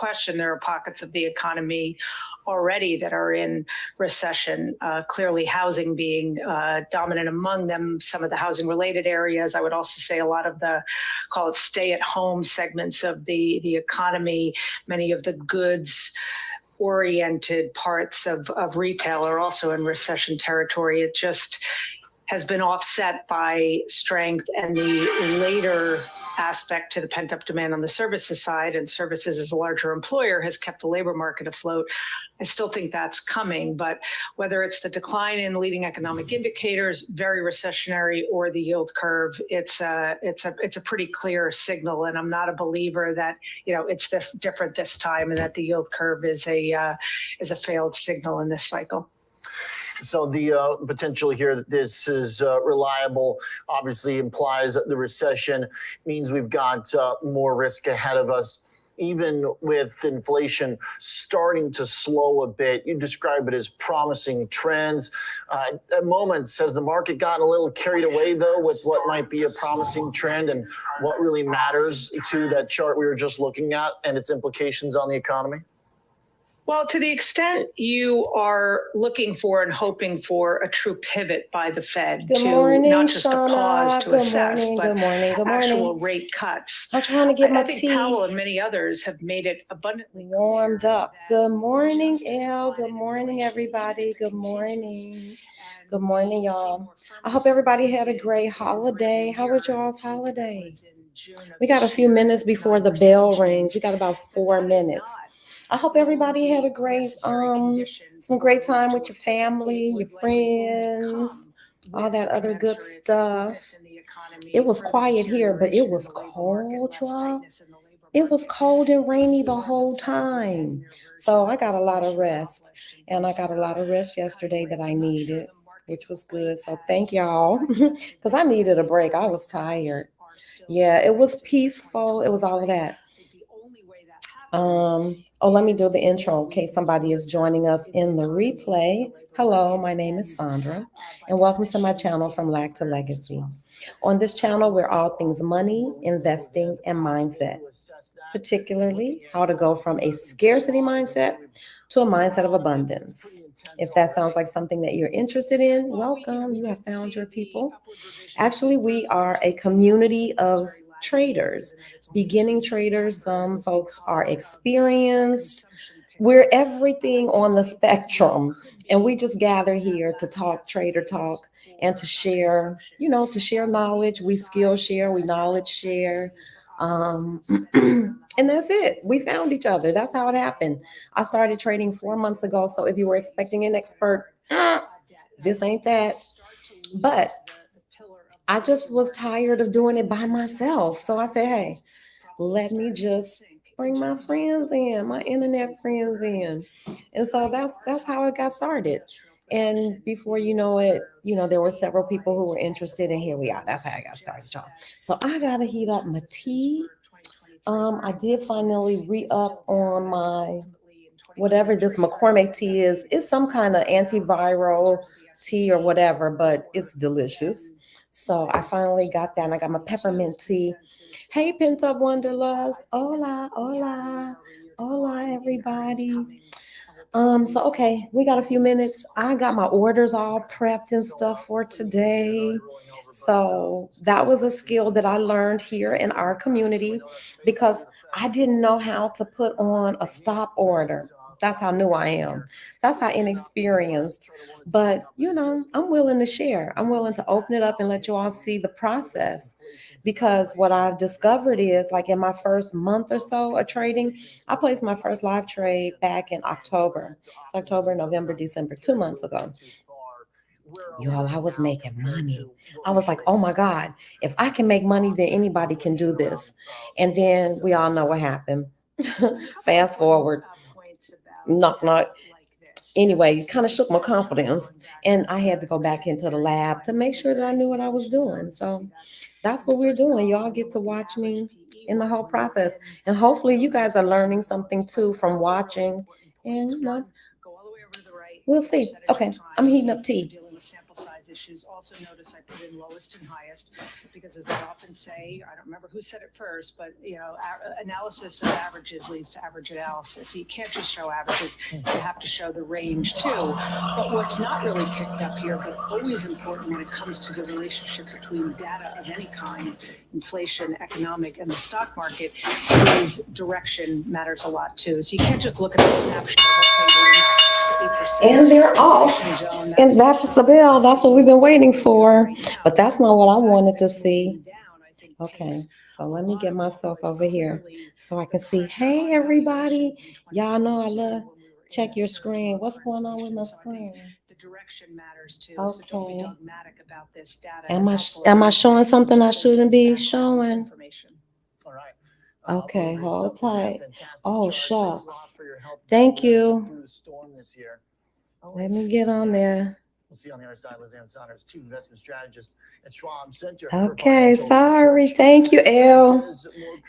question, there are pockets of the economy already that are in recession, clearly housing being dominant among them, some of the housing related areas. I would also say a lot of the, call it stay at home segments of the economy, many of the goods oriented parts of retail are also in recession territory. It just has been offset by strength and the later aspect to the pent-up demand on the services side, and services as a larger employer has kept the labor market afloat. I still think that's coming, but whether it's the decline in leading economic indicators, very recessionary, or the yield curve, it's a pretty clear signal. And I'm not a believer that it's different this time, and that the yield curve is a failed signal in this cycle. So the potential here that this is reliable obviously implies that the recession means we've got more risk ahead of us. Even with inflation starting to slow a bit, you describe it as promising trends. At moments, has the market gotten a little carried away, though, with what might be a promising trend and what really matters to that chart we were just looking at and its implications on the economy? Well, to the extent you are looking for and hoping for a true pivot by the Fed not just Shauna. a pause to assess, Good morning. actual rate cuts. I'm trying to get my tea. I think Powell and many others have made it abundantly warmed up. Good morning, Elle. Good morning, everybody. Good morning. Good morning, y'all. I hope everybody had a great holiday. How was y'all's holiday? We got a few minutes before the bell rings. We got about 4 minutes. I hope everybody had a great, some great time with your family, your friends, all that other good stuff. It was quiet here, but it was cold, y'all. It was cold and rainy the whole time. So I got a lot of rest, and I got a lot of rest yesterday that I needed, which was good. So thank y'all, because I needed a break. I was tired. Yeah, it was peaceful. It was all of that. Let me do the intro in case somebody is joining us in the replay. Hello, my name is Sandra, and welcome to my channel From Lack to Legacy. On this channel, we're all things money, investing, and mindset, particularly how to go from a scarcity mindset to a mindset of abundance. If that sounds like something that you're interested in, welcome. You have found your people. Actually, we are a community of traders, beginning traders. Some folks are experienced. We're everything on the spectrum, and we just gather here to talk trader talk and to share, to share knowledge. We skill share, we knowledge share. And that's it. We found each other. That's how it happened. I started trading 4 months ago. So if you were expecting an expert, this ain't that. But I just was tired of doing it by myself. So I said, hey, let me just bring my friends in, my internet friends in. And so that's how it got started. And before you know it, there were several people who were interested, and here we are. That's how I got started, y'all. So I got to heat up my tea. I did finally re-up on my, whatever this McCormick tea is. It's some kind of antiviral tea or whatever, but it's delicious. So I finally got that, and I got my peppermint tea. Hey, Pent Up Wanderlust. Hola, hola, hola, everybody. So okay, we got a few minutes. I got my orders all prepped and stuff for today. So that was a skill that I learned here in our community because I didn't know how to put on a stop order. That's how new I am. That's how inexperienced. But, I'm willing to share. I'm willing to open it up and let you all see the process. Because what I've discovered is, like in my first month or so of trading, I placed my first live trade back in October. It's October, November, December, 2 months ago. Y'all, I was making money. I was like, oh my God, if I can make money, then anybody can do this. And then we all know what happened. Fast forward. Knock, knock. Anyway, it kind of shook my confidence, and I had to go back into the lab to make sure that I knew what I was doing. So that's what we're doing. Y'all get to watch me in the whole process, and hopefully you guys are learning something too from watching. And we'll see. Okay, I'm heating up tea. issues. Also notice I put in lowest and highest because, as I often say, I don't remember who said it first, but analysis of averages leads to average analysis. So you can't just show averages, you have to show the range too. But what's not really picked up here, but always important when it comes to the relationship between data of any kind, inflation, economic, and the stock market, is direction matters a lot too. So you can't just look at the snapshot of, okay, we're now 6 to 8%. And they're off. And that's the bill. That's what we've been waiting for. But that's not what I wanted to see. Okay, so let me get myself over here so I can see. Hey, everybody. Y'all know I love check your screen. What's going on with my screen? The direction matters too. Okay. So don't be dogmatic about this data. Am I showing something I shouldn't be showing? All right. Okay, hold tight. Oh, shucks. For your help Thank you. through the storm this year. Let me get on there. We'll see you on the other side. Lizanne Saunders, Chief Investment Strategist at Schwab Center. Okay, sorry. Thank you, Elle.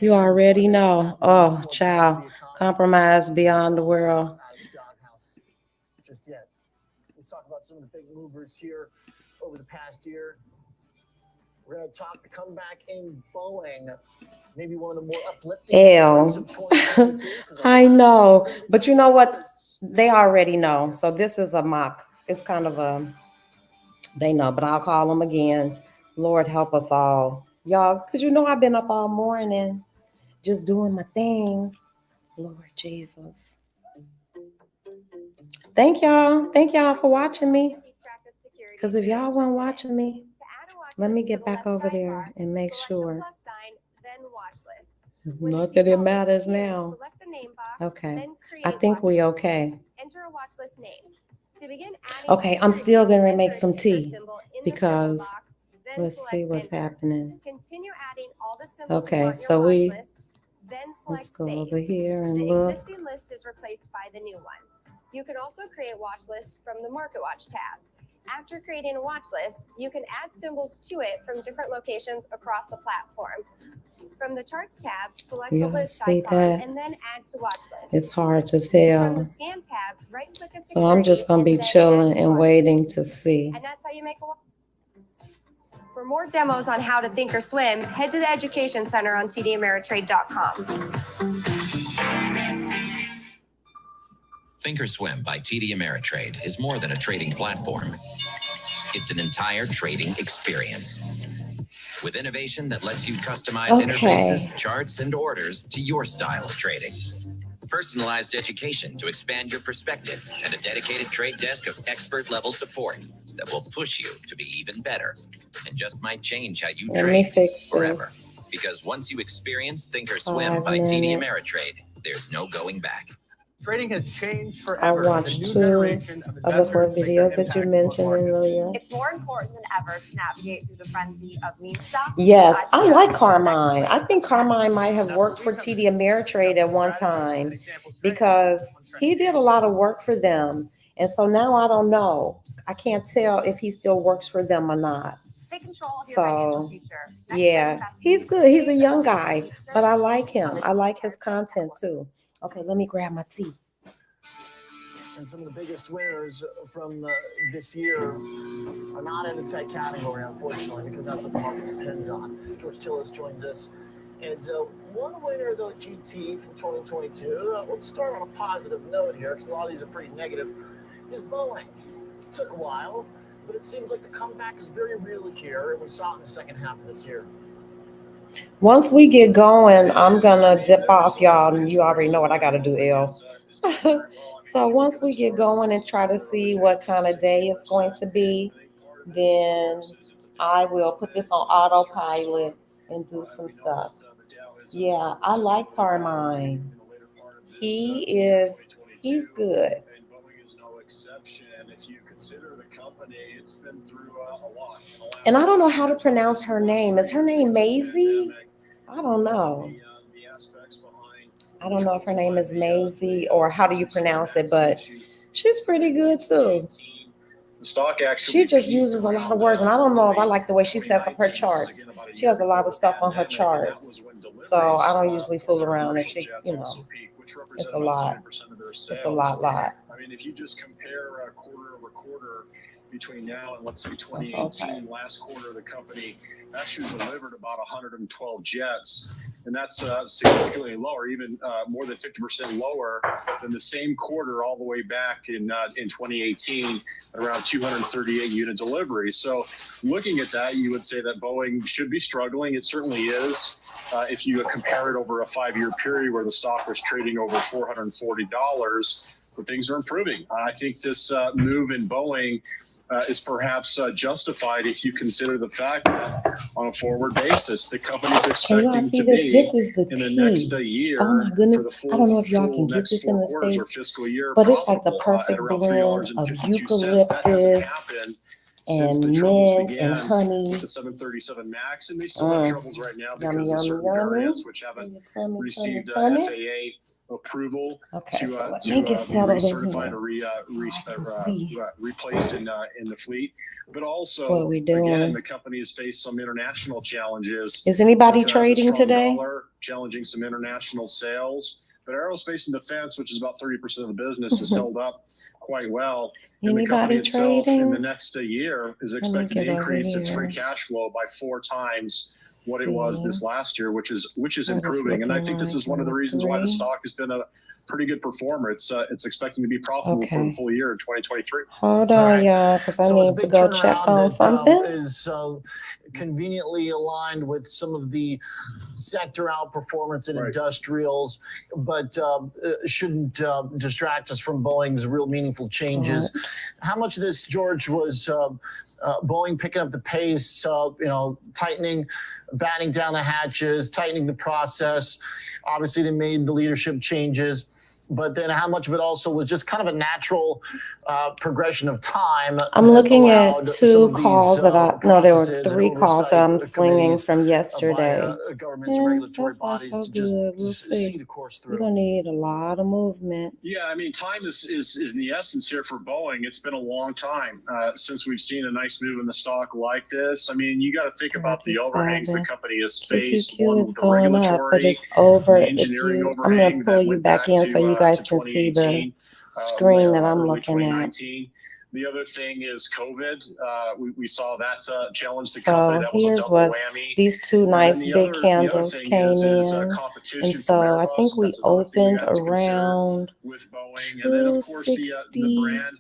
You already know. Oh, child. Compromise beyond the world. Just yet. Let's talk about some of the big movers here over the past year. We're going to talk the comeback in Boeing. Maybe one of the more uplifting stories of 2022. I know. But you know what? They already know. So this is a mock. It's kind of a, they know, but I'll call them again. Lord help us all. Y'all, because you know I've been up all morning just doing my thing. Lord Jesus. Thank y'all. Thank y'all for watching me. Because if y'all weren't watching me, let me get back over there and make sure. Not that it matters now. Okay. I think we okay. Enter a watch list name. To begin adding, okay, I'm still going to make some tea because let's see what's happening. Continue adding all the symbols you want in your watch list, then select let's go save. Over here and the look. Existing list is replaced by the new one. You can also create watch lists from the Market Watch tab. After creating a watch list, you can add symbols to it from different locations across the platform. From the Charts tab, select the list icon and then add to watch list. It's hard to tell. From the Scan tab, right-click a security. So I'm just going to be chilling and waiting to see. And that's how you make a watch. For more demos on how to think or swim, head to the Education Center on tdameritrade.com. Thinkorswim by TD Ameritrade is more than a trading platform. It's an entire trading experience. With innovation that lets you customize interfaces, charts, and orders to your style of trading. Personalized education to expand your perspective and a dedicated trade desk of expert-level support that will push you to be even better and just might change how you trade forever. Because once you experience Thinkorswim by TD Ameritrade, there's no going back. Trading has changed forever. I watched two of the four videos that you mentioned earlier. It's more important than ever to navigate through the frenzy of meme stock. Yes, I like Carmine. I think Carmine might have worked for TD Ameritrade at one time because he did a lot of work for them. And so now I don't know. I can't tell if he still works for them or not. Take control of your financial future. Yeah, he's good. He's a young guy, but I like him. I like his content too. Okay, let me grab my tea. And some of the biggest winners from this year are not in the tech category, unfortunately, because that's what the market depends on. George Tillis joins us. And so one winner, though, GT from 2022, let's start on a positive note here, because a lot of these are pretty negative, is Boeing. It took a while, but it seems like the comeback is very real here, and we saw it in the second half of this year. Once we get going, I'm gonna dip off, y'all, and you already know what I gotta do, Elle. So once we get going and try to see what kind of day it's going to be, then I will put this on autopilot and do some stuff. Yeah, I like Carmine. He's good. And I don't know how to pronounce her name. Is her name Maisie? I don't know. I don't know if her name is Maisie or how do you pronounce it, but she's pretty good too. She just uses a lot of words, and I don't know if I like the way she sets up her charts. She has a lot of stuff on her charts, so I don't usually fool around if she, it's a lot. It's a lot. I mean, if you just compare quarter over quarter, between now and let's say 2018, last quarter of the company actually delivered about 112 jets. And that's significantly lower, even more than 50% lower than the same quarter all the way back in 2018, around 238 unit deliveries. So looking at that, you would say that Boeing should be struggling. It certainly is. If you compare it over a 5-year period where the stock was trading over $440, but things are improving. I think this move in Boeing is perhaps justified if you consider the fact that on a forward basis, the company's expecting to be in the next year. Oh my goodness. For the full, I don't know if y'all can get next this in the 4 quarters or States, fiscal year, but it's like the profitable, perfect at around blend of $3.52. That hasn't eucalyptus happened and since the troubles mint began and honey. with the 737 MAX, and they still have troubles right now because of certain Yummy. variants which haven't received FAA approval Okay, to, so let to me get be settled in recertified here. or replaced in the fleet. But also, What we doing? again, the company has faced some international challenges. Is anybody with, trading the strong today? dollar, challenging some international sales. But aerospace and defense, which is about 30% of the business, is held up quite well. And the company itself in the next year is expected to increase its free cash flow by 4 times what it was this last year, which is improving. And I think this is one of the reasons why the stock has been a pretty good performer. It's expecting to be profitable for the full year in 2023. Hold on, y'all, because I need to go check on something. Is conveniently aligned with some of the sector outperformance in industrials, but shouldn't distract us from Boeing's real meaningful changes. How much of this, George, was Boeing picking up the pace, tightening, batting down the hatches, tightening the process? Obviously, they made the leadership changes. But then how much of it also was just kind of a natural progression of time? I'm looking at 2 calls that there were 3 calls that I'm swinging from yesterday. Governments and regulatory bodies so to just we'll see the course through. We're going to need a lot of movement. Yeah, I mean, time is the essence here for Boeing. It's been a long time since we've seen a nice move in the stock like this. I mean, you got to think about the overhangs the company has faced. One with the regulatory, the engineering overhang. I'm going to pull you back in so you guys can see the screen that I'm looking at. The other thing is COVID. We saw that challenge the So company. That was a double whammy. These 2 nice big candles came in. And so I think we opened around with Boeing, and then of course the brand.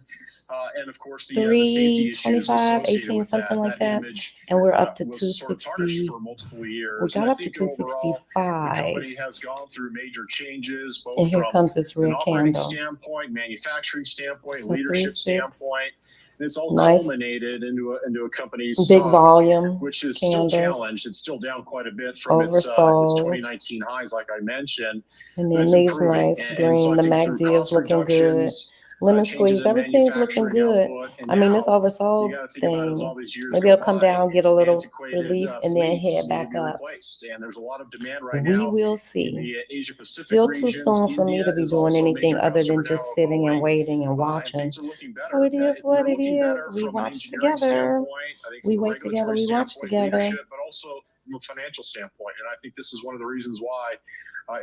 And of course, the safety issues 25, associated 18, with something like that. image, and we're up to was sort of 260. tarnished for multiple years. We got and up to 265. the company has gone through major changes, both And here from comes this an red operating candle. standpoint, manufacturing standpoint, So leadership 3-6. standpoint. And it's all Nice. culminated into a company's Big stock, volume which is candles. still challenged. It's still down quite a bit from its Oversold. 2019 highs, like I mentioned. And But then it's these improving. nice And green, so I the think through MACD is cost looking good. reductions, Lemon changes squeeze, in everything's looking manufacturing good. output, and I mean, now this you oversold got to think about it as thing, all these years maybe go it'll come by, down, get a little antiquated relief, and then fleets head back need to be up. replaced. And there's a lot of demand right We now will in see. the Asia Pacific Still too regions. soon for me India to be is doing also a anything major other than customer just now of sitting and Boeing, waiting and and watching. things are looking better. So it is what They're it looking is. better We from an watch engineering together. standpoint, I think We from a wait together. regulatory We watch standpoint, together. leadership, but also from a financial standpoint. And I think this is one of the reasons why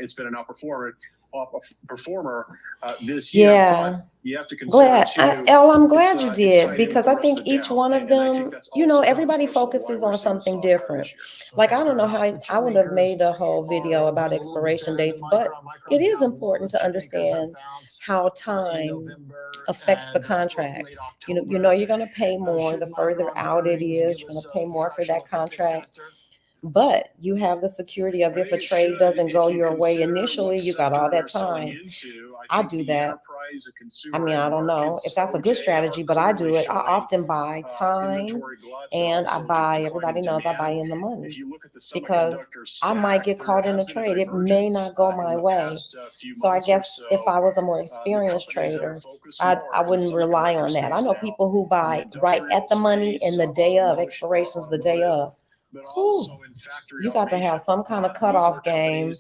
it's been an outperformer this year. Yeah. But you have to consider too, I'm glad you it's did, tied in because with I the think rest of each down. one of And I them, think that's also everybody part and parcel focuses why we're on seeing something stock higher different. this year. Like, I don't know how I wouldn't have made a whole video about expiration dates, but it is important to understand how time affects the contract. You know you're going to pay more the further out it is. You're going to pay more for that contract. But you have the security of if a trade doesn't go your way initially, you got all that time. I do that. I mean, I don't know if that's a good strategy, but I do it. I often buy time, and I buy, everybody knows I buy in the money, because I might get caught in a trade. It may not go my way. So I guess if I was a more experienced trader, I wouldn't rely on that. I know people who buy right at the money and the day of, expirations the day of. You got to have some kind of cutoff game,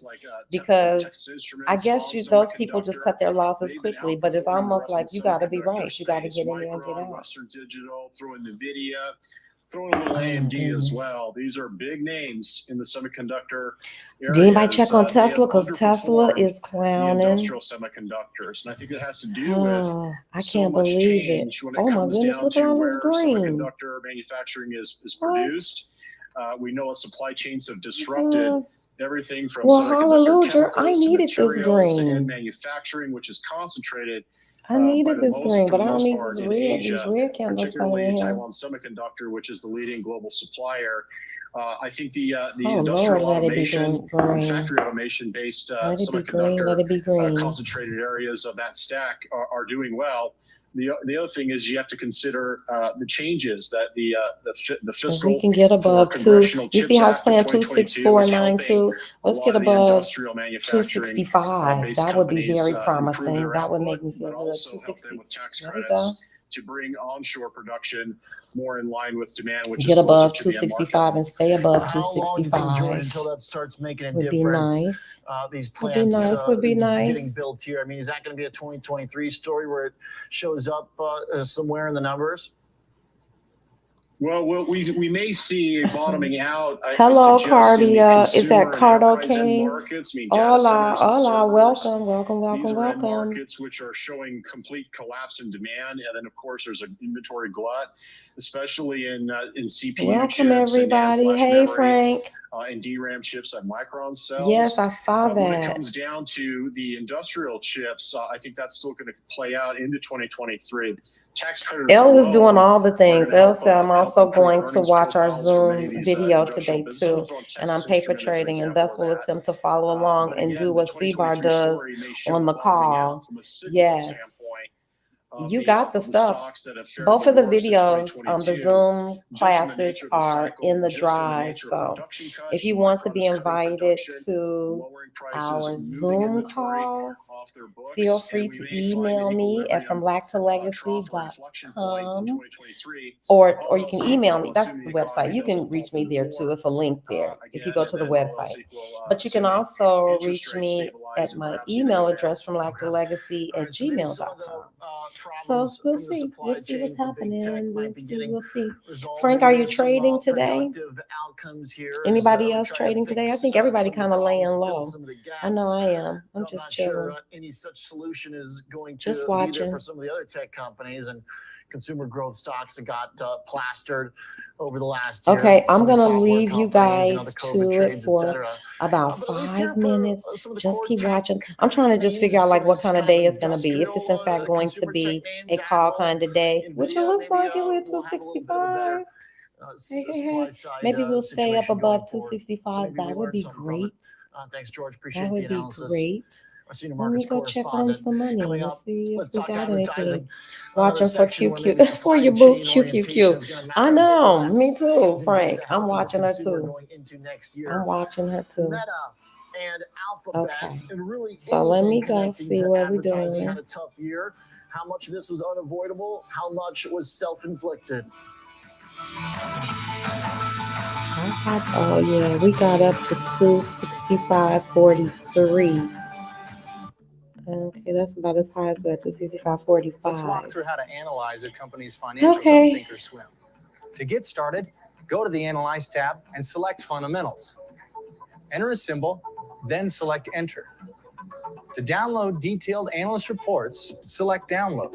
because I guess those people just cut their losses quickly, but it's almost like you got to be right. You got to get in there and get out. throw in a little Oh, my AMD as goodness. well. These are big names in the semiconductor Did anybody areas. check on They have Tesla? Because Tesla underperformed is the clowning. industrial semiconductors. And I think it has to do with Oh, I so can't much believe it. change when it Oh my comes goodness, down look at to all this where green. semiconductor manufacturing is What? produced. We know what supply chains have disrupted Uh, everything from well, semiconductor hallelujah. I chemicals to needed this materials to end green. manufacturing, which is concentrated I by needed the this green, for but the I don't most need part this in red, these Asia, red candles coming particularly in here. Taiwan Semiconductor, which is the leading global supplier. I think the Oh Lord, industrial let it be automation and green. factory automation based Let it be green, semiconductor let it be green. concentrated areas of that stack are doing well. The other thing is you have to consider the changes that the If fiscal we can get or above two, congressional you Chips see House Act of Plan 2022 is helping 26492. a Let's lot get of the above industrial manufacturing 265. based That would be companies very improve promising. their That would output, make me feel but good. also help 260. them with tax There we go. credits to bring onshore production more in line with demand, which Get is closer above to the end market. 265 and stay above How long do you think, George, 265 until that starts making a would be difference? nice. These Would be plants nice, would be getting nice. built here. I mean, is that going to be a 2023 story where it shows up somewhere in the numbers? Well, we may see a bottoming out. Hello, I suggest in the Cardia. Is consumer that and enterprise end Cardo markets, I mean data Hola, centers and hola. servers. Welcome, welcome, welcome, These are end welcome. markets which are showing complete collapse in demand, and then of course there's an inventory glut, especially in CPU Welcome, chips and NAND everybody. flash Hey, memory. Frank. And DRAM chips at Micron cells. Yes, I saw When it that. comes down to the industrial chips, I think that's still going to play out into 2023. Tax credits Elle is doing alone all the are things. gonna Elle help, said I'm help also improve going to earnings watch our profiles for many of Zoom these video industrial today businesses. I'm too. gonna throw And I'm Texas paper Instrument as an trading, and example thus of will that. attempt to follow along But and again, do the what C-Bar 2023 does story may show on a the bottoming call. out from a cyclical Yes. standpoint. You got the Of the stuff. stocks that have fared Both of the worst in videos, the 2022, Zoom just in the classes nature of the are cycle, in the just in the drive. nature of So production cuts, if you want to Micron be is cutting invited production, to lowering prices, our moving Zoom inventory calls, off their books, feel and free we to may find email an me at equilibrium trough or inflection point in FromBlackToLegacy.com, 2023. or All you else can equal, email me. That's assuming the the economy website. You doesn't can fall reach me through the there floor, too. It's a link there if you again, go and to the then all else website. equal, But you can assuming also interest reach rates me stabilize at and my perhaps even email go down. address from All lactolegacy right, at so maybe some of the gmail.com. So problems we'll from the see. supply We'll see chain what's for big tech happening. might We'll be see. getting We'll see. resolved. Frank, Maybe are you there's some trading today? productive outcomes here. Anybody we else try to trading today? I fix think everybody some of the kind of laying problems, fill low. some of the gaps. I know I am. I'm Not just sure chilling. any such solution is going Just to be there watching. for some of the other tech companies and consumer growth stocks that got plastered over the last year. Okay, I'm Some of the going to software leave you companies, the guys COVID to it trades, for etc. about But at least here 5 for minutes. some of the Just core keep tech watching. I'm trying to just names, figure out some like of what these kind of kind day of it's going to be. If it's in industrial, fact going to consumer tech be names, a call Apple, kind of day, which it Nvidia, looks maybe like it with we'll have a little bit of a better 265. Hey. supply side Maybe we'll stay up situation above going forward. So 265. maybe we That would learned be something from it. great. Thanks, George. That Appreciate the would be analysis. great. Our senior Let me markets go check on correspondent. some money. Coming Let's up, see if let's we talk got advertising. anything. Another Watching for section where maybe QQ for your supply boo chain orientation QQQ. is going to I matter a bit know, less me too, than Frank. just the I'm health of the watching her consumer too. going into next year. I'm watching her too. Meta and Alphabet Okay. and really So let me anything go connecting see to what we're advertising doing. had a tough year. How much of this was unavoidable? How much was self-inflicted? Oh yeah, we got up to 265.43. Okay, that's about as high as we got, 265.45. Let's walk through how to analyze a company's financials on Thinkorswim. To get started, go to the Analyze tab and select Fundamentals. Enter a symbol, then select Enter. To download detailed analyst reports, select Download.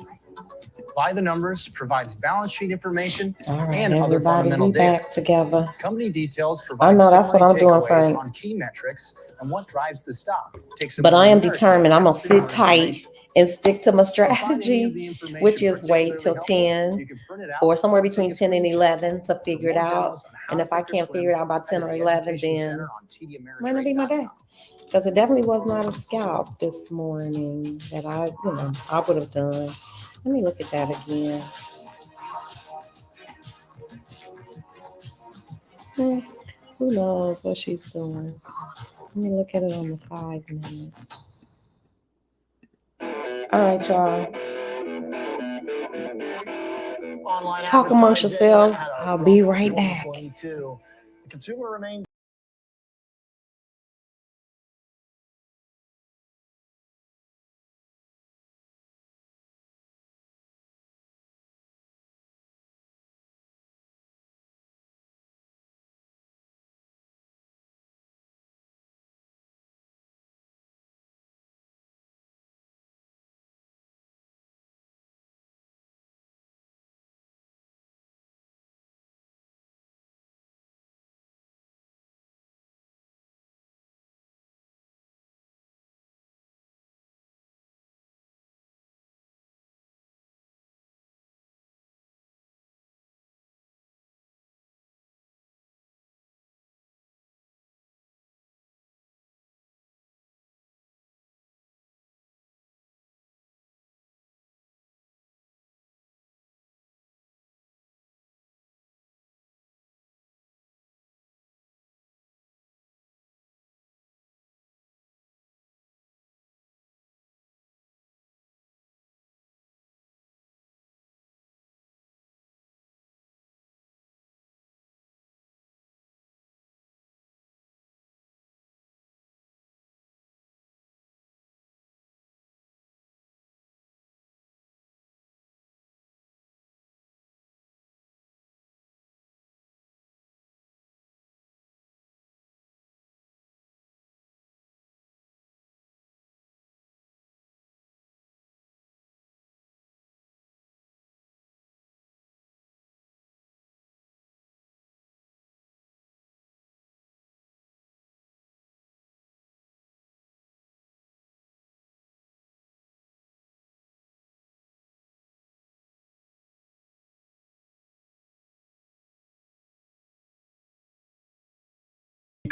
By the Numbers provides balance sheet information and other fundamental data. Back together. Company details provide I know that's what I'm doing, takeaways Frank. on key metrics and what drives the stock. But I am determined. I'm gonna sit tight and stick to my strategy, which is wait till 10 or somewhere between 10 and 11 to figure it out. And if I can't figure it out by 10 or 11, then might not be my day. Because it definitely was not a scalp this morning that I would have done. Let me look at that again. Who knows what she's doing? Let me look at it on the 5 minutes. All right, y'all. Talk amongst yourselves. I'll be right back. The consumer remained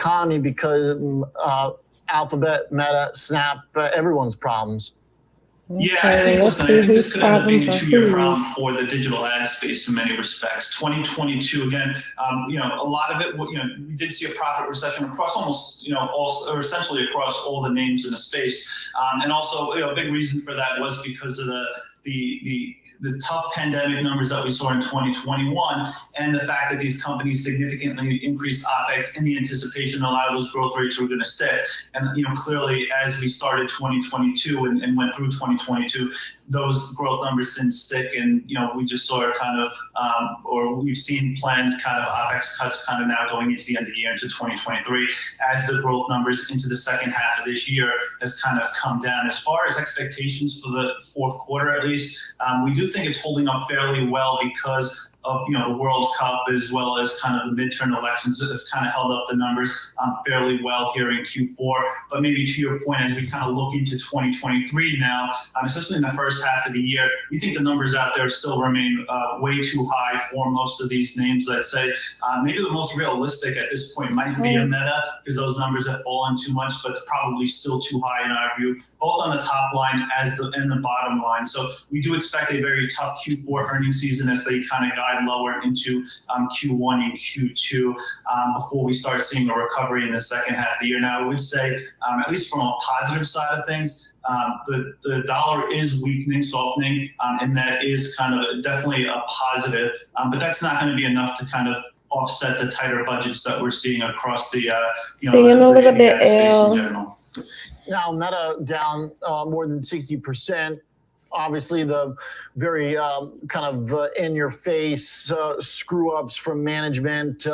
economy become Alphabet, Meta, Snap, everyone's problems? Yeah, Okay, I think, let's listen, I see think this whose could end up being problems a are two-year problem whose. for the digital ad space in many respects. 2022, again, a lot of it, we did see a profit recession across almost, or essentially across all the names in the space. And also, a big reason for that was because of the tough pandemic numbers that we saw in 2021, and the fact that these companies significantly increased OPEX in the anticipation a lot of those growth rates were going to stick. And clearly, as we started 2022 and went through 2022, those growth numbers didn't stick, and we just saw it kind of, or we've seen planned kind of OPEX cuts kind of now going into the end of the year into 2023, as the growth numbers into the second half of this year has kind of come down. As far as expectations for the fourth quarter, at least, we do think it's holding up fairly well because of the World Cup, as well as kind of the midterm elections that have kind of held up the numbers fairly well here in Q4. But maybe to your point, as we kind of look into 2023 now, especially in the first half of the year, we think the numbers out there still remain way too high for most of these names. I'd say maybe the most realistic at this point might be a Meta, because those numbers have fallen too much, but probably still too high in our view, both on the top line and the bottom line. So we do expect a very tough Q4 earnings season as they kind of guide lower into Q1 and Q2 before we start seeing a recovery in the second half of the year. Now, I would say, at least from a positive side of things, the dollar is weakening, softening, and that is kind of definitely a positive. But that's not going to be enough to kind of offset the tighter budgets that we're seeing across the Seeing a little bit, ad space in general. Now, Meta down more than 60%. Obviously, the very kind of in-your-face screw-ups from management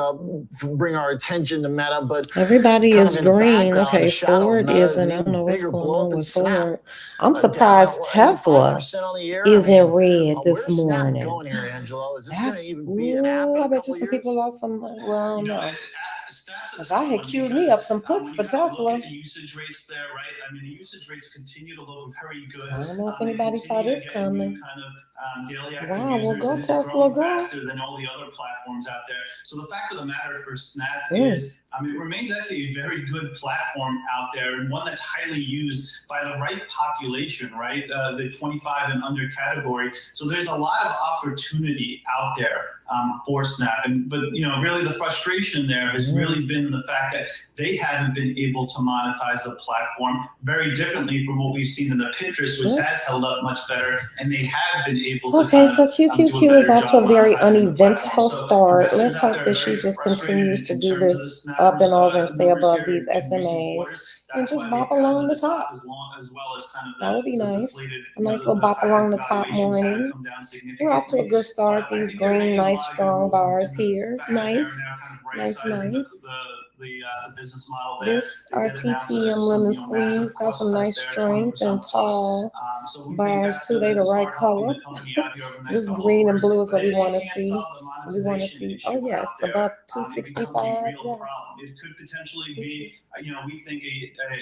bring our attention to Meta, but everybody is green. Okay, shadow, Ford isn't. I don't know what's bigger going blow on up than with Snap. Ford. I'm surprised Tesla is in red this where's Snap morning. going here, Angelo? Is this going That's, to even be an app in I a bet you couple some years? people lost some money. Well, I don't know. Snap's a Because tough I had one queued me because, up some puts when for you kind of look Tesla. at the usage rates there, right? I mean, the usage rates continue to look very good. I don't know if They anybody saw continue to this get new coming. kind of daily active Wow, well, users, go and it's Tesla, growing go. faster than all the other platforms out there. So the fact of the matter for Snap is, it remains actually a very good platform out there, and one that's highly used by the right population, right? The 25 and under category. So there's a lot of opportunity out there for Snap, but really the frustration there has really been the fact that they haven't been able to monetize the platform very differently from what we've seen in the Pinterest, which has held up much better, and they have been able to. Okay, so QQQ is off to a very uneventful So start. Let's investors out hope there that are she very just frustrated continues to in do terms of the this Snap up and over and stay numbers above here these in recent SMAs quarters. and That's just why bop they've gotten along the the stock top. as well as kind of That would be the nice. deflated, A nice the little bop along the fact top valuations had morning. come down We're off to a significantly. good start. I These think they're green, making a nice, lot of good strong moves bars in the here. fact that they're Nice. now kind of Nice, right-sizing nice. the business model there. This They did announce RTTM some lemon massive squeeze got cost some cuts nice there, strength 20% and plus. tall So we think bars that's too. They going the to right start helping color. the company out here over the next This couple of green and quarters. blue is But what we it want to can't see. solve the We want to monetization see. issue Oh out yes, there. above It becomes a 265. real Yes. problem. It could potentially be, we think an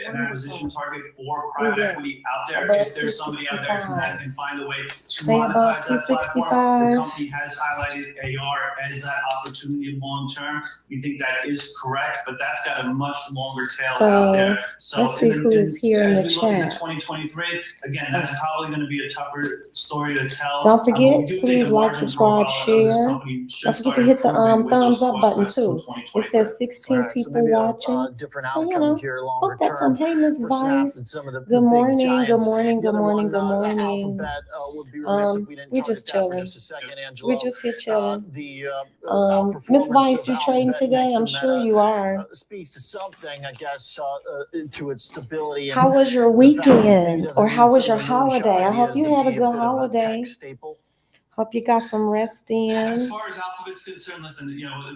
Wonderful. acquisition target for private Yes. equity out there. Above If there's somebody out there that 265. can find a way to Stay above monetize that platform, the 265. company has highlighted AR as that opportunity long term. We think that is correct, but that's got a much longer tail out there. So let's see who is here in as the we look into chat. 2023, again, that's probably going to be a tougher story to tell. Don't But forget, we do think please the like, margin subscribe, profile of this share. company should Don't forget start to hit the improving with those thumbs up cost button cuts till too. 2023. It says 16 All right, so people maybe watching. different So, outcomes here longer hope that term Hey, Miss for Snap Vice. and some of the Good big morning, giants. good morning, The good other morning, one, good morning. Alphabet, would be remiss if we didn't We target just that for chilling. just a second, Angelo. We just here chilling. The Miss outperformance Vice, of you trading Alphabet today? next to I'm sure Meta you are. speaks to something, I guess, to its stability. How was your weekend? Or how was your holiday? I hope you had a good holiday. Hope you got some rest in. As far as Alphabet's concerned, listen,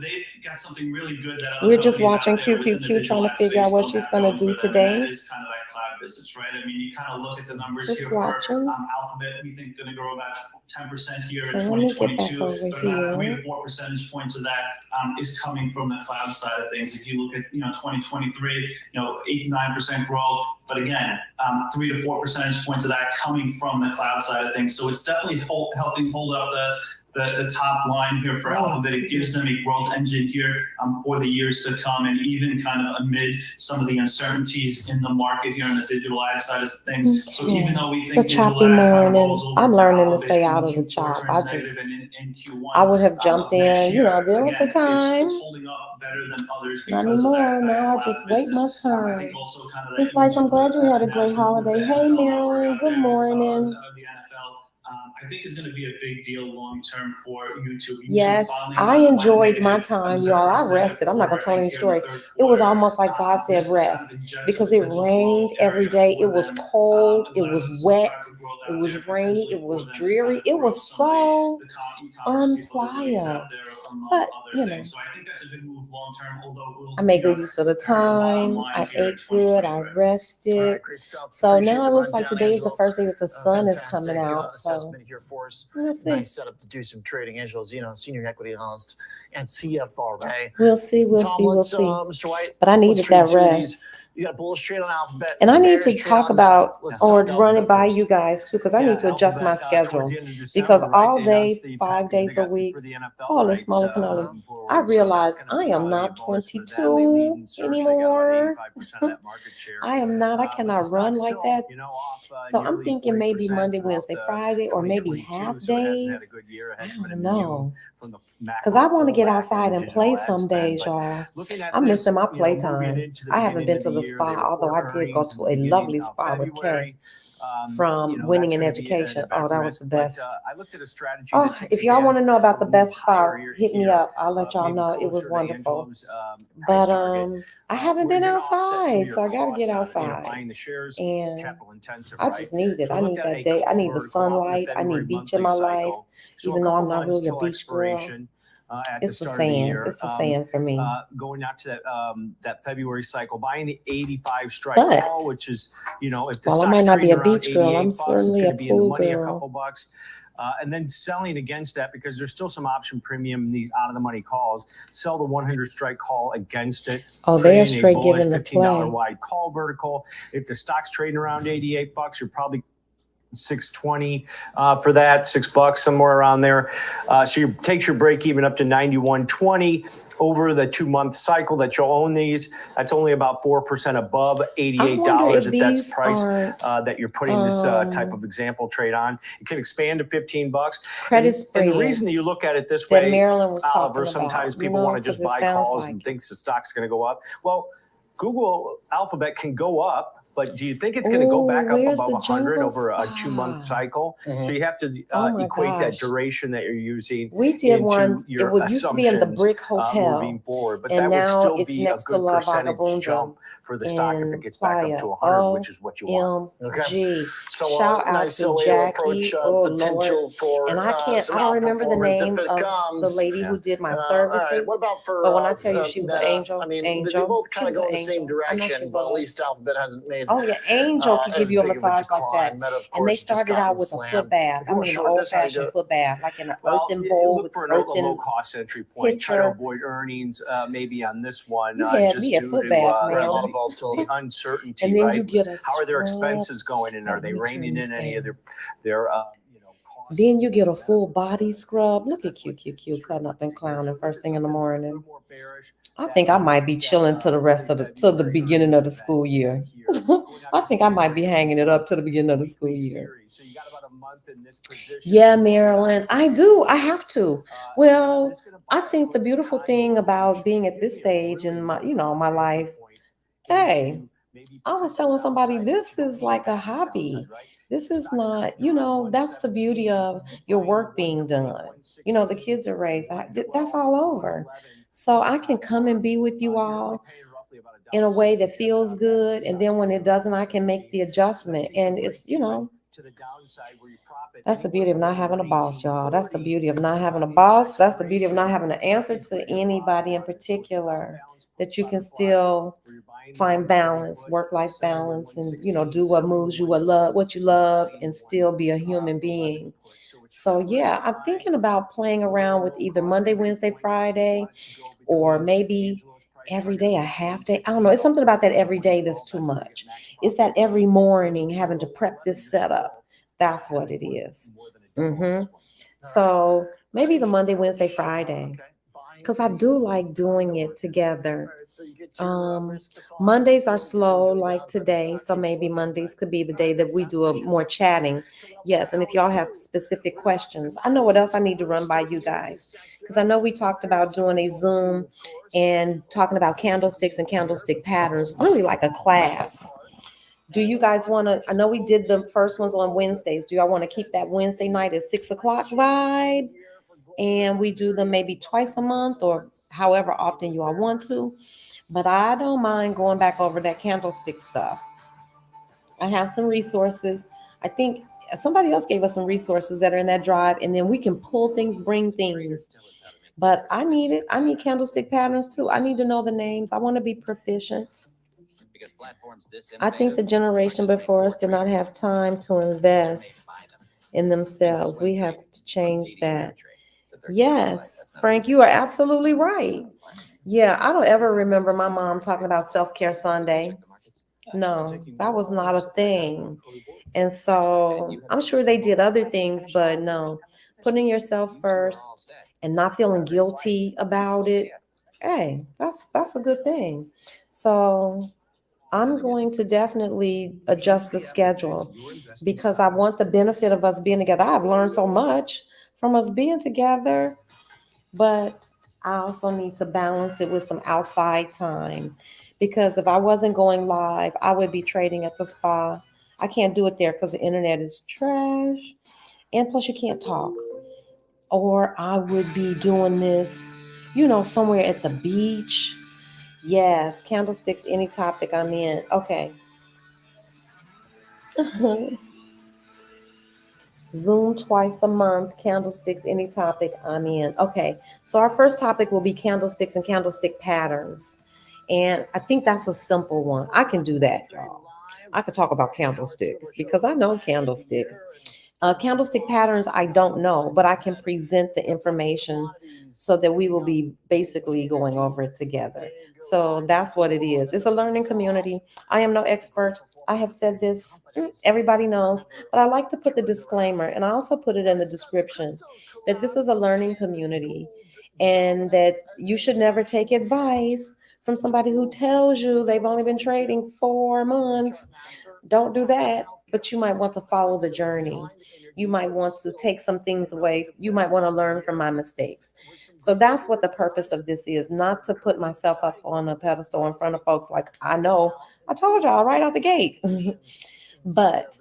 they've got something really good that other We're just companies watching out there within the QQQ digital trying to ad figure out space what don't she's have going to going do for them, and today. that is kind of that cloud business, right? I mean, you kind of look at the numbers Just here watching. for Alphabet. We think going to grow about 10% here So in let me get back 2022, over but about 3 here. to 4 percentage points of that is coming from the cloud side of things. If you look at 2023, 8 to 9% growth, but again, 3 to 4 percentage points of that coming from the cloud side of things. So it's definitely helping hold up the top line here for Alphabet. It gives them a growth engine here for the years to come, and even kind of amid some of the uncertainties in the market here on the digital ad side of things. So even though we think digital ad kind of rolls over, I'm learning to Alphabet stay in out of the Q4 chop. turns negative, and in Q1 I would have jumped next in. year, There was a again, time. it's holding up better than others Not because of anymore. that Now I cloud just wait my business. I turn. think also kind of Miss Rice, I'm glad you had a great holiday. Hey, Marilyn. Good morning. The NFL. I think is going to be a big deal long term for YouTube. Yes, I enjoyed my time, y'all. I rested. I'm not gonna tell any story. It was almost like God said rest because it rained every day. It was cold. It was wet. It was rainy. It was dreary. It was so unpliable. But so I think that's a good move long term. Although I made good use of the time. I ate good. I rested. So now it looks like today is the first day that the sun is coming out. So here for us. let's see. Nice setup to do some trading. Angela Zeno, senior equity analyst and CFRA. We'll see. Mr. White, but I needed that rest. You got bullish trade on Alphabet. And I need to talk about or run it by you guys too, because I need to adjust my schedule. Because all day, 5 days a week, holy smoly cannoli, I realize I am not 22 anymore. I am not. I cannot run like that. So I'm thinking maybe Monday, Wednesday, Friday, or maybe half days. I don't know. Because I want to get outside and play some days, y'all. I'm missing my playtime. I haven't been to the spa, although I did go to a lovely spa with Kay from Winning in Education. Oh, that was the best. Oh, if y'all want to know about the best spa, hit me up. I'll let y'all know. It was wonderful. But I haven't been outside, so I got to get outside. And I just need it. I need that day. I need the sunlight. I need beach in my life, even though I'm not really a beach girl. It's the sand. It's the sand for me. Going out to that February cycle, buying the 85 strike call, which is, if the I might not be a beach girl, I'm certainly a pool girl. A couple bucks. And then selling against that because there's still some option premium in these out of the money calls. Sell the 100 strike call against it. Oh, they're straight giving the play. $15 wide call vertical. If the stock's trading around 88 bucks, you're probably $6.20 for that, $6 somewhere around there. So you takes your break even up to 91.20 over the 2-month cycle that you'll own these. That's only about 4% above $88 if that's price that you're putting this type of example trade on. It can expand to $15. Credit spreads. And the reason that you look at it this way, Marilyn was Oliver, sometimes people want to just buy calls and thinks the stock's going to go up. Well, Google Alphabet can go up. But do you think it's going to go back up above 100 over a 2-month cycle? So you have to equate that duration that you're using. We did one. It used to be in the Brick Hotel, moving forward, but and that would now still it's be a next to good La percentage Vagabunda jump for the stock if it gets back up to 100, which is what you want. OMG. So shout out nice to Jackie. Oh, Lord. And I don't remember the name of the lady who did my services. Right. What about for? But when I tell you she was an angel, I mean, angel, they both kind of go in the same direction, but at least Alphabet hasn't made. Oh yeah, Angel could give you a massage like that. And they started out with a foot bath. I mean, an old-fashioned foot bath, like in an earthen bowl with for a low-cost entry point. Try to avoid earnings maybe on this one, just due to the uncertainty. And then you get how are their expenses going, and are they reining in any of their Then you get a full body scrub. Look at Q cutting up and clowning first thing in the morning. I think I might be chilling to the beginning of the school year. I think I might be hanging it up to the beginning of the school year. So you got about a month in this position. Yeah, Marilyn, I do. I have to. Well, I think the beautiful thing about being at this stage in my life, hey, I was telling somebody this is like a hobby. This is not, that's the beauty of your work being done. The kids are raised. That's all over. So I can come and be with you all in a way that feels good. And then when it doesn't, I can make the adjustment. And it's, that's the beauty of not having a boss, y'all. That's the beauty of not having a boss. That's the beauty of not having to answer to anybody in particular, that you can still find balance, work-life balance, and, do what moves you, what you love, and still be a human being. So yeah, I'm thinking about playing around with either Monday, Wednesday, Friday, or maybe every day, a half day. I don't know. It's something about that every day that's too much. It's that every morning having to prep this setup. That's what it is. So maybe the Monday, Wednesday, Friday, because I do like doing it together. Mondays are slow, like today, so maybe Mondays could be the day that we do a more chatting. Yes, and if y'all have specific questions, I know what else I need to run by you guys, because I know we talked about doing a Zoom and talking about candlesticks and candlestick patterns, really like a class. Do you guys want to? I know we did the first ones on Wednesdays. Do y'all want to keep that Wednesday night at 6 o'clock vibe? And we do them maybe twice a month or however often you all want to. But I don't mind going back over that candlestick stuff. I have some resources. I think somebody else gave us some resources that are in that drive, and then we can pull things, bring things. But I need it. I need candlestick patterns too. I need to know the names. I want to be proficient. I think the generation before us did not have time to invest in themselves. We have to change that. Yes, Frank, you are absolutely right. Yeah, I don't ever remember my mom talking about self-care Sunday. No, that was not a thing. And so I'm sure they did other things, but no, putting yourself first and not feeling guilty about it, hey, that's a good thing. So I'm going to definitely adjust the schedule because I want the benefit of us being together. I've learned so much from us being together, but I also need to balance it with some outside time because if I wasn't going live, I would be trading at the spa. I can't do it there because the internet is trash. And plus, you can't talk. Or I would be doing this, somewhere at the beach. Yes, candlesticks, any topic I'm in. Okay. Zoom twice a month, candlesticks, any topic I'm in. Okay, so our first topic will be candlesticks and candlestick patterns. And I think that's a simple one. I can do that, y'all. I could talk about candlesticks because I know candlesticks. Candlestick patterns, I don't know, but I can present the information so that we will be basically going over it together. So that's what it is. It's a learning community. I am no expert. I have said this, everybody knows, but I like to put the disclaimer and I also put it in the description that this is a learning community and that you should never take advice from somebody who tells you they've only been trading 4 months. Don't do that, but you might want to follow the journey. You might want to take some things away. You might want to learn from my mistakes. So that's what the purpose of this is, not to put myself up on a pedestal in front of folks like I know. I told y'all right out the gate. But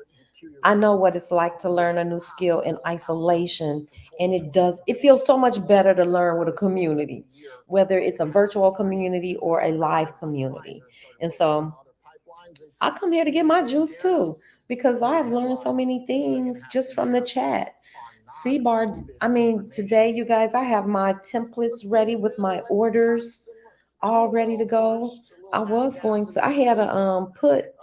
I know what it's like to learn a new skill in isolation. And it feels so much better to learn with a community, whether it's a virtual community or a live community. And so I come here to get my juice too, because I have learned so many things just from the chat. See, Bar, I mean, today, you guys, I have my templates ready with my orders all ready to go. I had a put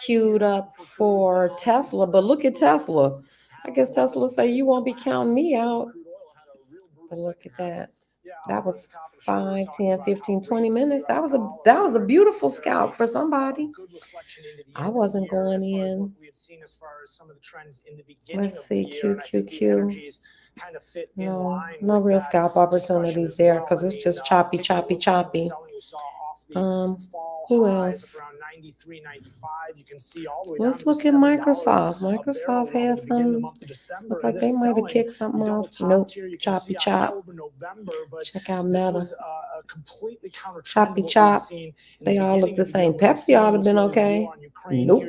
queued up for Tesla, but look at Tesla. I guess Tesla say you won't be counting me out. But look at that. That was 5, 10, 15, 20 minutes. That was a beautiful scalp for somebody. I wasn't going in. Let's see, QQQ. No real scalp opportunities there because it's just choppy, choppy, choppy. Who else? Let's look at Microsoft. Microsoft has some, look like they might have kicked something off. Nope, choppy chop. Check out Meta. Choppy chop. They all look the same. Pepsi ought to have been okay. Nope.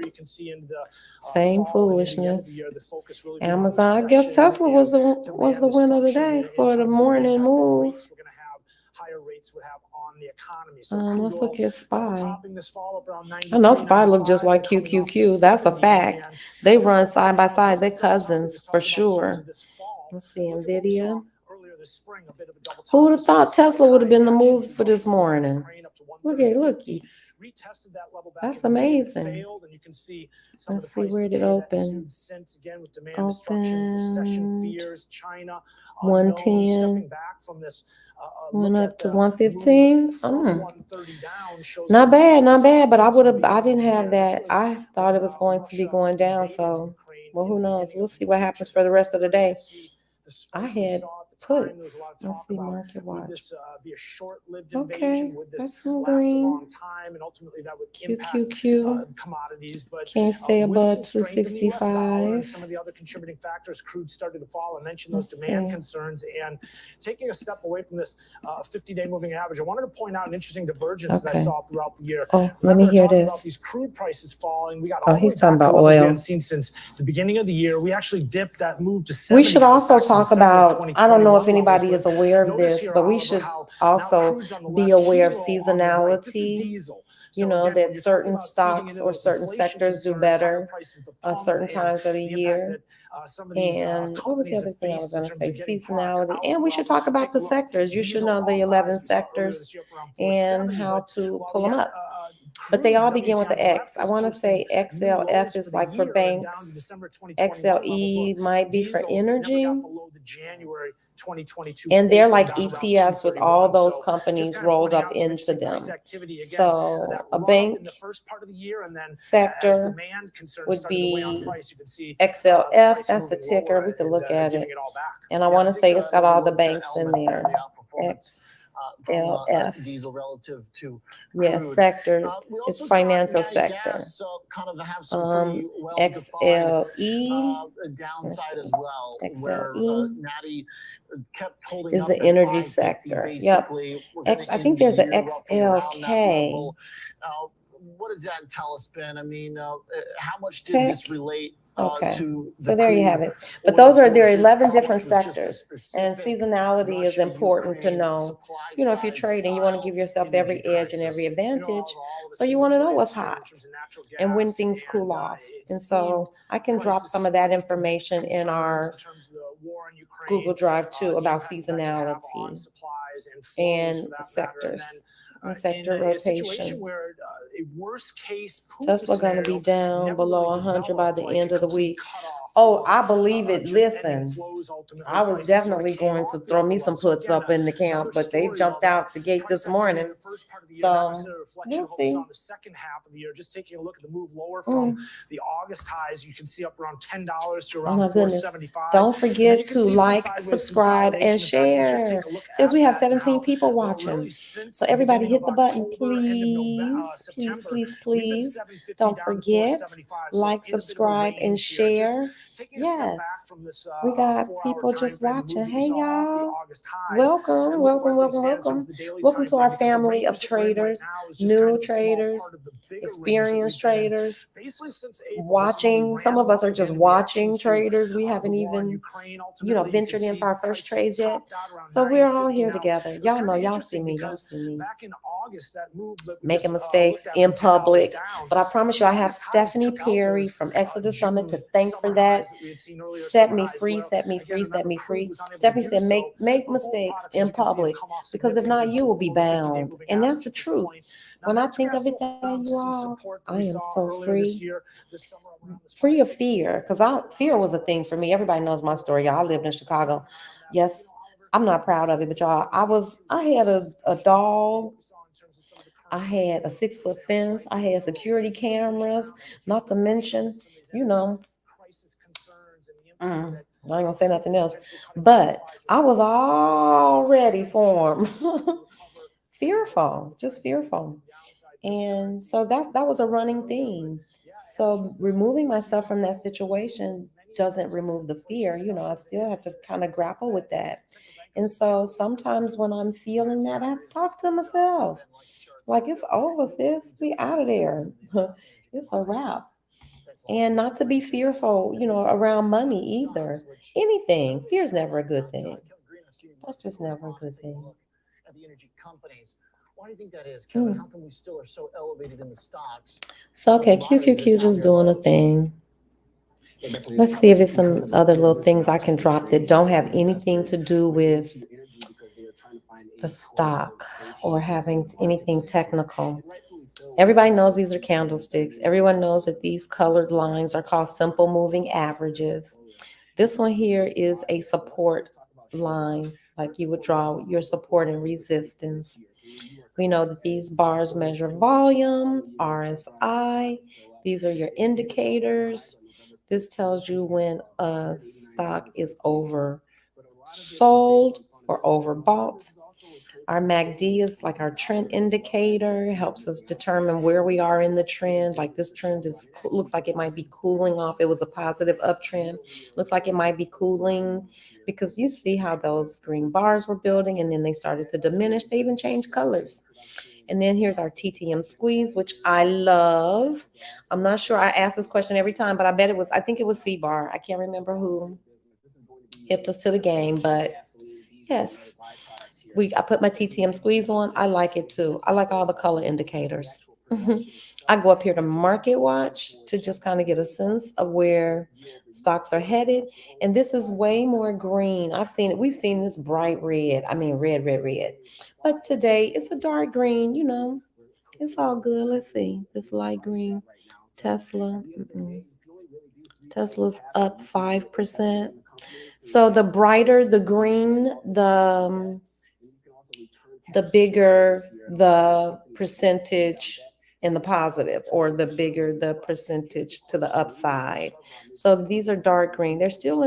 Same foolishness. Amazon. I guess Tesla was the winner today for the morning move. Let's look at SPY. I know SPY look just like QQQ. That's a fact. They run side by side. They're cousins for sure. Let's see, NVIDIA. Who would have thought Tesla would have been the move for this morning? Looky. That's amazing. Let's see where did it open. Open 110. Went up to 115. Not bad. But I didn't have that. I thought it was going to be going down. So, well, who knows? We'll see what happens for the rest of the day. I had time. There was puts. a lot of Let's talk see, about market would watch. this be a short-lived Okay, invasion? Would this that's some last a green. long time? And ultimately that would impact QQQ. commodities. But Can't stay with above some strength in the US dollar and 265. some of the other contributing factors, crude started to fall. I mentioned those Let's demand see. concerns. And taking a step away from this 50-day moving average, I wanted to point out an interesting divergence that I Okay. saw throughout the year. Oh, let me Remember, hear talking about this. these crude prices falling. We got Oh, all the way he's talking back to about levels we oil. hadn't seen since the beginning of the year. We actually dipped that move to 70. We should also talk about, I don't know if anybody levels, is aware of notice this, here, but we Oliver, should how also now crude's on the be left, aware of hero on the right. This is seasonality. diesel. You So know, again, when that you're talking certain about feeding stocks into or those certain inflation sectors do concerns, higher better prices at the pump, certain and times of the the impact year. that some of these And what was the companies other have thing I was faced in going to terms say? of getting product Seasonality. out. And we Well, should talk about take a the look. sectors. You should Diesel know the off 11 highs we saw earlier sectors this year up around and 470, how but to while pull the them up. But crude, they the all begin with WTI on the the X. left, I is want to posting say new XLF lows is for the like for year and down to banks. December 2021 levels. XLE might be for Diesel never energy. got below the January 2022 And they're open, like down around ETFs with all 231. those So just companies kind of rolled pointing up out some into interesting them. price activity again. So That a run up bank in the first part of the year, and then as sector demand concerns would started to weigh on be price, you can see XLF. price That's the moving ticker. lower We can and look at giving it. it all back. And I want to say it's got all the banks in there. XLF. Diesel relative to Yes, crude. sector. We It's also saw financial Natty sector. Gas kind of have some pretty XLE. downside as well, where XLE Natty kept holding is up the at energy 550 sector. Yep. basically. We're gonna I end think the there's a year roughly around that XLK. level. What does that tell us, Ben? I mean, how much did Tech. this relate Okay. to So the there you crude have it. But oil those are, there are forces? 11 How much different was just the sectors. specific And seasonality is important to Russia-Ukraine know. supply You know, if you're side trading, you want to style give yourself energy every edge and crisis? every You know, advantage. all of So it's you want to know related what's to in hot terms of natural and when gas, things cool and off. it And seemed so I can drop prices some of that spiked amidst information in concerns our in terms of the war in Ukraine, Google Drive too the about impact that could have on seasonality supplies and flows and for that matter. sectors And and sector in a situation rotation. where a worst case Putin Tesla going to be scenario down never below really 100 by developed, the like end a of the complete week. cutoff Oh, or, I believe it. just ending Listen, flows, ultimately I was prices sort of definitely came going off to the throw upper me level. some So puts again, up in the another count, but they story, jumped while out the gate price this activity in morning. the first part of the year, not So necessarily a reflection we'll of what we saw see. in the second half of the year. Just taking a look at the move lower from the August highs, you can see up around $10 to Oh around my goodness. $4.75. Don't And then forget you can to see some like, sideways subscribe, and consolidation. In fact, let's just share. take a look Says at we have that and 17 how, people well, watching. really since So the everybody beginning hit of the button, October, end of November, please, September, please, we've been please. 750 Don't down to forget, 475. So like, in a bit of a subscribe, and range here. Just share. taking a step back Yes, from this we got 4-hour people time just frame, the move watching. that we Hey, saw off the y'all. August highs, Welcome, and look at welcome, where things welcome, stand in terms welcome. of the daily Welcome time to frame, our because the family of range that we're in right traders, now is just kind new of a small traders, part of the bigger range that experienced we've been in traders, basically since April. This is where we watching. Some ran of us up are just again in reaction watching to traders. We the haven't war in even, Ukraine. you know, Ultimately, you can ventured in see for our that first prices trades yet. topped out around So we're all 950 here now. together. It was Y'all kind know, of y'all see interesting me, y'all because see me. back in August, that move that we Making just mistakes looked at in from $10 public. down, But I promise you, I have August highs Stephanie took out Perry those from Exodus Summit to June thank for summer that. highs that we had seen earlier, Set summer me highs free, where, set me again, free, set remember, me crude free. was unable to Stephanie do said, so. make But gold mistakes products, as in you can see, have public, come off because if not, significantly you will be below the 50-day bound. moving And that's average the at this truth. point. Now, When I natural think gas of it still that way, holding you some all, support that I we am saw so earlier this free. year, this summer around this Free of fear, because fear was a thing for me. Everybody knows my story. Y'all, I lived in Chicago. Yes, I'm not proud of it, but y'all, I had a dog. I had a 6-foot fence. I had security cameras, not to mention, you know, I ain't gonna say nothing else, but I was already formed fearful, just fearful. And so that was a running theme. So removing myself from that situation doesn't remove the fear. You know, I still have to kind of grapple with that. And so sometimes when I'm feeling that, I talk to myself. Like, it's over, sis. We out of there. It's a wrap. And not to be fearful, you know, around money either. Anything. Fear is never a good thing. That's just never a good thing. At the energy companies. Why do you think that is, Kevin? How come we still are so elevated in the stocks? So, okay, QQQ just doing a thing. Let's see if it's some other little things I can drop that don't have anything to do with the stock or having anything technical. Everybody knows these are candlesticks. Everyone knows that these colored lines are called simple moving averages. This one here is a support line, like you would draw your support and resistance. We know that these bars measure volume, RSI. These are your indicators. This tells you when a stock is over sold or overbought. Our MACD is like our trend indicator. It helps us determine where we are in the trend. Like this trend looks like it might be cooling off. It was a positive uptrend. Looks like it might be cooling because you see how those green bars were building and then they started to diminish. They even changed colors. And then here's our TTM squeeze, which I love. I'm not sure. I ask this question every time, but I think it was C-Bar. I can't remember who hipped us to the game, but yes. I put my TTM squeeze on. I like it too. I like all the color indicators. I go up here to Market Watch to just kind of get a sense of where stocks are headed. And this is way more green. We've seen this bright red. I mean, red, red, red. But today it's a dark green, It's all good. Let's see. This light green. Tesla. Tesla's up 5%. So the brighter the green, the bigger the percentage in the positive, or the bigger the percentage to the upside. So these are dark green. They're still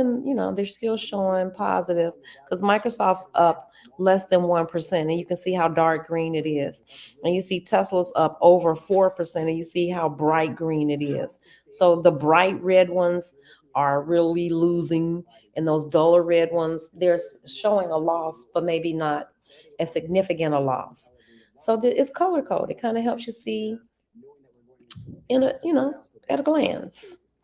they're still showing positive because Microsoft's up less than 1%. And you can see how dark green it is. And you see Tesla's up over 4%. And you see how bright green it is. So the bright red ones are really losing. And those duller red ones, they're showing a loss, but maybe not as significant a loss. So it's color code. It kind of helps you see at a glance.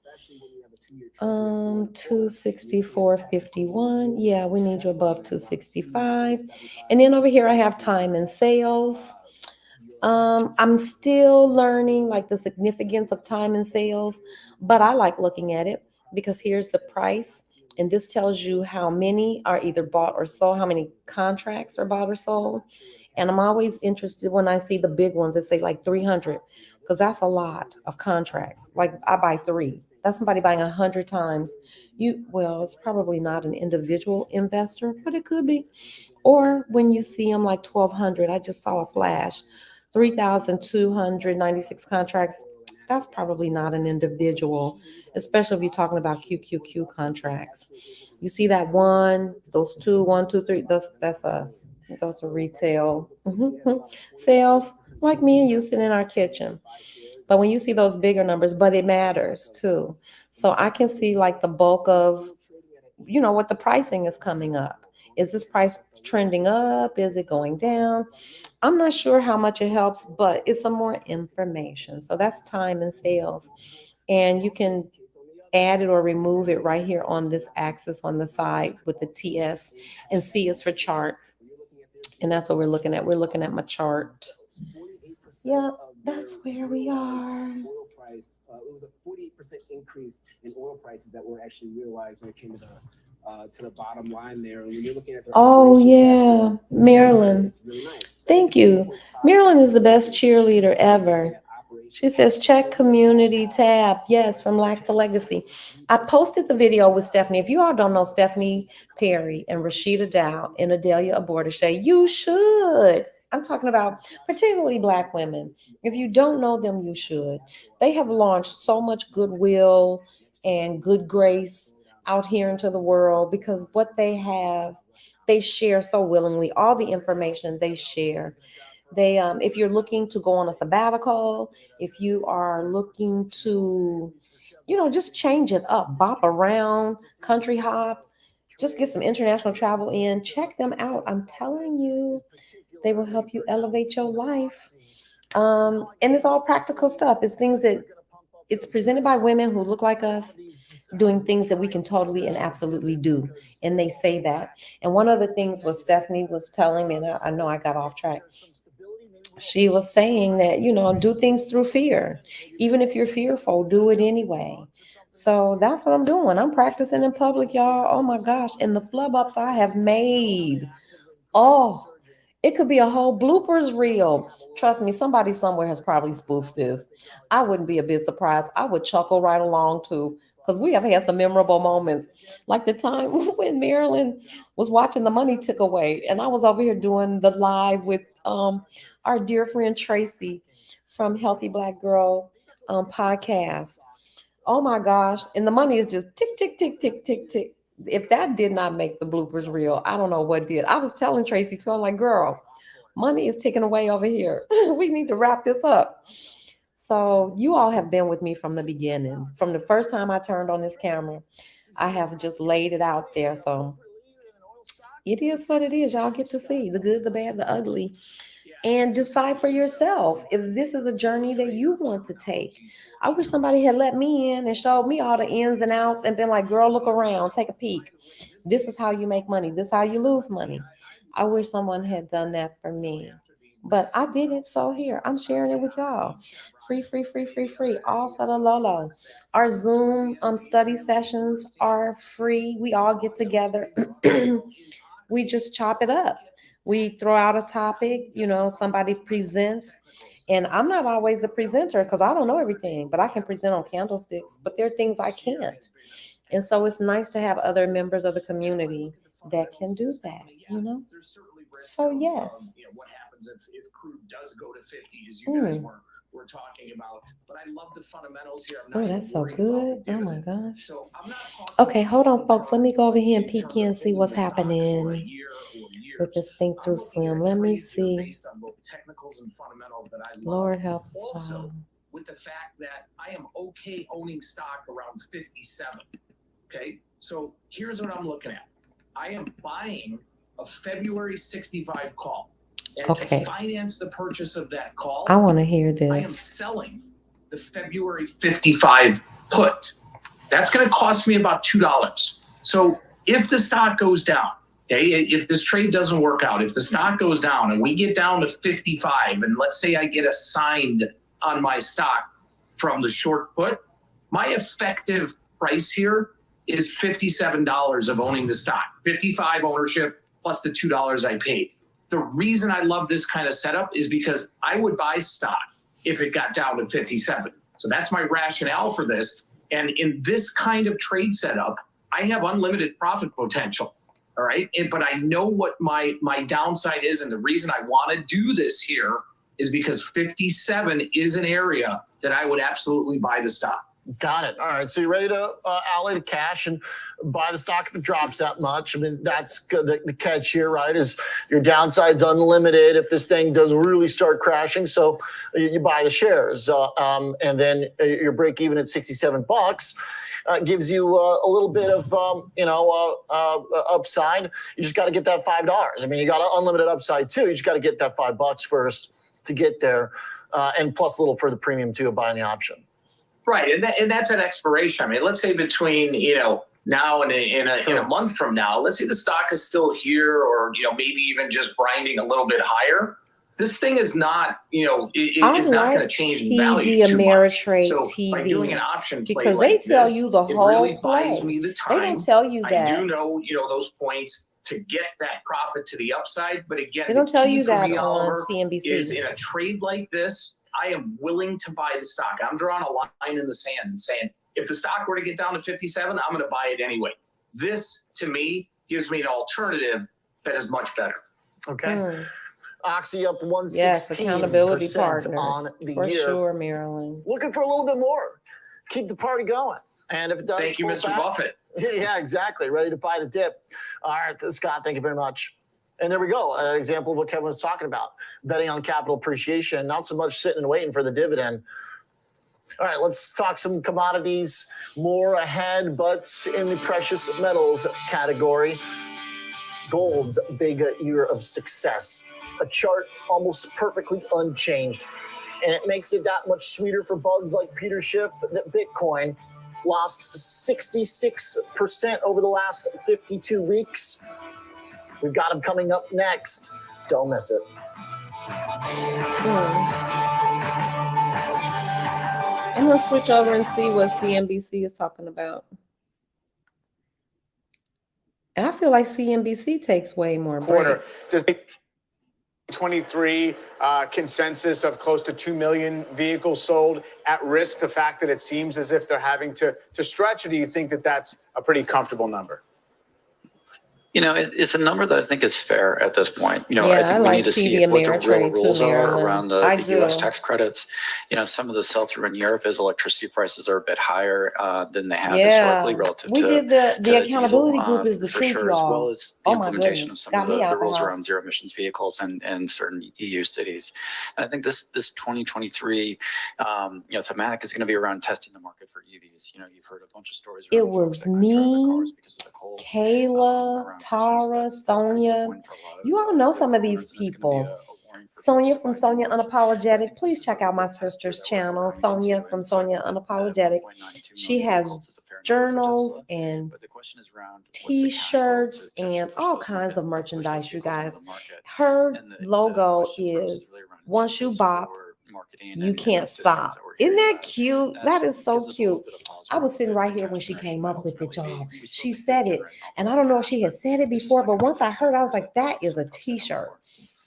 264.51. Yeah, we need you above 265. And then over here I have time and sales. I'm still learning like the significance of time and sales, but I like looking at it because here's the price. And this tells you how many are either bought or sold, how many contracts are bought or sold. And I'm always interested when I see the big ones that say like 300, because that's a lot of contracts. Like I buy 3. That's somebody buying 100 times. Well, it's probably not an individual investor, but it could be. Or when you see them like 1,200, I just saw a flash, 3,296 contracts. That's probably not an individual, especially if you're talking about QQQ contracts. You see that one, those two, 1, 2, 3. That's us. Those are retail sales, like me and you sitting in our kitchen. But when you see those bigger numbers, but it matters too. So I can see like the bulk of, what the pricing is coming up. Is this price trending up? Is it going down? I'm not sure how much it helps, but it's some more information. So that's time and sales. And you can add it or remove it right here on this axis on the side with the TS, and C is for chart. And that's what we're looking at. We're looking at my chart. Yeah, that's where we are. It was a 48% increase in oil prices that were actually realized when it came to the bottom line there. When you're looking at yeah, Marilyn. It's really nice. Thank you. Marilyn is the best cheerleader ever. She says, check community tab. Yes, from lack to legacy. I posted the video with Stephanie. If you all don't know Stephanie Perry and Rashida Dow and Adelia Abortishe, you should. I'm talking about particularly Black women. If you don't know them, you should. They have launched so much goodwill and good grace out here into the world because what they have, they share so willingly. All the information they share. They, if you're looking to go on a sabbatical, if you are looking to, just change it up, bop around, country hop, just get some international travel in, check them out. I'm telling you, they will help you elevate your life. And it's all practical stuff. It's things that it's presented by women who look like us, doing things that we can totally and absolutely do. And they say that. And one of the things was Stephanie was telling me, and I know I got off track. She was saying that, do things through fear. Even if you're fearful, do it anyway. So that's what I'm doing. I'm practicing in public, y'all. Oh my gosh. And the flub ups I have made. Oh, it could be a whole bloopers reel. Trust me, somebody somewhere has probably spoofed this. I wouldn't be a bit surprised. I would chuckle right along too, because we have had some memorable moments. Like the time when Marilyn was watching The Money Took Away, and I was over here doing the live with our dear friend Tracy from Healthy Black Girl podcast. Oh my gosh. And the money is just tick, tick, tick, tick, tick, tick. If that did not make the bloopers real, I don't know what did. I was telling Tracy too, I'm like, girl, money is ticking away over here. We need to wrap this up. So you all have been with me from the beginning. From the first time I turned on this camera, I have just laid it out there. So it is what it is. Y'all get to see the good, the bad, the ugly, and decide for yourself if this is a journey that you want to take. I wish somebody had let me in and showed me all the ins and outs and been like, girl, look around, take a peek. This is how you make money. This is how you lose money. I wish someone had done that for me. But I did it, so here, I'm sharing it with y'all. Free, free, free, free, free, all for the Lolo. Our Zoom study sessions are free. We all get together. We just chop it up. We throw out a topic, somebody presents. And I'm not always the presenter because I don't know everything, but I can present on candlesticks, but there are things I can't. And so it's nice to have other members of the community that can do that. So yes. What happens if crude does go to 50, as you guys were talking about? But I love the fundamentals here. Oh, that's so good. Oh my gosh. So I'm not talking. Okay, hold on, folks. Let me go over here and peek in and see what's happening with this think through swim. Let me see. Based on both technicals and fundamentals that I love. Lord help us. Also, with the fact that I am okay owning stock around 57. Okay, so here's what I'm looking at. I am buying a February 65 call. And to finance the purchase of that call, I want to hear this. I am selling the February 55 put. That's going to cost me about $2. So if the stock goes down, okay, if this trade doesn't work out, if the stock goes down and we get down to 55, and let's say I get assigned on my stock from the short put, my effective price here is $57 of owning the stock, 55 ownership plus the $2 I paid. The reason I love this kind of setup is because I would buy stock if it got down to 57. So that's my rationale for this. And in this kind of trade setup, I have unlimited profit potential. All right. But I know what my downside is. And the reason I want to do this here is because 57 is an area that I would absolutely buy the stock. Got it. All right. So you're ready to outlay the cash and buy the stock if it drops that much. I mean, that's good. The catch here, right, is your downside's unlimited if this thing does really start crashing. So you buy the shares, and then your break even at $67 gives you a little bit of upside. You just got to get that $5. I mean, you got unlimited upside too. You just got to get that $5 first to get there, and plus a little for the premium too of buying the option. Right, and that's at expiration. I mean, let's say between now and in a month from now, let's say the stock is still here, or maybe even just grinding a little bit higher. This thing is not is not going to change in value too much. So by doing an option play because like they tell this, you the it whole really play. buys me the time. They don't tell you that. I do know those points to get that profit to the upside, but again, they don't tell you that me, on Oliver, CNBC. Is in a trade like this, I am willing to buy the stock. I'm drawing a line in the sand and saying, if the stock were to get down to 57, I'm going to buy it anyway. This, to me, gives me an alternative that is much better. Okay. Oxy up 116% yes, accountability partners, on the for year. sure, Marilyn. Looking for a little bit more. Keep the party going. And if it does, thank you, Mr. Buffett. Yeah, exactly. Ready to buy the dip. All right, Scott, thank you very much. And there we go. An example of what Kevin was talking about. Betting on capital appreciation, not so much sitting and waiting for the dividend. All right, let's talk some commodities. More ahead, but in the precious metals category. Gold's big year of success. A chart almost perfectly unchanged. And it makes it that much sweeter for bugs like Peter Schiff that Bitcoin lost 66% over the last 52 weeks. We've got him coming up next. Don't miss it. I'm going to switch over and see what CNBC is talking about. I feel like CNBC takes way more breaks. Does the 23 consensus of close to 2 million vehicles sold at risk the fact that it seems as if they're having to stretch, or do you think that that's a pretty comfortable number? It's a number that I think is fair at this point. Yeah, I think we need to see TD what the real Ameritrade too, rules are Marilyn. around I the U.S. do. tax credits. Some of the sell-through in Europe is electricity prices are a bit higher than they have historically Yeah, relative we to did the diesel, accountability group is the for truth, sure, as well y'all. as the Oh my implementation of goodness, some of got me the out the rules around house. zero emissions vehicles and certain EU cities. And I think this 2023 thematic is going to be around testing the market for EVs. You've heard a bunch of stories around It folks was that couldn't drive their me, cars because of the cold Kayla, around Christmas. Tara, That's pretty Sonia. disappointing for a lot of You all know some of vehicle these owners, and it's going to be people. a warning for Sonia folks from to buy new Sonia ones. But I Unapologetic. think Please this is check a out my good test sister's year that we're channel, running Sonia into, from and certainly Sonia that Unapologetic. 1.92 She million has vehicles is a fair number for journals Tesla. and But the question is around what's the cash flow to t-shirts actually and push all those kinds of push those merchandise, you vehicles onto guys. the market. Her And the logo question for us is is really around once you incentives bop, for marketing you and can't these discounts stop. that we're Isn't hearing that about. cute? That That is so gives us a little cute. bit of pause I was around sitting right the here cash when she generation, came but up with it, ultimately y'all. we still She think they're said it, generating awful and I lot don't of know if cash, she had but said it it's just before, not but going to be once I the same heard, I was numbers like, that folks is a said it t-shirt. before.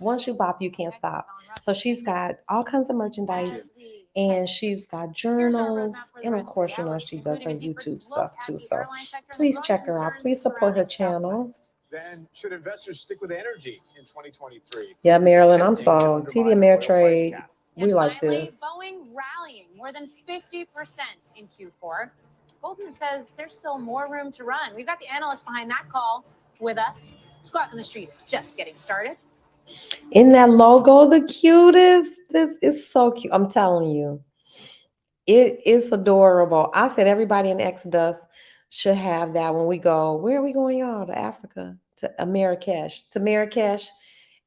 Once you bop, you can't stop. So she's got all kinds of merchandise, and she's got journals, and of course, she does her YouTube stuff too. So please check her out. Please support her channel. Then should investors stick with energy in 2023? Yeah, Marilyn, I'm sold. TD Ameritrade, we like this. Boeing rallying more than 50% in Q4. Goldman says there's still more room to run. We've got the analyst behind that call with us. Squawk on the Street is just getting started. In that logo, the cutest. This is so cute. I'm telling you, it is adorable. I said everybody in Exodus should have that when we go. Where are we going, y'all? To Africa, to Marrakesh,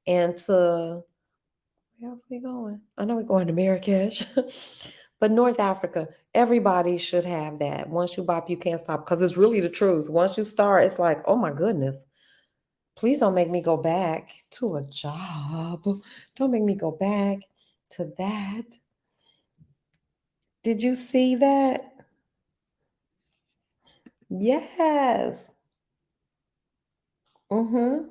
and to where else we going? I know we're going to Marrakesh, but North Africa. Everybody should have that. Once you bop, you can't stop, because it's really the truth. Once you start, it's like, oh my goodness. Please don't make me go back to a job. Don't make me go back to that. Did you see that? Yes. Mm-hmm.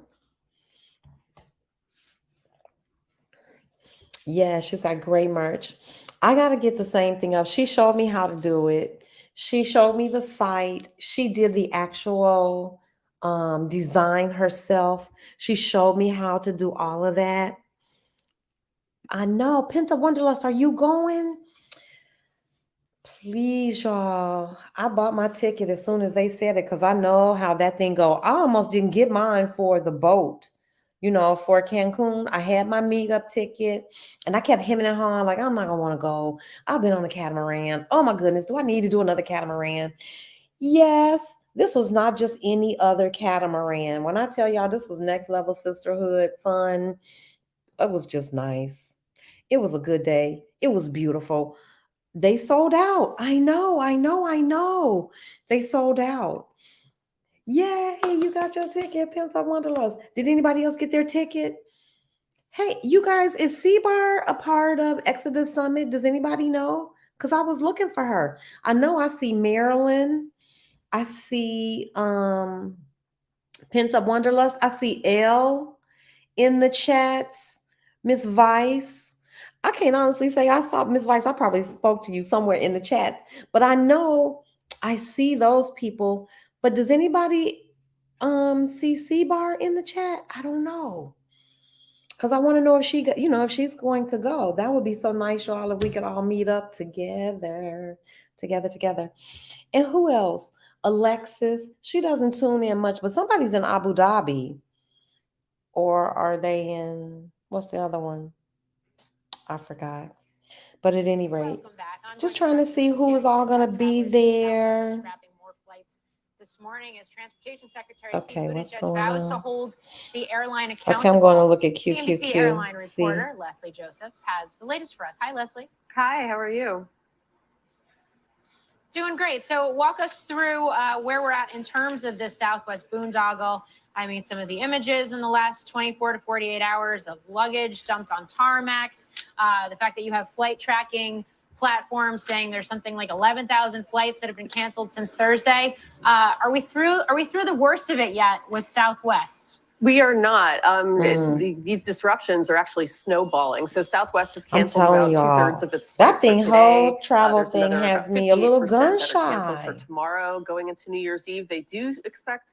Yeah, she's got great merch. I gotta get the same thing up. She showed me how to do it. She showed me the site. She did the actual design herself. She showed me how to do all of that. I know. Penta Wonderlust, are you going? Please, y'all. I bought my ticket as soon as they said it, because I know how that thing go. I almost didn't get mine for the boat, for Cancun. I had my meetup ticket, and I kept hemming and hawing, like, I'm not gonna want to go. I've been on a catamaran. Oh my goodness, do I need to do another catamaran? Yes, this was not just any other catamaran. When I tell y'all this was next level sisterhood fun, it was just nice. It was a good day. It was beautiful. They sold out. I know. They sold out. Yay, you got your ticket, Pimps of Wanderlust. Did anybody else get their ticket? Hey, you guys, is C-Bar a part of Exodus Summit? Does anybody know? Because I was looking for her. I know I see Marilyn. I see Pent Up Wanderlust. I see Elle in the chats. Miss Vice. I can't honestly say I saw Miss Vice. I probably spoke to you somewhere in the chats, but I know I see those people. But does anybody see C-Bar in the chat? I don't know. Because I want to know if if she's going to go. That would be so nice, y'all, if we could all meet up together. And who else? Alexis. She doesn't tune in much, but somebody's in Abu Dhabi. Or are they in, what's the other one? I forgot. But at any rate, just trying to see who is all going to be there. This morning, as Transportation Secretary Okay, Pete what's Buttigieg going vows to on? hold the airline accountable. Okay, I'm going to look at CNBC QQQ. airline reporter Leslie Josephs has the latest for us. Hi, Leslie. Hi, how are you? Doing great. So walk us through where we're at in terms of this Southwest boondoggle. I mean, some of the images in the last 24 to 48 hours of luggage dumped on tarmacs, the fact that you have flight tracking platforms saying there's something like 11,000 flights that have been canceled since Thursday. Are we through the worst of it yet with Southwest? We are not. These disruptions are actually snowballing. So Southwest has canceled about 2/3 of its flights for today. Whole travel There's thing another has about me a little 58% gun that are canceled for shy. tomorrow going into New Year's Eve. They do expect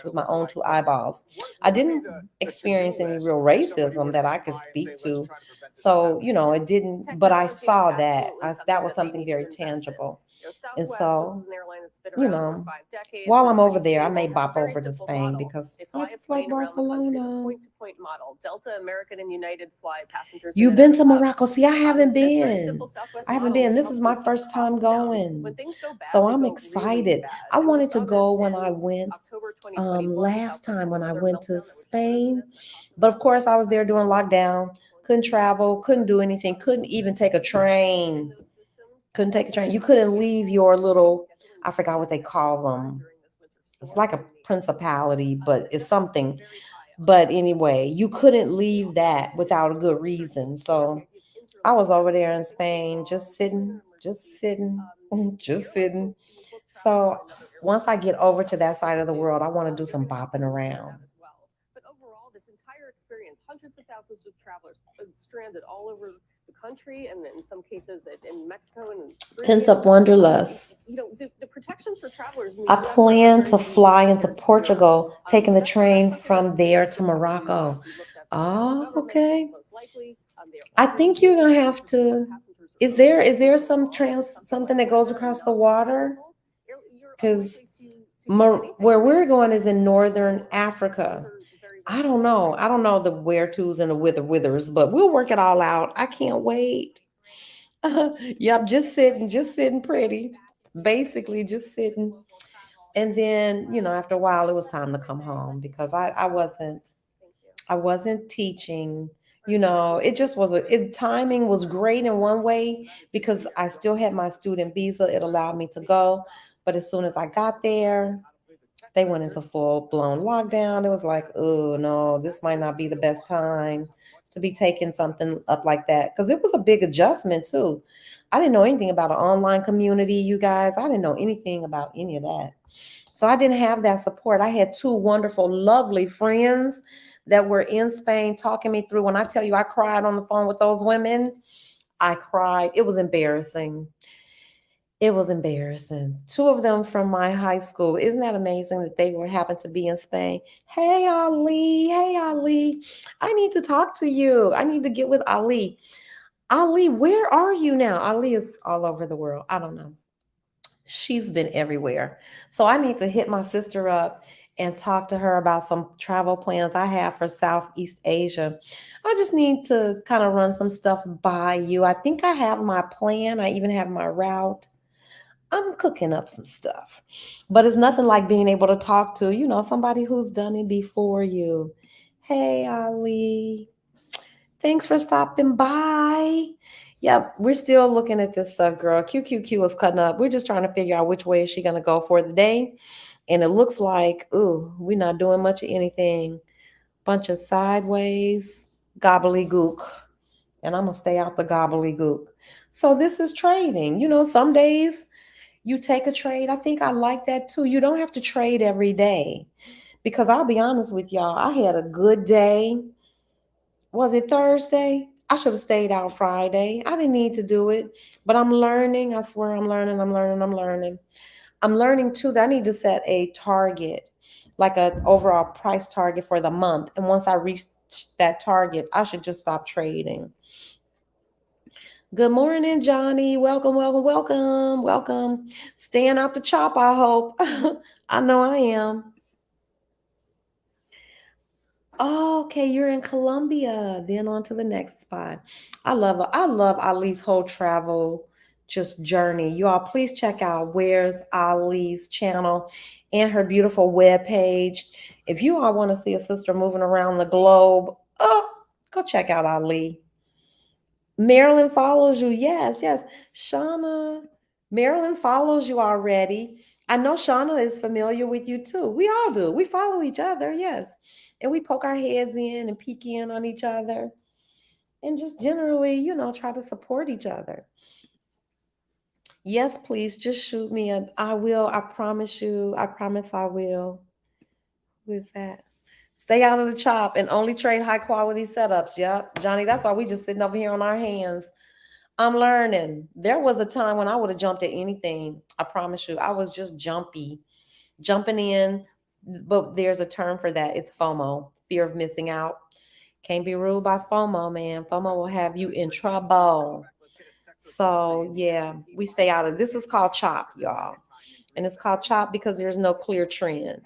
this with my own two eyeballs. I didn't experience any real racism that I could speak to. So, you know, it didn't, but I saw that. That was something very tangible. And so, you know, while I'm over there, I may bop over to Spain because I just like Barcelona. Point-to-point model. Delta, American, and United fly passengers. You've been to Morocco? See, I haven't been. I haven't been. This is my first time going. So I'm excited. I wanted to go when I went last time when I went to Spain. But of course, I was there during lockdown. Couldn't travel, couldn't do anything, couldn't even take a train. Couldn't take a train. You couldn't leave your little, I forgot what they call them. It's like a principality, but it's something. But anyway, you couldn't leave that without a good reason. So I was over there in Spain, just sitting, just sitting. So once I get over to that side of the world, I want to do some bopping around. But overall, this entire experience, hundreds of thousands of travelers stranded all over the country, and in some cases in Mexico and Pent up wanderlust. You know, the protections for travelers. I plan to fly into Portugal, taking the train from there to Morocco. Oh, okay. I think you're gonna have to. Is there something that goes across the water? Because where we're going is in northern Africa. I don't know. I don't know the where tos and the withers, but we'll work it all out. I can't wait. Yep, just sitting pretty. Basically, just sitting. And then, after a while, it was time to come home because I wasn't teaching. It just timing was great in one way because I still had my student visa. It allowed me to go. But as soon as I got there, they went into full blown lockdown. It was like, oh no, this might not be the best time to be taking something up like that because it was a big adjustment too. I didn't know anything about an online community, you guys. I didn't know anything about any of that. So I didn't have that support. I had two wonderful, lovely friends that were in Spain talking me through. When I tell you I cried on the phone with those women, I cried. It was embarrassing. It was embarrassing. Two of them from my high school. Isn't that amazing that they happened to be in Spain? Hey, Ali. Hey, Ali. I need to talk to you. I need to get with Ali. Ali, where are you now? Ali is all over the world. I don't know. She's been everywhere. So I need to hit my sister up and talk to her about some travel plans I have for Southeast Asia. I just need to kind of run some stuff by you. I think I have my plan. I even have my route. I'm cooking up some stuff, but it's nothing like being able to talk to, somebody who's done it before you. Hey, Ali, thanks for stopping by. Yep, we're still looking at this stuff, girl. QQQ was cutting up. We're just trying to figure out which way is she going to go for the day. And it looks like, ooh, we're not doing much of anything. Bunch of sideways gobbledygook. And I'm going to stay out the gobbledygook. So this is trading. Some days you take a trade. I think I like that too. You don't have to trade every day because I'll be honest with y'all. I had a good day. Was it Thursday? I should have stayed out Friday. I didn't need to do it, but I'm learning. I swear I'm learning. I'm learning too that I need to set a target, like an overall price target for the month. And once I reach that target, I should just stop trading. Good morning, Johnny. Welcome, welcome, welcome, welcome. Staying out the chop, I hope. I know I am. Okay, you're in Colombia. Then on to the next spot. I love Ali's whole travel just journey. You all please check out Where's Ali's channel and her beautiful web page. If you all want to see a sister moving around the globe, go check out Ali. Marilyn follows you. Yes, yes. Shauna, Marilyn follows you already. I know Shauna is familiar with you too. We all do. We follow each other, yes. And we poke our heads in and peek in on each other. And just generally, try to support each other. Yes, please just shoot me up. I will. I promise you. I promise I will. Who is that? Stay out of the chop and only trade high quality setups. Yep. Johnny, that's why we just sitting over here on our hands. I'm learning. There was a time when I would have jumped at anything. I promise you. I was just jumping in. But there's a term for that. It's FOMO, fear of missing out. Can't be ruled by FOMO, man. FOMO will have you in trouble. So yeah, we stay out of this. Is called chop, y'all. And it's called chop because there's no clear trend.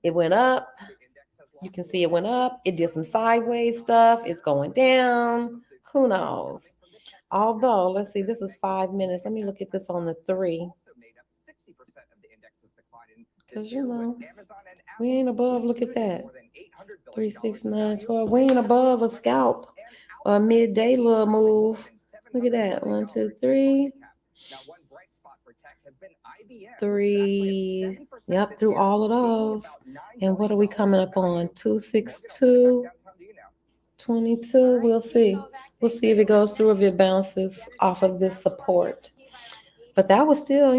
It went up. You can see it went up. It did some sideways stuff. It's going down. Who knows? Although, let's see, this is 5 minutes. Let me look at this on the 3. Because, we ain't above, look at that. 3, 6, 9, 12. We ain't above a scalp or a midday little move. Look at that. 1, 2, 3. 3. Yep, through all of those. And what are we coming up on? 262, 22. We'll see. We'll see if it goes through, if it bounces off of this support. But that was still,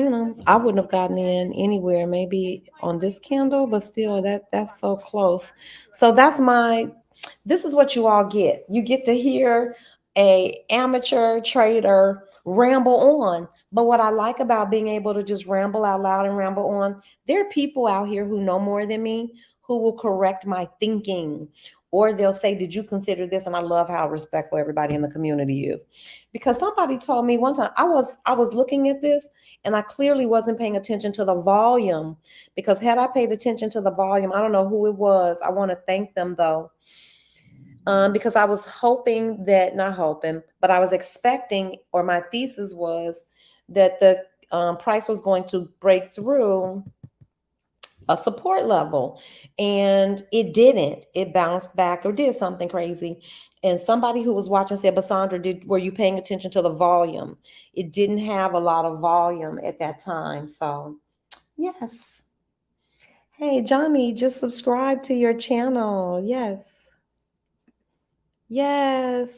I wouldn't have gotten in anywhere, maybe on this candle, but still that's so close. So this is what you all get. You get to hear a amateur trader ramble on. But what I like about being able to just ramble out loud and ramble on, there are people out here who know more than me who will correct my thinking. Or they'll say, did you consider this? And I love how respectful everybody in the community is. Because somebody told me one time, I was looking at this and I clearly wasn't paying attention to the volume. Because had I paid attention to the volume, I don't know who it was. I want to thank them though. Because I was but I was expecting, or my thesis was that the price was going to break through a support level, and it didn't. It bounced back or did something crazy. And somebody who was watching said, but Sandra, were you paying attention to the volume? It didn't have a lot of volume at that time. So yes. Hey, Johnny, just subscribe to your channel. Yes. Yes.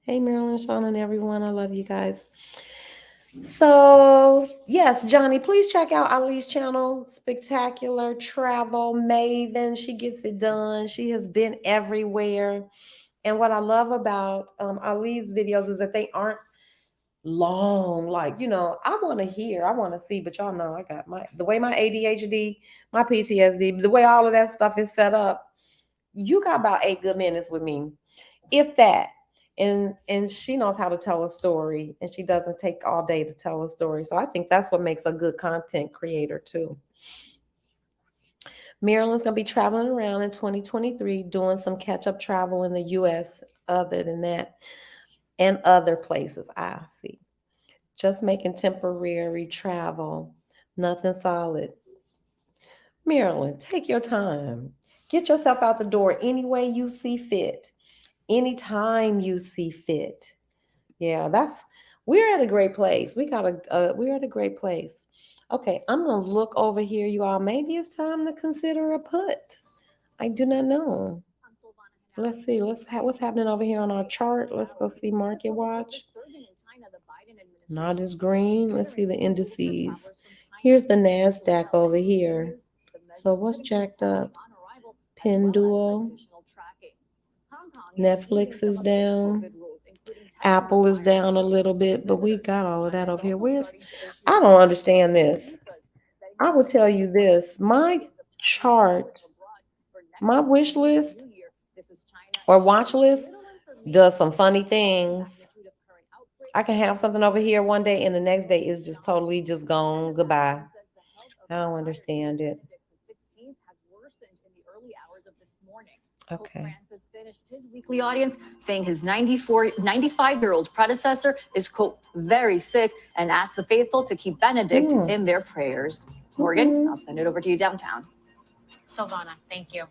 Hey, Marilyn, Sean, and everyone. I love you guys. So, yes, Johnny, please check out Ali's channel. Spectacular Travel Maven. She gets it done. She has been everywhere. And what I love about Ali's videos is that they aren't long. Like, I want to hear, I want to see, but y'all know I got the way my ADHD, my PTSD, the way all of that stuff is set up. You got about 8 good minutes with me, if that. And she knows how to tell a story, and she doesn't take all day to tell a story. So I think that's what makes a good content creator too. Marilyn's going to be traveling around in 2023, doing some catch-up travel in the U.S. other than that, and other places. I see. Just making temporary travel, nothing solid. Marilyn, take your time. Get yourself out the door any way you see fit. Anytime you see fit. Yeah, we're at a great place. We're at a great place. Okay, I'm gonna look over here, you all. Maybe it's time to consider a put. I do not know. Let's see. What's happening over here on our chart. Let's go see Market Watch. Not as green. Let's see the indices. Here's the NASDAQ over here. So what's jacked up? Pendual. Netflix is down. Apple is down a little bit, but we got all of that over here. I don't understand this. I will tell you this. My chart, my wish list or watch list does some funny things. I can have something over here one day and the next day is just totally just gone. Goodbye. I don't understand it. Okay. Francis finished his weekly audience saying his 95-year-old predecessor is, quote, very sick, and asked the faithful to keep Benedict in their prayers. Morgan, I'll send it over to you downtown. Silvana, thank you.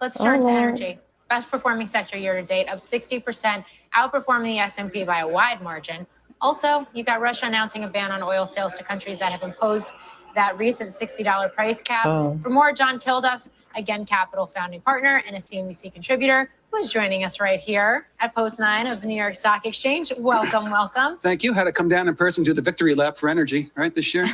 Let's turn to energy. Best performing sector year to date, up 60%, outperforming the S&P by a wide margin. Also, you got Russia announcing a ban on oil sales to countries that have imposed that recent $60 price cap. For more, John Kilduff, again, Capital founding partner and a CNBC contributor, who is joining us right here at Post 9 of the New York Stock Exchange. Welcome, welcome. Thank you. Had to come down in person to the victory lap for energy, right, this year?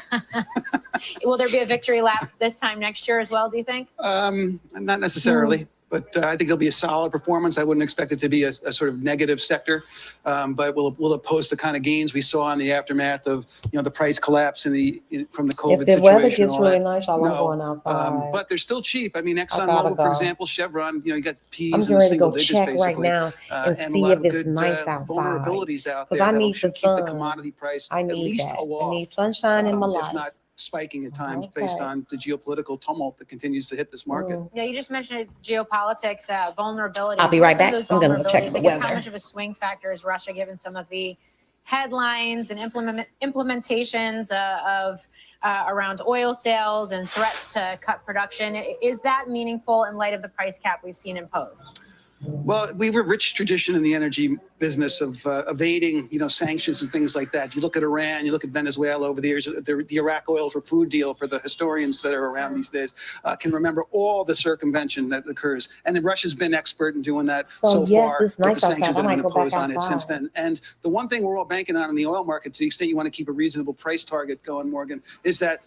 Will there be a victory lap this time next year as well, do you think? Not necessarily. But I think it'll be a solid performance. I wouldn't expect it to be a sort of negative sector, but will it post the kind of gains we saw in the aftermath of the price collapse from the COVID situation? If the weather gets really nice, I'm going outside. But they're still cheap. I mean, ExxonMobil, for example, Chevron, you got P's in the single digits basically. I'm going to go check right now and see if it's nice outside. Vulnerabilities out there I need should keep the commodity price at least aloft. I need sunshine in my life. If not spiking at times based on the geopolitical tumult that continues to hit this market. Yeah, you just mentioned geopolitics, vulnerabilities. I'll be right back. I'm going to go check the weather. How much of a swing factor is Russia, given some of the headlines and implementations of around oil sales and threats to cut production? Is that meaningful in light of the price cap we've seen imposed? Well, we have a rich tradition in the energy business of evading, sanctions and things like that. You look at Iran, you look at Venezuela over the years, the Iraq oil for food deal for the historians that are around these days can remember all the circumvention that occurs. And then Russia's been expert in doing that so yes, far it's with nice the sanctions outside. that I have might been go back imposed on it since outside. then. And the one thing we're all banking on in the oil market, to the extent you want to keep a reasonable price target going, Morgan, is that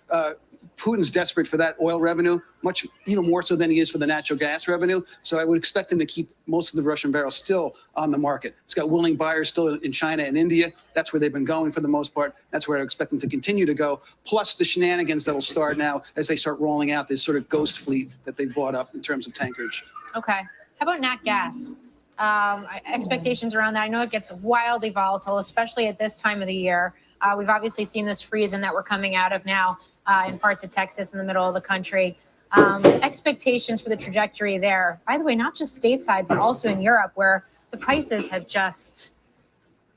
Putin's desperate for that oil revenue, much more so than he is for the natural gas revenue. So I would expect him to keep most of the Russian barrels still on the market. He's got willing buyers still in China and India. That's where they've been going for the most part. That's where I expect them to continue to go. Plus the shenanigans that'll start now as they start rolling out this sort of ghost fleet that they bought up in terms of tankerage. Okay. How about nat gas? Expectations around that. I know it gets wildly volatile, especially at this time of the year. We've obviously seen this freezing that we're coming out of now in parts of Texas in the middle of the country. Expectations for the trajectory there, by the way, not just stateside, but also in Europe, where the prices have just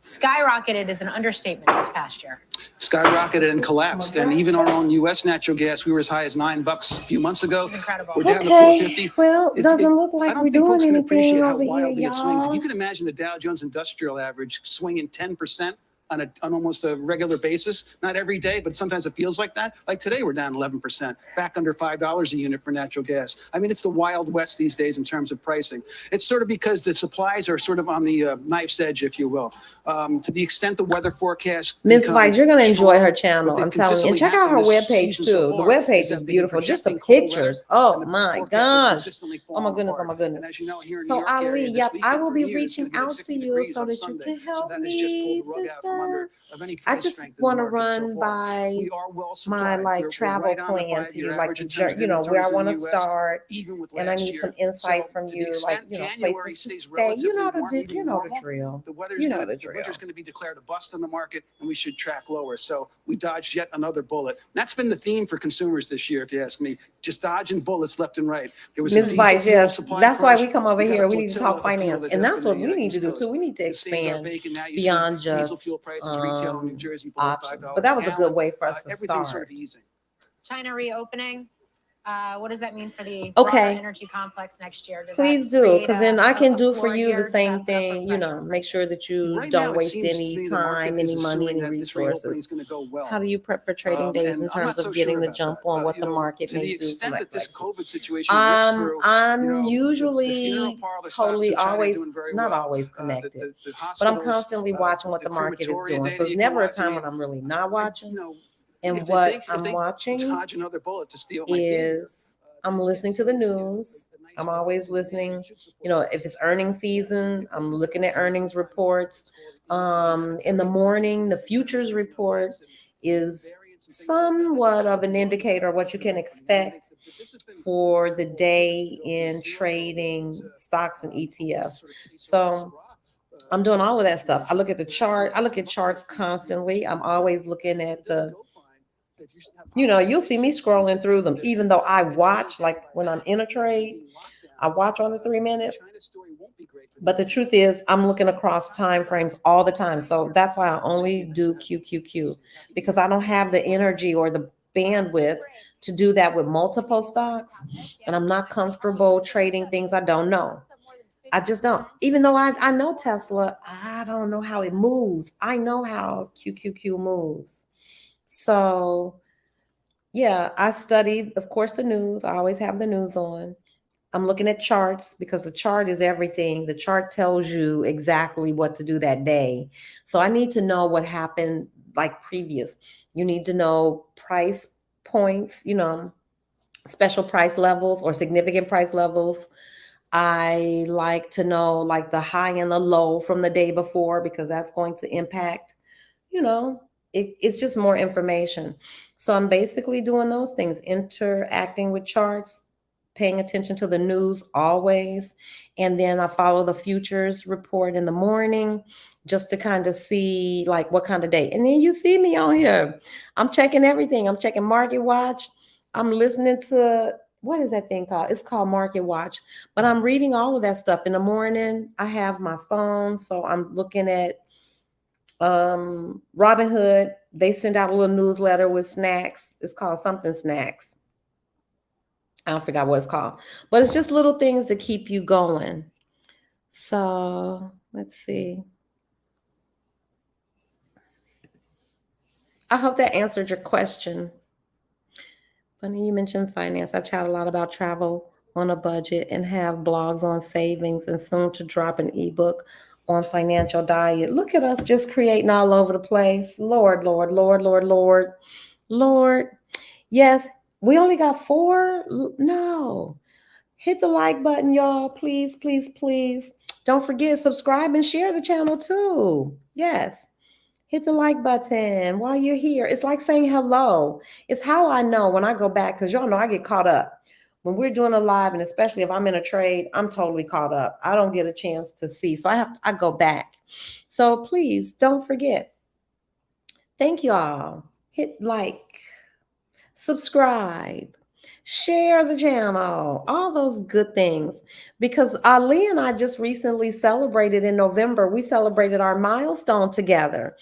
skyrocketed is an understatement this past year. Skyrocketed and collapsed. And even our own U.S. natural gas, we were as high as $9 a few months ago. It's incredible. We're down to $4.50. Well, it doesn't look like we're doing anything appreciate how over here, wildly it swings. If you y'all. can imagine the Dow Jones Industrial Average swinging 10% on almost a regular basis, not every day, but sometimes it feels like that. Like today, we're down 11%, back under $5 a unit for natural gas. I mean, it's the Wild West these days in terms of pricing. It's sort of because the supplies are sort of on the knife's edge, if you will. To the extent the weather forecast. Ms. Vice, you're going to enjoy her channel. I'm telling you. And check out her webpage too. The webpage is beautiful. Just the pictures. Oh my gosh. Oh my goodness. Oh my goodness. So Ali, yep, I will be reaching out to you so that you can help me, sister. I just want to run by my travel plan to you, like where I want to start, and I need some insight from you, like places to stay. You know the drill. The winter's going to be declared a bust on the market, and we should track lower. So we dodged yet another bullet. That's been the theme for consumers this year, if you ask me. Just dodging bullets left and right. Ms. Vice, yes, that's why we come over here. We need to talk finance, and that's what we need to do too. We need to expand beyond just options. But that was a good way for us to start. China reopening. What does that mean for the energy complex next year? Please do, because then I can do for you the same thing, make sure that you don't waste any time, any money, any resources. How do you prep for trading days in terms of getting the jump on what the market may do? I'm usually totally always, not always connected, but I'm constantly watching what the market is doing. So it's never a time when I'm really not watching. And what I'm watching is I'm listening to the news. I'm always listening. If it's earnings season, I'm looking at earnings reports. In the morning, the futures report is somewhat of an indicator of what you can expect for the day in trading stocks and ETFs. So I'm doing all of that stuff. I look at the chart. I look at charts constantly. I'm always looking at you'll see me scrolling through them, even though I watch, like when I'm in a trade, I watch on the 3-minute. But the truth is, I'm looking across time frames all the time. So that's why I only do QQQ, because I don't have the energy or the bandwidth to do that with multiple stocks. And I'm not comfortable trading things I don't know. I just don't. Even though I know Tesla, I don't know how it moves. I know how QQQ moves. So, yeah, I studied, of course, the news. I always have the news on. I'm looking at charts because the chart is everything. The chart tells you exactly what to do that day. So I need to know what happened like previous. You need to know price points, special price levels or significant price levels. I like to know like the high and the low from the day before, because that's going to impact, it's just more information. So I'm basically doing those things, interacting with charts, paying attention to the news always. And then I follow the futures report in the morning just to kind of see like what kind of day. And then you see me on here. I'm checking everything. I'm checking Market Watch. I'm listening to, what is that thing called? It's called Market Watch. But I'm reading all of that stuff in the morning. I have my phone, so I'm looking at Robinhood. They send out a little newsletter with snacks. It's called something snacks. I forgot what it's called, but it's just little things that keep you going. So let's see. I hope that answered your question. Funny you mentioned finance. I chat a lot about travel on a budget and have blogs on savings and soon to drop an ebook on financial diet. Look at us just creating all over the place. Lord, Lord, Lord, Lord, Lord, Lord. Yes, we only got 4. No. Hit the like button, y'all. Please, please, please. Don't forget, subscribe and share the channel too. Yes. Hit the like button while you're here. It's like saying hello. It's how I know when I go back, because y'all know I get caught up. When we're doing a live, and especially if I'm in a trade, I'm totally caught up. I don't get a chance to see. So I go back. So please don't forget. Thank you all. Hit like, subscribe, share the channel, all those good things. Because Ali and I just recently celebrated in November. We celebrated our milestone together.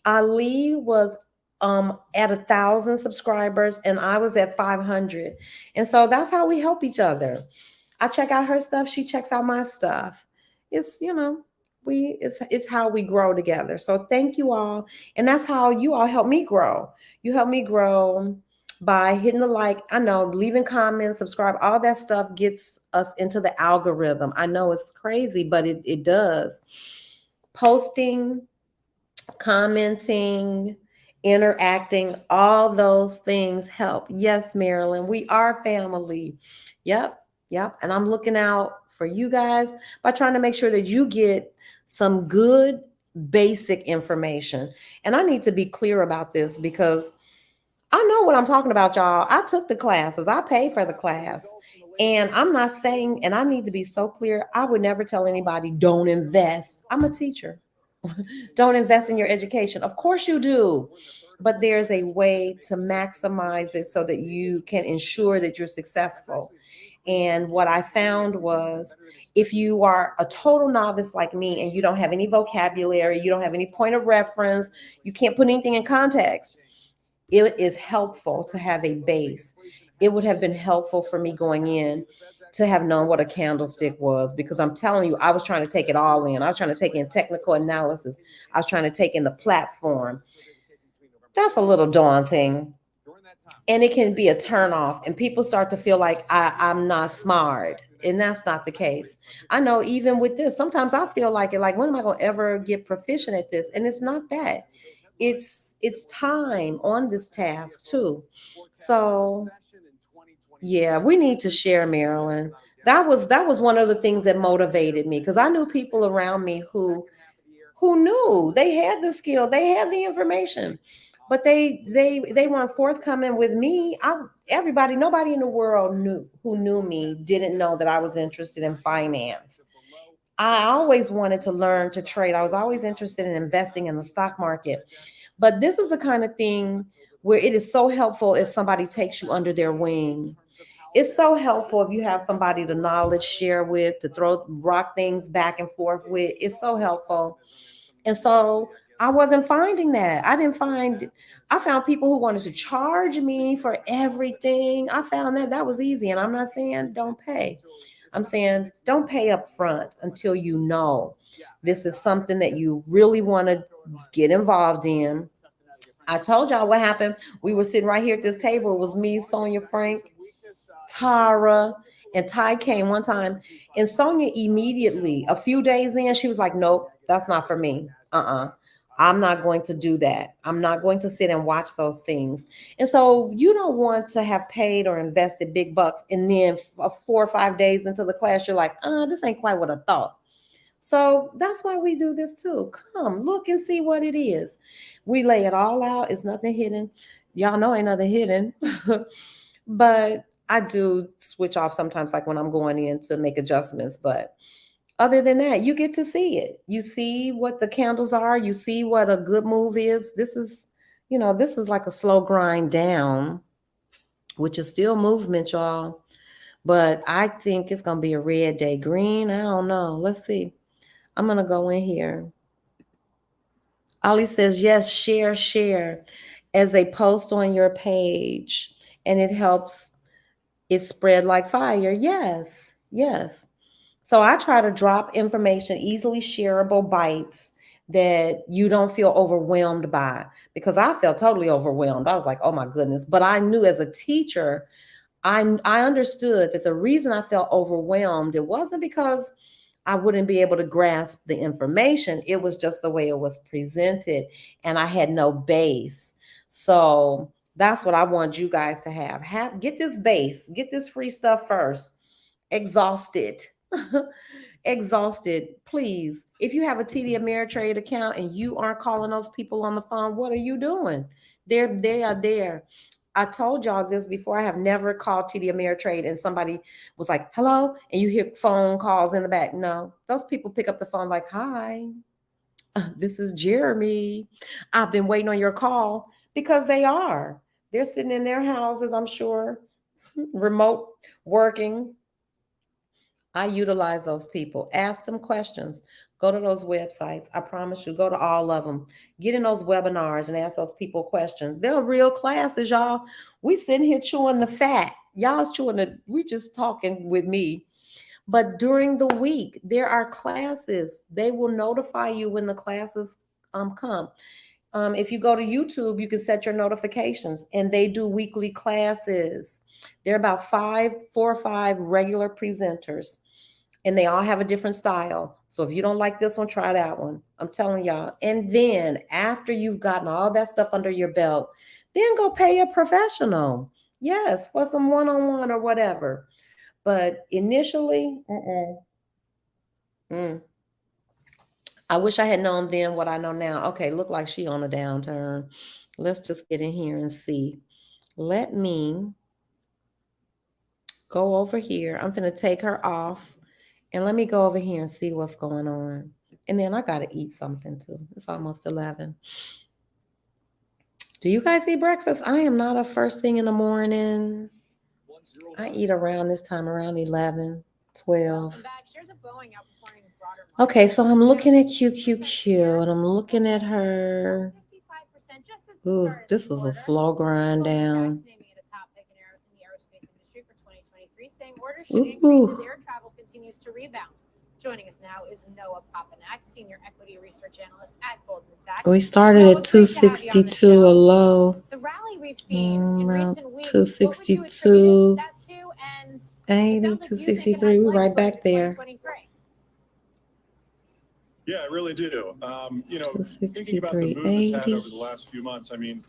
Ali was at 1,000 subscribers and I was at 500. And so that's how we help each other. I check out her stuff, she checks out my stuff. It's, it's how we grow together. So thank you all. And that's how you all help me grow. You help me grow by hitting the like, I know, leaving comments, subscribe, all that stuff gets us into the algorithm. I know it's crazy, but it does. Posting, commenting, interacting, all those things help. Yes, Marilyn, we are family. Yep. And I'm looking out for you guys by trying to make sure that you get some good basic information. And I need to be clear about this because I know what I'm talking about, y'all. I took the classes. I paid for the class. And I'm not saying, and I need to be so clear, I would never tell anybody, don't invest. I'm a teacher. Don't invest in your education. Of course you do. But there's a way to maximize it so that you can ensure that you're successful. And what I found was if you are a total novice like me and you don't have any vocabulary, you don't have any point of reference, you can't put anything in context, it is helpful to have a base. It would have been helpful for me going in to have known what a candlestick was, because I'm telling you, I was trying to take it all in. I was trying to take in technical analysis. I was trying to take in the platform. That's a little daunting. And it can be a turnoff, and people start to feel like I'm not smart. And that's not the case. I know even with this, sometimes I feel like it, like, when am I going to ever get proficient at this? And it's not that. It's time on this task too. So yeah, we need to share, Marilyn. That was one of the things that motivated me, because I knew people around me who knew they had the skill, they had the information, but they weren't forthcoming with me. Nobody in the world knew me didn't know that I was interested in finance. I always wanted to learn to trade. I was always interested in investing in the stock market. But this is the kind of thing where it is so helpful if somebody takes you under their wing. It's so helpful if you have somebody to knowledge share with, to throw rock things back and forth with. It's so helpful. And so I wasn't finding that. I found people who wanted to charge me for everything. I found that was easy. And I'm not saying don't pay. I'm saying don't pay up front until you know this is something that you really want to get involved in. I told y'all what happened. We were sitting right here at this table. It was me, Sonia, Frank, Tara, and Ty came one time. And Sonia immediately, a few days in, she was like, nope, that's not for me. I'm not going to do that. I'm not going to sit and watch those things. And so you don't want to have paid or invested big bucks, and then 4 or 5 days into the class, you're like, this ain't quite what I thought. So that's why we do this too. Come look and see what it is. We lay it all out. It's nothing hidden. Y'all know ain't nothing hidden. But I do switch off sometimes, like when I'm going in to make adjustments. But other than that, you get to see it. You see what the candles are. You see what a good move is. This is like a slow grind down, which is still movement, y'all. But I think it's going to be a red day. Green, I don't know. Let's see. I'm going to go in here. Ali says, yes, share as a post on your page, and it helps it spread like fire. Yes. So I try to drop information, easily shareable bites that you don't feel overwhelmed by, because I felt totally overwhelmed. I was like, oh my goodness. But I knew as a teacher, I understood that the reason I felt overwhelmed, it wasn't because I wouldn't be able to grasp the information. It was just the way it was presented, and I had no base. So that's what I want you guys to have. Get this base, get this free stuff first. Exhausted. Exhausted. Please, if you have a TD Ameritrade account and you aren't calling those people on the phone, what are you doing? They are there. I told y'all this before. I have never called TD Ameritrade and somebody was like, hello, and you hear phone calls in the back. No, those people pick up the phone like, hi, this is Jeremy. I've been waiting on your call, because they are. They're sitting in their houses, I'm sure, remote working. I utilize those people. Ask them questions. Go to those websites. I promise you, go to all of them. Get in those webinars and ask those people questions. They're real classes, y'all. We sitting here chewing the fat. Y'all's chewing the, we just talking with me. But during the week, there are classes. They will notify you when the classes come. If you go to YouTube, you can set your notifications, and they do weekly classes. There are about 4 or 5 regular presenters, and they all have a different style. So if you don't like this one, try that one. I'm telling y'all. And then after you've gotten all that stuff under your belt, then go pay a professional. Yes, for some one-on-one or whatever. But initially, I wish I had known then what I know now. Okay, look like she on a downturn. Let's just get in here and see. Let me go over here. I'm going to take her off. And let me go over here and see what's going on. And then I got to eat something too. It's almost 11. Do you guys eat breakfast? I am not a first thing in the morning. I eat around this time, around 11, 12. Okay, so I'm looking at QQQ and I'm looking at her. Ooh, this is a slow grind down. Ooh. Air travel continues to rebound. Joining us now is Noah Papanak, Senior Equity Research Analyst at Goldman Sachs. We started at 262, a low. The rally we've seen in recent weeks, 262, 80, 263. We're right back there. Yeah, I really do. Thinking about the move it's had over the last few months, I mean,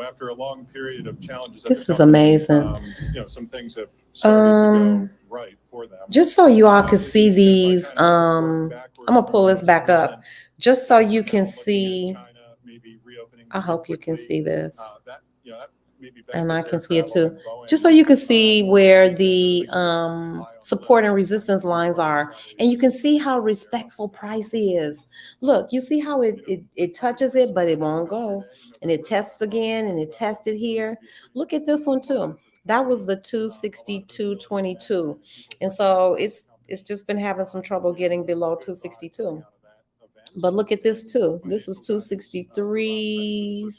after a long period of challenges, this is amazing. Some things have started to go right for them. Just so you all can see these, I'm gonna pull this back up, just so you can see. I hope you can see this, and I can see it too. Just so you can see where the support and resistance lines are, and you can see how respectful price is. Look, you see how it touches it, but it won't go, and it tests again, and it tested here. Look at this one too. That was the 262.22, and so it's just been having some trouble getting below 262. But look at this too. This was 263.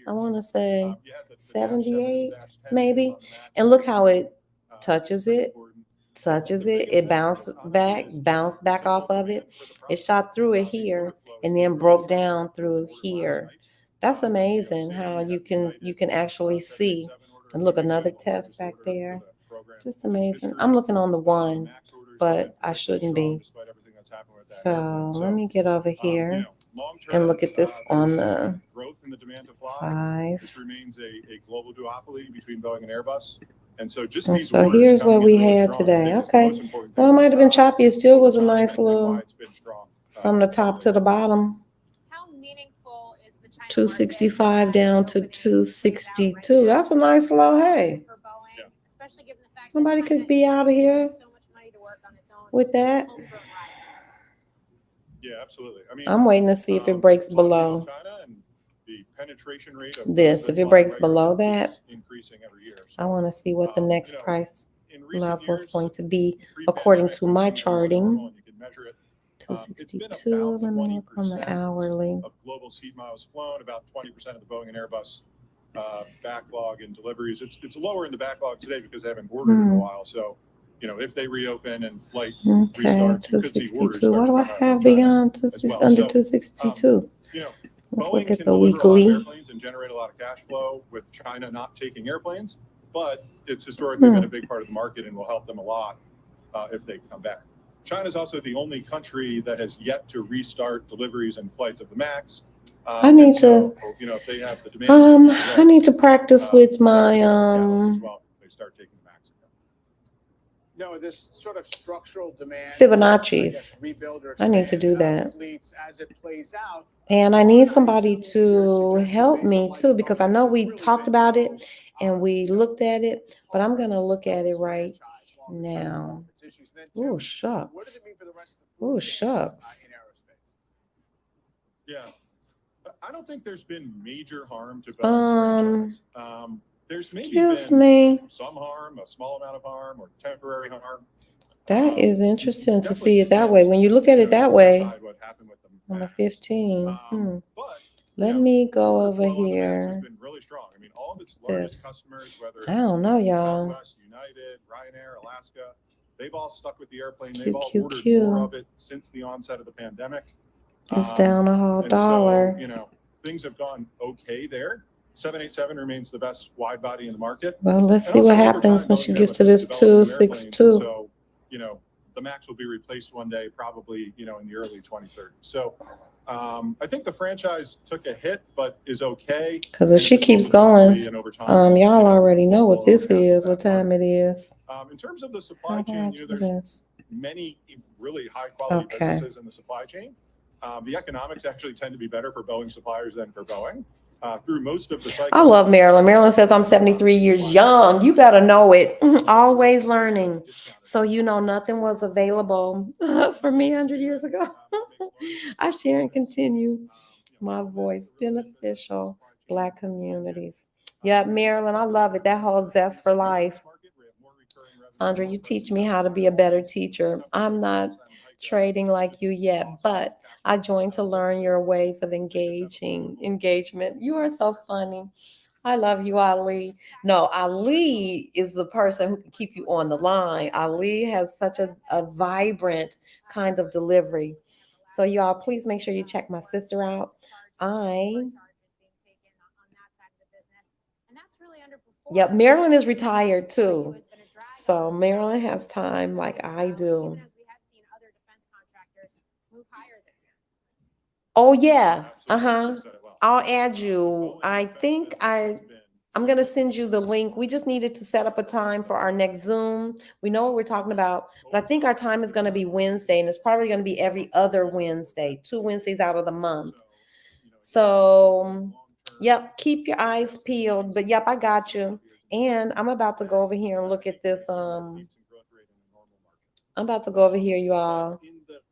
I want to say 78 maybe, and look how it touches it. It bounced back off of it. It shot through it here and then broke down through here. That's amazing how you can actually see. And look, another test back there. Just amazing. I'm looking on the 1, but I shouldn't be. So let me get over here and look at this on the 5. This remains a global duopoly between Boeing and Airbus. And so here's what we had today. Okay. Well, it might have been choppy. It still was a nice little from the top to the bottom. 265 down to 262. That's a nice low. Hey, somebody could be out of here with that. Yeah, absolutely. I mean, I'm waiting to see if it breaks below this. If it breaks below that, I want to see what the next price level is going to be according to my charting. 262. Let me look on the hourly. Of global seat miles flown, about 20% of the Boeing and Airbus backlog and deliveries. It's lower in the backlog today because they haven't ordered in a while. So if they reopen and flight Okay, restarts, you could see orders 262. What do I have beyond under 262? Let's Boeing look at can the deliver a lot of weekly. airplanes and generate a lot of cash flow with China not taking airplanes, but it's historically been a big part of the market and will help them a lot if they come back. China is also the only country that has yet to restart deliveries and flights of the MAX. I need to. If they have the demand, I need to practice with my they start taking the MAX again. No, this sort of structural demand. Fibonacci's. I need to do that. Fleets as it plays out. And I need somebody to help me too, because I know we talked about it and we looked at it, but I'm going to look at it right now. Oh, shucks. Oh, shucks. Yeah. I don't think there's been major harm to Boeing's franchise. There's maybe been some harm, a small amount of harm, or temporary harm. That is interesting to see it that way. When you look at it that way, on the 15. Let me go over here. This. I don't know, y'all. United, Ryanair, Alaska, they've all stuck with the airplane. They've all ordered more of it since the onset of the pandemic. It's down a whole dollar. So, things have gone okay there. 787 remains the best wide body in the market. Well, let's see what happens when she gets to this 262. So, the MAX will be replaced one day, probably, in the early 2030s. So, I think the franchise took a hit, but is okay. Because if she keeps going, y'all already know what this is, what time it is. In terms of the supply chain, there's many really high quality businesses in the supply chain. The economics actually tend to be better for Boeing suppliers than for Boeing. Through most of the cycle. I love Marilyn. Marilyn says I'm 73 years young. You better know it. Always learning. So nothing was available for me 100 years ago. I share and continue my voice. Beneficial Black communities. Yeah, Marilyn, I love it. That whole zest for life. Sandra, you teach me how to be a better teacher. I'm not trading like you yet, but I joined to learn your ways of engagement. You are so funny. I love you, Ali. No, Ali is the person who can keep you on the line. Ali has such a vibrant kind of delivery. So y'all, please make sure you check my sister out. Yep, Marilyn is retired too. So Marilyn has time like I do. Oh yeah. I'll add you. I think I'm going to send you the link. We just needed to set up a time for our next Zoom. We know what we're talking about, but I think our time is going to be Wednesday, and it's probably going to be every other Wednesday, 2 Wednesdays out of the month. So, yep, keep your eyes peeled. But yep, I got you. And I'm about to go over here and look at this. I'm about to go over here, you all.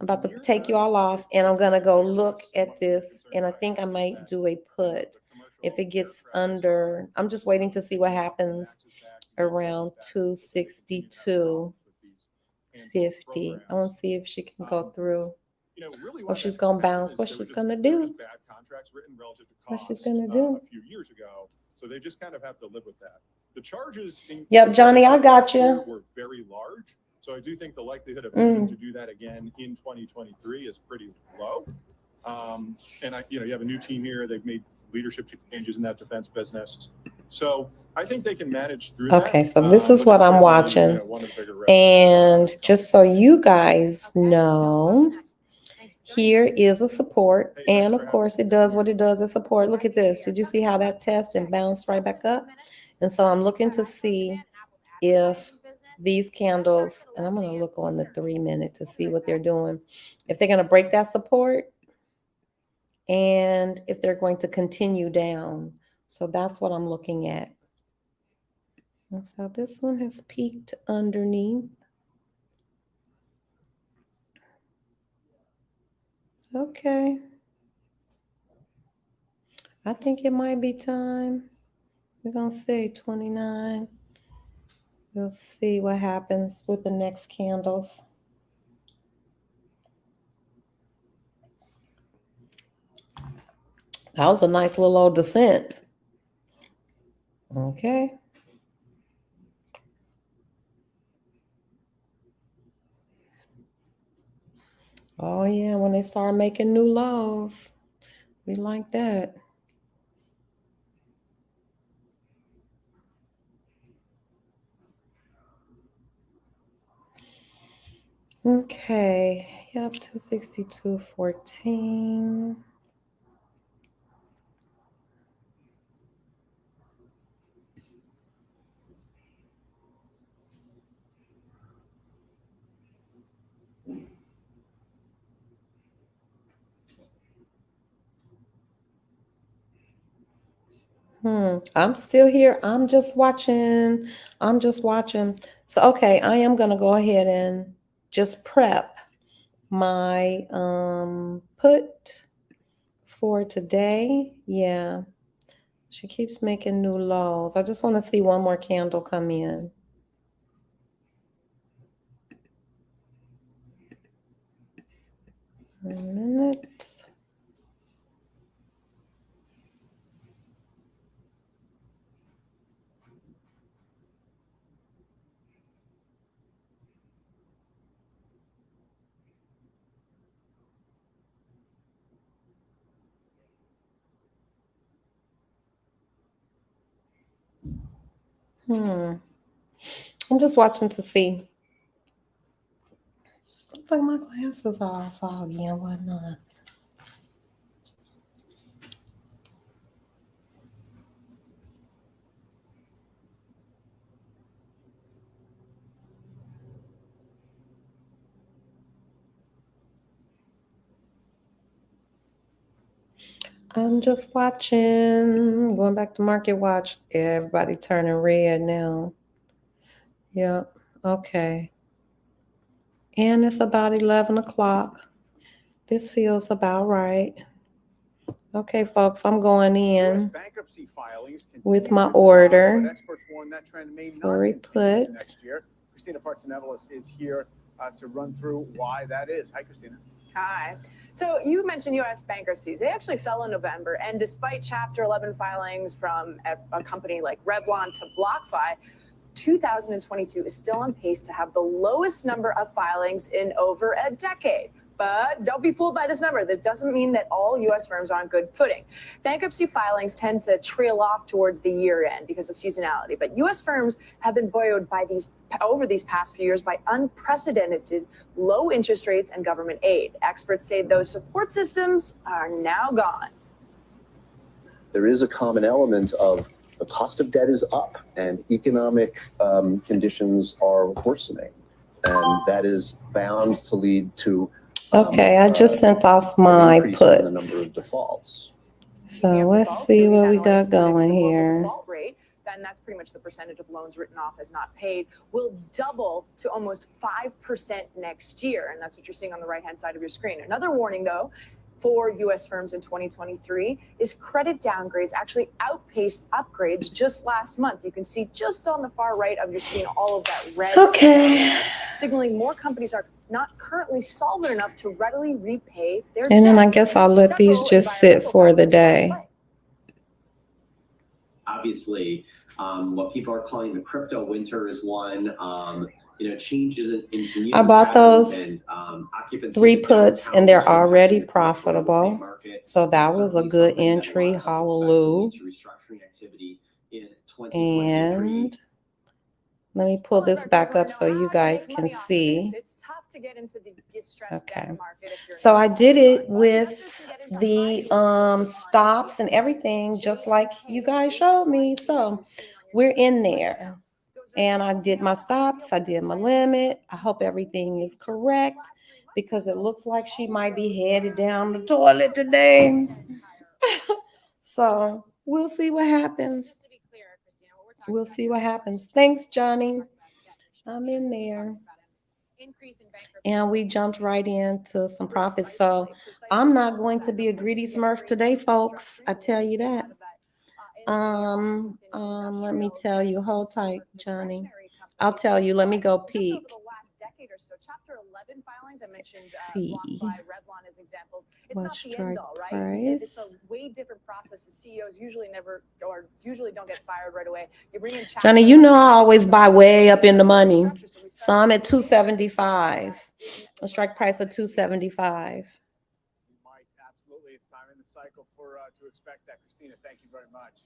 I'm about to take you all off, and I'm going to go look at this, and I think I might do a put. If it gets under, I'm just waiting to see what happens around 262.50. I want to see if she can go through. Or she's going to bounce. What she's going to do. What she's going to do. A few years ago, so they just kind of have to live with that. The charges. Yep, Johnny, I got you. Were very large. So I do think the likelihood of needing to do that again in 2023 is pretty low. And you have a new team here. They've made leadership changes in that defense business. So I think they can manage through that. Okay, so this is what I'm watching. And just so you guys know, here is a support. And of course, it does what it does as support. Look at this. Did you see how that test and bounced right back up? And so I'm looking to see if these candles, and I'm going to look on the 3-minute to see what they're doing. If they're going to break that support and if they're going to continue down. So that's what I'm looking at. And so this one has peaked underneath. Okay. I think it might be time. We're going to say 29. We'll see what happens with the next candles. That was a nice little old descent. Okay. Oh yeah, when they start making new laws, we like that. Okay, yep, 262.14. I'm still here. I'm just watching. So, okay, I am gonna go ahead and just prep my put for today. Yeah, she keeps making new lows. I just want to see one more candle come in. A minute. I'm just watching to see. Looks like my glasses are all foggy and whatnot. I'm just watching. Going back to Market Watch. Everybody turning red now. Yep. Okay. And it's about 11 o'clock. This feels about right. Okay, folks, I'm going in with my order for a put. Christina Partsinevelos is here to run through why that is. Hi, Christina. Hi. So you mentioned U.S. bankruptcies. They actually fell in November, and despite Chapter 11 filings from a company like Revlon to BlockFi, 2022 is still on pace to have the lowest number of filings in over a decade. But don't be fooled by this number. This doesn't mean that all U.S. firms are on good footing. Bankruptcy filings tend to trail off towards the year end because of seasonality. But U.S. firms have been buoyed by over these past few years by unprecedented low interest rates and government aid. Experts say those support systems are now gone. There is a common element of the cost of debt is up and economic conditions are worsening. And that is bound to lead to Okay, I just sent off my puts. The number of defaults. So let's see what we got going here. Default rate, then that's pretty much the percentage of loans written off as not paid, will double to almost 5% next year. And that's what you're seeing on the right-hand side of your screen. Another warning, though, for U.S. firms in 2023 is credit downgrades actually outpaced upgrades just last month. You can see just on the far right of your screen all of that red. Okay. Signaling more companies are not currently solvent enough to readily repay their And then I debts. guess I'll let these just sit for the day. Obviously, what people are calling the crypto winter is one. Changes in I bought those 3 puts and they're already profitable. So that was a good entry. Hallelujah. And let me pull this back up so you guys can see. Okay. So I did it with the stops and everything, just like you guys showed me. So we're in there. And I did my stops. I did my limit. I hope everything is correct because it looks like she might be headed down the toilet today. So we'll see what happens. We'll see what happens. Thanks, Johnny. I'm in there. And we jumped right into some profits. So I'm not going to be a greedy smurf today, folks. I tell you that. Let me tell you, hold tight, Johnny. I'll tell you, let me go peek. So Chapter 11 filings, I mentioned See. Revlon as examples. It's not the end all, right? Price. It's a way different process. The CEOs usually don't get fired right away. You bring in Johnny, you know I always buy way up in the money. Some at 275. A strike price of 275. Mike, absolutely. It's time in the cycle for to expect that. Christina, thank you very much.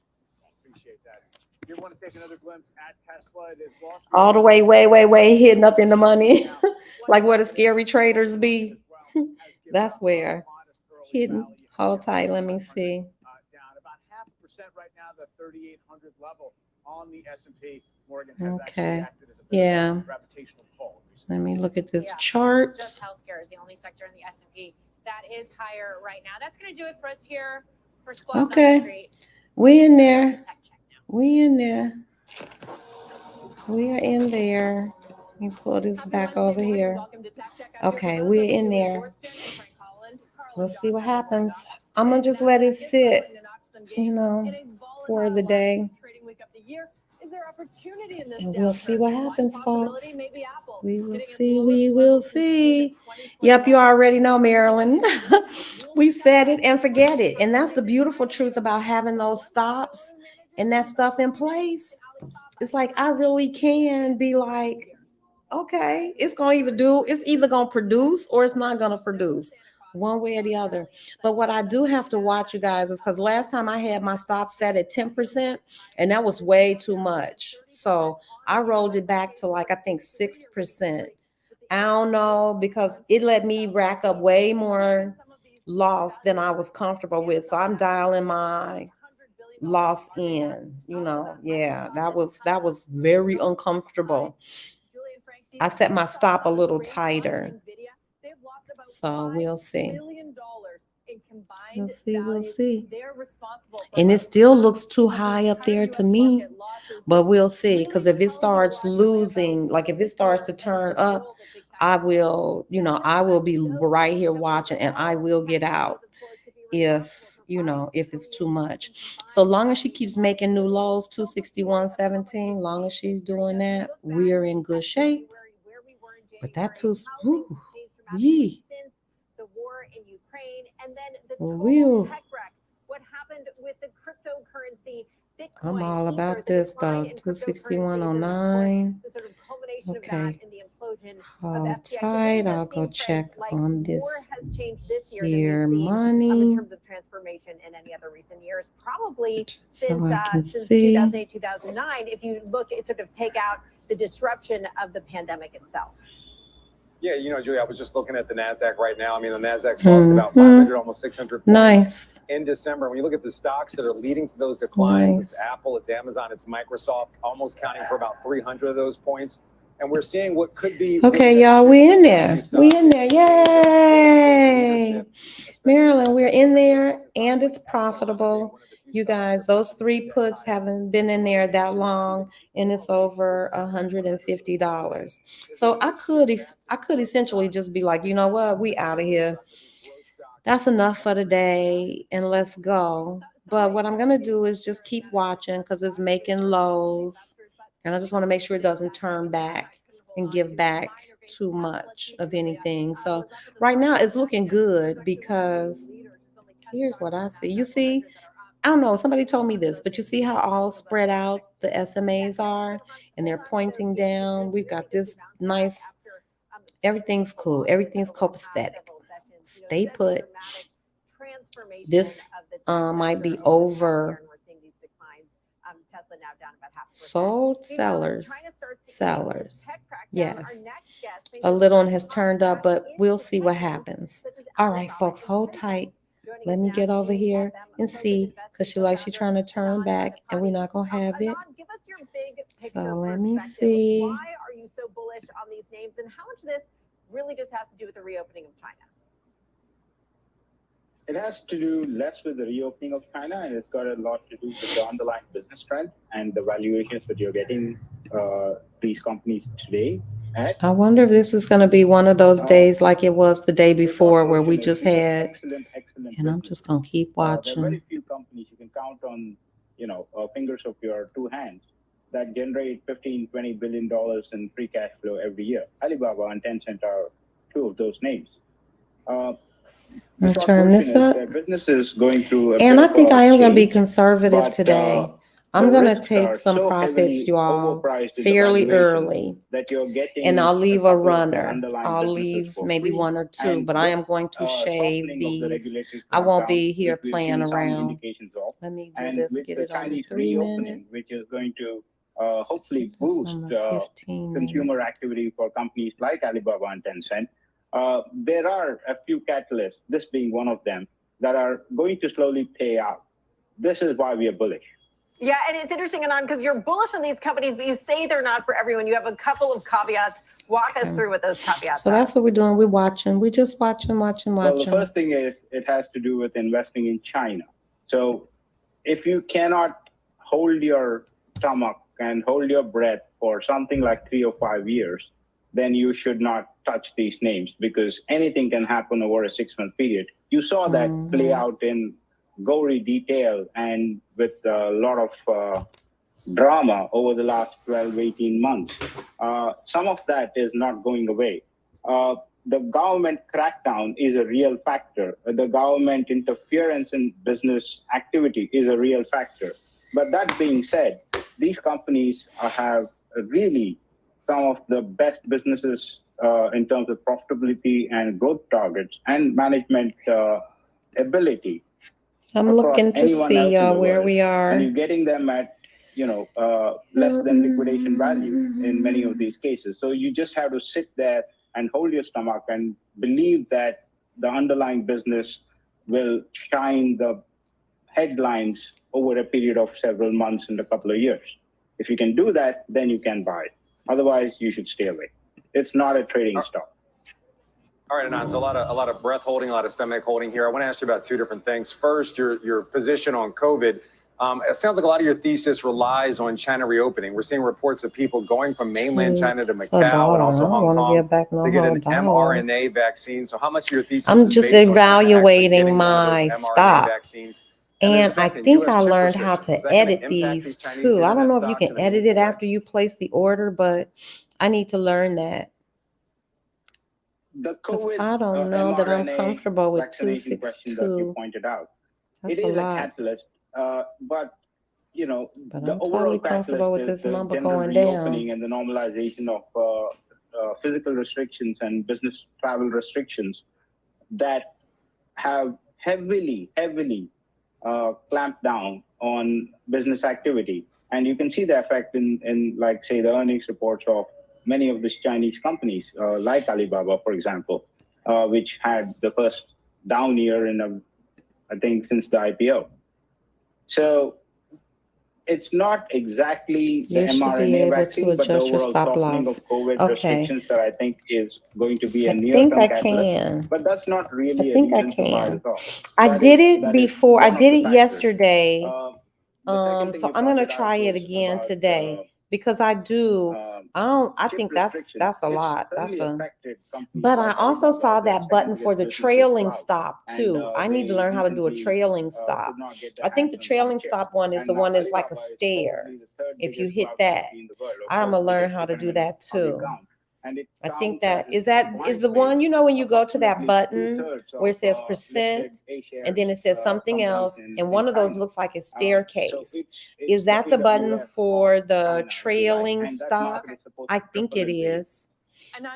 Appreciate that. You want to take another glimpse at Tesla? It is Wall Street. All the way, hitting up in the money. Like where the scary traders be. That's where. Hidden. Hold tight. Let me see. Down about 0.5% right now, the 3,800 level on the S&P. Morgan has actually Okay. acted as a bit of a gravitational pull. Let me look at this Yeah, chart. Just healthcare is the only sector in the S&P that is higher right now. That's going to do it for us here for Squawk on the Okay. Street. We in there. We in there. We are in there. Let me pull this back over here. Okay, we're in there. We'll see what happens. I'm going to just let it sit, for the day. And we'll see what happens, folks. We will see. We will see. Yep, you already know, Marilyn. We said it and forget it. And that's the beautiful truth about having those stops and that stuff in place. It's like I really can be like, okay, it's either gonna produce or it's not gonna produce, one way or the other. But what I do have to watch, you guys, is because last time I had my stop set at 10%, and that was way too much. So I rolled it back to I think 6%. I don't know, because it let me rack up way more loss than I was comfortable with. So I'm dialing my loss in, yeah, that was very uncomfortable. I set my stop a little tighter. So we'll see. We'll see. And it still looks too high up there to me, but we'll see. Because if it starts losing, if it starts to turn up, I will be right here watching, and I will get out if it's too much. So long as she keeps making new lows, 261.17, long as she's doing that, we're in good shape. But that too, yee. The war in Ukraine, and then the total tech wreck. What happened with the cryptocurrency Bitcoin? I'm all about this though. 261.09. Okay. Hold tight. I'll go check on this here money. In terms of transformation in any other recent years, probably since 2008, 2009. If you look at take out the disruption of the pandemic itself. Yeah, Julie, I was just looking at the NASDAQ right now. I mean, the NASDAQ's lost about 500, almost 600 points nice in December. When you look at the stocks that are leading to those declines, it's Apple, it's Amazon, it's Microsoft, almost counting for about 300 of those points. And we're seeing what could be... Okay, y'all, we in there. We in there. Yay! Maryland, we're in there, and it's profitable. You guys, those 3 puts haven't been in there that long, and it's over $150. So I could essentially just be like, you know what, we out of here. That's enough for today, and let's go. But what I'm gonna do is just keep watching because it's making lows, and I just want to make sure it doesn't turn back and give back too much of anything. So right now it's looking good because here's what I see. You see, I don't know, somebody told me this, but you see how all spread out the SMAs are, and they're pointing down. We've got this nice, everything's cool. Everything's copacetic. Stay put. This might be over. Sold sellers. Yes. A little one has turned up, but we'll see what happens. All right, folks, hold tight. Let me get over here and see, because she's trying to turn back, and we're not going to have it. So let me see. Why are you so bullish on these names, and how much of this really just has to do with the reopening of China? It has to do less with the reopening of China, and it's got a lot to do with the underlying business strength and the valuations that you're getting these companies today at. I wonder if this is going to be one of those days like it was the day before where we just had, excellent and I'm just going to keep There are watching. very few companies you can count on, fingers of your 2 hands that generate $15-20 billion in free cash flow every year. Alibaba and Tencent are 2 of those names. I'm going to turn this up. Business is going through And I think I am going to be conservative today. I'm going to risks take are some so profits, heavily you all, overpriced in the fairly valuation early. that you're getting And I'll leave a couple of their runner. underlying I'll businesses leave for maybe free. one or two, And but I with am going to shave softening of the these. regulatory I won't crackdown, be here which we've playing seen some around. indications of, Let me do and this, with get the it under Chinese 3 minutes. reopening, which is going to hopefully This is boost number 15 consumer activity for companies like Alibaba and Tencent, there are a few catalysts, this being one of them, that are going to slowly pay out. This is why we are bullish. Yeah, and it's interesting, Anand, because you're bullish on these companies, but you say they're not for everyone. You have a couple of caveats. Walk us through what those caveats So are. that's what we're doing. We're watching. We're just watching. Well, the first thing is it has to do with investing in China. So if you cannot hold your stomach and hold your breath for something like 3 or 5 years, then you should not touch these names because anything can happen over a 6-month period. You saw that play out in gory detail and with a lot of drama over the last 12, 18 months. Some of that is not going away. The government crackdown is a real factor. The government interference in business activity is a real factor. But that being said, these companies have really some of the best businesses in terms of profitability and growth targets and management ability. I'm looking to see where we are. And you're getting them at, less than liquidation value in many of these cases. So you just have to sit there and hold your stomach and believe that the underlying business will shine the headlines over a period of several months and a couple of years. If you can do that, then you can buy it. Otherwise, you should stay away. It's not a trading stock. All right, Anand, so a lot of breath holding, a lot of stomach holding here. I want to ask you about two different things. First, your position on COVID. It sounds like a lot of your thesis relies on China reopening. We're seeing reports of people going from mainland China to Macau and also Hong Kong to get an mRNA vaccine. So how much of your thesis I'm is just based on China actually evaluating getting one of my those mRNA stock. vaccines? And second, I think US I chip learned how restrictions. Is to that gonna edit impact these these Chinese too. I don't internet know if you stocks can in a edit meaningful it way? after you place the order, but I need to learn that. The Because COVID I don't know that I'm mRNA comfortable with vaccination question that you 262. pointed out. That's It a is a lot. catalyst, but But the I'm overall totally comfortable catalyst with is this the number general going reopening down. and the normalization of physical restrictions and business travel restrictions that have heavily clamped down on business activity. And you can see the effect in like, say, the earnings reports of many of these Chinese companies, like Alibaba, for example, which had the first down year I think, since the IPO. So it's not exactly the You should be mRNA able to vaccine, but the adjust your overall stop softening loss. of COVID Okay. restrictions that I think is going to be a I think near-term I catalyst. can. But that's not I really a think I reason to buy can. at all. I That did is it before. I one of did the it factors. yesterday. The second thing So you I'm gonna pointed try out it was again about today because I do. I chip think restrictions. that's a It's lot. certainly affected companies But I like also Alibaba, saw their that button second for the business is trailing cloud. stop And too. I need to they learn how to do a recently trailing stop. could not get their I think the hands on one trailing chip. stop one is And the now one that's like a Alibaba is stair. probably the third If you biggest hit cloud that, company in the world, or I'm fourth gonna learn biggest, how to do depending on that how you too. count. And it I think counts as that its is the client one, base, you know, when you go to that approximately button 2/3 where it of says listed percent A-shares and then it says something companies else, in and one of those China. looks like a So staircase. it's Is that the button AWS for of the China, if you like, trailing and that stop? market is supposed I to think triple it in value. is.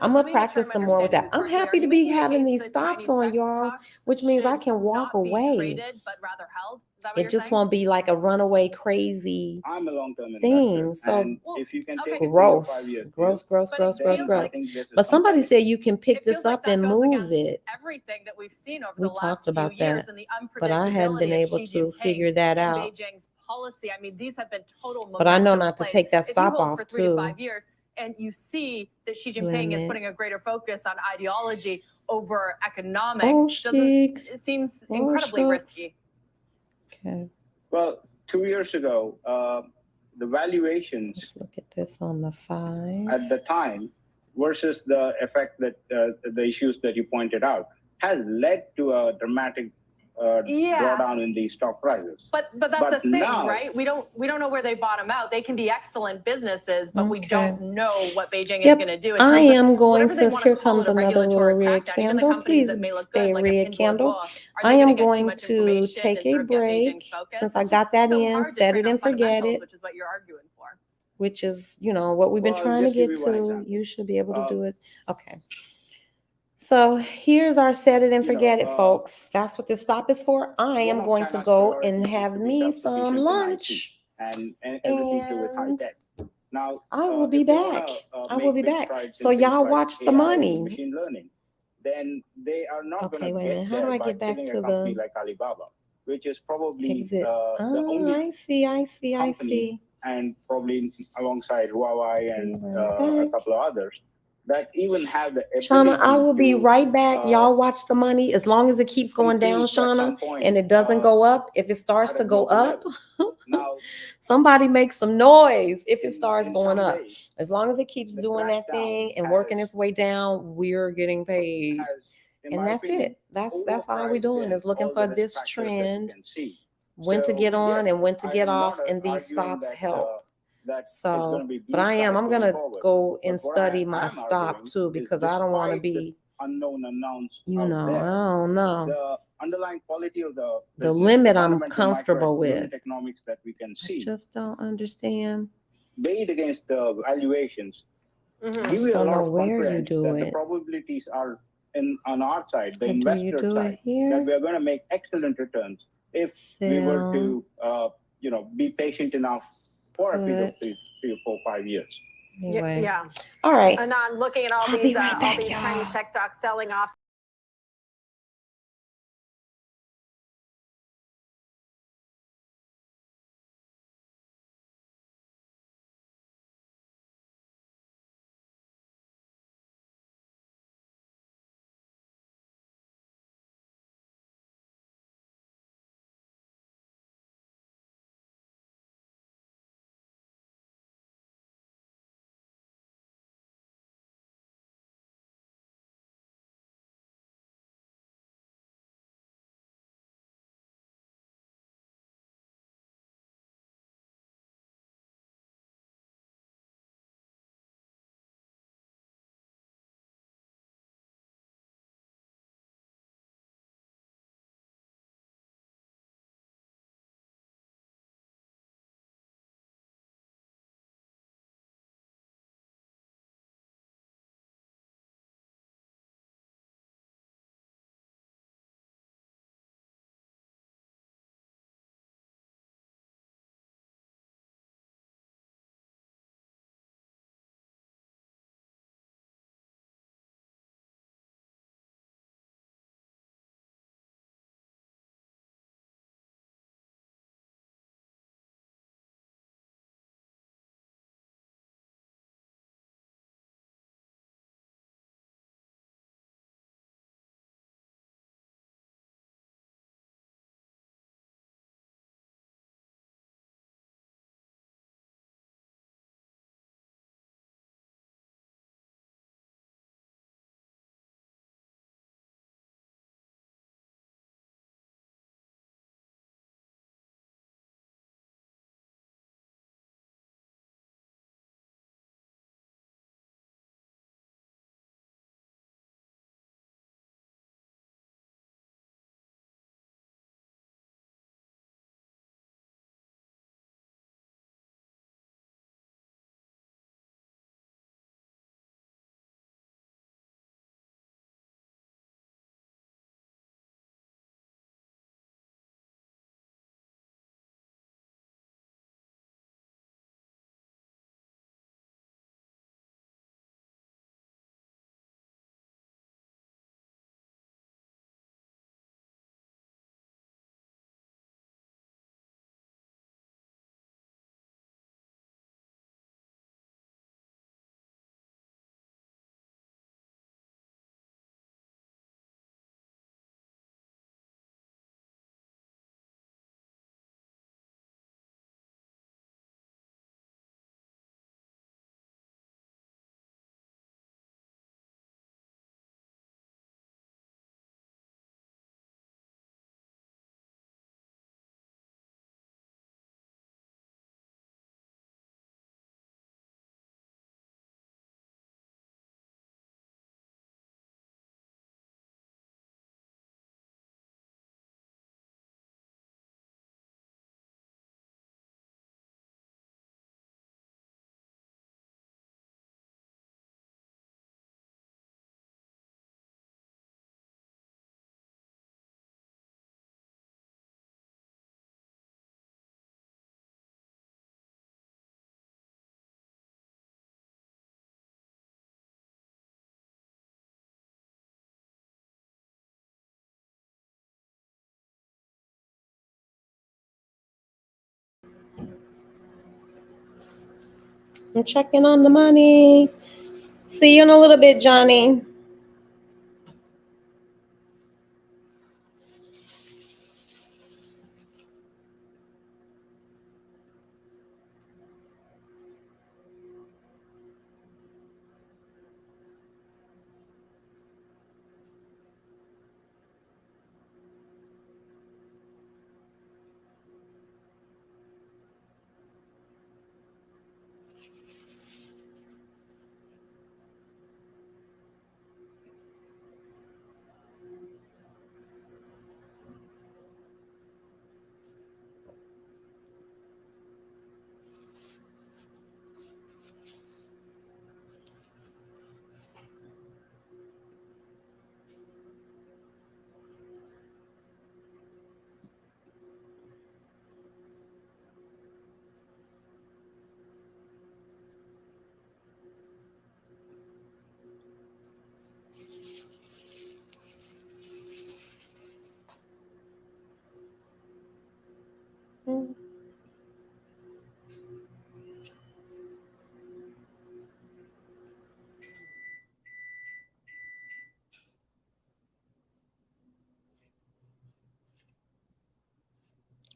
I'm gonna practice some more with that. I'm happy to be having these stops on, y'all, which means I can walk away. but rather held. Is that what It you're just saying? won't be like a runaway crazy I'm a long-term thing. investor, So and if you can take a 3 or growth, 5 year view, growth, growth, But growth, it growth, feels growth. like But somebody said you can pick it this feels like up that and goes move against it. everything that we've seen over We the talked last few about years that, and the but I hadn't been unpredictability of able Xi to Jinping figure that and out. Beijing's policy. I mean, these have been total But I know momentum not to plays. take that If you stop hold for off 3 to 5 too. years and you see that Xi Jinping is Limit. putting a greater focus on ideology over Oh, economics, it seems incredibly risky. Okay, well, 2 years ago, the valuations let's look at this on the 5. at the time versus the effect that the issues that you pointed out has led to a dramatic drawdown in the stock prices. But that's a thing, now, right? We don't know where they bottom out. They can be excellent businesses, but we Okay. don't know what Beijing is Yep. going to do. In I terms of am going, whatever they since want to here call comes it, a another little regulatory red crackdown. Even the candle. companies Please that may look stay good, like a red Pinduoduo, candle. are I they am going to get too going much to information take and a sort of get break Beijing's focus? since It's I just got that so in, hard to set trade it on and forget fundamentals, it, which is what you're arguing for. which is, what we've been well, trying to just give get you one to. example. You should be able to do Uh, it. Okay. So here's our set it and forget it, folks. That's what this stop is for. I am going to go and have me some lunch. and everything to do with high And tech. Now, I will be if they want back. to I will make be big back. strides So in things y'all like watch the AI and money. machine learning, then they are not going Okay, to wait a minute. get How do there I by get back killing to a company the like Alibaba, which is probably exit? the Oh, only I see. company, and probably alongside Huawei and Be a right back. couple of others, that even have the Shauna, ability I will be to right back. Y'all watch the money. As long as it keeps going down, compete at some Shauna, point and it doesn't go up. If it starts at to a go global up, level. Now, somebody make some noise if it starts in going some up. ways, As long as it keeps the doing that crackdown thing and working its way down, we're getting paid. has, in And my that's opinion, it. That's all we're overpriced doing, in is looking all for the risk this factors that you trend, can see. when to So, get on yes, and when to get I'm off, not and these arguing stops that help. that it's So, going to be but blue I'm skies going gonna forward. go But and what study I my am stop arguing too, is, because I don't want to despite the be, unknown unknowns I out there, don't know. the underlying quality of the The business, limit the I'm fundamental comfortable micro with. unit economics that we can I see, just don't understand. weighed against the valuations, I give just you a don't lot know of where you confidence do that the it. probabilities are on our side, the Or do you investor do it side, that here? we are going to make excellent returns if we were to, be patient enough for a period of Put 3 or 4, 5 years. anyway. Yeah. All right. Anon, looking at all I'll these be right back, Chinese y'all. tech stocks selling off. I'm checking on the money. See you in a little bit, Johnny.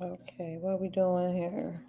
Okay, what are we doing here?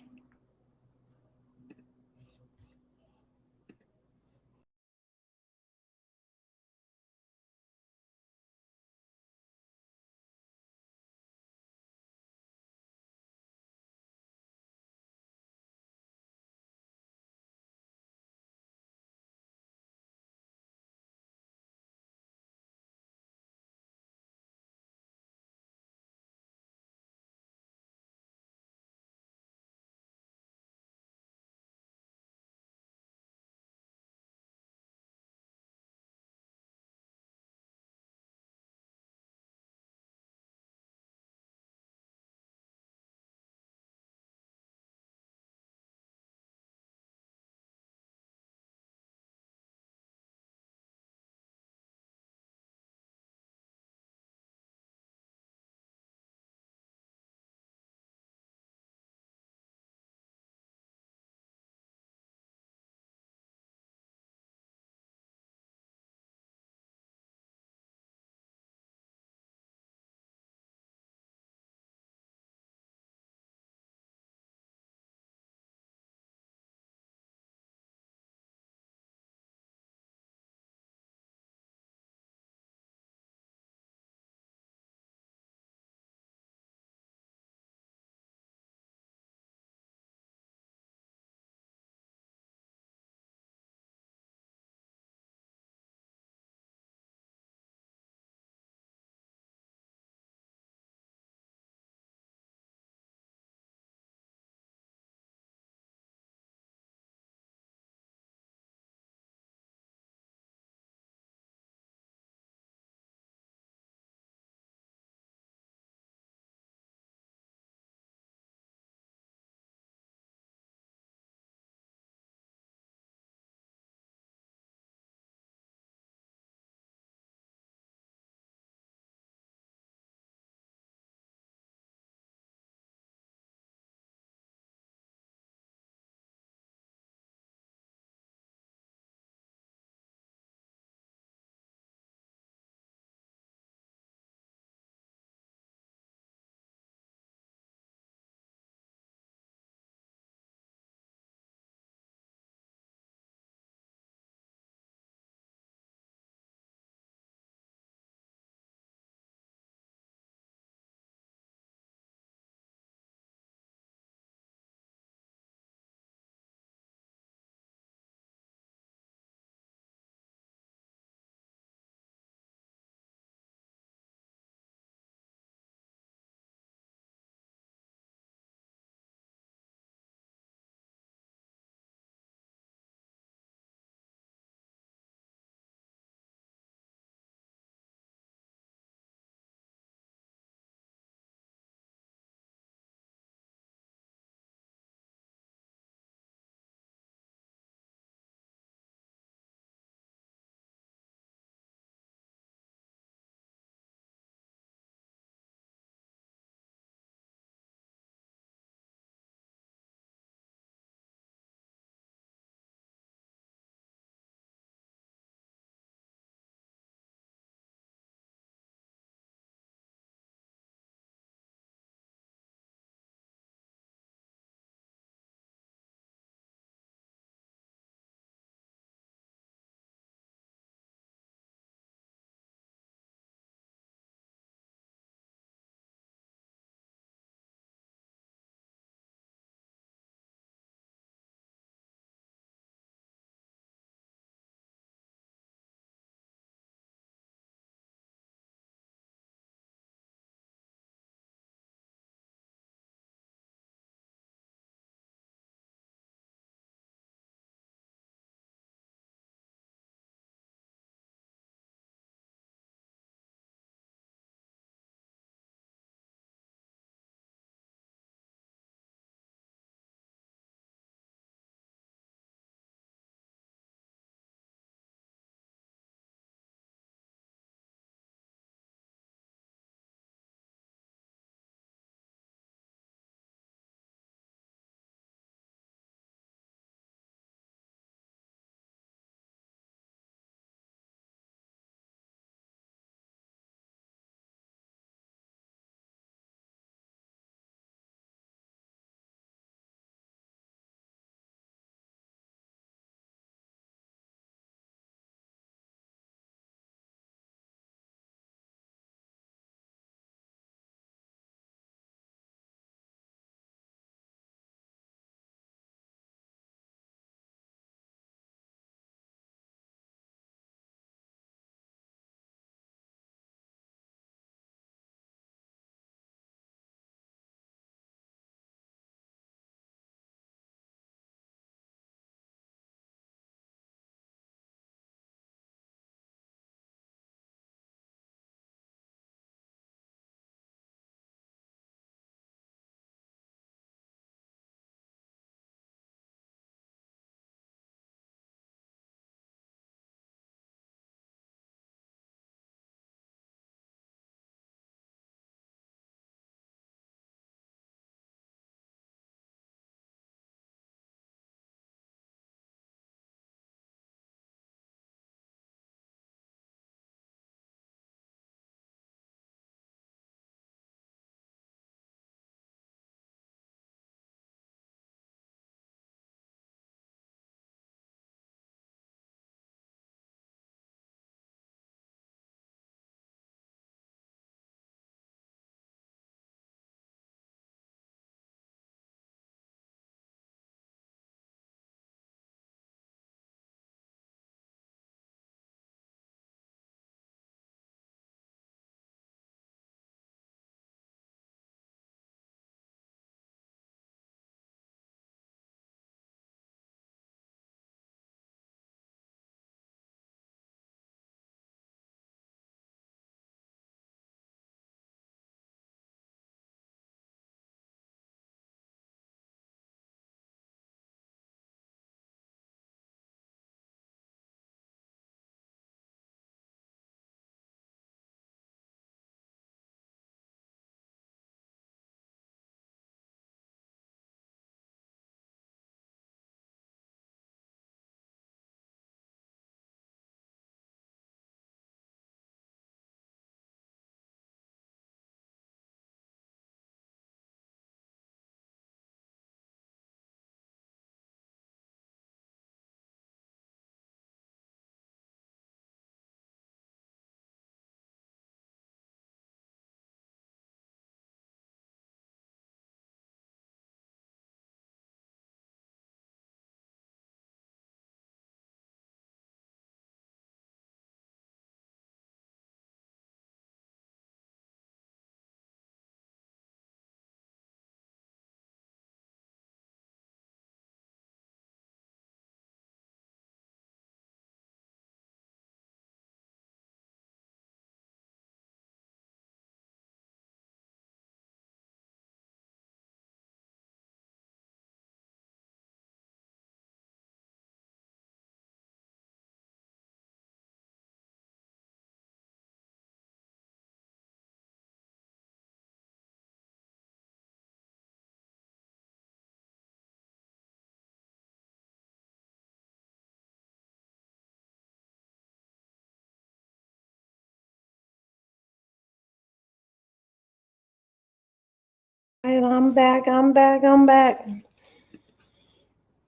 And I'm back.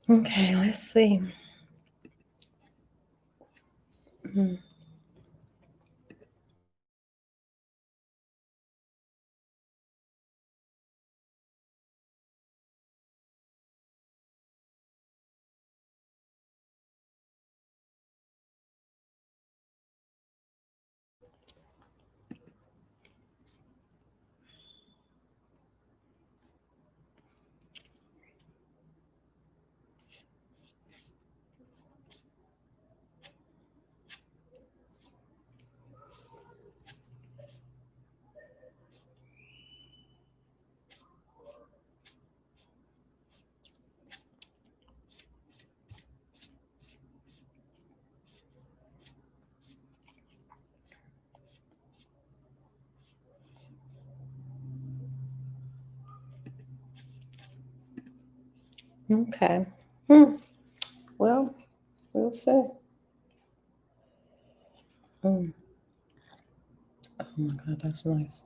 Okay, let's see. Okay. Well, we'll see. Oh my God, that's nice.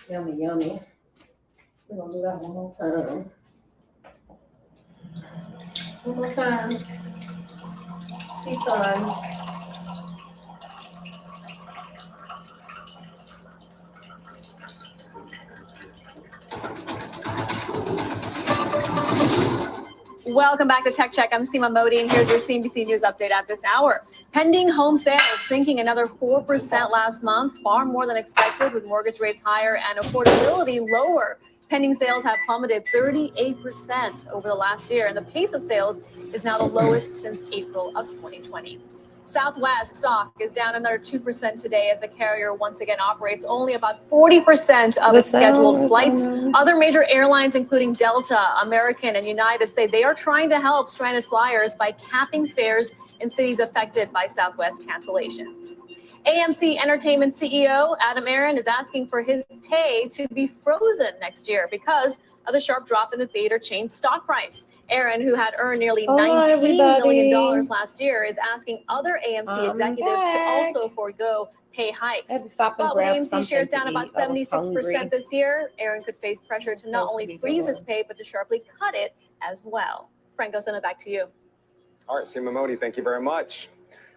Yummy, yummy. We're gonna do that one more time. One more time. Tea time. Welcome back to Tech Check. I'm Seema Modi, and here's your CNBC News update at this hour. Pending home sales sinking another 4% last month, far more than expected, with mortgage rates higher and affordability lower. Pending sales have plummeted 38% over the last year, and the pace of sales is now the lowest since April of 2020. Southwest stock is down another 2% today as the carrier once again operates only about 40% of its scheduled flights. Other major airlines, including Delta, American, and United, say they are trying to help stranded flyers by capping fares in cities affected by Southwest cancellations. AMC Entertainment CEO Adam Aron is asking for his pay to be frozen next year because of the sharp drop in the theater chain's stock price. Aron, who had earned nearly $19 million last year, is asking other AMC executives to also forego pay hikes. But with AMC shares down about 76% this year, Aron could face pressure to not only freeze his pay, but to sharply cut it as well. Franco, send it back to you. All right, Seema Modi, thank you very much.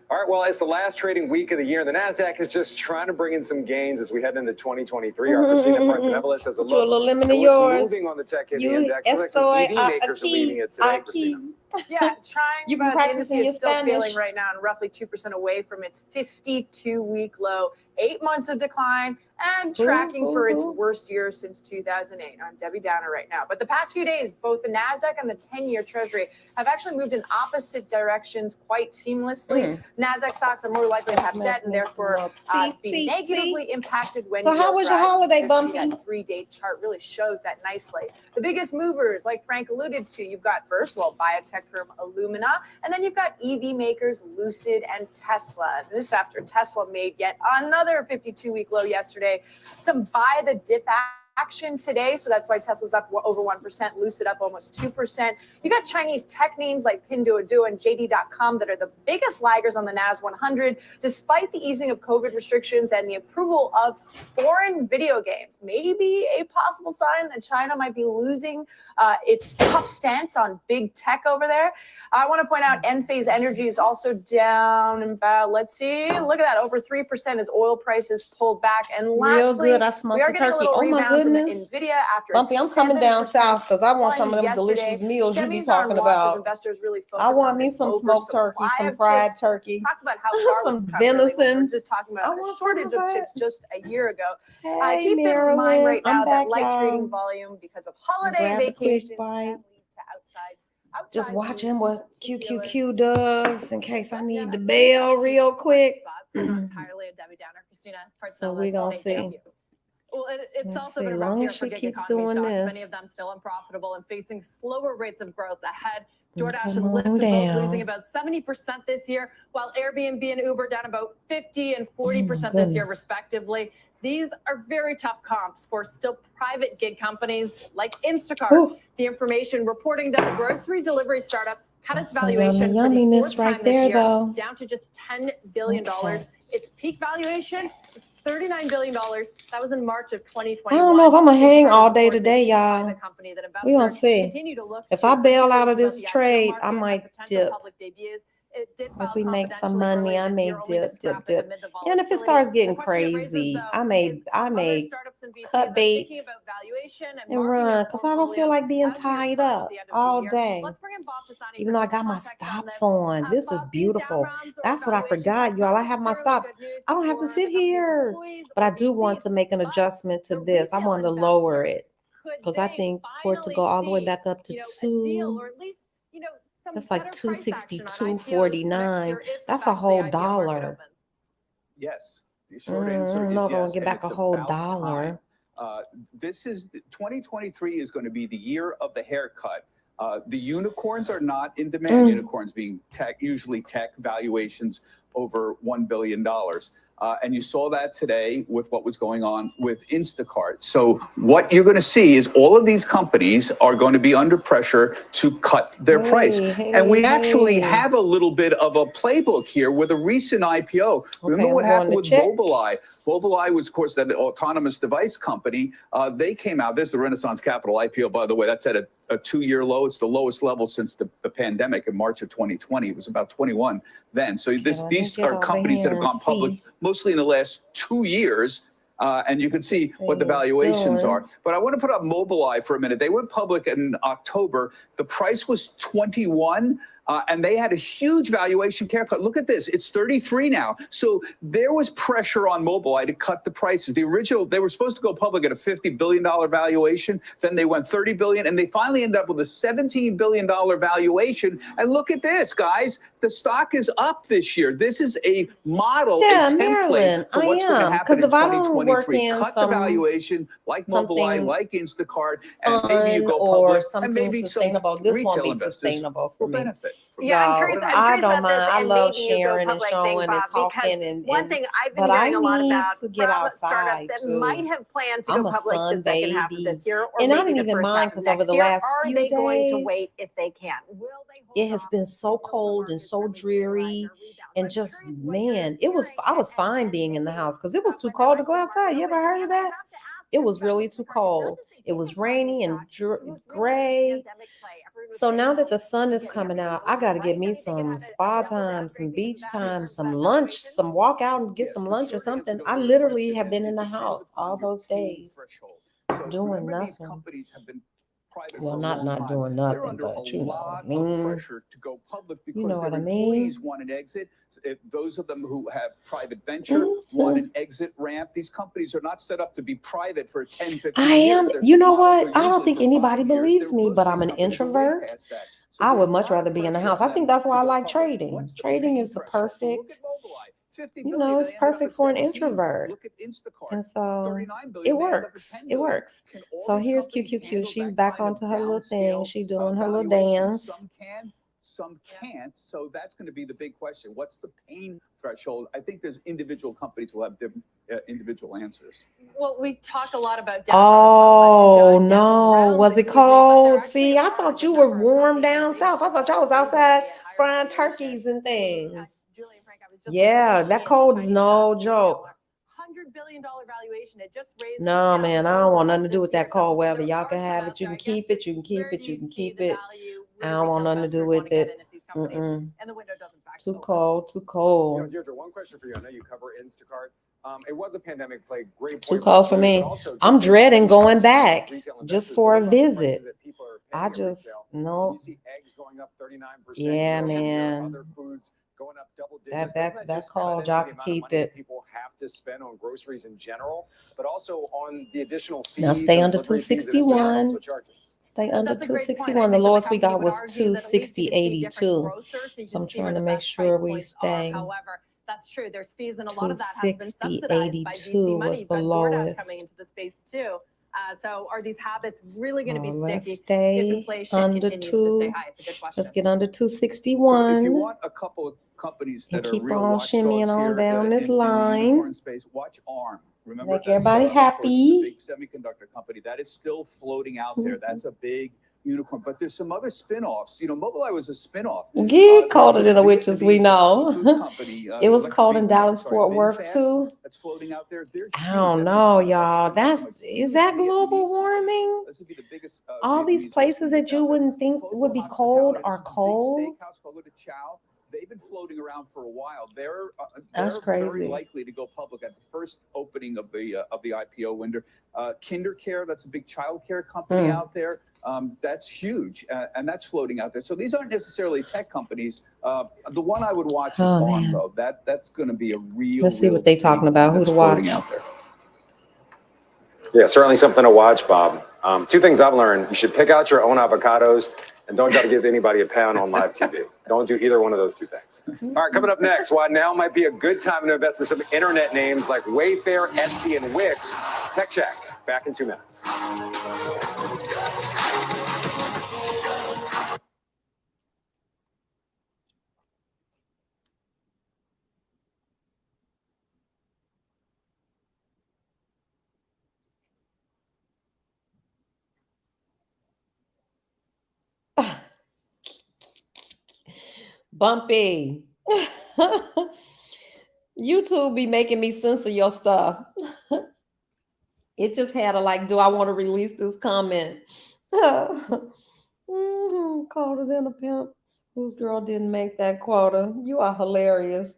All right, well, it's the last trading week of the year. The NASDAQ is just trying to bring in some gains as we head into 2023. Our Christina Prince-Nevelis has a look at what's moving on the tech-heavy index. Looks like some EV makers are leading it today, Christina. Yeah, trying, You've been but the practicing industry your is still Spanish. feeling right now and roughly 2% away from its 52-week low. 8 months of decline and tracking for its worst year since 2008. I'm Debbie Downer right now. But the past few days, both the NASDAQ and the 10-year Treasury have actually moved in opposite directions quite seamlessly. NASDAQ stocks are more likely to have debt and therefore be negatively impacted when So how was your holiday, Bumpy? That 3-day chart really shows that nicely. The biggest movers, like Frank alluded to, you've got first, biotech firm Illumina, and then you've got EV makers Lucid and Tesla. This after Tesla made yet another 52-week low yesterday. Some buy the dip action today, so that's why Tesla's up over 1%, Lucid up almost 2%. You got Chinese tech names like Pinduoduo and JD.com that are the biggest laggers on the NAS 100, despite the easing of COVID restrictions and the approval of foreign video games. Maybe a possible sign that China might be losing its tough stance on big tech over there. I want to point out Enphase Energy is also down about, let's see, look at that, over 3% as oil prices pulled back. And lastly, real good. I smoked we are the getting turkey. a little Oh my rebound from goodness. Nvidia after Bumpy, I'm coming down south because I want some of them yesterday. delicious meals you be Semis are on talking watch as about. investors really I focus want on me this some smoked turkey, oversupply some of fried chips. turkey, Talk about how far some we've come, really, when we venison. were just talking about a shortage of chips just a year ago. Hey, Keep in mind Marilyn, right now I'm back, that light y'all. trading volume because of holiday Grab a quick vacations bite. can lead to outside Just watching what QQQ does in case I need the bell real quick. Entirely a Debbie Downer, Christina. So we're gonna Thank see. you. Well, it's Let's also see, been a long rough year as for she gig keeps economy doing stocks, this. many of them still unprofitable and facing slower rates of growth ahead. DoorDash Come and Lyft on are both down. losing about 70% this year, while Airbnb and Uber down about 50 and 40% this year, goodness. respectively. These are very tough comps for still private gig companies like Instacart. Ooh. The information reporting that the grocery delivery startup cut its That's some valuation for the yumminess fourth right time there, this year, though. down to just $10 billion. Okay. Its peak valuation is $39 billion. That was in March of 2021. I don't know if I'm gonna hang all day Of course, today, a y'all. private company that We gonna investors see. continue to look If to I for bail two out of reasons this about the IPO trade, I market and might potential dip. public debuts. It did If file we make some confidentially money, earlier I this may year, only to dip. scrap it amid the And if it volatility. starts The getting question it raises, crazy, though, I is may other startups and VCs cut are bait thinking about valuation and and marking their run because I don't feel portfolios like being as we tied approach up the end of the all year. day. Let's bring in Bob Pisani Even for though I some got my context on stops this. on. This is Bob, these down beautiful. rounds or That's what I valuation forgot, wise, y'all. not I have my necessarily stops. good news I don't have to for sit the company's here, employees but or I do want to VCs, make an but adjustment to the this. I retail wanted to lower investor, it could because I they think for it to go finally all the way see, back up to a deal or at least, some that's like better price action on IPOs next 262.49. year if in That's a fact the whole IPO market dollar. opens? Yes. The short answer I don't is know if I'm gonna yes, get and back it's a whole about dollar. time. 2023 is going to be the year of the haircut. The unicorns are not in demand. Unicorns being usually tech valuations over $1 billion. And you saw that today with what was going on with Instacart. So what you're going to see is all of these companies are going to be under pressure to cut their price. And we actually have a little bit of a playbook here with a recent IPO. Remember what happened with Mobileye? Mobileye was, of course, that autonomous device company. They came out. There's the Renaissance Capital IPO, by the way. That's at a 2-year low. It's the lowest level since the pandemic in March of 2020. It was about 21 then. So these are companies that have gone public mostly in the last 2 years. And you can see what the valuations are. But I want to put up Mobileye for a minute. They went public in October. The price was 21. And they had a huge valuation haircut. Look at this. It's 33 now. So there was pressure on Mobileye to cut the prices. The original, they were supposed to go public at a $50 billion valuation. Then they went $30 billion. And they finally ended up with a $17 billion valuation. And look at this, guys. The stock is up this year. This is a model, a template for what's going to happen in 2023. Cut the valuation like Mobileye, like Instacart, and maybe you go public, and maybe sustainable. some This won't retail be investors sustainable for will me. benefit. Yeah, I'm curious I don't about mind. this I and love maybe you go sharing and public thing, showing and Bob, because talking and one thing I've been but I hearing a lot need about to get from startups outside that too. might have planned to I'm go a public sun the second half of baby. this year or And I maybe don't the even first mind half of because over next the year. last Are few they going to days, wait if they can? Will they it has been so cold and so dreary and just man, I was fine being in the house because it was too cold to go outside. You ever heard of that? It was really too cold. It was rainy and gray. So now that the sun is coming out, I got to get me some spa time, some beach time, some lunch, some walk out and get some lunch or something. I literally have been in the house all those days doing nothing. Well, not doing nothing, but you know what I mean. Pressure to go public because You know their what I mean? employees want an exit. Those of them who have private venture want an exit ramp. These companies are not set up to be private for 10, 15 I years. am. You know what? I don't think anybody believes me, but I'm an introvert. I would much rather be in the house. I think that's why I like trading. Trading is the perfect, it's perfect for an introvert. And so it works. It works. So here's QQQ. She's back onto her little thing. She's doing her little dance. Some can, some can't. So that's going to be the big question. What's the pain threshold? I think there's individual companies will have different individual answers. Well, we talk a lot about Oh no, was it cold? See, I thought you were warm down south. I thought y'all was outside frying turkeys and things. Yeah, that cold is no joke. $100 billion valuation. It just raised. No, man, I don't want nothing to do with that cold weather. Y'all can have it. You can keep it. You can keep it. You can keep it. I don't want nothing to do with it. And the window doesn't factor. Too cold. Too cold. Deirdre, one question for you. I know you cover Instacart. It was a pandemic plague. Great. Too cold for me. I'm dreading going back just for a visit. I just no. You see eggs going up 39%. Yeah, man. Other foods going up double digits. That cold, y'all can keep it. People have to spend on groceries in general, but also on the additional fees. Now stay under 261. Stay under 261. The lowest we got was 260.82. So I'm trying to make sure we stay. However, that's true. There's fees, and a lot of that has been subsidized by VC money, but DoorDash coming into the space too. So are these habits really going to be sticky if inflation continues to stay high? It's a good question. Let's get under 261. So if you want a couple of companies that are keep real on shimmying on down this in the line. unicorn space, watch ARM. Remember, Make that's, everybody of course, happy. the big semiconductor company that is still floating out there. That's a big unicorn, but there's some other spin-offs. You know, Mobileye was a spin-off. Get colder than the witches, we Vietnamese, know. food company, It was electric cold in vehicle, Dallas, Fort Worth VinFast, too. that's floating out there. They're I huge. don't That's a know, Western y'all. company, Is that global warming? This would be the biggest, All these Vietnamese places that restaurant you out there. wouldn't think would be cold are cold. Big steakhouse called the Chow. They've been floating around for a while. They're That's very crazy. likely to go public at the first opening of the IPO window. KinderCare, that's a big child care company out there. That's huge, and that's floating out there. So these aren't necessarily tech companies. The one I would watch is On, though. That's going to be a real. Let's see what they're talking about. Who to watch? Out there. Yeah, certainly something to watch, Bob. Two things I've learned: you should pick out your own avocados, and don't try to give anybody a pound on live TV. Don't do either one of those two things. All right, coming up next, why now might be a good time to invest in some internet names like Wayfair, Etsy, and Wix. Tech Check, back in 2 minutes. Bumpy. YouTube be making me censor your stuff. It just had a like, do I want to release this comment? Colder than a pimp. Whose girl didn't make that quota? You are hilarious.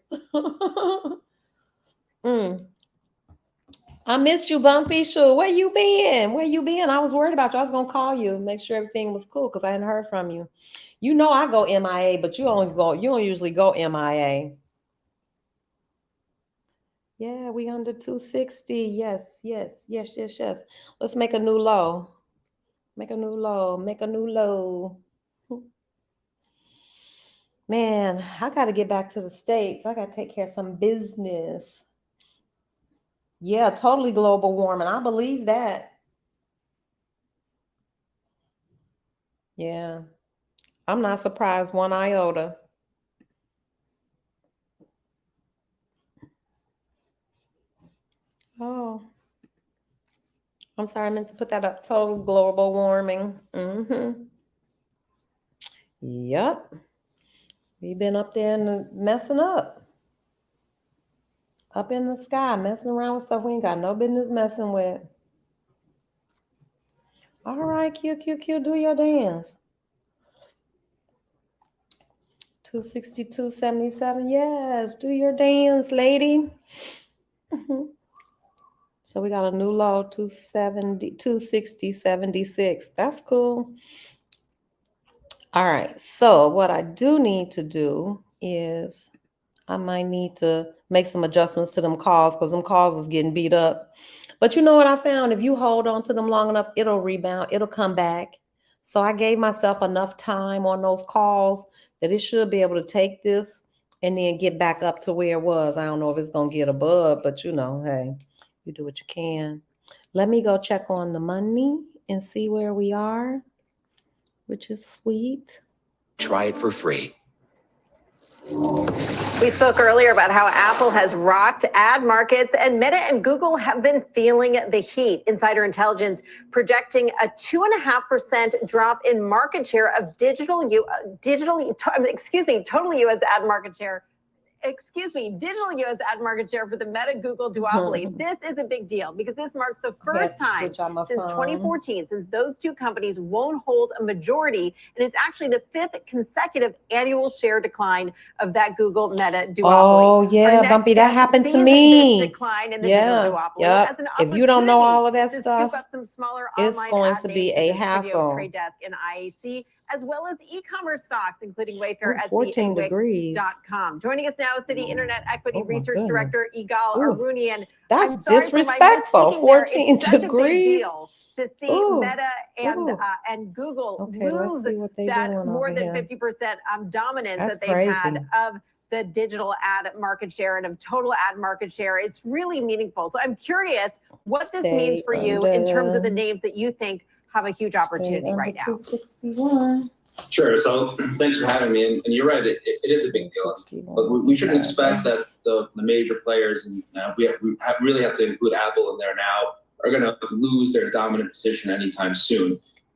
I missed you, Bumpy. Sure. Where you been? Where you been? I was worried about you. I was gonna call you, make sure everything was cool because I hadn't heard from you. You know I go MIA, but you don't usually go MIA. Yeah, we under 260. Yes. Let's make a new low. Make a new low. Man, I got to get back to the States. I got to take care of some business. Yeah, totally global warming. I believe that. Yeah. I'm not surprised one iota. Oh. I'm sorry, I meant to put that up. Total global warming. Yep. We've been up there and messing up. Up in the sky, messing around with stuff we ain't got no business messing with. All right, QQQ, do your dance. 262.77. Yes, do your dance, lady. So we got a new low, 260.76. That's cool. All right. So what I do need to do is I might need to make some adjustments to them calls because them calls is getting beat up. But you know what I found? If you hold on to them long enough, it'll rebound. It'll come back. So I gave myself enough time on those calls that it should be able to take this and then get back up to where it was. I don't know if it's going to get above, but you know, hey, you do what you can. Let me go check on the money and see where we are, which is sweet. Try it for free. We spoke earlier about how Apple has rocked ad markets and Meta and Google have been feeling the heat. Insider intelligence projecting a 2.5% drop in market share of total U.S. ad market share. Digital U.S. ad market share for the Meta-Google duopoly. This is a big deal because this marks the first time since 2014 since those two companies won't hold a majority, and it's actually the 5th consecutive annual share decline of that Google-Meta duopoly. Oh, yeah, Bumpy, that happened to me. This decline in the digital duopoly as an if you don't know all of that to stuff, scoop up some smaller it's online going ad to be names a such as hassle. Criteo, Trade Desk, and IAC, as well as e-commerce stocks, including Wayfair, Etsy, 14 and degrees. Wix.com. Joining us now, Citi Internet Equity Research goodness. Director Igal Arunian. That's I'm sorry disrespectful. for my misspeaking there. 14 It's such a big degrees. deal to see Meta and Google lose that more than 50% dominance That's that they've had crazy. of the digital ad market share and of total ad market share. It's really meaningful. So I'm curious what this means for you in terms of the names that you think have a huge opportunity right now. 261. Sure. So thanks for having me. And you're right, it is a big deal. But we shouldn't expect that the major players, and we really have to include Apple in there now, are going to lose their dominant position anytime soon.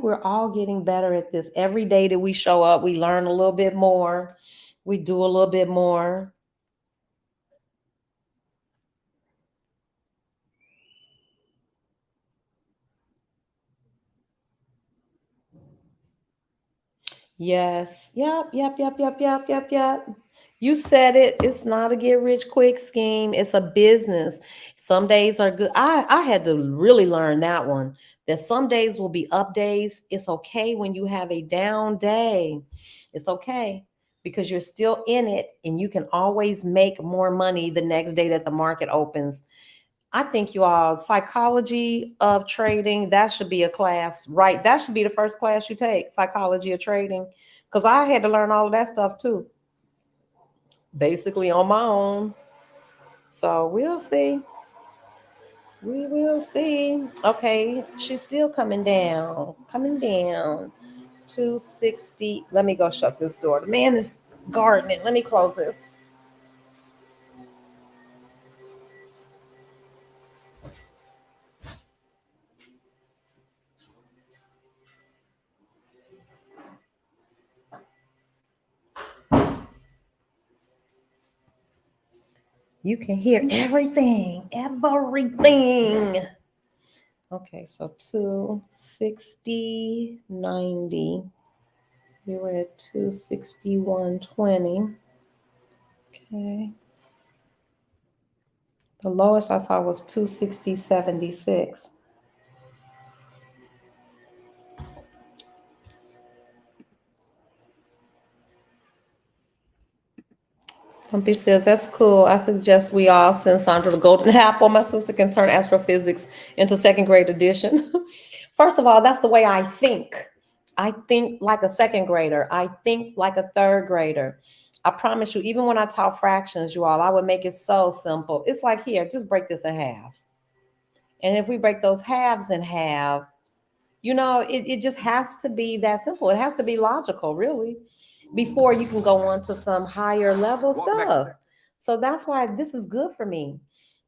think we're all getting better at this. Every day that we show up, we learn a little bit more. We do a little bit more. Yes. Yep. You said it. It's not a get rich quick scheme. It's a business. Some days are good. I had to really learn that one. That some days will be up days. It's okay when you have a down day. It's okay because you're still in it and you can always make more money the next day that the market opens. I think you all, psychology of trading, that should be a class, right? That should be the first class you take, psychology of trading. Because I had to learn all of that stuff too, basically on my own. So we'll see. We will see. Okay, she's still coming down. Coming down. 260. Let me go shut this door. The man is gardening. Let me close this. You can hear everything. Everything. Okay, so 260.90. We were at 261.20. Okay. The lowest I saw was 260.76. Pumpy says, that's cool. I suggest we all send Sandra the golden apple. My sister can turn astrophysics into second grade edition. First of all, that's the way I think. I think like a second grader. I think like a third grader. I promise you, even when I taught fractions, you all, I would make it so simple. It's like, here, just break this in half. And if we break those halves in half, it just has to be that simple. It has to be logical, really, before you can go on to some higher level stuff. So that's why this is good for me,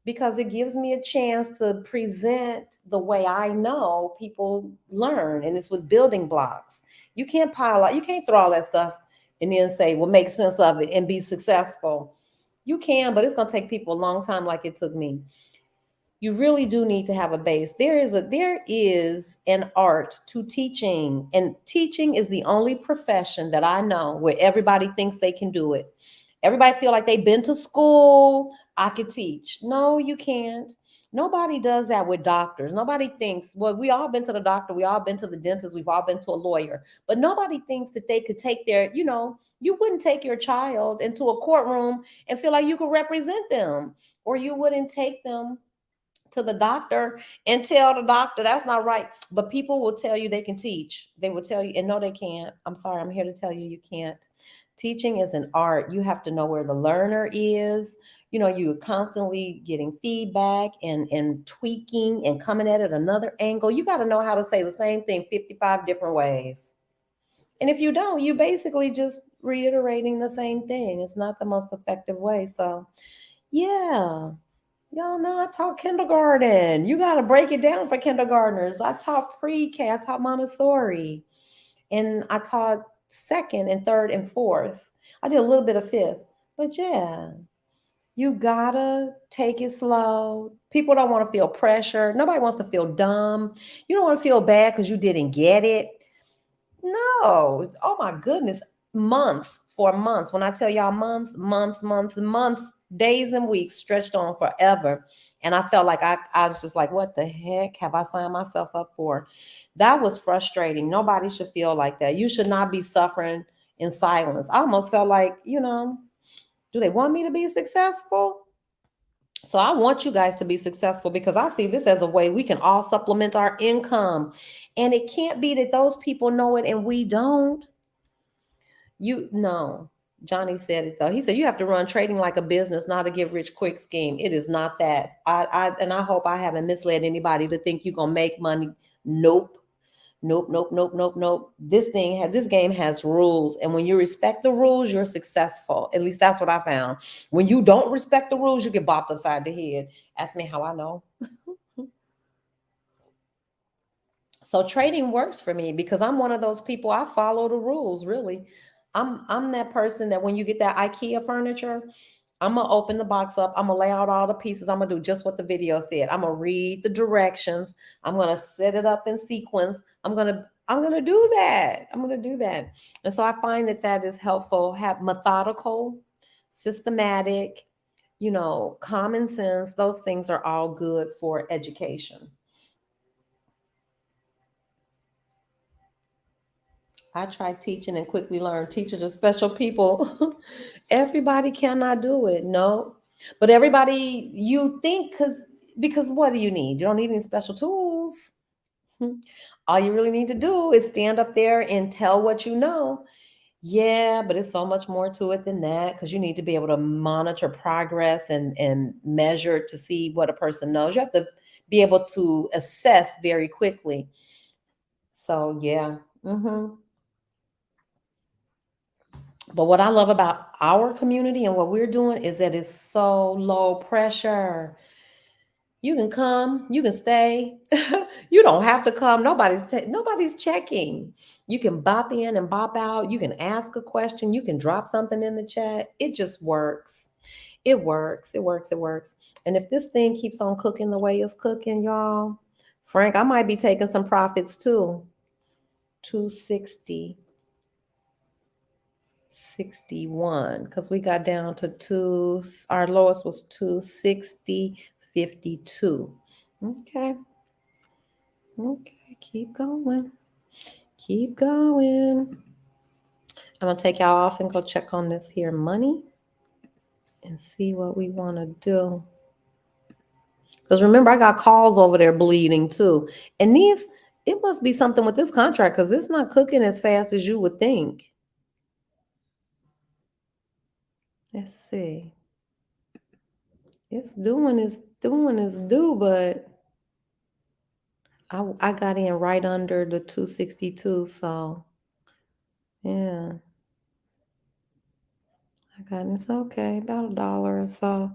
because it gives me a chance to present the way I know people learn, and it's with building blocks. You can't pile out, you can't throw all that stuff and then say, well, make sense of it and be successful. You can, but it's going to take people a long time, like it took me. You really do need to have a base. There is an art to teaching, and teaching is the only profession that I know where everybody thinks they can do it. Everybody feel like they've been to school. I could teach. No, you can't. Nobody does that with doctors. Nobody thinks, well, we all been to the doctor, we all been to the dentist, we've all been to a lawyer, but nobody thinks that they could take you wouldn't take your child into a courtroom and feel like you could represent them, or you wouldn't take them to the doctor and tell the doctor that's not right. But people will tell you they can teach. They will tell you, and no, they can't. I'm sorry, I'm here to tell you, you can't. Teaching is an art. You have to know where the learner is. You're constantly getting feedback and tweaking and coming at it another angle. You got to know how to say the same thing 55 different ways. And if you don't, you're basically just reiterating the same thing. It's not the most effective way. So, yeah. Y'all know I taught kindergarten. You got to break it down for kindergartners. I taught pre-K. I taught Montessori. And I taught second and third and fourth. I did a little bit of fifth. But yeah, you got to take it slow. People don't want to feel pressure. Nobody wants to feel dumb. You don't want to feel bad because you didn't get it. No. Oh, my goodness. Months. When I tell y'all months, days and weeks stretched on forever. And I felt like I was just like, what the heck have I signed myself up for? That was frustrating. Nobody should feel like that. You should not be suffering in silence. I almost felt like, do they want me to be successful? So I want you guys to be successful, because I see this as a way we can all supplement our income. And it can't be that those people know it and we don't. Johnny said it though. He said you have to run trading like a business, not a get rich quick scheme. It is not that. I hope I haven't misled anybody to think you're gonna make money. Nope. This game has rules, and when you respect the rules, you're successful. At least that's what I found. When you don't respect the rules, you get bopped upside the head. Ask me how I know. So trading works for me because I'm one of those people. I follow the rules, really. I'm that person that when you get that IKEA furniture, I'm gonna open the box up. I'm gonna lay out all the pieces. I'm gonna do just what the video said. I'm gonna read the directions. I'm gonna set it up in sequence. I'm gonna do that. I'm gonna do that. And so I find that is helpful. Have methodical. systematic, common sense. Those things are all good for education. I tried teaching and quickly learned teachers are special people. Everybody cannot do it. No. But everybody, you think, because what do you need? You don't need any special tools. All you really need to do is stand up there and tell what you know. Yeah, but it's so much more to it than that, because you need to be able to monitor progress and measure to see what a person knows. You have to be able to assess very quickly. So yeah. But what I love about our community and what we're doing is that it's so low pressure. You can come, you can stay. You don't have to come. Nobody's checking. You can bop in and bop out. You can ask a question. You can drop something in the chat. It just works. It works. It works. It works. And if this thing keeps on cooking the way it's cooking, y'all, Frank, I might be taking some profits too. 260. 61, because we got down to our lowest was 260.52. Okay, keep going, I'm gonna take y'all off and go check on this here money and see what we want to do, because remember, I got calls over there bleeding too, and it must be something with this contract, because it's not cooking as fast as you would think. Let's see. It's doing its due, but I got in right under the 262, so yeah. It's okay, about $1 or so.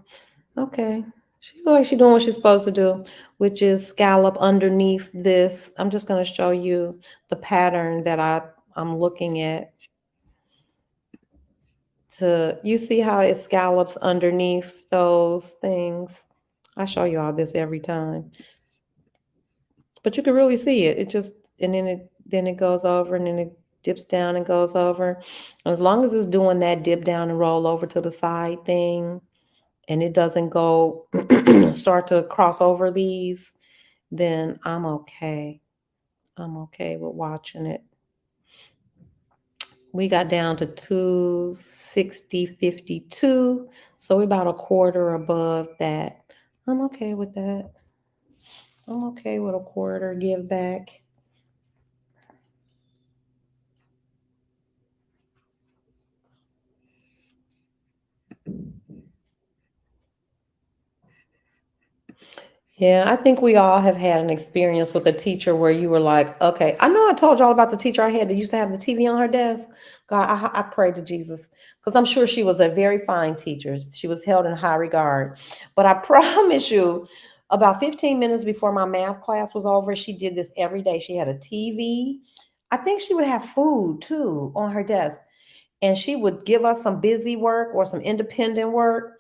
Okay. She looks like she's doing what she's supposed to do, which is scallop underneath this. I'm just going to show you the pattern that I'm looking at. You see how it scallops underneath those things? I show you all this every time. But you can really see it. And then it goes over, and then it dips down and goes over. As long as it's doing that dip down and roll over to the side thing, and it doesn't go start to cross over these, then I'm okay. I'm okay with watching it. We got down to 260.52, so we're about a quarter above that. I'm okay with that. I'm okay with a quarter give back. Yeah, I think we all have had an experience with a teacher where you were like, okay, I know I told y'all about the teacher I had that used to have the TV on her desk. God, I pray to Jesus, because I'm sure she was a very fine teacher. She was held in high regard. But I promise you, about 15 minutes before my math class was over, she did this every day. She had a TV. I think she would have food too on her desk. And she would give us some busy work or some independent work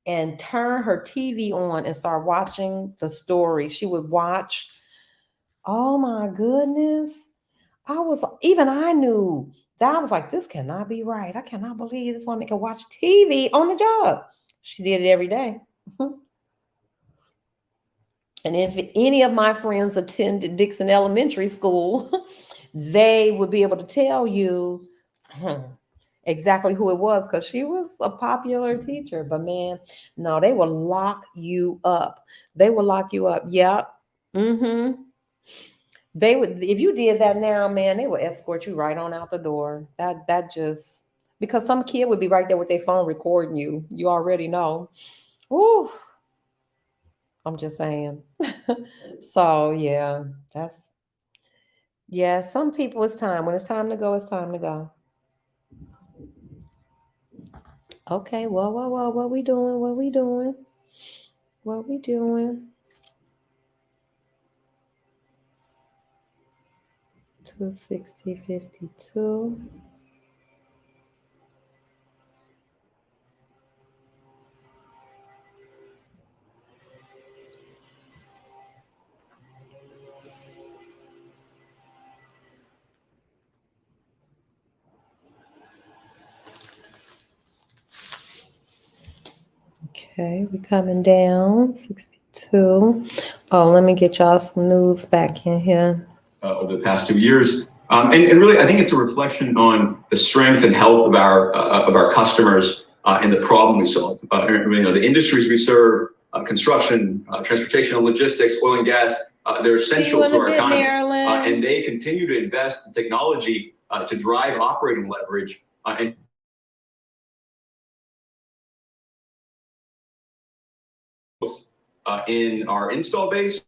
and turn her TV on and start watching the story. She would watch. Oh my goodness. I knew that. I was like, this cannot be right. I cannot believe this woman can watch TV on the job. She did it every day. And if any of my friends attended Dixon Elementary School, they would be able to tell you exactly who it was, because she was a popular teacher. But man, no, they will lock you up. They will lock you up. Yep. They would, if you did that now, man, they would escort you right on out the door. That just, because some kid would be right there with their phone recording you. You already know. Ooh. I'm just saying. So yeah, some people, it's time. When it's time to go, it's time to go. Okay, well, what we doing? What we doing? 260.52. Okay, we're coming down, 62. Oh, let me get y'all some news back in here. Over the past 2 years. And really, I think it's a reflection on the strength and health of our customers and the problem we solve. The industries we serve, construction, transportation and logistics, oil and gas, they're essential to our economy. And they continue to invest in technology to drive operating leverage and in our install base.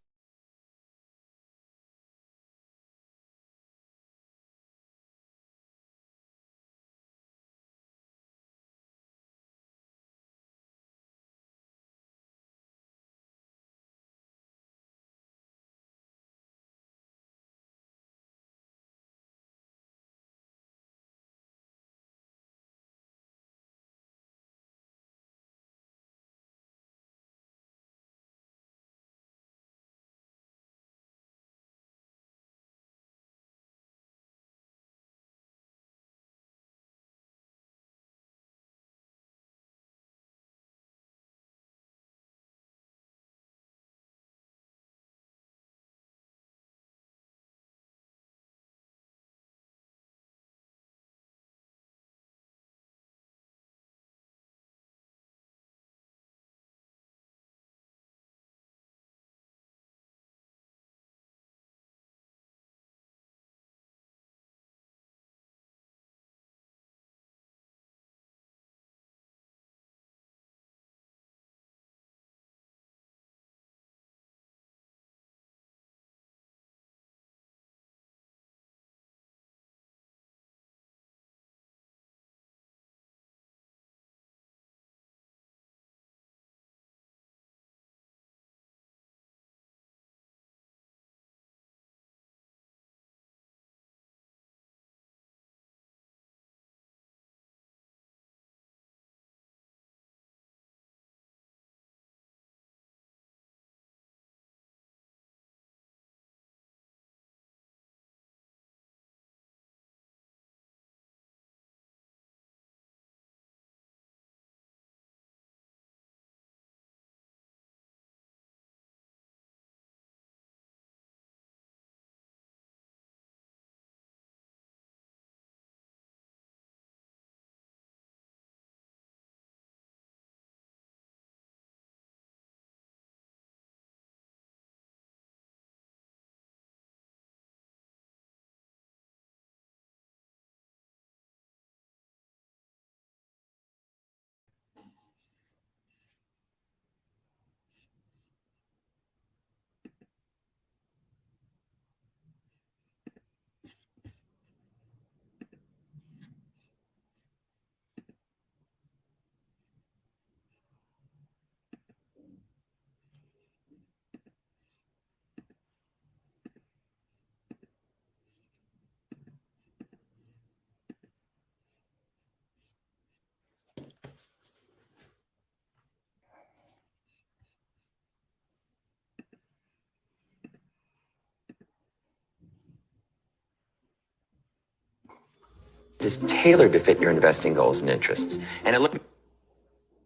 It is tailored to fit your investing goals and interests. And it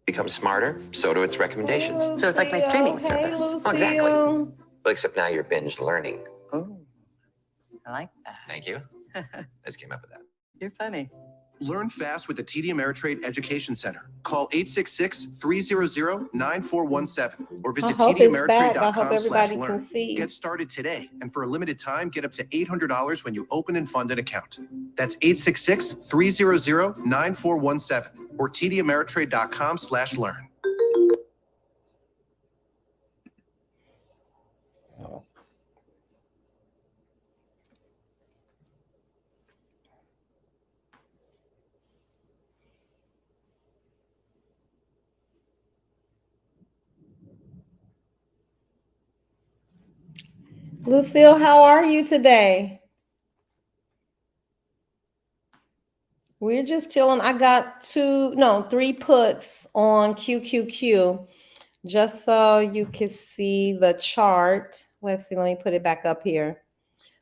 becomes smarter, so do its recommendations. So it's like my streaming service. Oh, exactly. Well, except now you're binge learning. Oh, I like that. Thank you. I just came up with that. You're funny. Learn fast with the TD Ameritrade Education Center. Call 866-300-9417 or visit tdameritrade.com/learn. Get started today, and for a limited time, get up to $800 when you open and fund an account. That's 866-300-9417 or tdameritrade.com/learn. Lucille, how are you today? We're just chilling. I got 3 puts on QQQ just so you can see the chart. Let's see, let me put it back up here.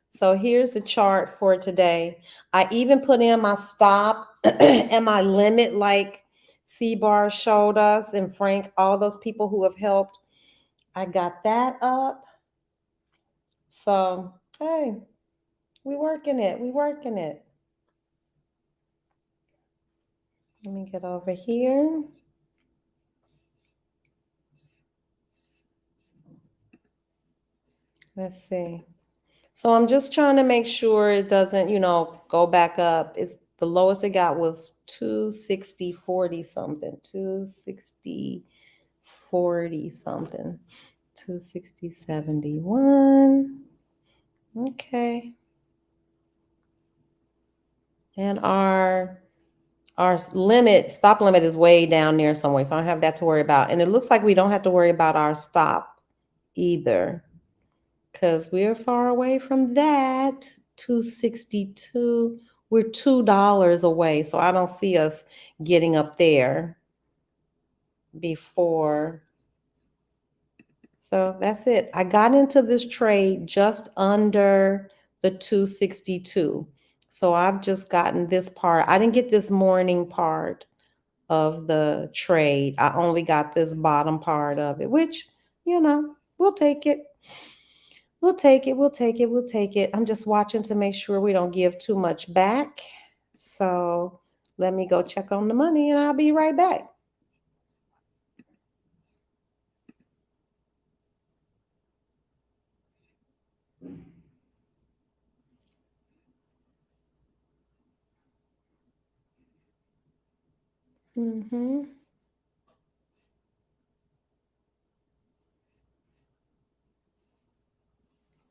So here's the chart for today. I even put in my stop and my limit like C-Bar showed us, and Frank, all those people who have helped. I got that up. So, hey, we working it. We working it. Let me get over here. Let's see. So I'm just trying to make sure it doesn't, go back up. It's the lowest it got was 260.40 something. 260.40 something. 260.71. Okay. And our stop limit is way down there somewhere. So I don't have that to worry about. And it looks like we don't have to worry about our stop either, because we're far away from that. 262. We're $2 away. So I don't see us getting up there before. So that's it. I got into this trade just under the 262. So I've just gotten this part. I didn't get this morning part of the trade. I only got this bottom part of it, which, we'll take it. We'll take it. We'll take it. We'll take it. I'm just watching to make sure we don't give too much back. So let me go check on the money and I'll be right back.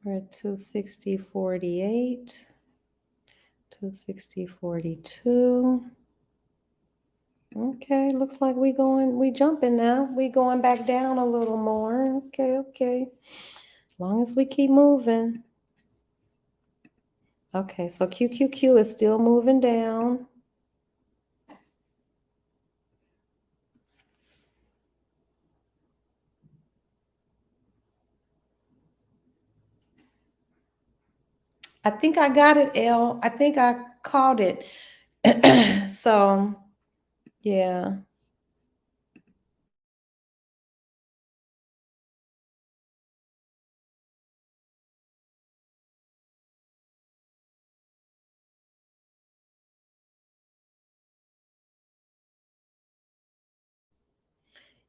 We're at 260.48, 260.42. Okay, looks like we jumping now. We going back down a little more. Okay. As long as we keep moving. Okay, so QQQ is still moving down. I think I got it, L. I think I caught it. So, yeah.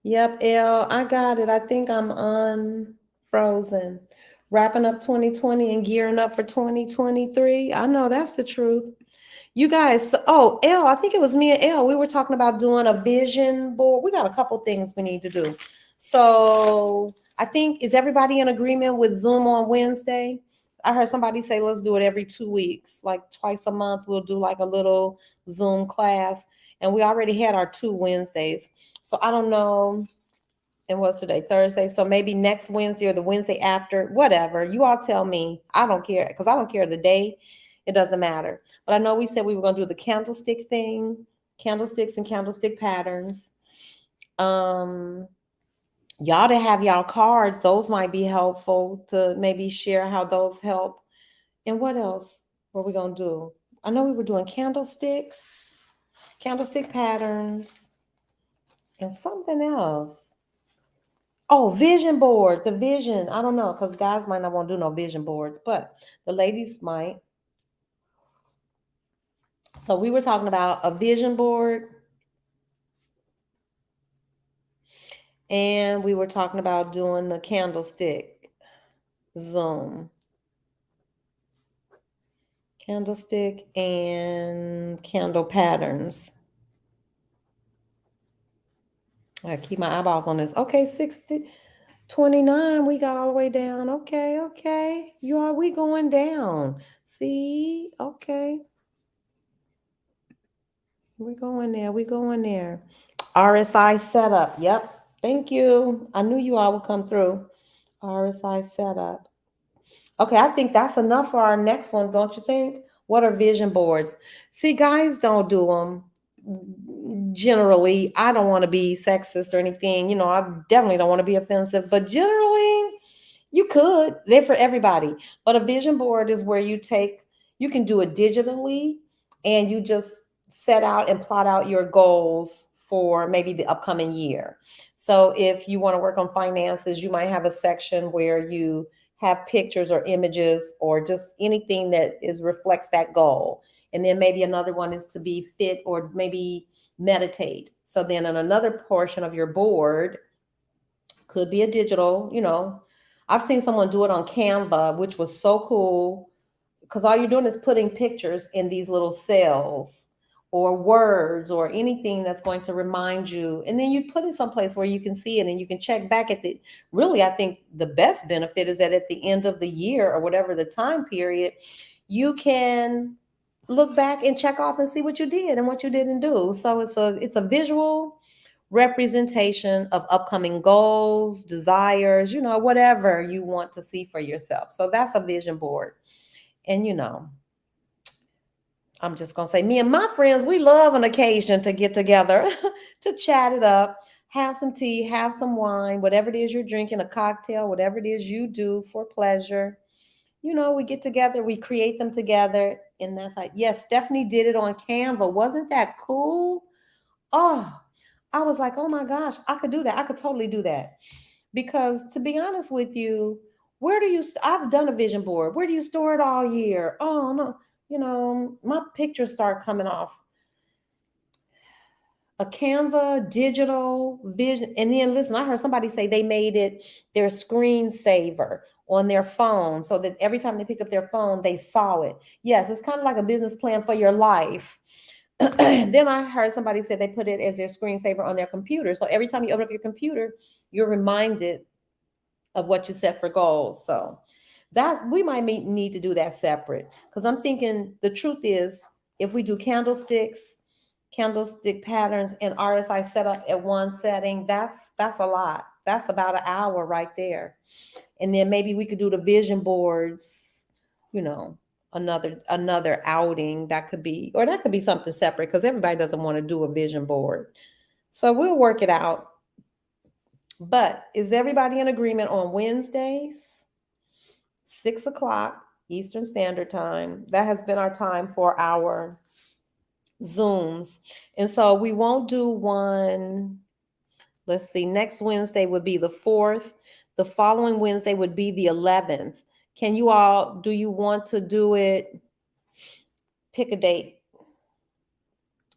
Yep, L, I got it. I think I'm unfrozen. Wrapping up 2020 and gearing up for 2023. I know that's the truth. You guys, L, I think it was me and L. We were talking about doing a vision board. We got a couple things we need to do. So I think, is everybody in agreement with Zoom on Wednesday? I heard somebody say, let's do it every 2 weeks, like twice a month. We'll do like a little Zoom class. And we already had our 2 Wednesdays. So I don't know. And what's today? Thursday. So maybe next Wednesday or the Wednesday after, whatever. You all tell me. I don't care, because I don't care the day. It doesn't matter. But I know we said we were going to do the candlestick thing, candlesticks and candlestick patterns. Y'all that have y'all cards, those might be helpful to maybe share how those help. And what else were we going to do? I know we were doing candlesticks, candlestick patterns, and something else. Oh, vision board, the vision. I don't know, because guys might not want to do no vision boards, but the ladies might. So we were talking about a vision board. And we were talking about doing the candlestick Zoom. Candlestick and candle patterns. I keep my eyeballs on this. Okay, 29, we got all the way down. Okay. We going down. See? Okay. We're going there. RSI setup. Yep. Thank you. I knew you all would come through. RSI setup. Okay, I think that's enough for our next one, don't you think? What are vision boards? See, guys don't do them. Generally, I don't want to be sexist or anything. I definitely don't want to be offensive, but generally, you could. They're for everybody. But a vision board is where you can do it digitally, and you just set out and plot out your goals for maybe the upcoming year. So if you want to work on finances, you might have a section where you have pictures or images or just anything that reflects that goal. And then maybe another one is to be fit or maybe meditate. So then in another portion of your board could be a digital, I've seen someone do it on Canva, which was so cool because all you're doing is putting pictures in these little cells or words or anything that's going to remind you. And then you put it someplace where you can see it and you can check back at really, I think the best benefit is that at the end of the year or whatever the time period, you can look back and check off and see what you did and what you didn't do. So it's a visual representation of upcoming goals, desires, whatever you want to see for yourself. So that's a vision board. And I'm just going to say, me and my friends, we love an occasion to get together, to chat it up, have some tea, have some wine, whatever it is you're drinking, a cocktail, whatever it is you do for pleasure. We get together, we create them together. And that's like, yes, Stephanie did it on Canva. Wasn't that cool? Oh, I was like, oh my gosh, I could do that. I could totally do that. Because to be honest with you, I've done a vision board. Where do you store it all year? Oh, no. My pictures start coming off. A Canva, digital, vision. And then listen, I heard somebody say they made it their screensaver on their phone so that every time they picked up their phone, they saw it. Yes, it's kind of like a business plan for your life. Then I heard somebody say they put it as their screensaver on their computer. So every time you open up your computer, you're reminded of what you set for goals. So that we might need to do that separate, because I'm thinking the truth is if we do candlestick patterns and RSI setup at one setting, that's a lot. That's about an hour right there. And then maybe we could do the vision boards, another outing that could be something separate, because everybody doesn't want to do a vision board. So we'll work it out. But is everybody in agreement on Wednesdays, 6 o'clock Eastern Standard Time? That has been our time for our Zooms. And so we won't do one. Let's see, next Wednesday would be the 4th. The following Wednesday would be the 11th. Do you want to do it? Pick a date.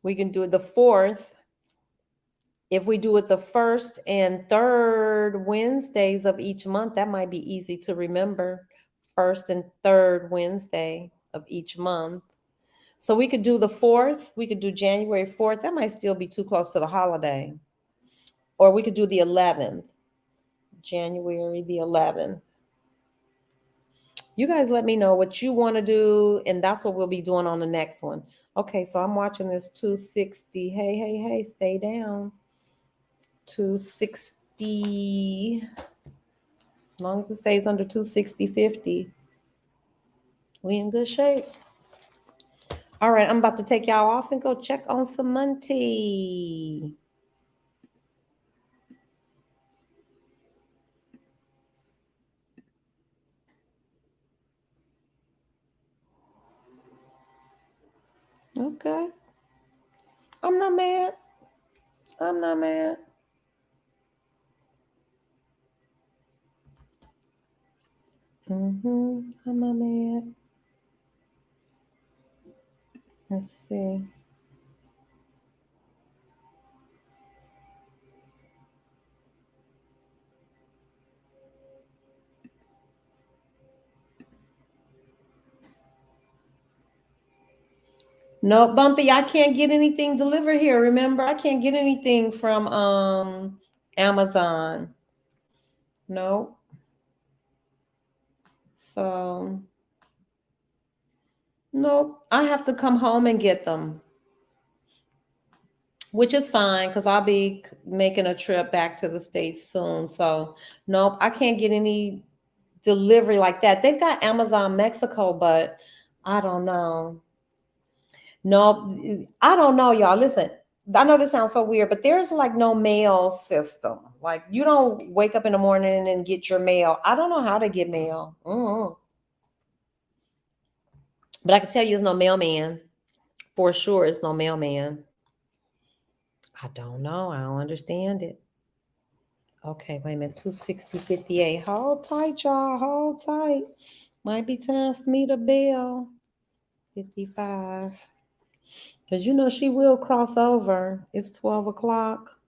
We can do it the 4th. If we do it the 1st and 3rd Wednesdays of each month, that might be easy to remember. 1st and 3rd Wednesday of each month. So we could do the 4th. We could do January 4th. That might still be too close to the holiday. Or we could do the 11th. January the 11th. You guys let me know what you want to do, and that's what we'll be doing on the next one. Okay, so I'm watching this 260. Hey, stay down. 260. As long as it stays under 260.50, we in good shape. All right, I'm about to take y'all off and go check on some money. Okay. I'm not mad. I'm not mad. I'm not mad. Let's see. No, Bumpy, I can't get anything delivered here. Remember, I can't get anything from Amazon. No. So, nope, I have to come home and get them, which is fine because I'll be making a trip back to the States soon. So, nope, I can't get any delivery like that. They've got Amazon Mexico, but I don't know. No, I don't know, y'all. Listen, I know this sounds so weird, but there's like no mail system. Like you don't wake up in the morning and get your mail. I don't know how to get mail. But I can tell you there's no mailman. For sure, it's no mailman. I don't know. I don't understand it. Okay, wait a minute. 260.58. Hold tight, y'all. Hold tight. Might be time for me to bail. 55. Because you know she will cross over. It's 12 o'clock.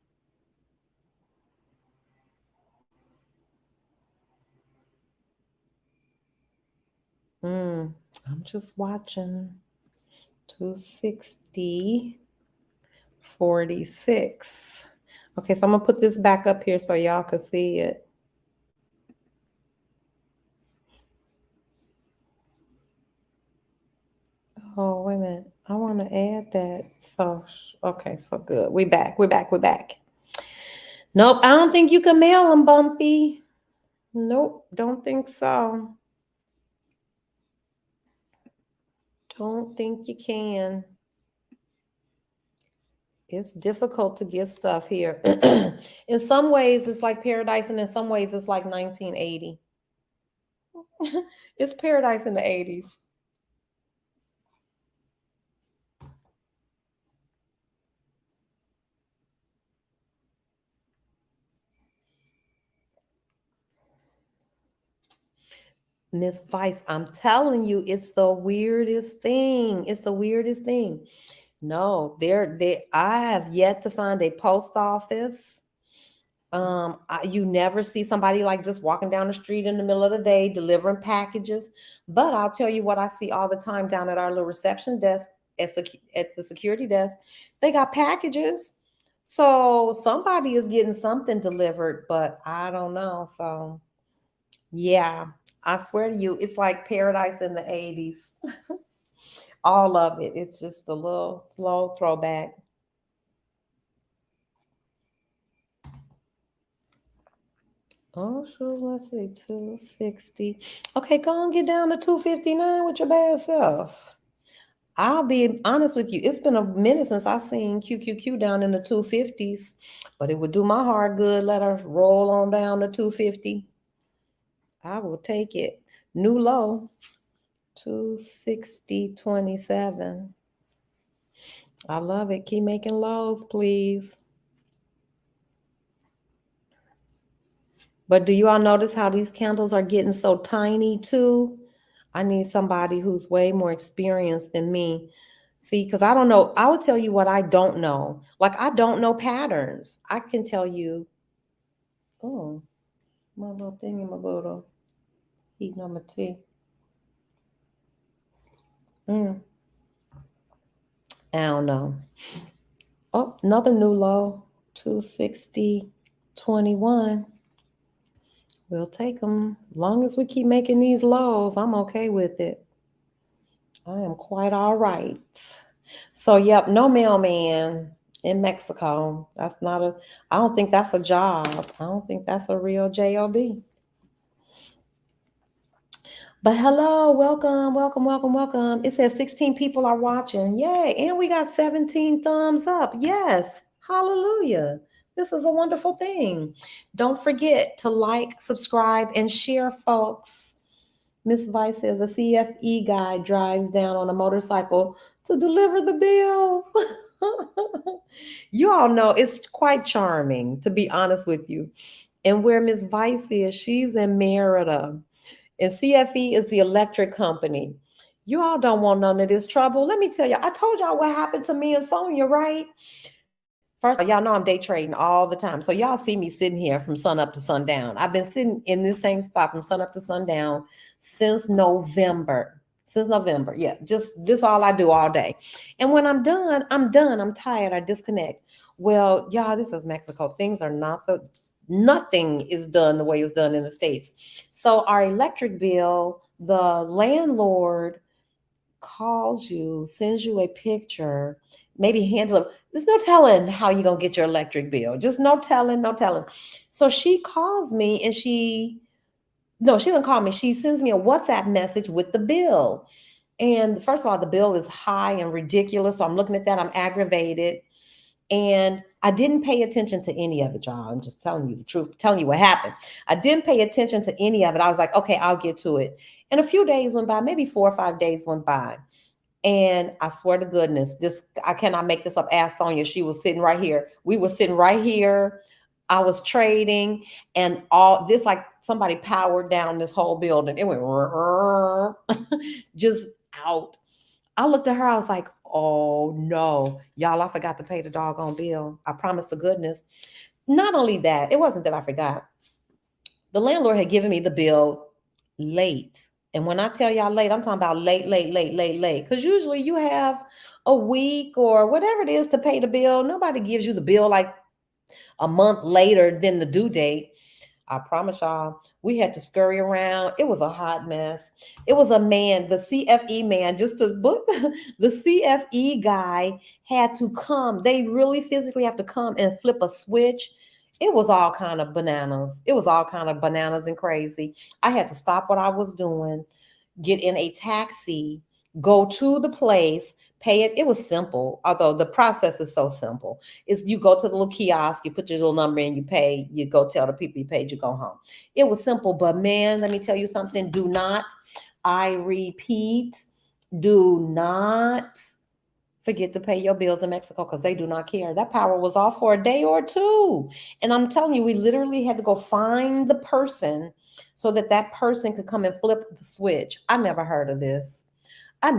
I'm just watching. 260. 46. Okay, so I'm gonna put this back up here so y'all can see it. Oh, wait a minute. I want to add that. So, okay, so good. We're back. Nope, I don't think you can mail them, Bumpy. Nope, don't think so. Don't think you can. It's difficult to get stuff here. In some ways, it's like paradise, and in some ways, it's like 1980. It's paradise in the 80s. Miss Vice, I'm telling you, it's the weirdest thing. It's the weirdest thing. No, I have yet to find a post office. You never see somebody like just walking down the street in the middle of the day delivering packages. But I'll tell you what I see all the time down at our little reception desk at the security desk. They got packages. So somebody is getting something delivered, but I don't know. So yeah, I swear to you, it's like paradise in the 80s. All of it. It's just a little slow throwback. Oh, sure. Let's see. 260. Okay, go on, get down to 259 with your bad self. I'll be honest with you. It's been a minute since I seen QQQ down in the 250s, but it would do my heart good. Let her roll on down to 250. I will take it. New low, 260.27. I love it. Keep making lows, please. But do you all notice how these candles are getting so tiny too? I need somebody who's way more experienced than me. See, because I don't know. I will tell you what I don't know. Like, I don't know patterns. I can tell you, oh, my little thing in my bottle. Heat number tea. I don't know. Oh, another new low, 260.21. We'll take them. As long as we keep making these lows, I'm okay with it. I am quite all right. So, yep, no mailman in Mexico. I don't think that's a job. I don't think that's a real job. But hello, welcome. It says 16 people are watching. Yay. And we got 17 thumbs up. Yes. Hallelujah. This is a wonderful thing. Don't forget to like, subscribe, and share, folks. Miss Vice says the CFE guy drives down on a motorcycle to deliver the bills. You all know it's quite charming, to be honest with you. And where Miss Vice is, she's in Merida. And CFE is the electric company. You all don't want none of this trouble. Let me tell you, I told y'all what happened to me and Sonia, right? First of all, y'all know I'm day trading all the time. So y'all see me sitting here from sun up to sundown. I've been sitting in this same spot from sun up to sundown since November. Yeah, just this all I do all day. And when I'm done. I'm tired. I disconnect. Well, y'all, this is Mexico. Things are nothing is done the way it's done in the States. So our electric bill, the landlord calls you, sends you a picture, maybe handle it. There's no telling how you're going to get your electric bill. Just no telling. So she calls me and she doesn't call me. She sends me a WhatsApp message with the bill. And first of all, the bill is high and ridiculous. So I'm looking at that. I'm aggravated. And I didn't pay attention to any of it, y'all. I'm just telling you the truth, telling you what happened. I didn't pay attention to any of it. I was like, okay, I'll get to it. And a few days went by, maybe 4 or 5 days went by. And I swear to goodness, I cannot make this up. Ask Sonia. She was sitting right here. We were sitting right here. I was trading, and all this, like somebody powered down this whole building. It went just out. I looked at her. I was like, oh no, y'all, I forgot to pay the doggone bill. I promised to goodness. Not only that, it wasn't that I forgot. The landlord had given me the bill late. And when I tell y'all late, I'm talking about late. Because usually you have a week or whatever it is to pay the bill. Nobody gives you the bill like a month later than the due date. I promise y'all, we had to scurry around. It was a hot mess. It was a man, the CFE man, just to book the CFE guy had to come. They really physically have to come and flip a switch. It was all kind of bananas. It was all kind of bananas and crazy. I had to stop what I was doing, get in a taxi, go to the place, pay it. It was simple, although the process is so simple. Is you go to the little kiosk, you put your little number in, you pay, you go tell the people you paid, you go home. It was simple, but man, let me tell you something. I repeat, do not forget to pay your bills in Mexico because they do not care. That power was off for a day or two. And I'm telling you, we literally had to go find the person so that person could come and flip the switch. I never heard of this. And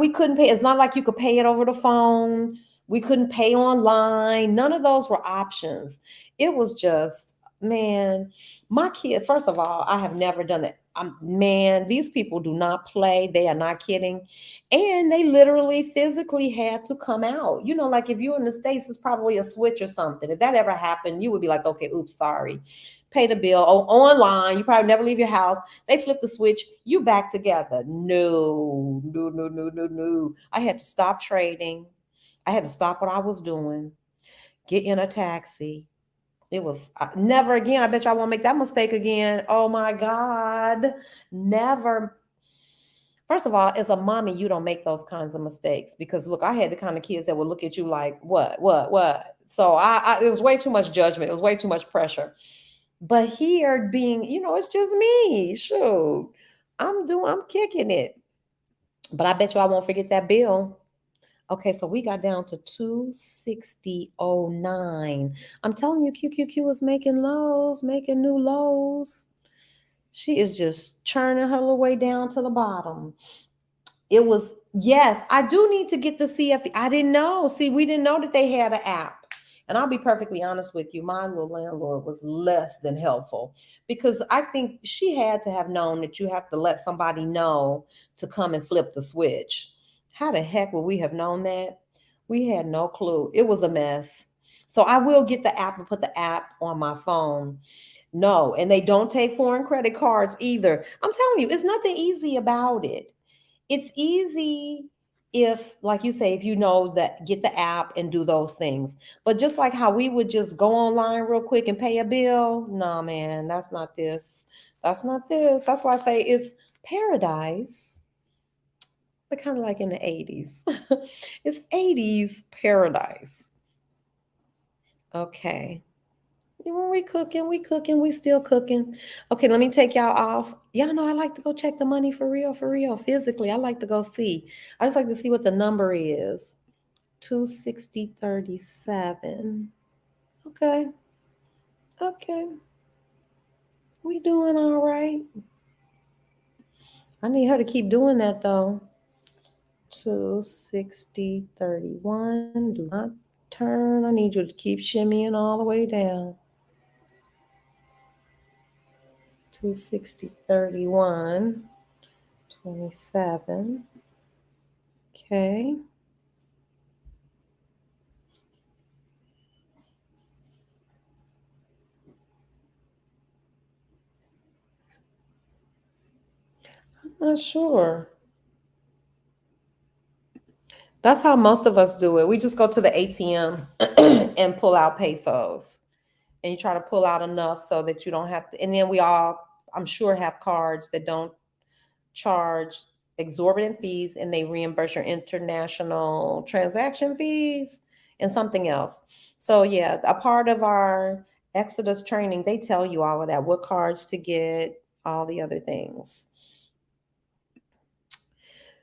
we couldn't pay. It's not like you could pay it over the phone. We couldn't pay online. None of those were options. It was just, man, my kid, first of all, I have never done it. Man, these people do not play. They are not kidding. And they literally physically had to come out. You know, like if you're in the States, it's probably a switch or something. If that ever happened, you would be like, okay, oops, sorry. Pay the bill online. You probably never leave your house. They flip the switch. You back together. No. I had to stop trading. I had to stop what I was doing. Get in a taxi. It was never again. I bet y'all won't make that mistake again. Oh my God. Never. First of all, as a mommy, you don't make those kinds of mistakes because look, I had the kind of kids that would look at you like, what? So it was way too much judgment. It was way too much pressure. But here being, it's just me. Shoot. I'm kicking it. But I bet you I won't forget that bill. Okay, so we got down to 260.09. I'm telling you, QQQ is making new lows. She is just churning her little way down to the bottom. It was, yes, I do need to get the CFE. I didn't know. See, we didn't know that they had an app. And I'll be perfectly honest with you, my little landlord was less than helpful because I think she had to have known that you have to let somebody know to come and flip the switch. How the heck would we have known that? We had no clue. It was a mess. So I will get the app and put the app on my phone. No, and they don't take foreign credit cards either. I'm telling you, it's nothing easy about it. It's easy if, like you say, if you know that, get the app and do those things. But just like how we would just go online real quick and pay a bill, no, man, that's not this. That's not this. That's why I say it's paradise, but kind of like in the 80s. It's 80s paradise. Okay. When we cooking, we still cooking. Okay, let me take y'all off. Y'all know I like to go check the money for real, physically. I like to go see. I just like to see what the number is. 260.37. Okay. We doing all right. I need her to keep doing that though. 260.31. Do not turn. I need you to keep shimmying all the way down. 260.31. 27. Okay. I'm not sure. That's how most of us do it. We just go to the ATM and pull out pesos. And you try to pull out enough so that you don't have to. And then we all, I'm sure, have cards that don't charge exorbitant fees and they reimburse your international transaction fees and something else. So yeah, a part of our Exodus training, they tell you all of that, what cards to get, all the other things.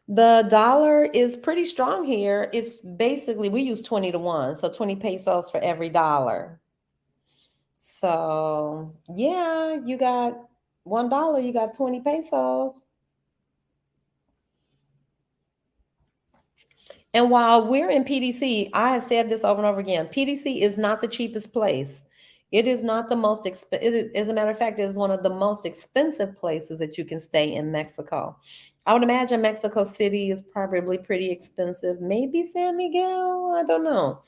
The dollar is pretty strong here. It's basically, we use 20 to 1, so 20 pesos for every dollar. So yeah, you got $1, you got 20 pesos. And while we're in PDC, I have said this over and over again, PDC is not the cheapest place. It is not the most expensive. As a matter of fact, it is one of the most expensive places that you can stay in Mexico. I would imagine Mexico City is probably pretty expensive. Maybe San Miguel, I don't know.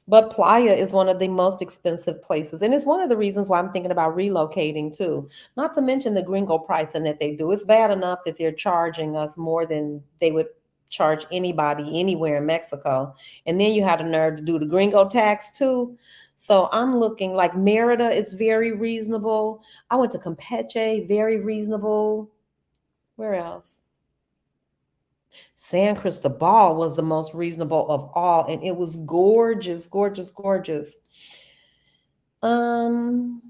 But Playa is one of the most expensive places. And it's one of the reasons why I'm thinking about relocating too. Not to mention the gringo pricing that they do. It's bad enough that they're charging us more than they would charge anybody anywhere in Mexico. And then you had the nerve to do the gringo tax too. So I'm looking like Merida is very reasonable. I went to Campeche, very reasonable. Where else? San Cristobal was the most reasonable of all, and it was gorgeous, gorgeous, gorgeous. Bumpy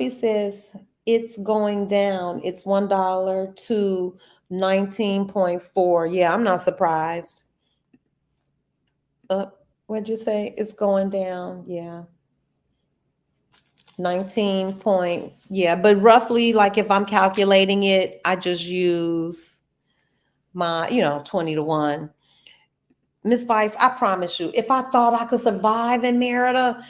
says it's going down. It's $1 to 19.4. Yeah, I'm not surprised. What'd you say? It's going down. Yeah. 19 point. Yeah, but roughly, like if I'm calculating it, I just use my, 20 to 1. Miss Vice, I promise you, if I thought I could survive in Merida,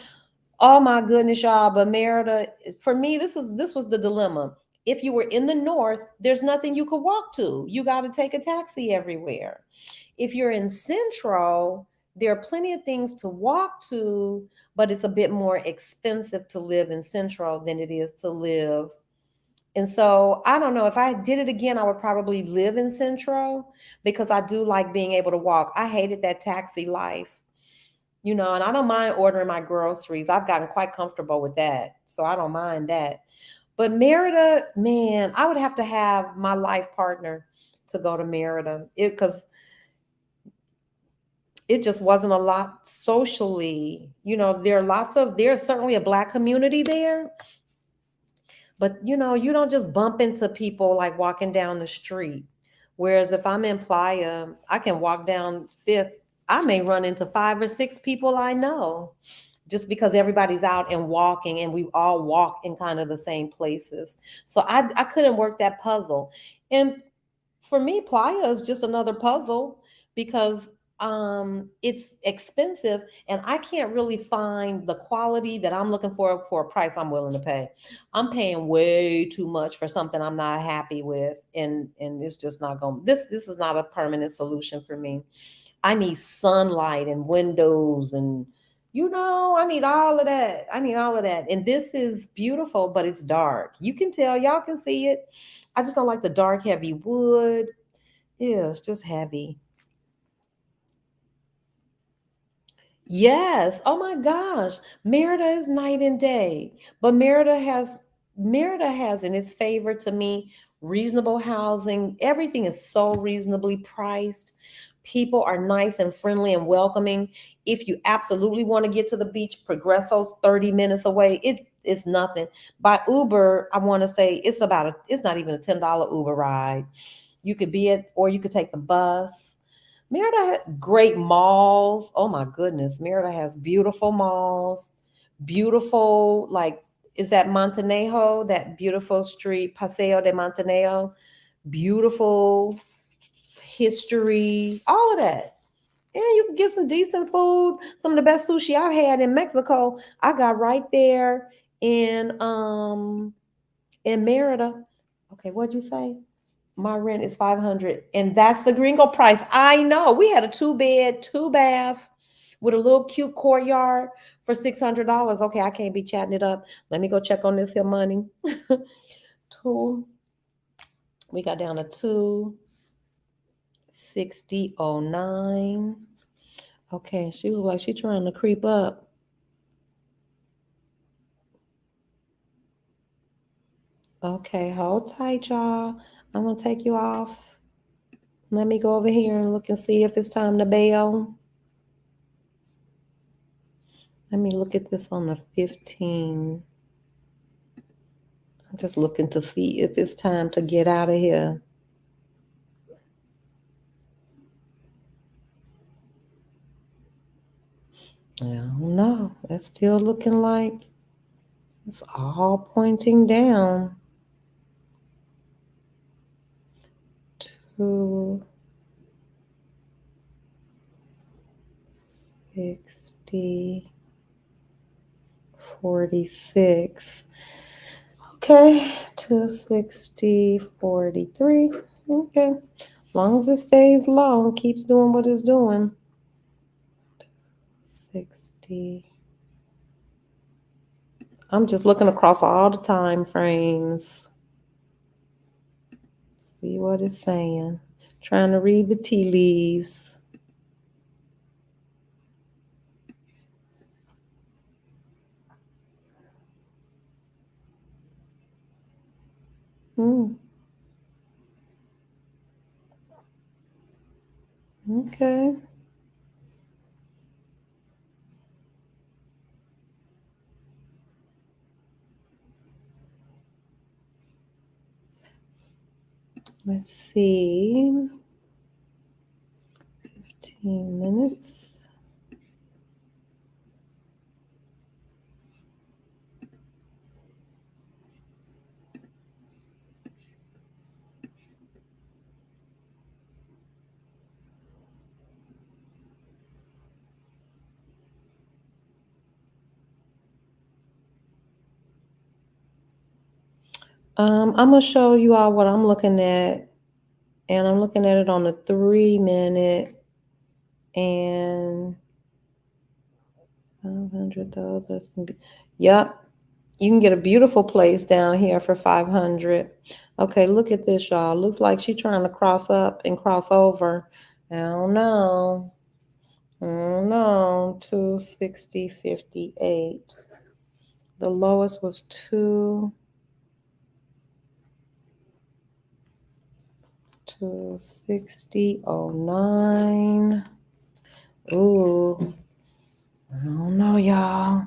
oh my goodness, y'all, but Merida, for me, this was the dilemma. If you were in the north, there's nothing you could walk to. You got to take a taxi everywhere. If you're in Central, there are plenty of things to walk to, but it's a bit more expensive to live in Central than it is to live. And so I don't know, if I did it again, I would probably live in Central because I do like being able to walk. I hated that taxi life, and I don't mind ordering my groceries. I've gotten quite comfortable with that. So I don't mind that. But Merida, man, I would have to have my life partner to go to Merida because it just wasn't a lot socially. There's certainly a Black community there. But you don't just bump into people like walking down the street. Whereas if I'm in Playa, I can walk down Fifth. I may run into 5 or 6 people I know just because everybody's out and walking and we all walk in kind of the same places. So I couldn't work that puzzle. And for me, Playa is just another puzzle because it's expensive and I can't really find the quality that I'm looking for a price I'm willing to pay. I'm paying way too much for something I'm not happy with, and it's just not going. This is not a permanent solution for me. I need sunlight and windows and I need all of that. I need all of that. And this is beautiful, but it's dark. You can tell, y'all can see it. I just don't like the dark, heavy wood. Yeah, it's just heavy. Yes. Oh my gosh. Merida is night and day. But Merida has in its favor to me reasonable housing. Everything is so reasonably priced. People are nice and friendly and welcoming. If you absolutely want to get to the beach, Progresso's 30 minutes away. It's nothing. By Uber, I want to say it's not even a $10 Uber ride. You could or you could take the bus. Merida has great malls. Oh my goodness. Merida has beautiful malls. Beautiful, like, is that Montenejo, that beautiful street, Paseo de Montenejo? Beautiful history, all of that. And you can get some decent food. Some of the best sushi I've had in Mexico, I got right there in Merida. Okay, what'd you say? My rent is $500, and that's the gringo price. I know. We had a 2-bed, 2-bath with a little cute courtyard for $600. Okay, I can't be chatting it up. Let me go check on this here money. We got down to 260.09. Okay, she looks like she's trying to creep up. Okay, hold tight, y'all. I'm gonna take you off. Let me go over here and look and see if it's time to bail. Let me look at this on the 15. I'm just looking to see if it's time to get out of here. I don't know. It's still looking like it's all pointing down to 60, 46. Okay, 260, 43. Okay. As long as it stays low and keeps doing what it's doing. 60. I'm just looking across all the time frames. See what it's saying. Trying to read the tea leaves. Okay. Let's see. 15 minutes. I'm gonna show you all what I'm looking at, and I'm looking at it on the 3-minute and 500. Those can be. Yep, you can get a beautiful place down here for 500. Okay, look at this, y'all. Looks like she's trying to cross up and cross over. I don't know. 260, 58. The lowest was 260.09. Ooh, I don't know, y'all.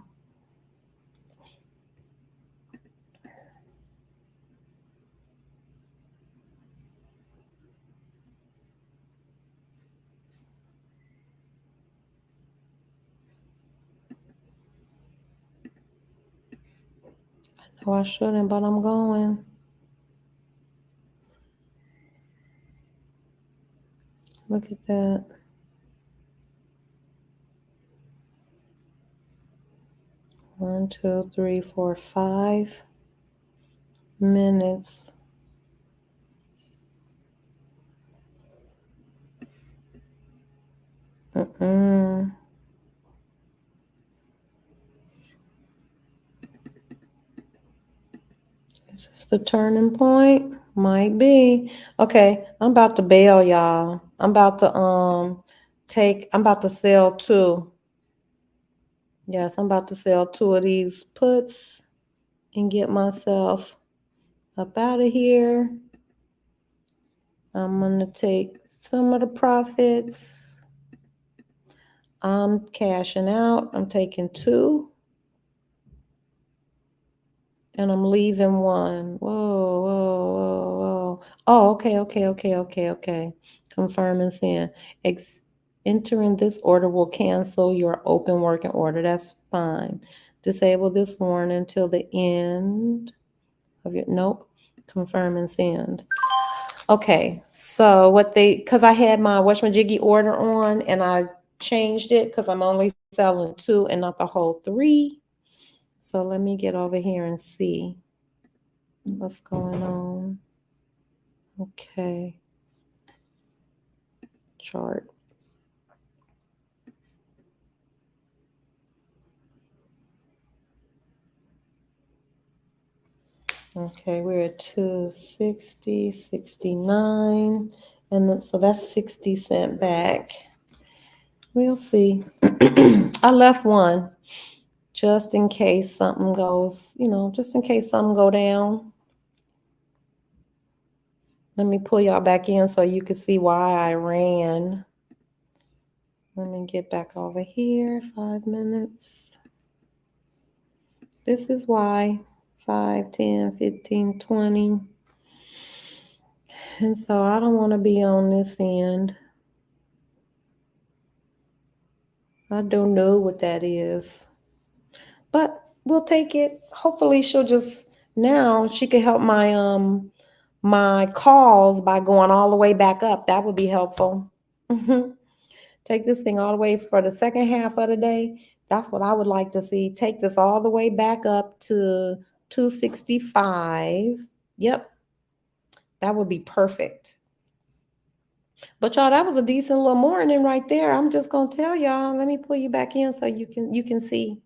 I know I shouldn't, but I'm going. Look at that. One, 2, 3, 4, 5 minutes. Is this the turning point? Might be. Okay, I'm about to bail, y'all. I'm about to sell 2. Yes, I'm about to sell 2 of these puts and get myself up out of here. I'm gonna take some of the profits. I'm cashing out. I'm taking 2. And I'm leaving 1. Whoa. Oh, okay. Confirm and send. Entering this order will cancel your open working order. That's fine. Disable this warning until the end of your, nope. Confirm and send. Okay, so because I had my whatchamajiggy order on and I changed it because I'm only selling 2 and not the whole 3. So let me get over here and see what's going on. Okay. Chart. Okay, we're at 260, 69. And so that's 60 cents back. We'll see. I left 1 just in case something goes, just in case something go down. Let me pull y'all back in so you can see why I ran. Let me get back over here, 5 minutes. This is why 5, 10, 15, 20. And so I don't want to be on this end. I don't know what that is. But we'll take it. Hopefully she'll just now she can help my calls by going all the way back up. That would be helpful. Take this thing all the way for the second half of the day. That's what I would like to see. Take this all the way back up to 265. Yep. That would be perfect. But y'all, that was a decent little morning right there. I'm just gonna tell y'all. Let me pull you back in so you can see.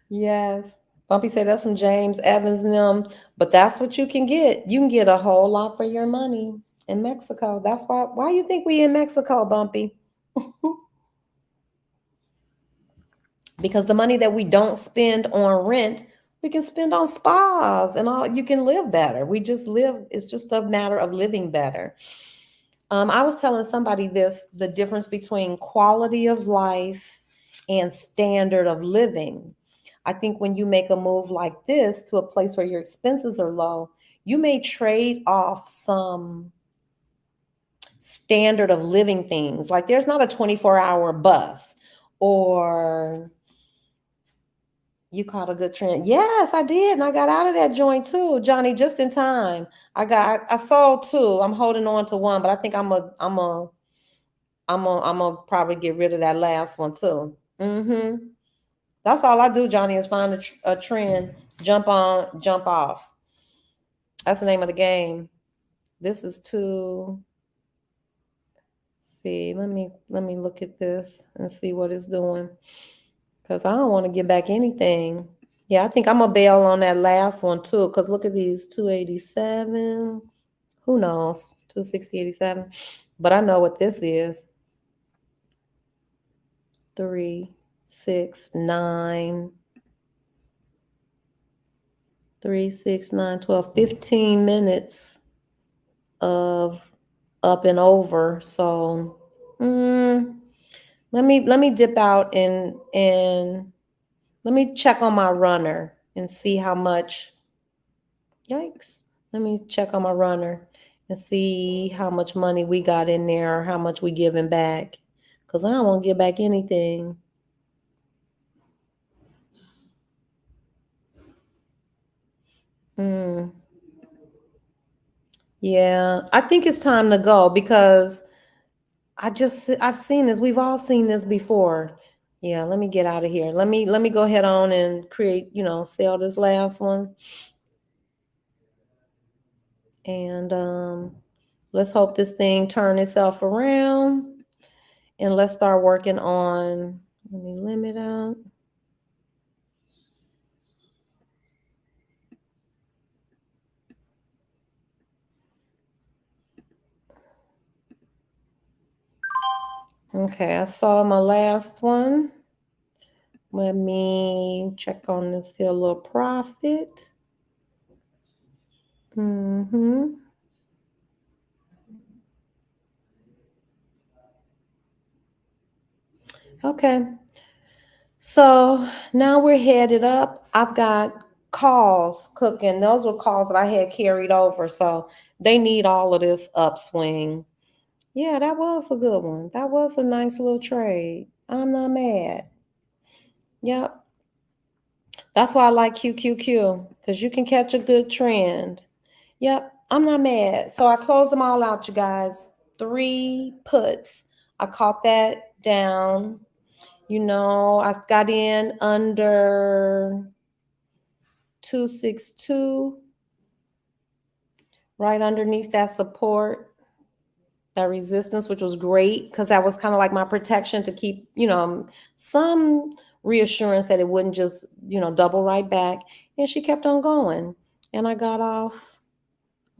Yes. Bumpy said that's some James Evans and them, but that's what you can get. You can get a whole lot for your money in Mexico. That's why you think we in Mexico, Bumpy? Because the money that we don't spend on rent, we can spend on spas and all. You can live better. We just live. It's just a matter of living better. I was telling somebody the difference between quality of life and standard of living. I think when you make a move like this to a place where your expenses are low, you may trade off some standard of living things. Like there's not a 24-hour bus, or you caught a good trend. Yes, I did. And I got out of that joint too, Johnny, just in time. I sold two. I'm holding on to one, but I think I'm gonna probably get rid of that last one too. That's all I do, Johnny, is find a trend, jump on, jump off. That's the name of the game. This is see, let me look at this and see what it's doing. Because I don't want to get back anything. Yeah, I think I'm gonna bail on that last one too. Because look at these 287. Who knows? 260.87. But I know what this is. 3, 6, 9. 3, 6, 9, 12, 15 minutes of up and over. So let me dip out and let me check on my runner and see how much. Yikes. Let me check on my runner and see how much money we got in there, or how much we giving back. Because I don't want to give back anything. Yeah, I think it's time to go because I've seen this. We've all seen this before. Yeah, let me get out of here. Let me go ahead on and create, sell this last one. And let's hope this thing turn itself around. And let's start working on, let me limit out. Okay, I saw my last one. Let me check on this here little profit. Okay. So now we're headed up. I've got calls cooking. Those were calls that I had carried over. So they need all of this upswing. Yeah, that was a good one. That was a nice little trade. I'm not mad. Yep. That's why I like QQQ, because you can catch a good trend. Yep, I'm not mad. So I closed them all out, you guys. 3 puts. I caught that down. I got in under 262, right underneath that support, that resistance, which was great because that was kind of like my protection to keep, some reassurance that it wouldn't just, double right back. And she kept on going. And I got off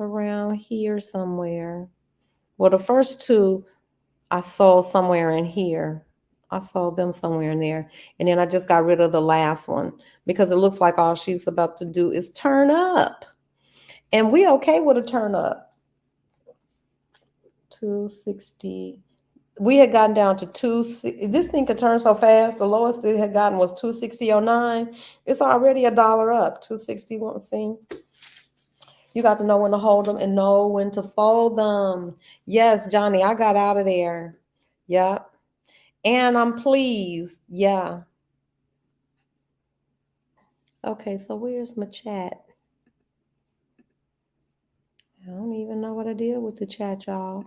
around here somewhere. Well, the first 2 I sold somewhere in here. I sold them somewhere in there. And then I just got rid of the last one because it looks like all she's about to do is turn up. And we okay with a turn up. 260. We had gotten down to 2. This thing could turn so fast. The lowest it had gotten was 260.09. It's already $1 up. 261. See? You got to know when to hold them and know when to fold them. Yes, Johnny, I got out of there. Yep. And I'm pleased. Yeah. Okay, so where's my chat? I don't even know what I did with the chat, y'all.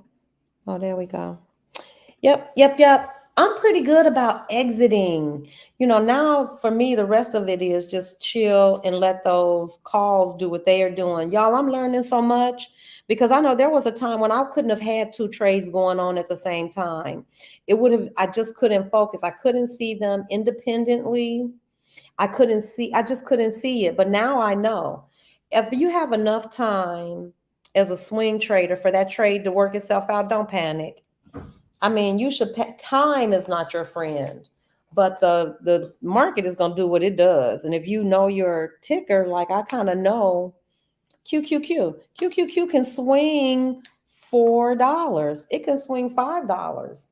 Oh, there we go. Yep. I'm pretty good about exiting. Now for me, the rest of it is just chill and let those calls do what they are doing. Y'all, I'm learning so much because I know there was a time when I couldn't have had 2 trades going on at the same time. I just couldn't focus. I couldn't see them independently. I just couldn't see it. But now I know if you have enough time as a swing trader for that trade to work itself out, don't panic. I mean, time is not your friend, but the market is going to do what it does. And if you know your ticker, like I kind of know QQQ can swing $4. It can swing $5.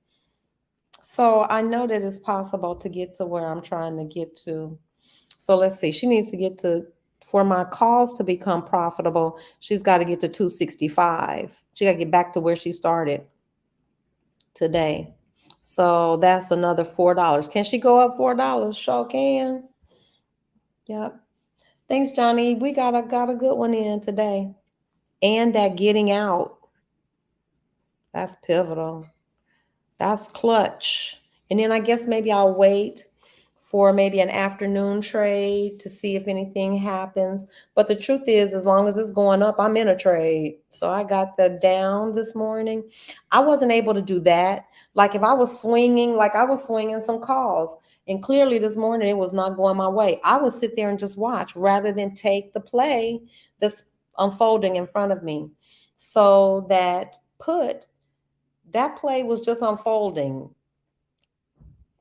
So I know that it's possible to get to where I'm trying to get to. So let's see. She needs to get to, for my calls to become profitable, she's got to get to 265. She got to get back to where she started today. So that's another $4. Can she go up $4? Sure can. Yep. Thanks, Johnny. We got a good one in today. And that getting out. That's pivotal. That's clutch. And then I guess maybe I'll wait for maybe an afternoon trade to see if anything happens. But the truth is, as long as it's going up, I'm in a trade. So I got the down this morning. I wasn't able to do that. Like if I was swinging, some calls. And clearly this morning it was not going my way. I would sit there and just watch rather than take the play that's unfolding in front of me. So that play was just unfolding.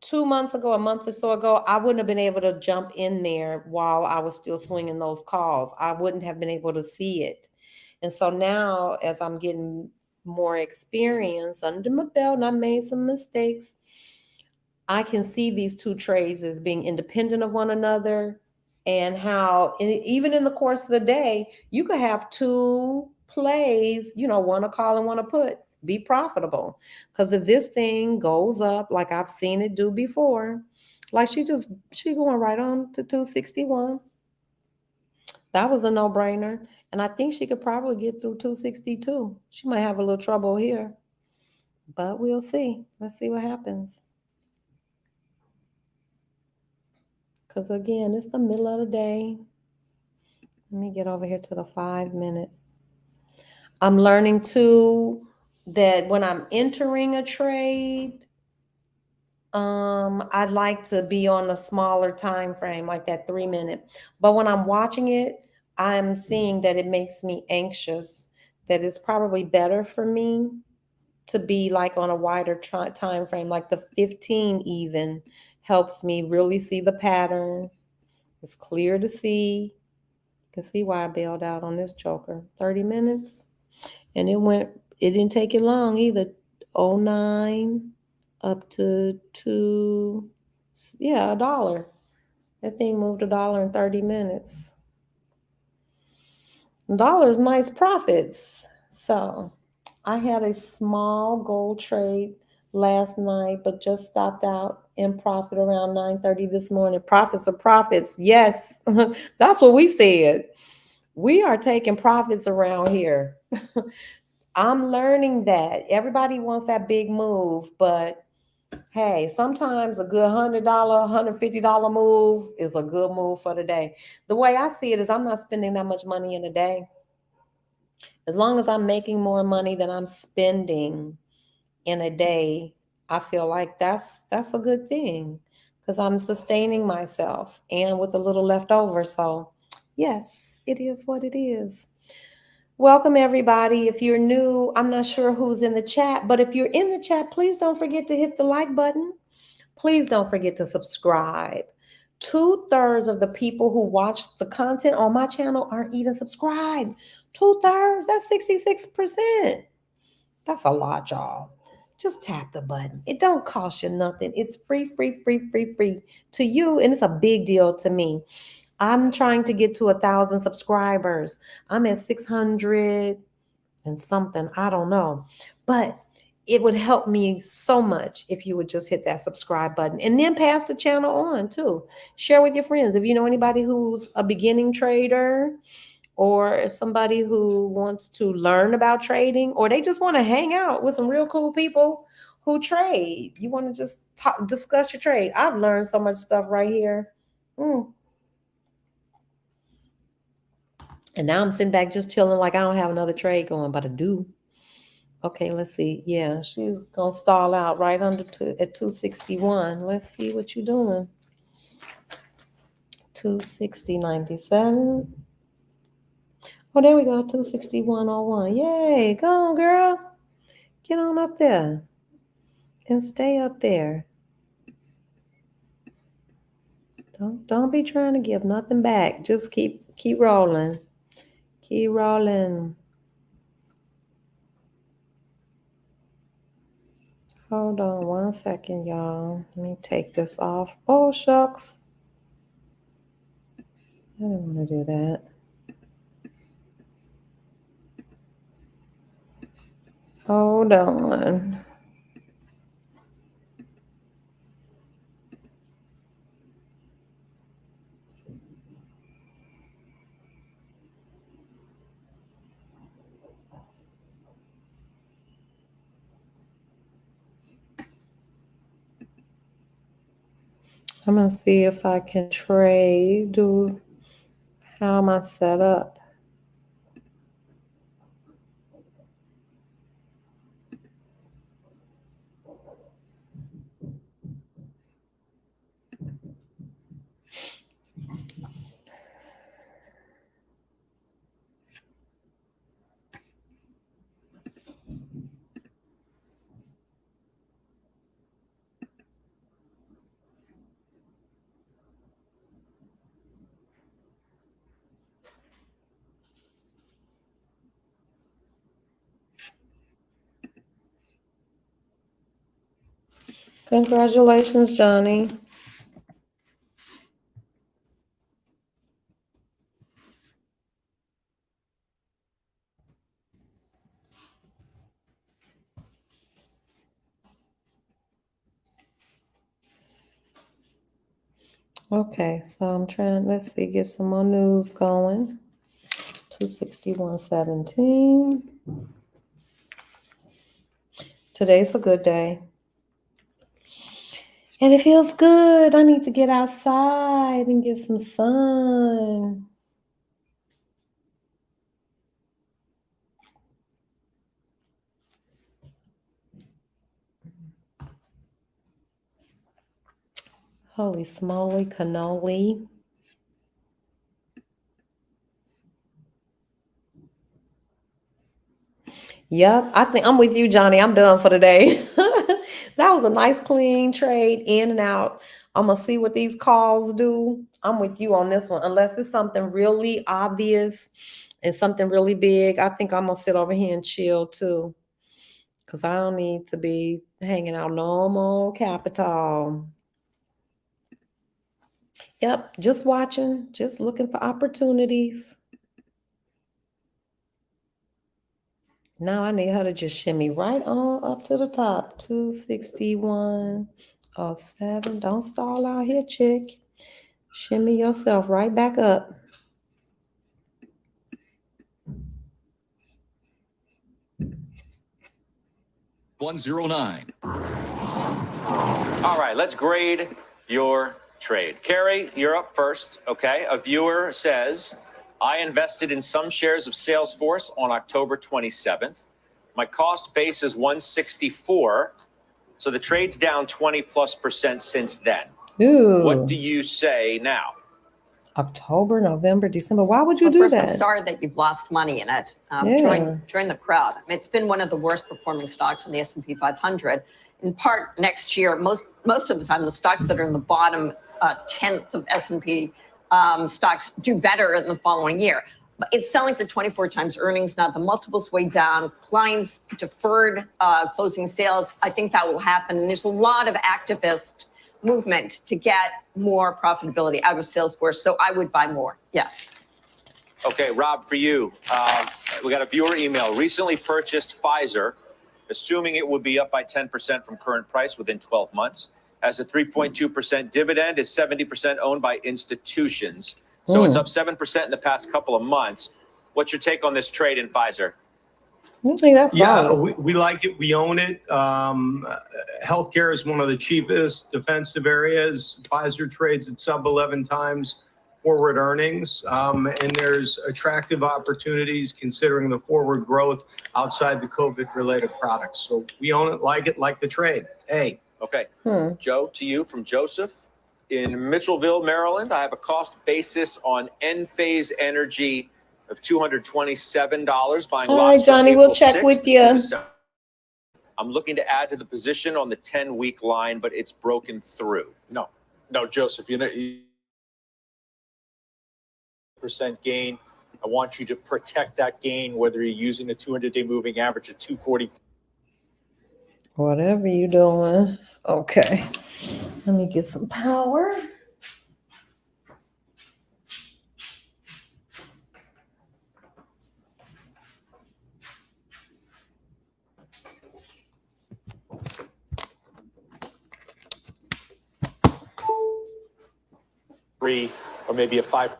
2 months ago, a month or so ago, I wouldn't have been able to jump in there while I was still swinging those calls. I wouldn't have been able to see it. And so now, as I'm getting more experience under my belt, and I made some mistakes, I can see these 2 trades as being independent of one another, and how even in the course of the day, you could have 2 plays, one a call and one a put. Be profitable. Because if this thing goes up like I've seen it do before, like she going right on to 261. That was a no-brainer. And I think she could probably get through 262. She might have a little trouble here. But we'll see. Let's see what happens. Because again, it's the middle of the day. Let me get over here to the 5-minute. I'm learning too that when I'm entering a trade, I'd like to be on a smaller time frame, like that 3-minute. But when I'm watching it, I'm seeing that it makes me anxious, that it's probably better for me to be like on a wider time frame, like the 15 even helps me really see the pattern. It's clear to see. You can see why I bailed out on this joker. 30 minutes. And it didn't take it long either. 09 up to $2, $1. That thing moved $1 in 30 minutes. $1 nice profits. So I had a small gold trade last night, but just stopped out in profit around 9:30 this morning. Profits are profits. Yes, that's what we said. We are taking profits around here. I'm learning that. Everybody wants that big move, but hey, sometimes a good $100, $150 move is a good move for the day. The way I see it is I'm not spending that much money in a day. As long as I'm making more money than I'm spending in a day, I feel like that's a good thing because I'm sustaining myself and with a little left over. So yes, it is what it is. Welcome everybody. If you're new, I'm not sure who's in the chat, but if you're in the chat, please don't forget to hit the like button. Please don't forget to subscribe. 2/3 of the people who watch the content on my channel aren't even subscribed. 2/3, that's 66%. That's a lot, y'all. Just tap the button. It don't cost you nothing. It's free to you, and it's a big deal to me. I'm trying to get to 1,000 subscribers. I'm at 600 and something. I don't know. But it would help me so much if you would just hit that subscribe button and then pass the channel on too. Share with your friends. If you know anybody who's a beginning trader or somebody who wants to learn about trading, or they just want to hang out with some real cool people who trade. You want to just discuss your trade. I've learned so much stuff right here. And now I'm sitting back just chilling like I don't have another trade going, but I do. Okay, let's see. Yeah, she's going to stall out right under at 261. Let's see what you're doing. 260.97. Oh, there we go. 261.01. Yay. Go on, girl. Get on up there and stay up there. Don't be trying to give nothing back. Just keep rolling. Keep rolling. Hold on 1 second, y'all. Let me take this off. Oh, shucks. I didn't want to do that. Hold on. I'm going to see if I can trade. How am I set up? Congratulations, Johnny. Okay, so I'm trying, let's see, get some more news going. 261.17. Today's a good day. And it feels good. I need to get outside and get some sun. Holy smoly cannoli. Yep, I think I'm with you, Johnny. I'm done for the day. That was a nice, clean trade in and out. I'm going to see what these calls do. I'm with you on this one. Unless it's something really obvious and something really big, I think I'm going to sit over here and chill too. Because I don't need to be hanging out no more capital. Yep, just watching, just looking for opportunities. Now I need her to just shimmy right on up to the top. 261.07. Don't stall out here, chick. Shimmy yourself right back up. $109. All right, let's grade your trade. Carrie, you're up first. Okay. A viewer says, I invested in some shares of Salesforce on October 27th. My cost base is 164. So the trade's down 20+% since then. Ooh. What do you say now? October, November, December. Why would you do first, that? I'm sorry that you've lost money in it. Yeah. Join the crowd. I mean, it's been one of the worst performing stocks in the S&P 500. In part, next year, most of the time, the stocks that are in the bottom 10th of S&P stocks do better in the following year. But it's selling for 24 times earnings now. The multiple's way down. Clients deferred closing sales. I think that will happen. And there's a lot of activist movement to get more profitability out of Salesforce. So I would buy more. Yes. Okay, Rob, for you, we got a viewer email. Recently purchased Pfizer, assuming it would be up by 10% from current price within 12 months. Has a 3.2% dividend, is 70% owned by institutions. So it's up 7% in the past couple of months. What's your take on this trade in Pfizer? I think that's solid. we like it. We own it. Healthcare is one of the cheapest defensive areas. Pfizer trades at sub 11 times forward earnings, and there's attractive opportunities considering the forward growth outside the COVID-related products. So we own it, like the trade. Hey. Okay. Joe, to you from Joseph. In Mitchellville, Maryland, I have a cost basis on Enphase Energy of $227. Buying All lots right, Johnny, from we'll April check 6th with to you. December. I'm looking to add to the position on the 10-week line, but it's broken through. No, Joseph, you know, percent gain. I want you to protect that gain, whether you're using the 200-day moving average at 240. Whatever you doing. Okay. Let me get some power. Or maybe a 5.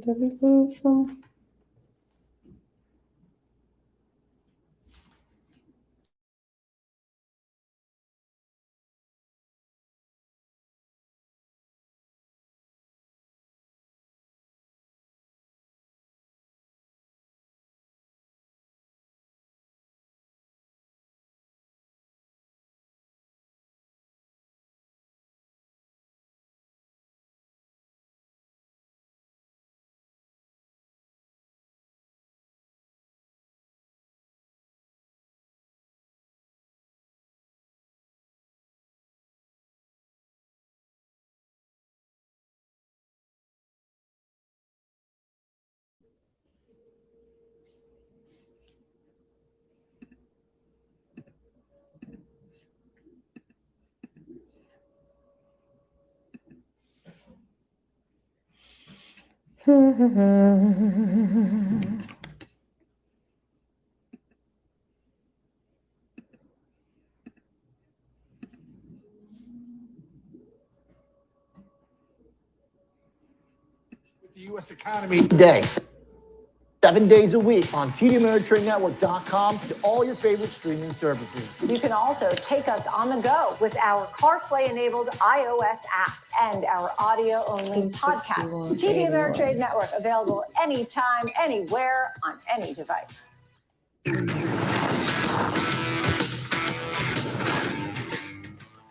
Did we lose some? The U.S. economy today. 7 days a week on TDAmeritradenetwork.com and all your favorite streaming services. You can also take us on the go with our CarPlay-enabled iOS app and our audio-only podcasts. TD Ameritrade Network, available anytime, anywhere, on any device.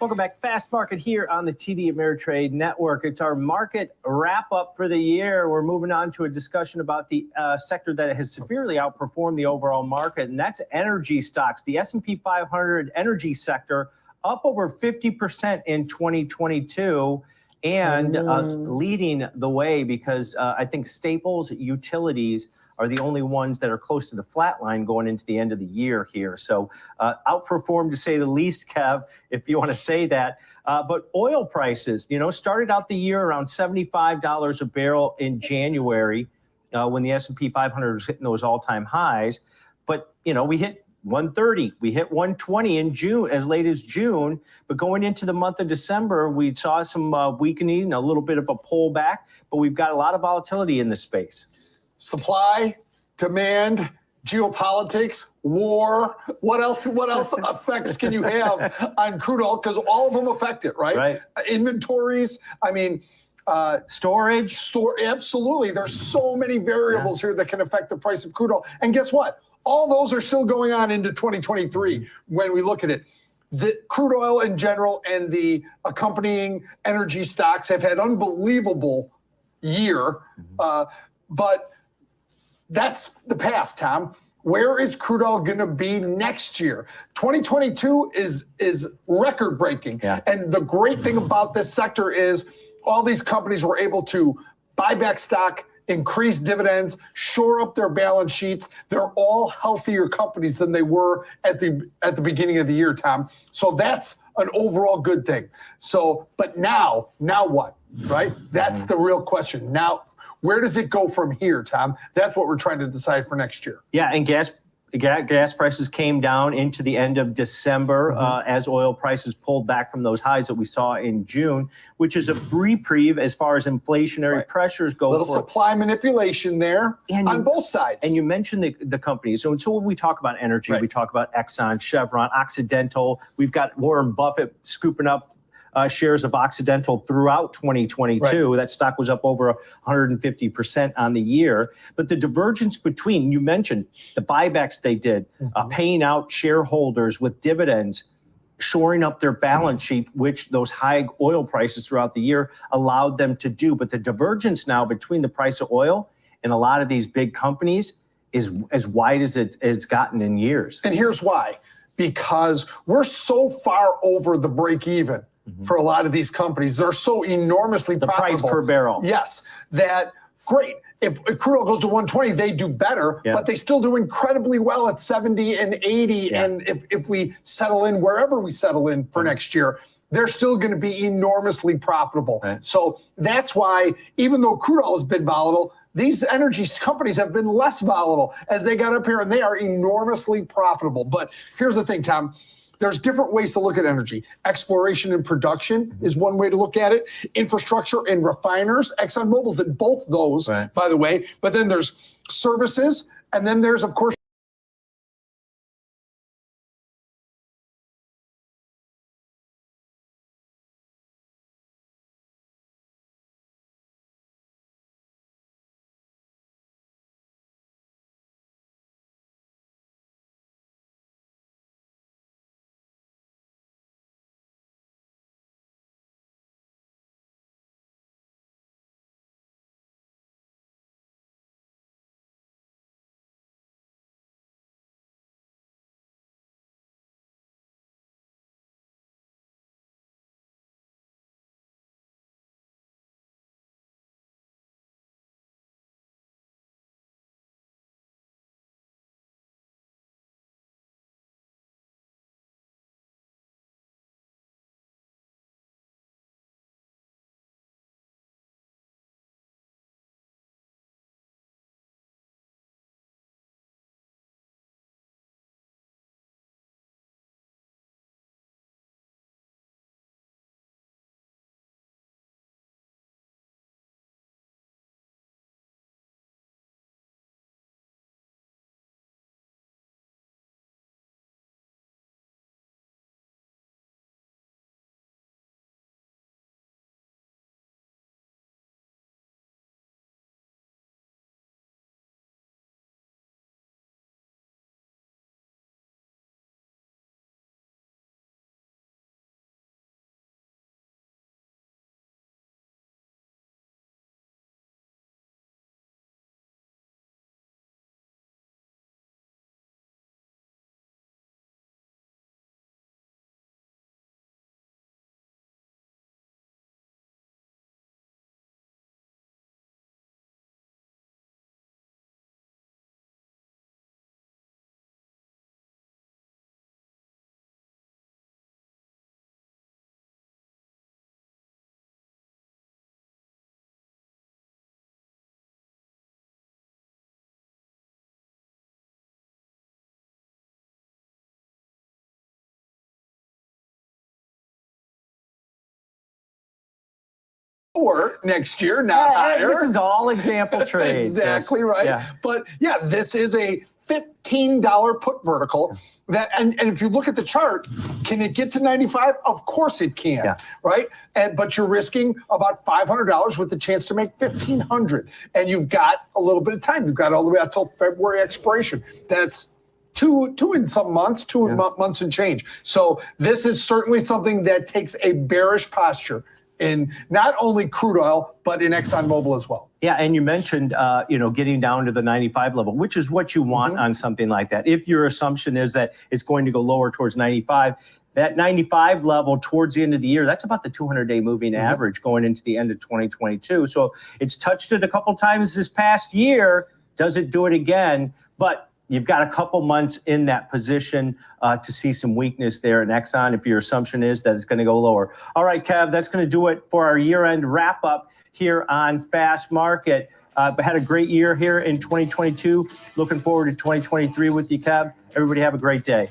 Welcome back. Fast Market here on the TD Ameritrade Network. It's our market wrap up for the year. We're moving on to a discussion about the sector that has severely outperformed the overall market, and that's energy stocks. The S&P 500 energy sector up over 50% in 2022 and leading the way because I think staples, utilities are the only ones that are close to the flat line going into the end of the year here. So outperformed to say the least, Kev, if you want to say that. But oil prices, started out the year around $75 a barrel in January when the S&P 500 was hitting those all-time highs. But, we hit 130, we hit 120 in June, as late as June. But going into the month of December, we saw some weakening, a little bit of a pullback, but we've got a lot of volatility in this space. Supply, demand, geopolitics, war. What else effects can you have on crude oil? Because all of them affect it, right? Inventories. I mean, storage. Absolutely. There's so many variables here that can affect the price of crude oil. And guess what? All those are still going on into 2023 when we look at it. The crude oil in general and the accompanying energy stocks have had unbelievable year, but that's the past, Tom. Where is crude oil going to be next year? 2022 is record breaking. And the great thing about this sector is all these companies were able to buy back stock increase dividends, shore up their balance sheets. They're all healthier companies than they were at the beginning of the year, Tom. So that's an overall good thing. So, but now what, right? That's the real question. Now, where does it go from here, Tom? That's what we're trying to decide for next year. Yeah, and gas prices came down into the end of December as oil prices pulled back from those highs that we saw in June, which is a reprieve as far as inflationary pressures go. Little supply manipulation there on both sides. And you mentioned the companies. So until we talk about energy, we talk about Exxon, Chevron, Occidental. We've got Warren Buffett scooping up shares of Occidental throughout 2022. That stock was up over 150% on the year. But the divergence between, you mentioned the buybacks they did, paying out shareholders with dividends, shoring up their balance sheet, which those high oil prices throughout the year allowed them to do. But the divergence now between the price of oil and a lot of these big companies is as wide as it's gotten in years. And here's why. Because we're so far over the break even for a lot of these companies. They're so enormously profitable. The price per barrel. Yes, that great. If crude oil goes to 120, they do better, but they still do incredibly well at 70 and 80. And if we settle in wherever we settle in for next year, they're still going to be enormously profitable. So that's why, even though crude oil has been volatile, these energy companies have been less volatile as they got up here, and they are enormously profitable. But here's the thing, Tom. There's different ways to look at energy. Exploration and production is one way to look at it. Infrastructure and refiners. ExxonMobil's in both those, by the way. But then there's services. And then there's, of course, lower next year, not higher. This is all example trades. Exactly right. Yeah. But yeah, this is a $15 put vertical that, and if you look at the chart, can it get to 95? Of course it can, right? But you're risking about $500 with the chance to make $1,500. And you've got a little bit of time. You've got all the way out till February expiration. That's two in some months, months and change. So this is certainly something that takes a bearish posture in not only crude oil, but in ExxonMobil as well. Yeah, and you mentioned, getting down to the 95 level, which is what you want on something like that. If your assumption is that it's going to go lower towards 95, That 95 level towards the end of the year, that's about the 200-day moving average going into the end of 2022. So it's touched it a couple times this past year. Does it do it again? But you've got a couple months in that position to see some weakness there in Exxon if your assumption is that it's going to go lower. All right, Kev, that's going to do it for our year-end wrap-up here on Fast Market. Had a great year here in 2022. Looking forward to 2023 with you, Kev. Everybody have a great day.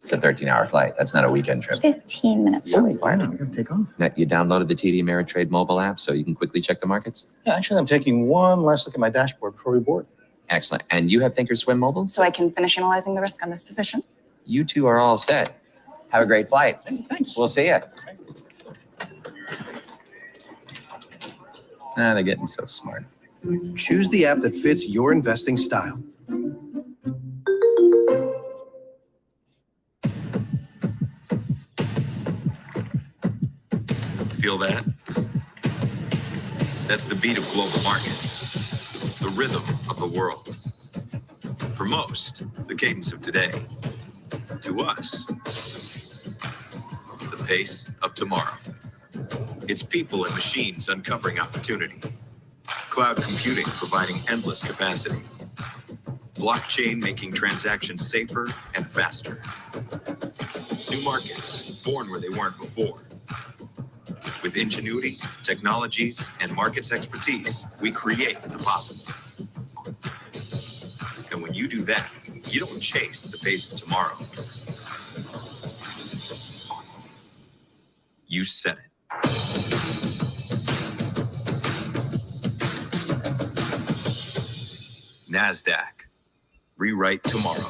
It's a 13-hour flight. That's not a weekend trip. 15 minutes. Sorry, why not? I'm going to take off. Now, you downloaded the TD Ameritrade mobile app so you can quickly check the markets? Yeah, actually, I'm taking one last look at my dashboard before we board. Excellent. And you have Thinkorswim mobile? So I can finish analyzing the risk on this position. You two are all set. Have a great flight. Hey, thanks. We'll see you. They're getting so smart. Choose the app that fits your investing style. Feel that? That's the beat of global markets, the rhythm of the world. For most, the cadence of today. To us, the pace of tomorrow. It's people and machines uncovering opportunity. Cloud computing providing endless capacity. Blockchain making transactions safer and faster. New markets born where they weren't before. With ingenuity, technologies, and markets expertise, we create the possible. And when you do that, you don't chase the pace of tomorrow. You set it. NASDAQ. Rewrite tomorrow.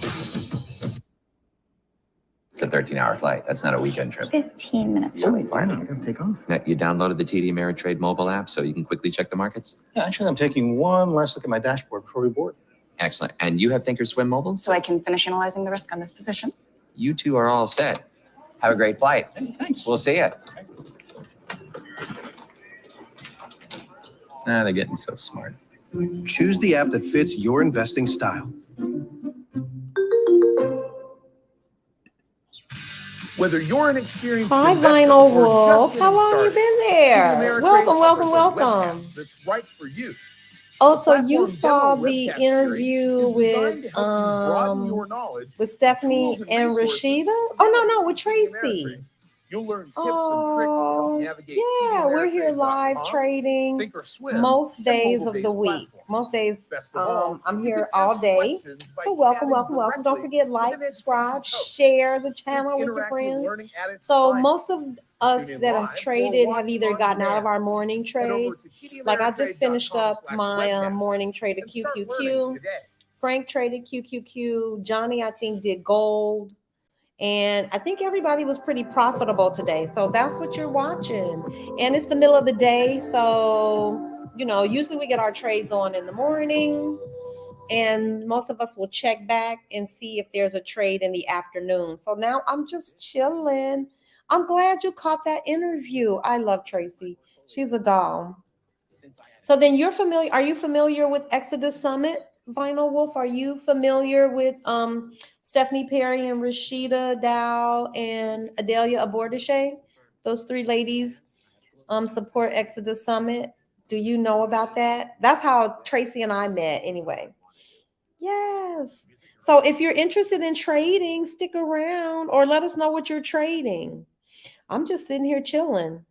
It's a 13-hour flight. That's not a weekend trip. 15 minutes. Sorry, why not? I'm going to take off. Now, you downloaded the TD Ameritrade mobile app so you can quickly check the markets? Yeah, actually, I'm taking one last look at my dashboard before we board. Excellent. And you have Thinkorswim mobile? So I can finish analyzing the risk on this position. You two are all set. Have a great flight. Hey, thanks. We'll see you. They're getting so smart. Choose the app that fits your investing style. Whether you're an experienced Hi, investor Vinyl or Wolf. just How getting long you started, been TD there? Ameritrade Welcome, welcome, offers a welcome. webcast that's right for you. Oh, The so you platform saw demo the webcast interview series is designed with to help you broaden your knowledge with Stephanie tools and resources Rashida? Oh no, with TD Tracy. Ameritrade. You'll learn tips and tricks to help Oh, navigate yeah, we're here live TDAmeritrade.com, trading Thinkorswim, most and days of the mobile-based week. platforms. Most days, Best of all, I'm you here can all ask day. questions by So welcome, chatting welcome, welcome. Don't directly forget, with like, an education subscribe, coach. share the It's channel with your interactive friends. learning at its So finest. most of us Tune in that live have or traded watch have either on gotten out of demand. our morning Head over trades. to Like I just finished up my TDAmeritrade.com/webcast morning trade at and start learning QQQ. today. Frank traded QQQ. Johnny, I think, did gold. And I think everybody was pretty profitable today. So that's what you're watching. And it's the middle of the day. So, usually we get our trades on in the morning. And most of us will check back and see if there's a trade in the afternoon. So now I'm just chilling. I'm glad you caught that interview. I love Tracy. She's a doll. So then are you familiar with Exodus Summit, Vinyl Wolf? Are you familiar with Stephanie Perry and Rashida Dow and Adelia Abordishe? Those three ladies support Exodus Summit. Do you know about that? That's how Tracy and I met anyway. Yes. So if you're interested in trading, stick around or let us know what you're trading. I'm just sitting here chilling.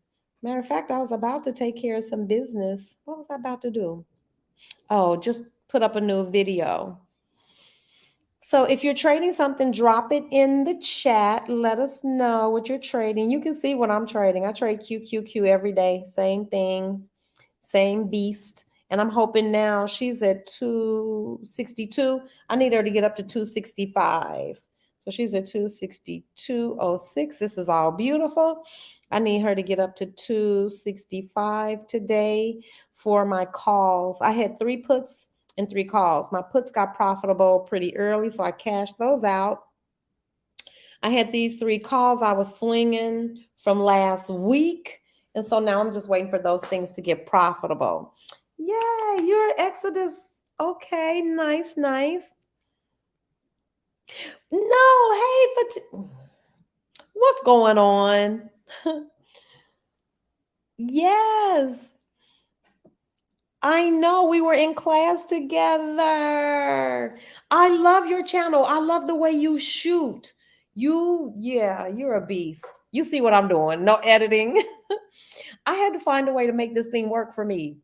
Matter of fact, I was about to take care of some business. What was I about to do? Oh, just put up a new video. So if you're trading something, drop it in the chat. Let us know what you're trading. You can see what I'm trading. I trade QQQ every day. Same thing. Same beast. And I'm hoping now she's at 262. I need her to get up to 265. So she's at 262.06. This is all beautiful. I need her to get up to 265 today for my calls. I had 3 puts and 3 calls. My puts got profitable pretty early, so I cashed those out. I had these 3 calls I was swinging from last week. And so now I'm just waiting for those things to get profitable. Yeah, you're Exodus. Okay, nice, nice. No, hey, but what's going on? Yes, I know we were in class together. I love your channel. I love the way you shoot. You're a beast. You see what I'm doing? No editing. I had to find a way to make this thing work for me.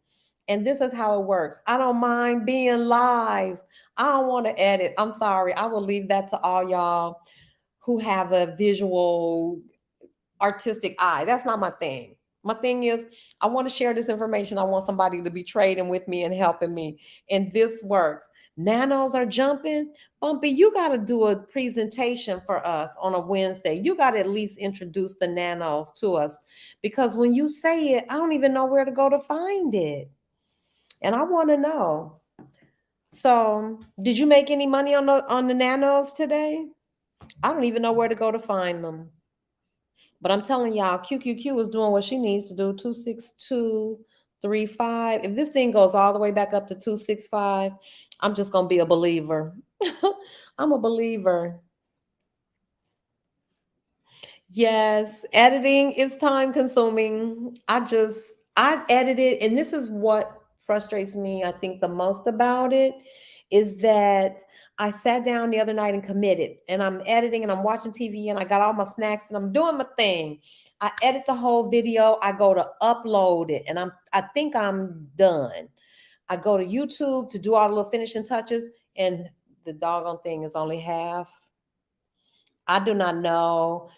And this is how it works. I don't mind being live. I don't want to edit. I'm sorry. I will leave that to all y'all who have a visual, artistic eye. That's not my thing. My thing is, I want to share this information. I want somebody to be trading with me and helping me. And this works. Nanos are jumping. Bumpy, you got to do a presentation for us on a Wednesday. You got to at least introduce the nanos to us. Because when you say it, I don't even know where to go to find it. And I want to know. So, did you make any money on the nanos today? I don't even know where to go to find them. But I'm telling y'all, QQQ is doing what she needs to do, 26235. If this thing goes all the way back up to 265, I'm just going to be a believer. I'm a believer. Yes, editing is time consuming. I edit it, and this is what frustrates me, I think, the most about it, is that I sat down the other night and committed, and I'm editing and I'm watching TV and I got all my snacks and I'm doing my thing. I edit the whole video. I go to upload it and I think I'm done. I go to YouTube to do all the little finishing touches and the doggone thing is only half. I do not know.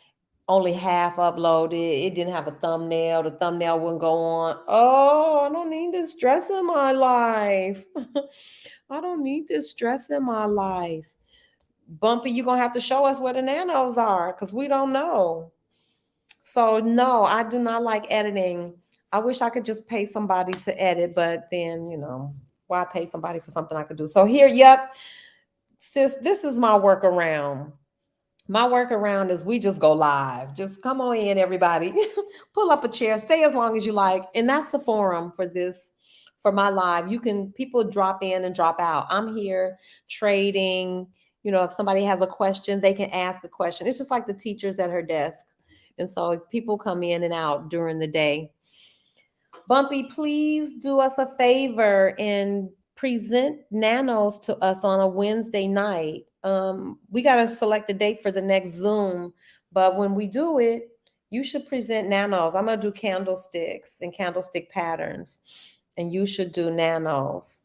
Only half uploaded. It didn't have a thumbnail. The thumbnail wouldn't go on. Oh, I don't need this stress in my life. I don't need this stress in my life. Bumpy, you're going to have to show us where the nanos are because we don't know. So, no, I do not like editing. I wish I could just pay somebody to edit, but then, why pay somebody for something I could do? So here, yep, sis, this is my workaround. My workaround is we just go live. Just come on in, everybody. Pull up a chair, stay as long as you like. And that's the forum for this, for my live. People drop in and drop out. I'm here trading. If somebody has a question, they can ask a question. It's just like the teachers at her desk. And so people come in and out during the day. Bumpy, please do us a favor and present nanos to us on a Wednesday night. We got to select a date for the next Zoom, but when we do it, you should present nanos. I'm going to do candlesticks and candlestick patterns, and you should do nanos.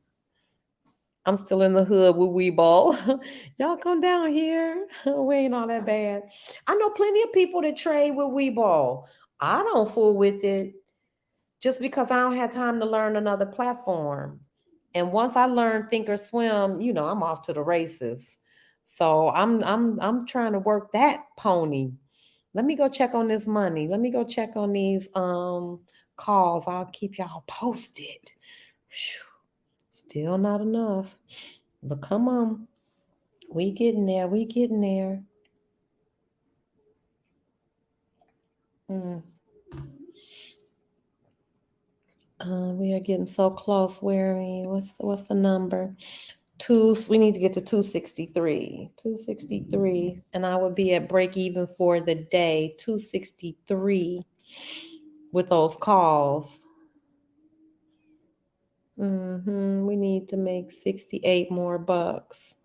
I'm still in the hood with Webull. Y'all come down here. We ain't all that bad. I know plenty of people that trade with Webull. I don't fool with it just because I don't have time to learn another platform. And once I learn Thinkorswim, I'm off to the races. So I'm trying to work that pony. Let me go check on this money. Let me go check on these calls. I'll keep y'all posted. Whew. Still not enough. But come on. We getting there. We getting there. We are getting so close. Where are we? What's the number? We need to get to 263. 263. And I would be at break even for the day. 263 with those calls. We need to make 68 more bucks.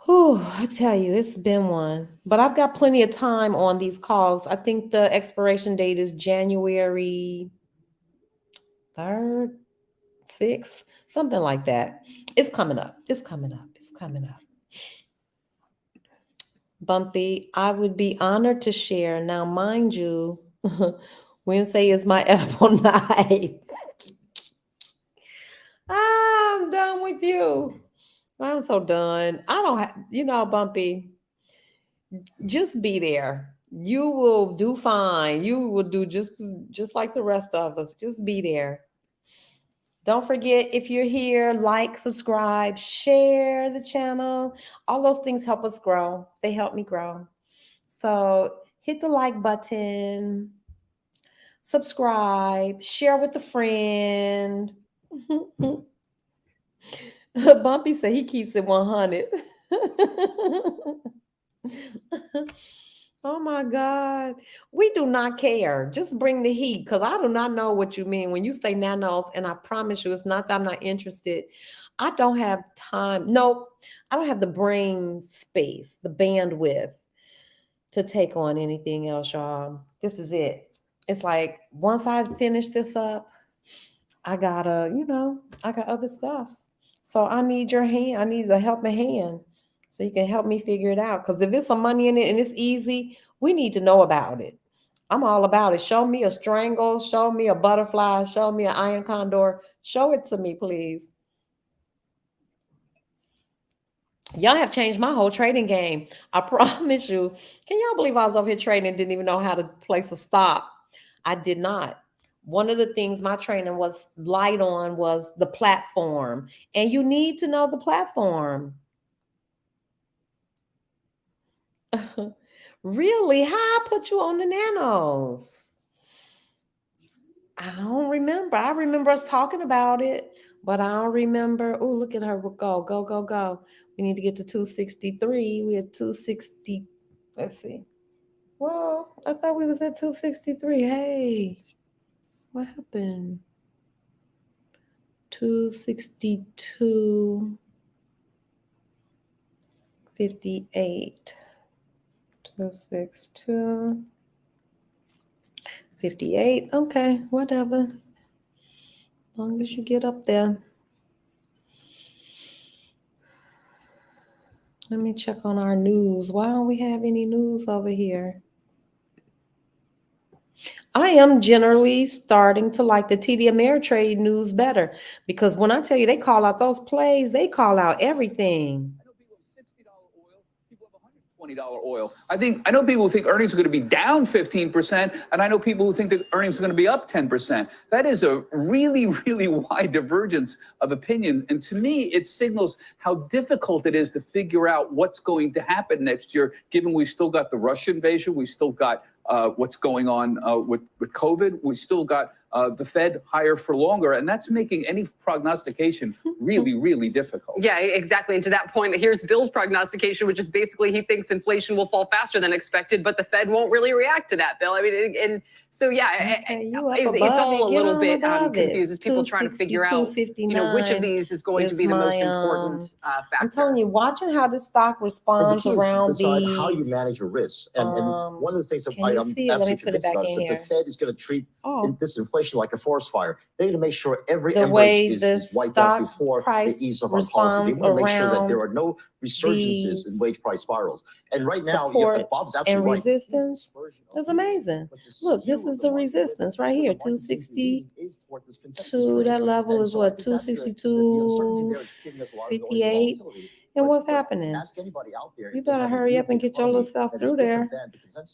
Whew, I tell you, it's been one. But I've got plenty of time on these calls. I think the expiration date is January 3rd, 6th, something like that. It's coming up. It's coming up. It's coming up. Bumpy, I would be honored to share. Now, mind you, Wednesday is my edible night. I'm done with you. I'm so done. I don't have, Bumpy, just be there. You will do fine. You will do just like the rest of us. Just be there. Don't forget, if you're here, like, subscribe, share the channel. All those things help us grow. They help me grow. So hit the like button, subscribe, share with a friend. Bumpy said he keeps it 100. Oh my God. We do not care. Just bring the heat, because I do not know what you mean when you say nanos, and I promise you it's not that I'm not interested. I don't have time. Nope. I don't have the brain space, the bandwidth to take on anything else, y'all. This is it. It's like once I finish this up, I got other stuff. So I need your hand. I need a helping hand so you can help me figure it out. Because if it's some money in it and it's easy, we need to know about it. I'm all about it. Show me a strangle. Show me a butterfly. Show me an iron condor. Show it to me, please. Y'all have changed my whole trading game. I promise you. Can y'all believe I was over here trading and didn't even know how to place a stop? I did not. One of the things my training was light on was the platform. And you need to know the platform. Really? How I put you on the nanos? I don't remember. I remember us talking about it, but I don't remember. Oh, look at her go, go, go, go. We need to get to 263. We had 260. Let's see. Well, I thought we was at 263. Hey, what happened? 262. 58. 262. 58. Okay, whatever. As long as you get up there. Let me check on our news. Why don't we have any news over here? I am generally starting to like the TD Ameritrade news better, because when I tell you they call out those plays, they call out everything. $20 oil. I know people who think earnings are going to be down 15%, and I know people who think that earnings are going to be up 10%. That is a really, really wide divergence of opinion. And to me, it signals how difficult it is to figure out what's going to happen next year, given we've still got the Russia invasion, we've still got what's going on with COVID, we still got the Fed higher for longer, and that's making any prognostication really, really difficult. Yeah, exactly. And to that point, here's Bill's prognostication, which is basically he thinks inflation will fall faster than expected, but the Fed won't really react to that, Bill. I mean, and so, yeah, it's all a little bit confused as people trying to figure out, which of these is going to be the most important factor. I'm telling you, watching how this stock responds around decide these. how you manage your risks. And one of the things that can you see it? Let me put it back in is that here. the Fed is going to treat this inflation like a forest fire. They're going to make sure every The embers way is the wiped out stock before price they ease up on policy. They want to make sure that there are no resurgences in these wage price spirals. And right now, support Bob's and absolutely right. resistance is amazing. Look, this is the resistance right here, 262. That level is what, 262.58. And what's happening? You better hurry up and get your little self through there.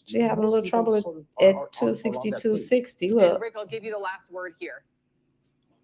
She having a little trouble at 262.60. And Look, Rick, I'll give you the last word here.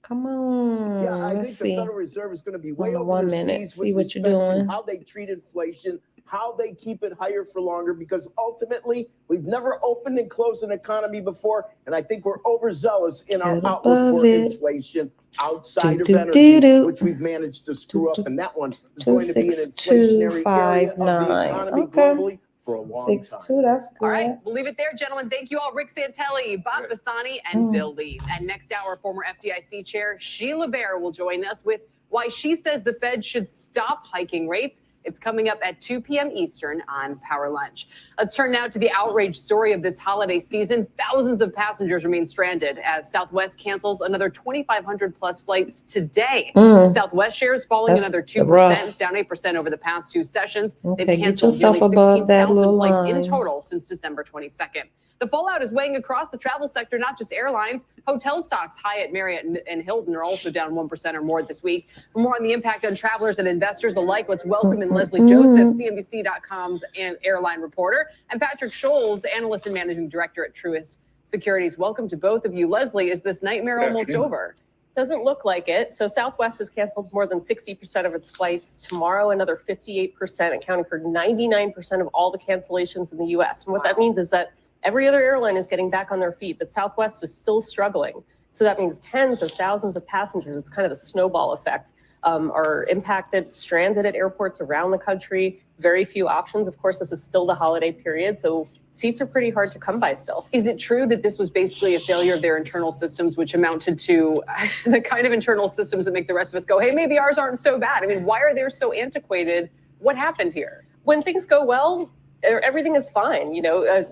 come on. Yeah, I Let's think see. the Federal Reserve is going to be way On the over 1 their minute. skis See with what you're respect doing. to how they treat inflation, how they keep it higher for longer, because ultimately we've never opened and closed an economy before, and I think we're overzealous in our Get outlook above for it. inflation outside of Do, energy, do. which we've managed to screw up, and that one is going to be an inflationary area of the 26259. economy Okay. globally for a long 62, that's good. All right, we'll leave it there, gentlemen. Thank you all, Rick Santelli, Bob Bassani, and Bill Lee. And next hour, former FDIC Chair Sheila Bair will join us with why she says the Fed should stop hiking rates. It's coming up at 2 p.m. Eastern on Power Lunch. Let's turn now to the outrage story of this holiday season. Thousands of passengers remain stranded as Southwest cancels another 2,500 plus flights today. Southwest shares falling another 2%, down 8% over the past two sessions. Okay, They've get canceled yourself nearly above that 16,000 little flights in line. total since December 22nd. The fallout is weighing across the travel sector, not just airlines. Hotel stocks, Hyatt, Marriott, and Hilton are also down 1% or more this week. For more on the impact on travelers and investors alike, let's welcome in Leslie Joseph, CNBC.com's airline reporter, and Patrick Scholes, analyst and managing director at Truist Securities. Welcome to both of you. Leslie, is this nightmare almost over? Doesn't look like it. So Southwest has canceled more than 60% of its flights. Tomorrow, another 58%, accounting for 99% of all the cancellations in the US. And what that means is that every other airline is getting back on their feet, but Southwest is still struggling. So that means tens of thousands of passengers, it's kind of the snowball effect, are impacted, stranded at airports around the country. Very few options. Of course, this is still the holiday period, so seats are pretty hard to come by still. Is it true that this was basically a failure of their internal systems, which amounted to the kind of internal systems that make the rest of us go, hey, maybe ours aren't so bad? I mean, why are they so antiquated? What happened here? When things go well, everything is fine. You know,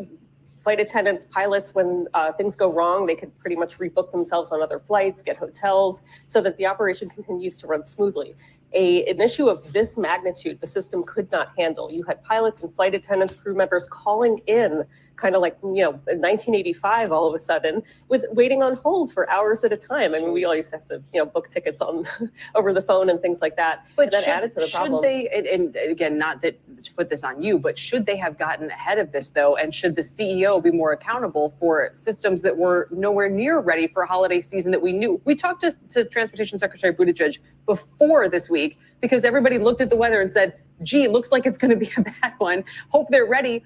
flight attendants, pilots, when things go wrong, they could pretty much rebook themselves on other flights, get hotels, so that the operation continues to run smoothly. An issue of this magnitude, the system could not handle. You had pilots and flight attendants, crew members calling in, kind of like, in 1985, all of a sudden, with waiting on hold for hours at a time. I mean, we all used to have to, book tickets on over the phone and things like that. But and that added to the problem. Should they, and again, not that to put this on you, but should they have gotten ahead of this though? And should the CEO be more accountable for systems that were nowhere near ready for a holiday season that we knew? We talked to Transportation Secretary Buttigieg before this week because everybody looked at the weather and said, gee, looks like it's going to be a bad one. Hope they're ready.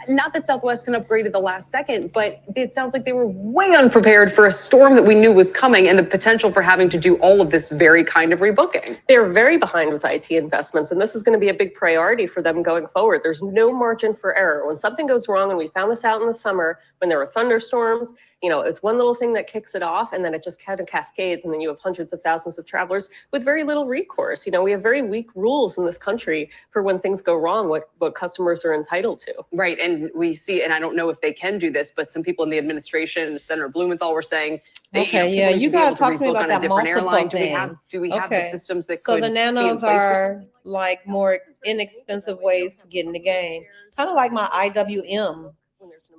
Not that Southwest can upgrade at the last second, but it sounds like they were way unprepared for a storm that we knew was coming and the potential for having to do all of this very kind of rebooking. They're very behind with IT investments, and this is going to be a big priority for them going forward. There's no margin for error. When something goes wrong, and we found this out in the summer when there were thunderstorms, it's one little thing that kicks it off, and then it just kind of cascades, and then you have hundreds of thousands of travelers with very little recourse. We have very weak rules in this country for when things go wrong, what customers are entitled to. Right, and we see, and I don't know if they can do this, but some people in the administration, Senator Blumenthal, were saying, you got to talk to me about that multiple thing. Do we have the systems that so could the nanos are like more inexpensive ways to get in the game, kind of like my IWM.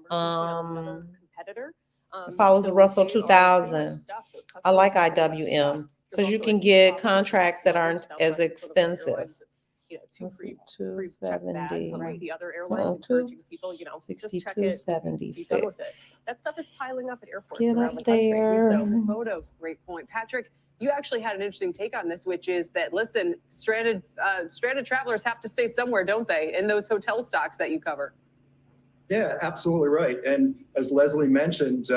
Competitor. If I was Russell 2000, I like IWM because you can get contracts that aren't as expensive. 270. The other airlines encouraging people, just check it. 6276. That stuff is piling up at airports Get around up the country. there. So the photos, great point. Patrick, you actually had an interesting take on this, which is that, listen, stranded travelers have to stay somewhere, don't they, in those hotel stocks that you cover? Yeah, absolutely right. And as Leslie mentioned,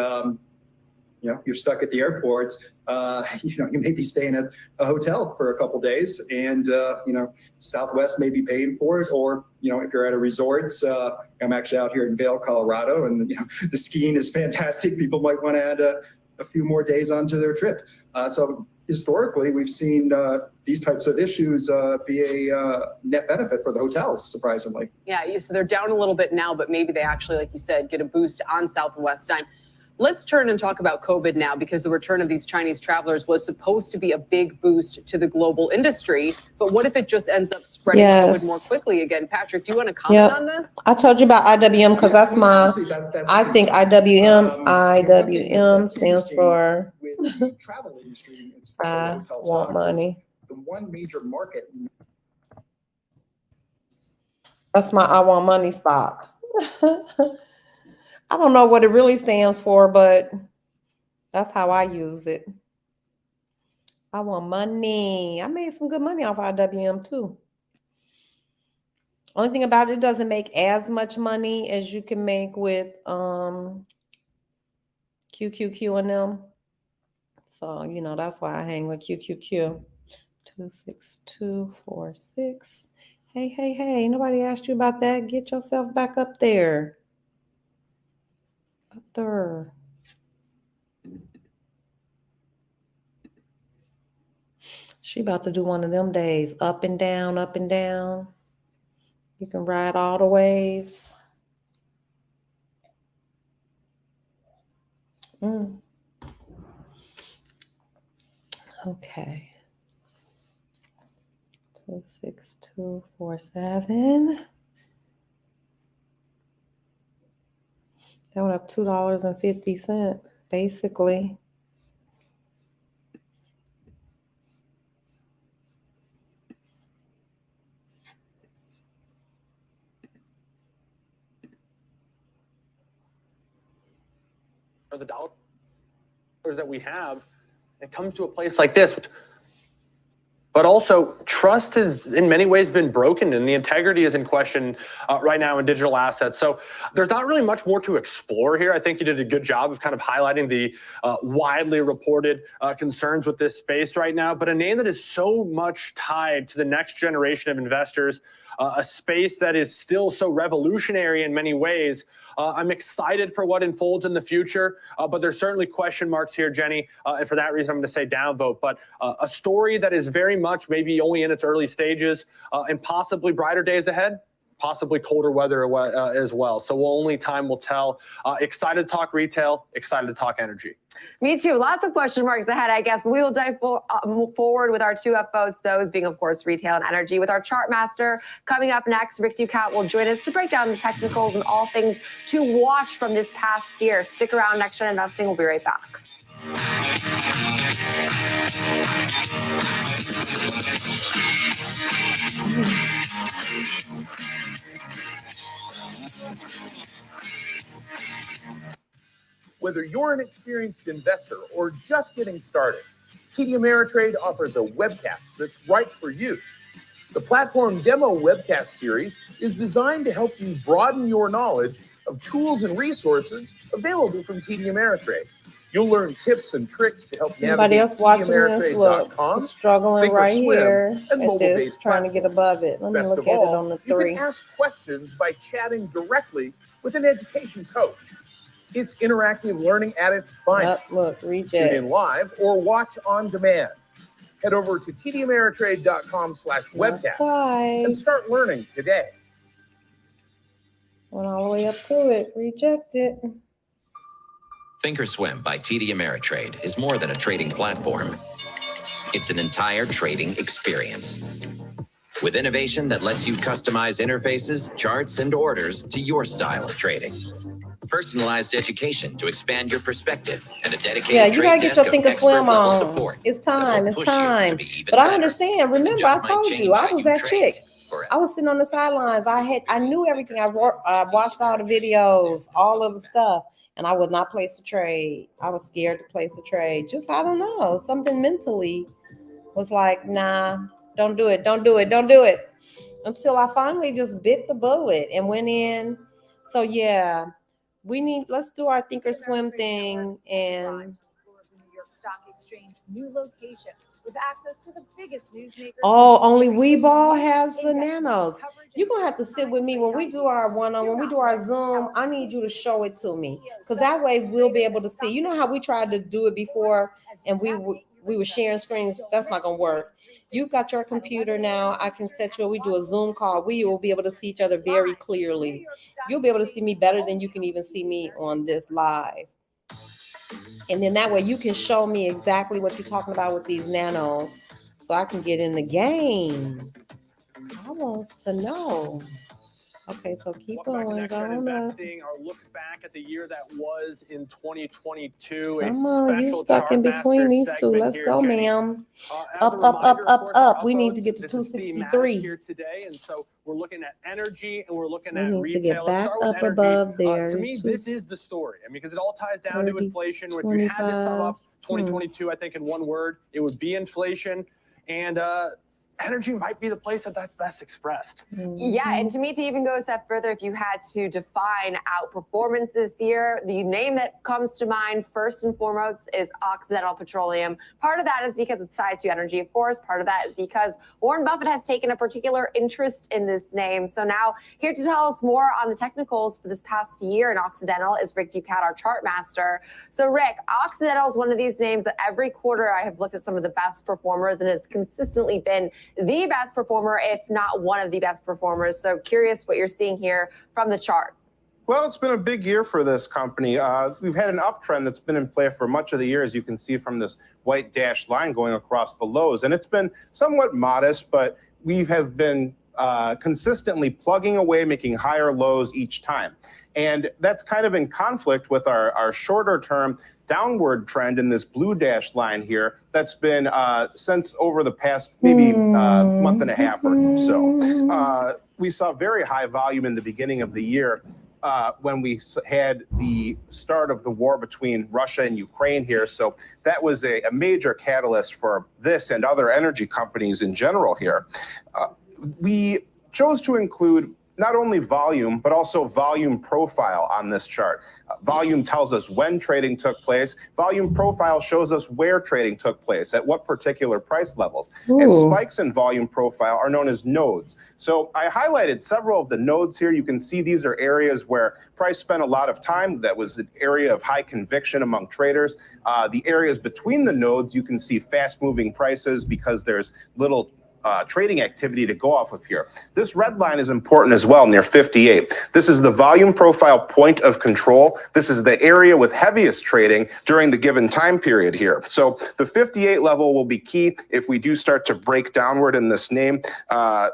you're stuck at the airports. You may be staying at a hotel for a couple days, and Southwest may be paying for it. Or if you're at a resort, I'm actually out here in Vail, Colorado, and the skiing is fantastic. People might want to add a few more days onto their trip. So historically, we've seen these types of issues be a net benefit for the hotels, surprisingly. Yeah, so they're down a little bit now, but maybe they actually, like you said, get a boost on Southwest time. Let's turn and talk about COVID now, because the return of these Chinese travelers was supposed to be a big boost to the global industry. But what if it just ends up spreading COVID more quickly again? Patrick, do you want to comment on this? I told you about IWM because that's my, I think IWM stands for with the travel industry, especially I hotel want stocks, money. the one major market. That's my I want money stock. I don't know what it really stands for, but that's how I use it. I want money. I made some good money off IWM too. Only thing about it doesn't make as much money as you can make with QQQ and them. So, that's why I hang with QQQ. 26246. Hey, nobody asked you about that. Get yourself back up there. Up there. She about to do one of them days. Up and down, up and down. You can ride all the waves. Okay. 26247. That went up $2.50, basically. For the dollars that we have, it comes to a place like this. But also, trust has in many ways been broken, and the integrity is in question right now in digital assets. So there's not really much more to explore here. I think you did a good job of kind of highlighting the widely reported concerns with this space right now. But a name that is so much tied to the next generation of investors, a space that is still so revolutionary in many ways. I'm excited for what unfolds in the future, but there's certainly question marks here, Jenny. And for that reason, I'm going to say downvote. But a story that is very much maybe only in its early stages and possibly brighter days ahead, possibly colder weather as well. So only time will tell. Excited to talk retail, excited to talk energy. Me too. Lots of question marks ahead, I guess. We will dive forward with our 2F votes, those being, of course, retail and energy. With our chart master coming up next, Rick Ducat will join us to break down the technicals and all things to watch from this past year. Stick around. Next Gen Investing. We'll be right back. Whether you're an experienced investor or just getting started, TD Ameritrade offers a webcast that's right for you. The platform demo webcast series is designed to help you broaden your knowledge of tools and resources available from TD Ameritrade. You'll learn tips and tricks to help Anybody navigate else watching this? Look, TDAmeritrade.com, struggling right here and at this, mobile-based trying to get above it. Let me Best look of at it all, on the you 3. can ask questions by chatting directly with an education coach. It's interactive learning at its finest. Look, Tune reject. in live or watch on demand. Head over to tdameritrade.com/webcast and start learning today. Went all the way up to it. Reject it. Thinkorswim by TD Ameritrade is more than a trading platform. It's an entire trading experience. With innovation that lets you customize interfaces, charts, and orders to your style of trading. Personalized education to expand your perspective and a dedicated You gotta trade get your desk of Thinkorswim expert-level on. support. It's time. It's push you to time. be even But I better. understand. Remember, just I might told change you I how was you that trade chick. I was sitting on the sidelines. I knew everything. I watched all the videos, all of the stuff, and I would not place a trade. I was scared to place a trade. Just I don't know. Something mentally was like, nah, don't do it. Don't do it. Don't do it. Until I finally just bit the bullet and went in. So yeah. Let's do our Thinkorswim thing and New York Stock Exchange new location with access to the biggest newsmakers. only Weeball has the nanos. You're gonna have to sit with me when we do our when we do our Zoom. I need you to show it to me because that way we'll be able to see. You know how we tried to do it before and we were sharing screens. That's not gonna work. You've got your computer now. I can set you. We do a Zoom call. We will be able to see each other very clearly. You'll be able to see me better than you can even see me on this live. And then that way you can show me exactly what you're talking about with these nanos so I can get in the game. I want to know. Okay, so keep going. Next Gen Investing, our look back at the year that was in 2022. Come on, you stuck in between these two. Let's go, ma'am. Up. We need to get to 263. Here today, and so we're looking at energy and we're looking We at need retail. to get back Let's start with up energy. above there. To me, this is the story. I mean, because it all ties down to inflation. If you had to sum up 2022, I think in one word, it would be inflation. And energy might be the place that's best expressed. Yeah, and to me, to even go a step further, if you had to define outperformance this year, the name that comes to mind first and foremost is Occidental Petroleum. Part of that is because it's tied to energy, of course. Part of that is because Warren Buffett has taken a particular interest in this name. So now, here to tell us more on the technicals for this past year in Occidental is Rick Ducat, our chart master. So Rick, Occidental is one of these names that every quarter I have looked at some of the best performers and has consistently been the best performer, if not one of the best performers. So curious what you're seeing here from the chart. Well, it's been a big year for this company. We've had an uptrend that's been in play for much of the year, as you can see from this white dashed line going across the lows. And it's been somewhat modest, but we have been consistently plugging away, making higher lows each time. And that's kind of in conflict with our shorter term downward trend in this blue dashed line here that's been since over the past maybe month and a half or so. We saw very high volume in the beginning of the year when we had the start of the war between Russia and Ukraine here. So that was a major catalyst for this and other energy companies in general here. We chose to include not only volume, but also volume profile on this chart. Volume tells us when trading took place. Volume profile shows us where trading took place, at what particular price levels. Ooh. And spikes in volume profile are known as nodes. So I highlighted several of the nodes here. You can see these are areas where price spent a lot of time. That was an area of high conviction among traders. The areas between the nodes, you can see fast moving prices because there's little trading activity to go off of here. This red line is important as well, near 58. This is the volume profile point of control. This is the area with heaviest trading during the given time period here. So the 58 level will be key if we do start to break downward in this name.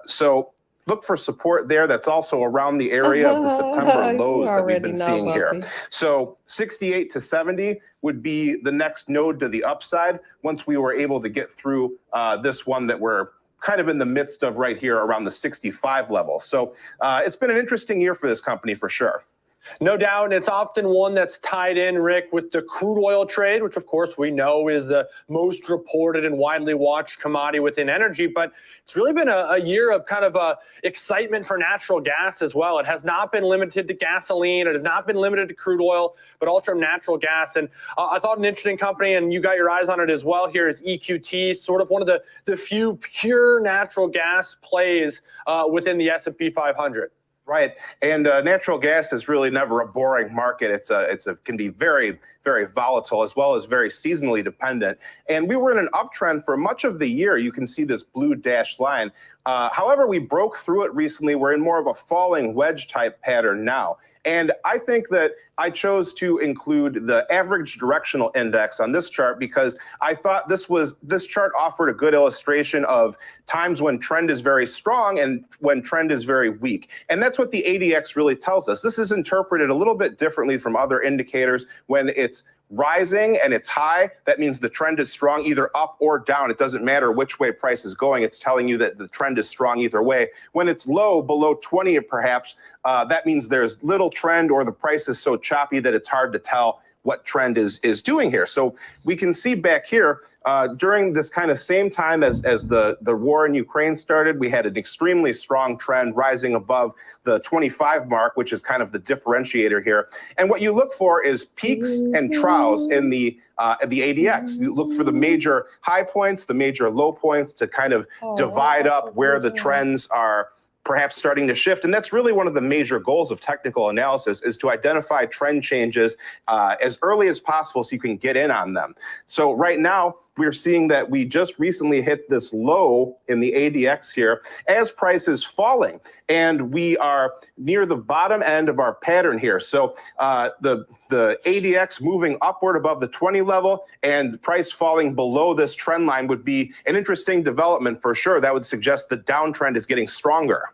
So look for support there. That's also around the area of the September lows that we've been seeing here. So 68 to 70 would be the next node to the upside once we were able to get through this one that we're kind of in the midst of right here around the 65 level. So it's been an interesting year for this company for sure. No doubt. It's often one that's tied in, Rick, with the crude oil trade, which of course we know is the most reported and widely watched commodity within energy. But it's really been a year of kind of excitement for natural gas as well. It has not been limited to gasoline. It has not been limited to crude oil, but also natural gas. And I thought an interesting company, and you got your eyes on it as well here, is EQT, sort of one of the few pure natural gas plays within the S&P 500. Right, and natural gas is really never a boring market. It can be very, very volatile as well as very seasonally dependent. And we were in an uptrend for much of the year. You can see this blue dashed line. However, we broke through it recently. We're in more of a falling wedge type pattern now. And I think that I chose to include the average directional index on this chart because I thought this chart offered a good illustration of times when trend is very strong and when trend is very weak. And that's what the ADX really tells us. This is interpreted a little bit differently from other indicators. When it's rising and it's high, that means the trend is strong either up or down. It doesn't matter which way price is going. It's telling you that the trend is strong either way. When it's low, below 20 perhaps, that means there's little trend or the price is so choppy that it's hard to tell what trend is doing here. So we can see back here during this kind of same time as the war in Ukraine started, we had an extremely strong trend rising above the 25 mark, which is kind of the differentiator here. And what you look for is peaks and troughs in the ADX. You look for the major high points, the major low points to kind of divide up where the trends are perhaps starting to shift. And that's really one of the major goals of technical analysis, is to identify trend changes as early as possible so you can get in on them. So right now, we're seeing that we just recently hit this low in the ADX here as price is falling. And we are near the bottom end of our pattern here. So the ADX moving upward above the 20 level and price falling below this trend line would be an interesting development for sure. That would suggest the downtrend is getting stronger.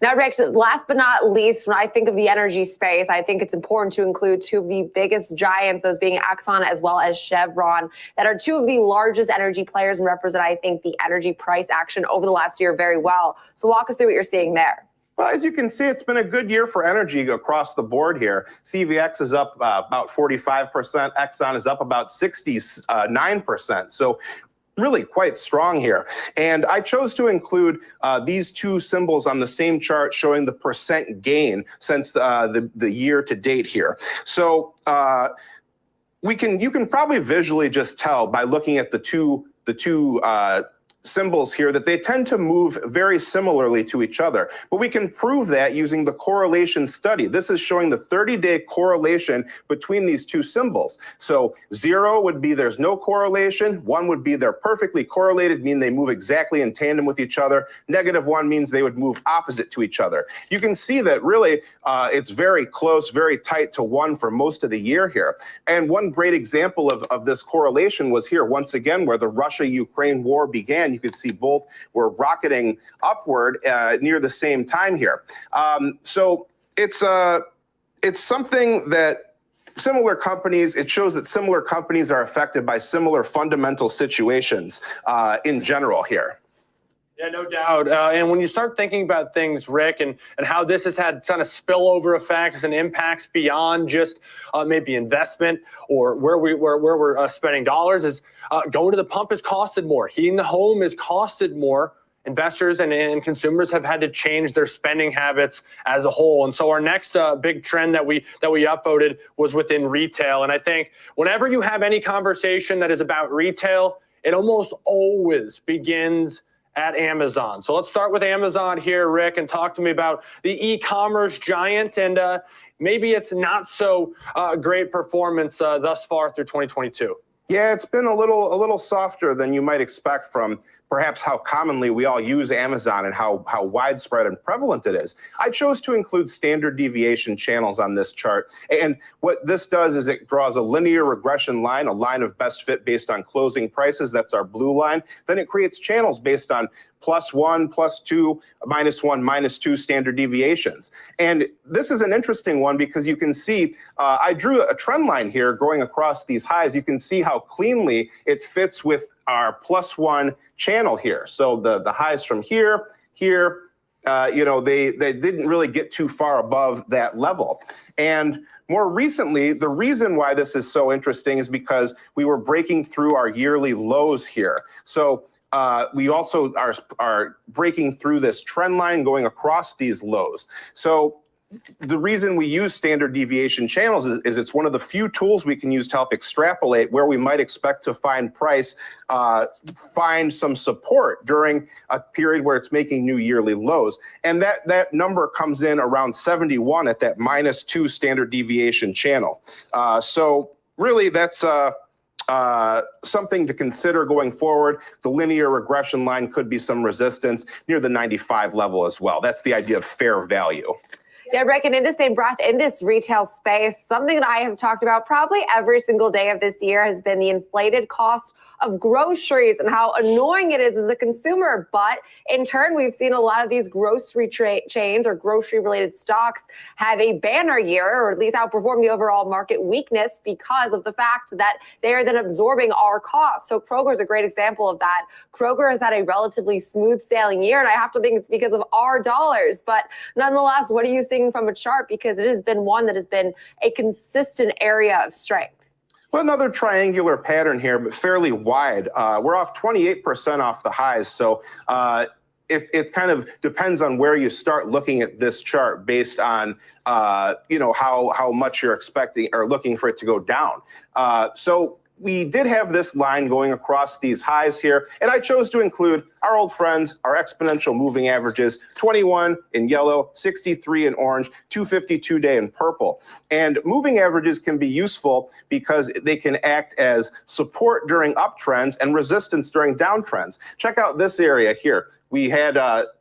Now, Rick, last but not least, when I think of the energy space, I think it's important to include two of the biggest giants, those being Exxon as well as Chevron, that are two of the largest energy players and represent, I think, the energy price action over the last year very well. So walk us through what you're seeing there. Well, as you can see, it's been a good year for energy across the board here. CVX is up about 45%. Exxon is up about 69%. So really quite strong here. And I chose to include these two symbols on the same chart showing the percent gain since the year to date here. So you can probably visually just tell by looking at the two symbols here that they tend to move very similarly to each other. But we can prove that using the correlation study. This is showing the 30-day correlation between these two symbols. So 0 would be there's no correlation. 1 would be they're perfectly correlated, meaning they move exactly in tandem with each other. -1 means they would move opposite to each other. You can see that really it's very close, very tight to 1 for most of the year here. And one great example of this correlation was here once again where the Russia-Ukraine war began. again, you could see both were rocketing upward near the same time here. So it's something that similar companies, it shows that similar companies are affected by similar fundamental situations in general here. Yeah, no doubt. And when you start thinking about things, Rick, and how this has had kind of spillover effects and impacts beyond just maybe investment or where we're spending dollars, is going to the pump has costed more. Heating the home has costed more. Investors and consumers have had to change their spending habits as a whole. And so our next big trend that we upvoted was within retail. And I think whenever you have any conversation that is about retail, it almost always begins at Amazon. So let's start with Amazon here, Rick, and talk to me about the e-commerce giant and maybe it's not so great performance thus far through 2022. Yeah, it's been a little softer than you might expect from perhaps how commonly we all use Amazon and how widespread and prevalent it is. I chose to include standard deviation channels on this chart. And what this does is it draws a linear regression line, a line of best fit based on closing prices. That's our blue line. Then it creates channels based on +1, +2, -1, -2 standard deviations. And this is an interesting one because you can see, I drew a trend line here going across these highs. You can see how cleanly it fits with our +1 channel here. So the highs from here, they didn't really get too far above that level. And more recently, the reason why this is so interesting is because we were breaking through our yearly lows here. So we also are breaking through this trend line going across these lows. So the reason we use standard deviation channels is it's one of the few tools we can use to help extrapolate where we might expect to find price, find some support during a period where it's making new yearly lows. And that number comes in around 71 at that -2 standard deviation channel. So really that's something to consider going forward. The linear regression line could be some resistance near the 95 level as well. That's the idea of fair value. Yeah, Rick, and in the same breath, in this retail space, something that I have talked about probably every single day of this year has been the inflated cost of groceries and how annoying it is as a consumer. But in turn, we've seen a lot of these grocery chains or grocery-related stocks have a banner year, or at least outperform the overall market weakness because of the fact that they are then absorbing our costs. So Kroger is a great example of that. Kroger has had a relatively smooth sailing year, and I have to think it's because of our dollars. But nonetheless, what are you seeing from a chart? Because it has been one that has been a consistent area of strength. Well, another triangular pattern here, but fairly wide. We're off 28% off the highs. So if it kind of depends on where you start looking at this chart based on, how much you're expecting or looking for it to go down. So we did have this line going across these highs here, and I chose to include our old friends, our exponential moving averages, 21 in yellow, 63 in orange, 252-day in purple. And moving averages can be useful because they can act as support during uptrends and resistance during downtrends. Check out this area here. We had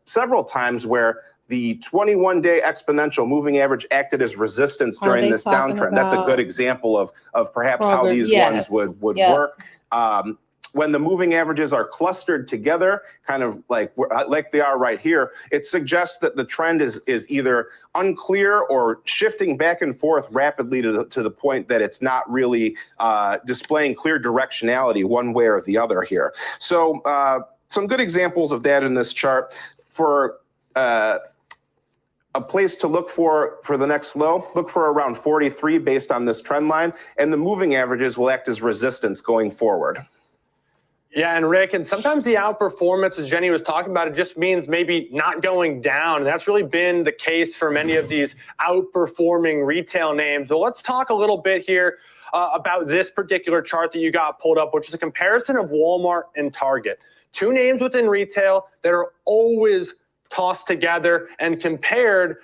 several times where the 21-day exponential moving average acted as resistance during this downtrend. That's a good example of perhaps how these ones would work. When the moving averages are clustered together, kind of like they are right here, it suggests that the trend is either unclear or shifting back and forth rapidly to the point that it's not really displaying clear directionality one way or the other here. So some good examples of that in this chart. For a place to look for the next low, look for around 43 based on this trend line, and the moving averages will act as resistance going forward. Yeah, and Rick, and sometimes the outperformance, as Jenny was talking about, it just means maybe not going down. And that's really been the case for many of these outperforming retail names. So let's talk a little bit here about this particular chart that you got pulled up, which is a comparison of Walmart and Target. Two names within retail that are always tossed together and compared,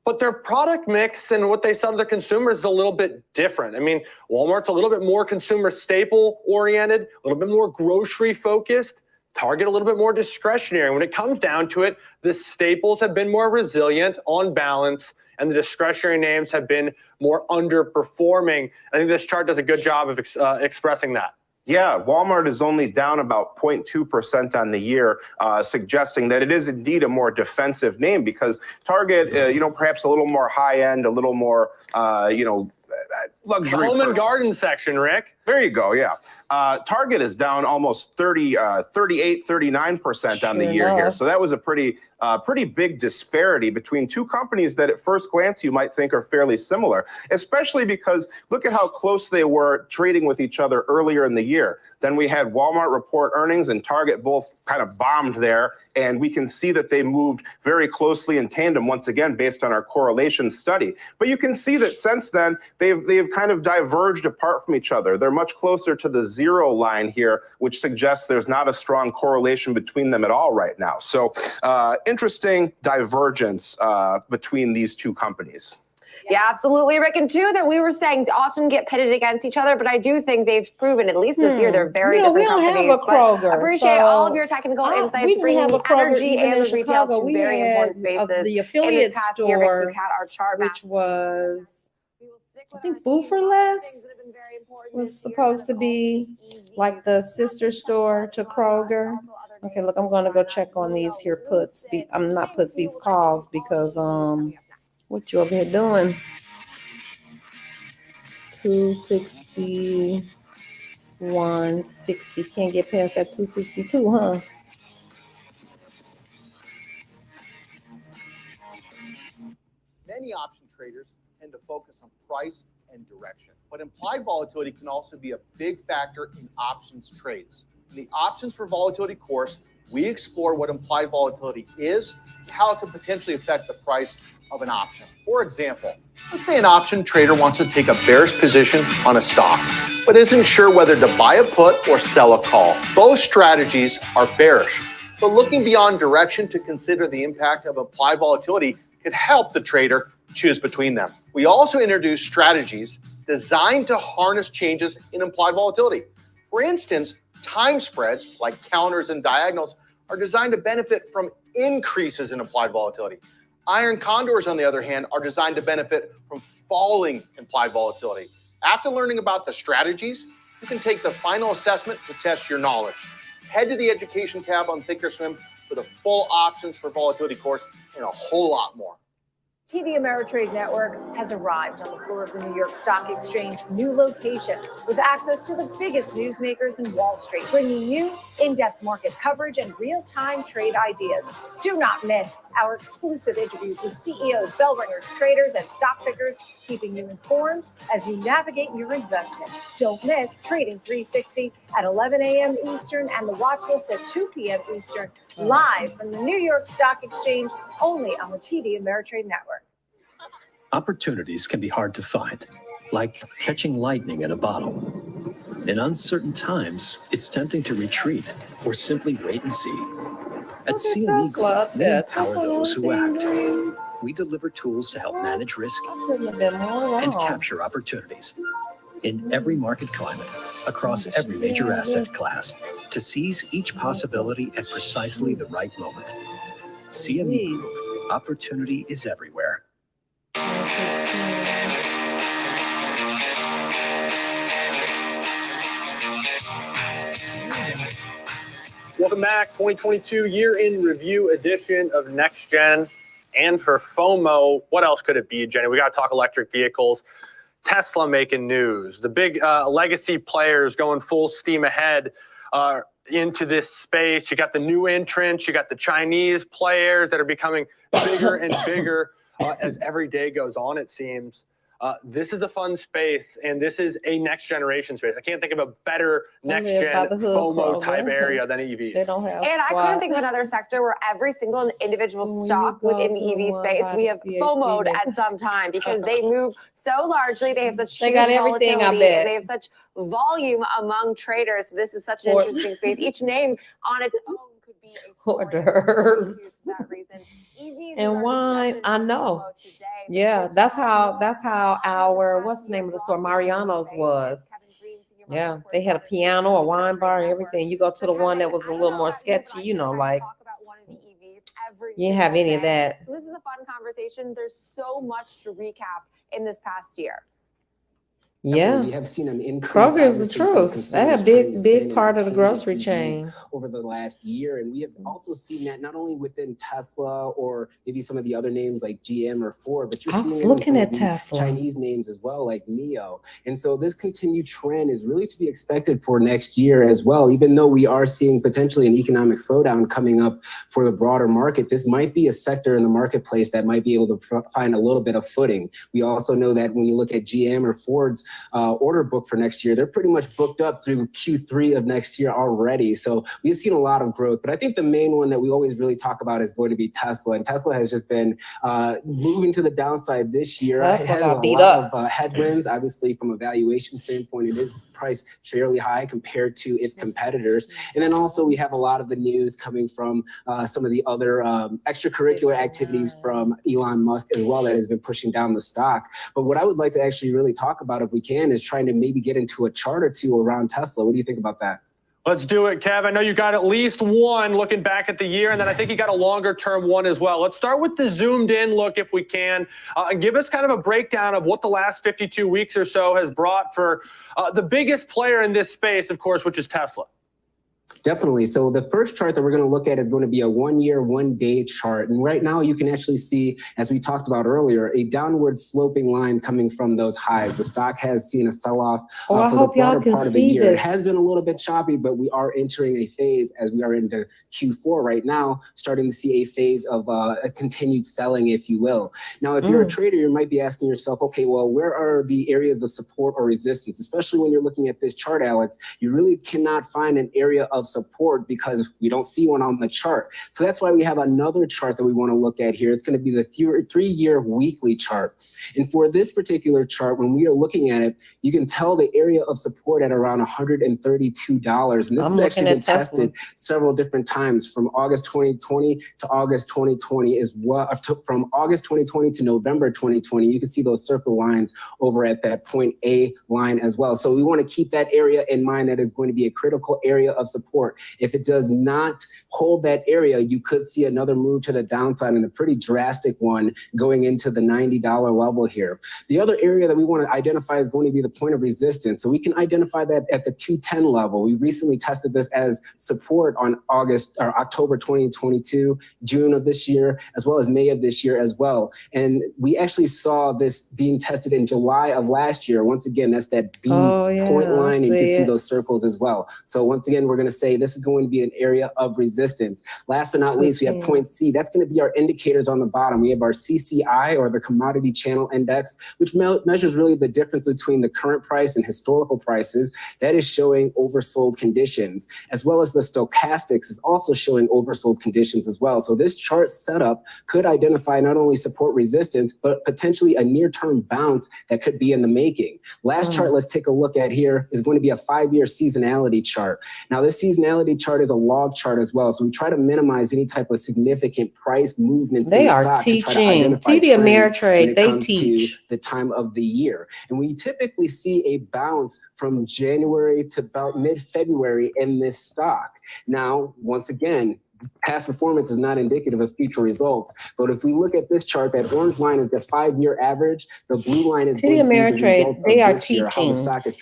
but their product mix and what they sell to their consumers is a little bit different. I mean, Walmart's a little bit more consumer staple oriented, a little bit more grocery focused, Target a little bit more discretionary. When it comes down to it, the staples have been more resilient on balance, and the discretionary names have been more underperforming. I think this chart does a good job of expressing that. Yeah, Walmart is only down about 0.2% on the year, suggesting that it is indeed a more defensive name because Target, perhaps a little more high end, a little more, luxury. The home and garden section, Rick. There you go. Yeah. Target is down almost 39% on the year here. So that was a pretty big disparity between two companies that at first glance you might think are fairly similar, especially because look at how close they were trading with each other earlier in the year. Then we had Walmart report earnings and Target both kind of bombed there. And we can see that they moved very closely in tandem once again, based on our correlation study. But you can see that since then, they've kind of diverged apart from each other. They're much closer to the zero line here, which suggests there's not a strong correlation between them at all right now. So interesting divergence between these two companies. Yeah, absolutely, Rick. And two that we were saying often get pitted against each other, but I do think they've proven, at least this year, they're very different companies. We don't have a Kroger. Appreciate all of your technical insights, bringing the energy and the retail to very important spaces. The affiliate store, year, our chart which was, I think, Food for Less was supposed to be like the sister store to Kroger. Okay, look, I'm going to go check on these here puts. I'm not puts, these calls, because what you over here doing? 260, 160. Can't get past that 262, huh? Many option traders tend to focus on price and direction, but implied volatility can also be a big factor in options trades. In the Options for Volatility course, we explore what implied volatility is and how it could potentially affect the price of an option. For example, let's say an option trader wants to take a bearish position on a stock, but isn't sure whether to buy a put or sell a call. Both strategies are bearish, but looking beyond direction to consider the impact of implied volatility could help the trader choose between them. We also introduce strategies designed to harness changes in implied volatility. For instance, time spreads like counters and diagonals are designed to benefit from increases in implied volatility. Iron condors, on the other hand, are designed to benefit from falling implied volatility. After learning about the strategies, you can take the final assessment to test your knowledge. Head to the Education tab on Thinkorswim for the full Options for Volatility course and a whole lot more. TD Ameritrade Network has arrived on the floor of the New York Stock Exchange new location with access to the biggest newsmakers in Wall Street, bringing you in-depth market coverage and real-time trade ideas. Do not miss our exclusive interviews with CEOs, bell ringers, traders, and stock pickers, keeping you informed as you navigate your investments. Don't miss Trading 360 at 11 a.m. Eastern and the watch list at 2 p.m. Eastern, live from the New York Stock Exchange, only on the TD Ameritrade Network. Opportunities can be hard to find, like catching lightning in a bottle. In uncertain times, it's tempting to retreat or simply wait and see. At CME Group, we empower those who act. We deliver tools to help manage risk and capture opportunities in every market climate, across every major asset class, to seize each possibility at precisely the right moment. CME Group, opportunity is everywhere. Welcome back. 2022 year in review edition of Next Gen. And for FOMO, what else could it be, Jenny? We got to talk electric vehicles. Tesla making news. The big legacy players going full steam ahead into this space. You got the new entrants. You got the Chinese players that are becoming bigger and bigger as every day goes on, it seems. This is a fun space, and this is a next generation space. I can't think of a better next gen FOMO type area than EVs. They don't have I couldn't think of another sector where every single individual stock within the EV space, we have FOMO'd at some time because they move so largely. They have such huge everything, I volatility, bet. and they have such volume among traders. This is such an interesting space. Each name on its own could be a orders. For that reason. EVs And wine, I know. Yeah, that's how our, what's the name of the store, Mariano's was. Yeah, they had a piano, a wine bar, and everything. You go to the one that was a little more sketchy, you know, like you didn't have any of that. So this is a fun conversation. There's so much to recap in this past year. Yeah. We have seen an increase. Kroger is the obviously, from truth. They're a consumers trying to spend big and part of the pay grocery EVs chain. over the last year. And we have also seen that not only within Tesla or maybe some of the other names like GM or Ford, but you're I seeing was it in looking some at of the Tesla. Chinese names as well, like NIO. And so this continued trend is really to be expected for next year as well. Even though we are seeing potentially an economic slowdown coming up for the broader market, this might be a sector in the marketplace that might be able to find a little bit of footing. We also know that when you look at GM or Ford's order book for next year, they're pretty much booked up through Q3 of next year already. So we've seen a lot of growth, but I think the main one that we always really talk about is going to be Tesla. And Tesla has just been moving to the downside this year. It has a lot of headwinds. Obviously, from a valuation standpoint, it is priced fairly high compared to its competitors. And then also we have a lot of the news coming from some of the other extracurricular activities from Elon Musk as well that has been pushing down the stock. But what I would like to actually really talk about, if we can, is trying to maybe get into a chart or two around Tesla. What do you think about that? Let's do it, Kev. I know you got at least one looking back at the year, and then I think you got a longer term one as well. Let's start with the zoomed in look if we can, and give us kind of a breakdown of what the last 52 weeks or so has brought for the biggest player in this space, of course, which is Tesla. Definitely. So the first chart that we're going to look at is going to be a 1 year, 1 day chart. And right now you can actually see, as we talked about earlier, a downward sloping line coming from those highs. The stock has seen a sell-off for the broader part of the year. It has been a little bit choppy, but we are entering a phase as we are into Q4 right now, starting to see a phase of a continued selling, if you will. Now, if you're a trader, you might be asking yourself, okay, well, where are the areas of support or resistance? Especially when you're looking at this chart, Alex, you really cannot find an area of support because we don't see one on the chart. So that's why we have another chart that we want to look at here. It's going to be the 3-year weekly chart. And for this particular chart, when we are looking at it, you can tell the area of support at around $132. And this has actually been tested several different times from August 2020 to August 2020 is what from August 2020 to November 2020. You can see those circle lines over at that point A line as well. So we want to keep that area in mind. That is going to be a critical area of support. If it does not hold that area, you could see another move to the downside and a pretty drastic one going into the $90 level here. The other area that we want to identify is going to be the point of resistance. So we can identify that at the 210 level. We recently tested this as support on October 2022, June of this year, as well as May of this year as well. And we actually saw this being tested in July of last year. Once again, that's that B point line. And you can see those circles as well. So once again, we're going to say this is going to be an area of resistance. Last but not least, we have point C. That's going to be our indicators on the bottom. We have our CCI, or the Commodity Channel Index, which measures really the difference between the current price and historical prices. That is showing oversold conditions, as well as the stochastics is also showing oversold conditions as well. So this chart setup could identify not only support resistance, but potentially a near-term bounce that could be in the making. Last chart let's take a look at here is going to be a 5-year seasonality chart. Now this seasonality chart is a log chart as well. So we try to minimize any type of significant price movements in the stock to try to identify TD Ameritrade, when it comes to the time of the year. And we typically see a bounce from January to about mid-February in this stock. Now, once again, past performance is not indicative of future results. But if we look at this chart, that orange line is the 5-year average. The blue line is TD Ameritrade. They are teaching.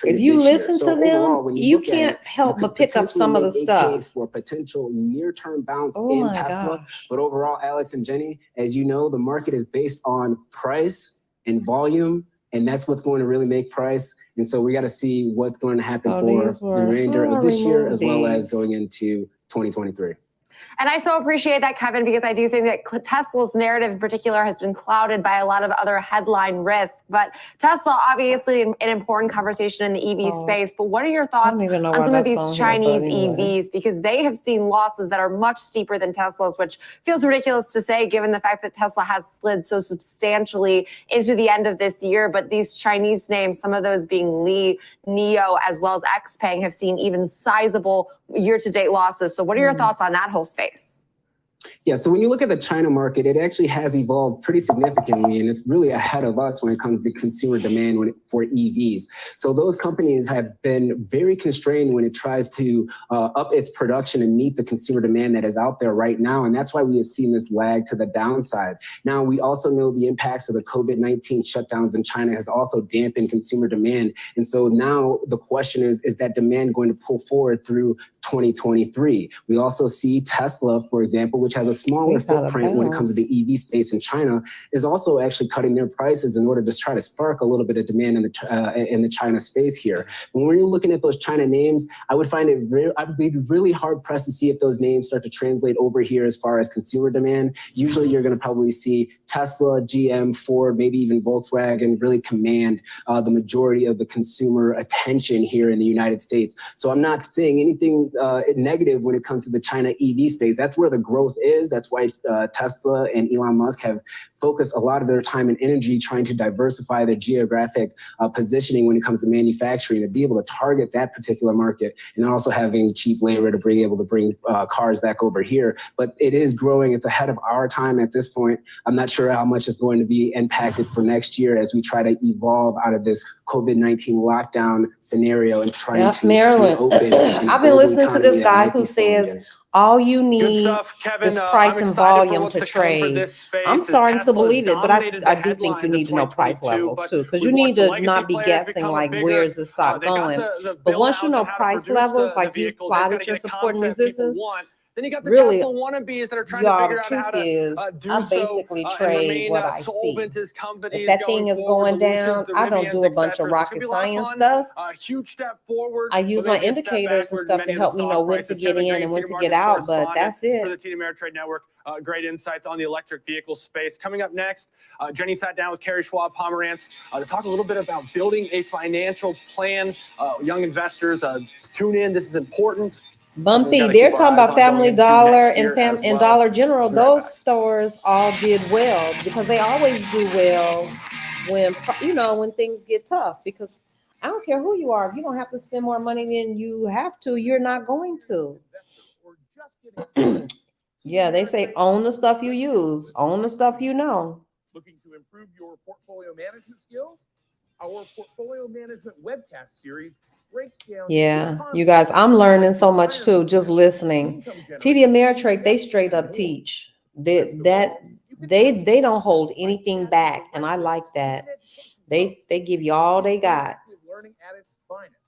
If you listen to them, you can't help but pick up some of the stuff. Case for a potential near-term bounce in Tesla. But overall, Alex and Jenny, as you know, the market is based on price and volume. And that's what's going to really make price. And so we got to see what's going to happen for the remainder of this year, as well as going into 2023. And I so appreciate that, Kevin, because I do think that Tesla's narrative in particular has been clouded by a lot of other headline risks. But Tesla, obviously, an important conversation in the EV space. But what are your thoughts on some of these Chinese EVs? Because they have seen losses that are much steeper than Tesla's, which feels ridiculous to say, given the fact that Tesla has slid so substantially into the end of this year. But these Chinese names, some of those being Li, NIO, as well as XPeng, have seen even sizable year-to-date losses. So what are your thoughts on that whole space? Yeah, so when you look at the China market, it actually has evolved pretty significantly, and it's really ahead of us when it comes to consumer demand for EVs. So those companies have been very constrained when it tries to up its production and meet the consumer demand that is out there right now, and that's why we have seen this lag to the downside. Now, we also know the impacts of the COVID-19 shutdowns in China has also dampened consumer demand, and so now the question is that demand going to pull forward through 2023? We also see Tesla, for example, which has a smaller footprint when it comes to the EV space in China, is also actually cutting their prices in order to try to spark a little bit of demand in the China space here. When you're looking at those China names, I would find I'd be really hard pressed to see if those names start to translate over here as far as consumer demand. Usually you're going to probably see Tesla, GM, Ford, maybe even Volkswagen really command the majority of the consumer attention here in the United States. So I'm not saying anything negative when it comes to the China EV space. That's where the growth is. That's why Tesla and Elon Musk have focused a lot of their time and energy trying to diversify their geographic positioning when it comes to manufacturing, to be able to target that particular market, and also having cheap labor to be able to bring cars back over here. But it is growing. It's ahead of our time at this point. I'm not sure how much is going to be impacted for next year as we try to evolve out of this COVID-19 lockdown scenario and trying to reopen. I've been listening to this guy who says all you need is price and volume to trade. I'm starting to believe it, but I do think you need to know price levels too, because you need to not be guessing like where's the stock going. But once you know price levels, like you've plotted your support and resistance, then you got the really, Tesla wannabes that are trying to figure out how to do I so basically trade remain what I solvent see. as companies. If that thing is going down, I don't do a bunch of rocket science stuff. Huge step forward. I use my indicators and stuff to help me know when to get in and when to get out, but that's it. For the TD Ameritrade Network, great insights on the electric vehicle space. Coming up next, Jenny sat down with Carrie Schwab Pomerantz to talk a little bit about building a financial plan. Young investors, tune in. This is important. Bumpy, they're talking about Family Dollar and Dollar General. Those stores all did well because they always do well when, you know, when things get tough, because I don't care who you are. If you don't have to spend more money than you have to, you're not going to. Yeah, they say own the stuff you use, own the stuff you know. Looking to improve your portfolio management skills? Our portfolio management webcast series breaks down. Yeah, you guys, I'm learning so much too, just listening. TD Ameritrade, they straight up teach. They don't hold anything back, and I like that. They give you all they got. Learning at its finest.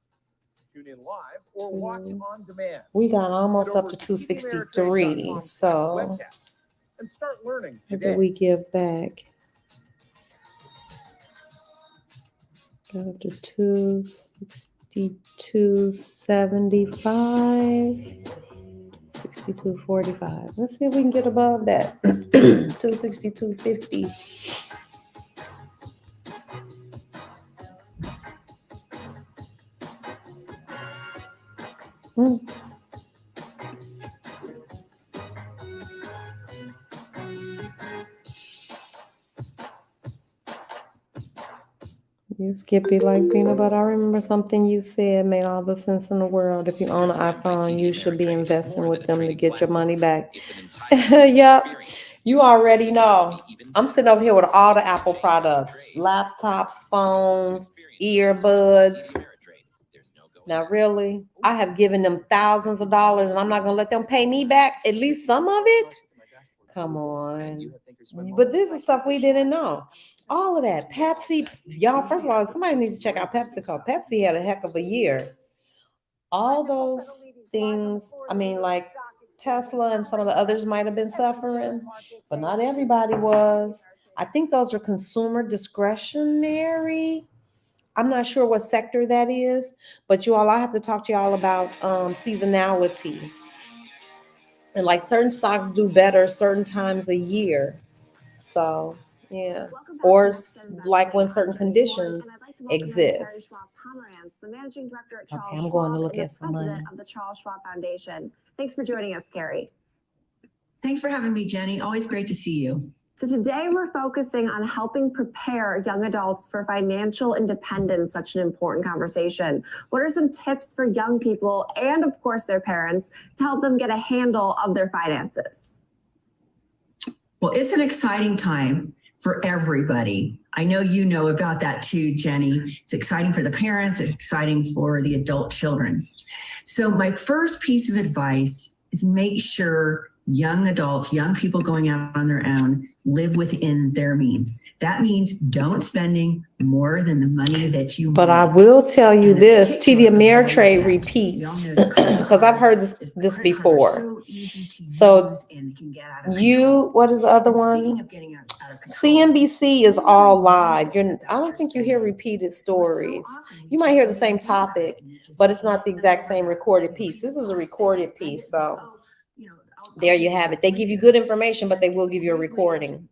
Tune in live or watch on demand. We got almost up to 263, so and start learning what today. did we give back? Got up to 262.75, 62.45. Let's see if we can get above that. 262.50. You Skippy like peanut butter. I remember something you said made all the sense in the world. If you own an iPhone, you should be investing with them to get your money back. Yep. You already know. I'm sitting over here with all the Apple products, laptops, phones, earbuds. Now, really, I have given them thousands of dollars and I'm not going to let them pay me back at least some of it. Come on. But this is stuff we didn't know. All of that. Pepsi, y'all, first of all, somebody needs to check out PepsiCo. Pepsi had a heck of a year. All those things, I mean, like Tesla and some of the others might have been suffering, but not everybody was. I think those are consumer discretionary. I'm not sure what sector that is, but you all, I have to talk to y'all about seasonality. And like certain stocks do better certain times a year. So, yeah. Or like when certain conditions exist. The managing director at Okay, I'm going to look at some money. of the Charles Schwab Foundation. Thanks for joining us, Carrie. Thanks for having me, Jenny. Always great to see you. So today we're focusing on helping prepare young adults for financial independence, such an important conversation. What are some tips for young people and, of course, their parents to help them get a handle of their finances? Well, it's an exciting time for everybody. I know you know about that too, Jenny. It's exciting for the parents, it's exciting for the adult children. So my first piece of advice is make sure young adults, young people going out on their own, live within their means. That means don't spending more than the money that you But make. I will tell you this, TD Ameritrade repeats, because I've heard this before. So what is the other one? CNBC is all live. I don't think you hear repeated stories. You might hear the same topic, but it's not the exact same recorded piece. This is a recorded piece, so there you have it. They give you good information, but they will give you a recording.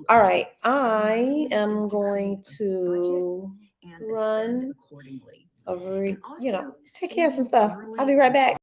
All right, I am going to run over, take care of some stuff. I'll be right back.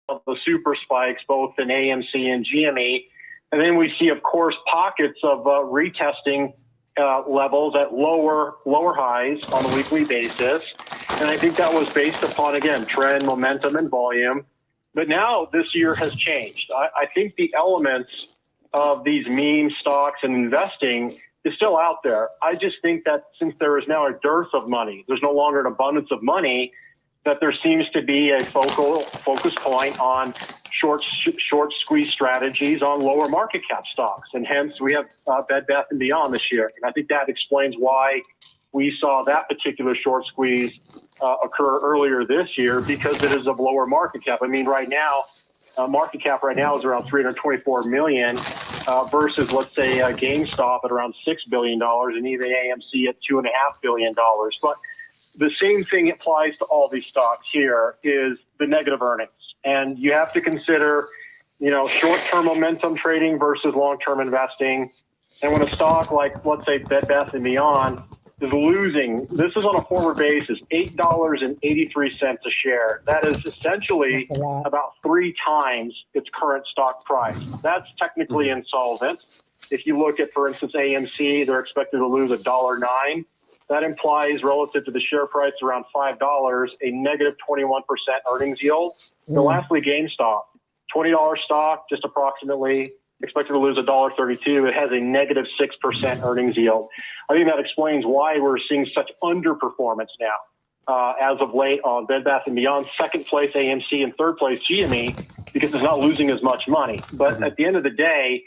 the super spikes, both in AMC and GME. And then we see, of course, pockets of retesting levels at lower highs on a weekly basis. And I think that was based upon, again, trend, momentum, and volume. But now this year has changed. I think the elements of these meme stocks and investing is still out there. I just think that since there is now a dearth of money, there's no longer an abundance of money, that there seems to be a focus point on short squeeze strategies on lower market cap stocks. And hence we have Bed Bath & Beyond this year. And I think that explains why we saw that particular short squeeze occur earlier this year, because it is of lower market cap. I mean, right now, market cap right now is around 324 million versus, let's say, GameStop at around $6 billion and even AMC at $2.5 billion. But the same thing applies to all these stocks here, is the negative earnings. And you have to consider, short-term momentum trading versus long-term investing. And when a stock like, let's say, Bed Bath & Beyond is losing, this is on a forward basis, $8.83 a share. That is essentially about 3 times its current stock price. That's technically insolvent. If you look at, for instance, AMC, they're expected to lose $1.09. That implies, relative to the share price around $5, a negative 21% earnings yield. And lastly, GameStop, $20 stock, just approximately expected to lose $1.32. It has a negative 6% earnings yield. I think that explains why we're seeing such underperformance now as of late on Bed Bath & Beyond, second place AMC, and third place GME, because it's not losing as much money. But at the end of the day,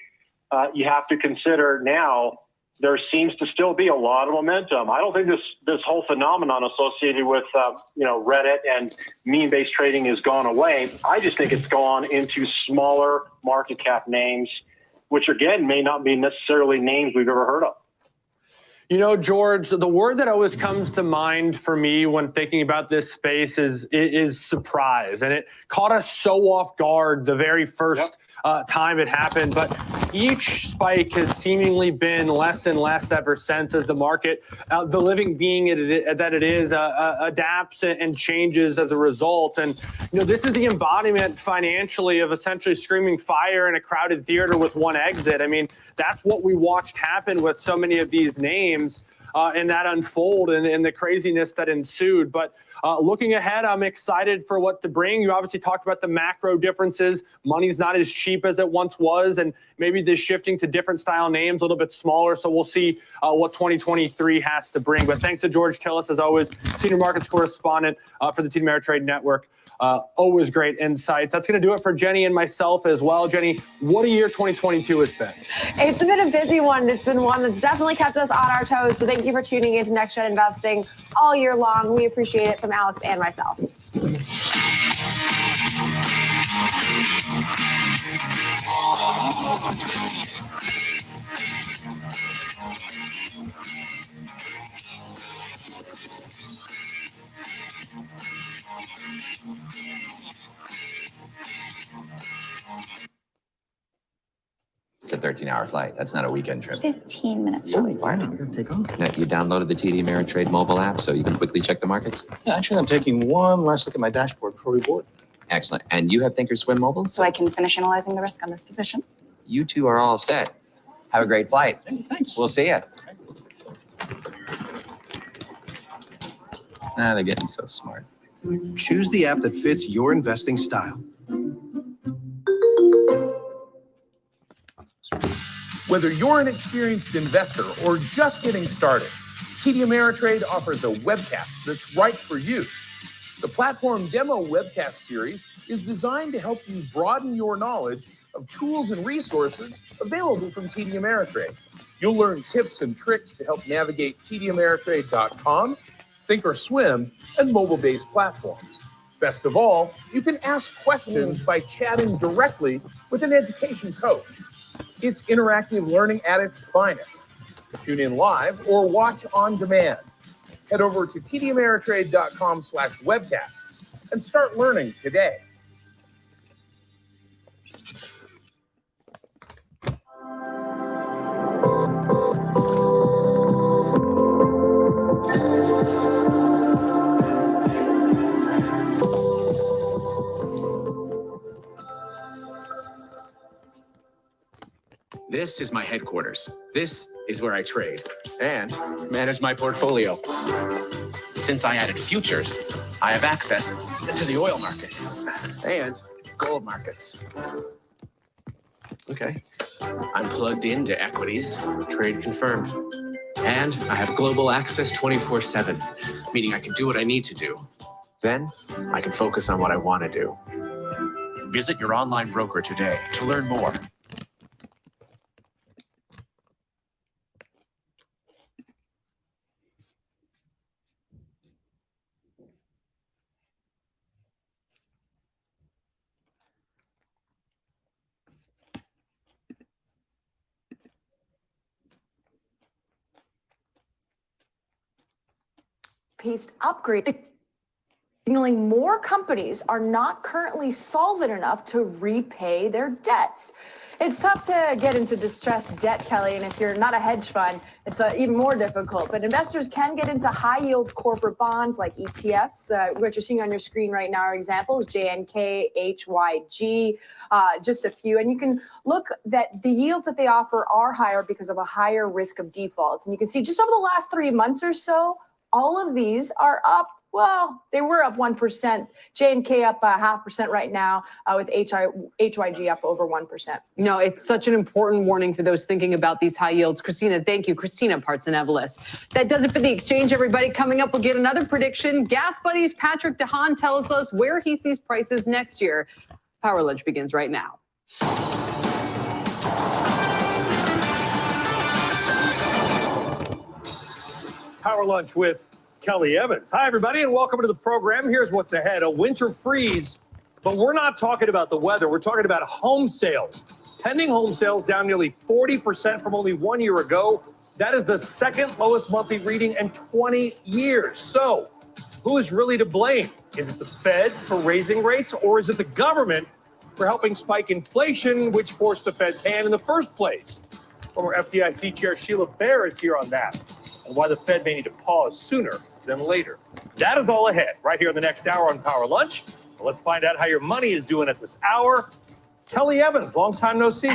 you have to consider now there seems to still be a lot of momentum. I don't think this whole phenomenon associated with Reddit and meme-based trading has gone away. I just think it's gone into smaller market cap names, which again may not be necessarily names we've ever heard of. George, the word that always comes to mind for me when thinking about this space is surprise. And it caught us so off guard the very first time it happened. But each spike has seemingly been less and less ever since, as the market, the living being that it is, adapts and changes as a result. And, this is the embodiment financially of essentially screaming fire in a crowded theater with one exit. I mean, that's what we watched happen with so many of these names and that unfold and the craziness that ensued. But looking ahead, I'm excited for what to bring. You obviously talked about the macro differences. Money's not as cheap as it once was, and maybe this shifting to different style names, a little bit smaller. So we'll see what 2023 has to bring. But thanks to George Tillis, as always, senior markets correspondent for the TD Ameritrade Network. Always great insights. That's going to do it for Jenny and myself as well. Jenny, what a year 2022 has been. It's been a busy one. It's been one that's definitely kept us on our toes. So thank you for tuning into Next Gen Investing all year long. We appreciate it from Alex and myself. It's a 13-hour flight. That's not a weekend trip. 15 minutes. Wow, I'm going to take off. Now, you downloaded the TD Ameritrade mobile app so you can quickly check the markets? Yeah, actually, I'm taking one last look at my dashboard before we board. Excellent. And you have Thinkorswim mobile? So I can finish analyzing the risk on this position. You two are all set. Have a great flight. Hey, thanks. We'll see you. They're getting so smart. Choose the app that fits your investing style. Whether you're an experienced investor or just getting started, TD Ameritrade offers a webcast that's right for you. The platform demo webcast series is designed to help you broaden your knowledge of tools and resources available from TD Ameritrade. You'll learn tips and tricks to help navigate TDAmeritrade.com, Thinkorswim, and mobile-based platforms. Best of all, you can ask questions by chatting directly with an education coach. It's interactive learning at its finest. Tune in live or watch on demand. Head over to tdameritrade.com/webcasts and start learning today. This is my headquarters. This is where I trade and manage my portfolio. Since I added futures, I have access to the oil markets and gold markets. Okay. I'm plugged into equities, trade confirmed. And I have global access 24/7, meaning I can do what I need to do. Then I can focus on what I want to do. Visit your online broker today to learn more. Paste upgrade. Signaling more companies are not currently solvent enough to repay their debts. It's tough to get into distressed debt, Kelly, and if you're not a hedge fund, it's even more difficult. But investors can get into high-yield corporate bonds like ETFs. What you're seeing on your screen right now are examples, JNK, HYG, just a few. And you can look that the yields that they offer are higher because of a higher risk of defaults. And you can see just over the last 3 months or so, all of these are up. Well, they were up 1%. J&K up 0.5% right now, with HYG up over 1%. No, it's such an important warning for those thinking about these high yields. Christina, thank you. Christina Partsinevelis. That does it for the exchange, everybody. Coming up, we'll get another prediction. Gas Buddies Patrick DeHaan tells us where he sees prices next year. Power Lunch begins right now. Power Lunch with Kelly Evans. Hi, everybody, and welcome to the program. Here's what's ahead. A winter freeze, but we're not talking about the weather. We're talking about home sales. Pending home sales down nearly 40% from only 1 year ago. That is the second lowest monthly reading in 20 years. So who is really to blame? Is it the Fed for raising rates, or is it the government for helping spike inflation, which forced the Fed's hand in the first place? Former FDIC Chair Sheila Bair is here on that, and why the Fed may need to pause sooner than later. That is all ahead right here in the next hour on Power Lunch. Well, let's find out how your money is doing at this hour. Kelly Evans, long time no see.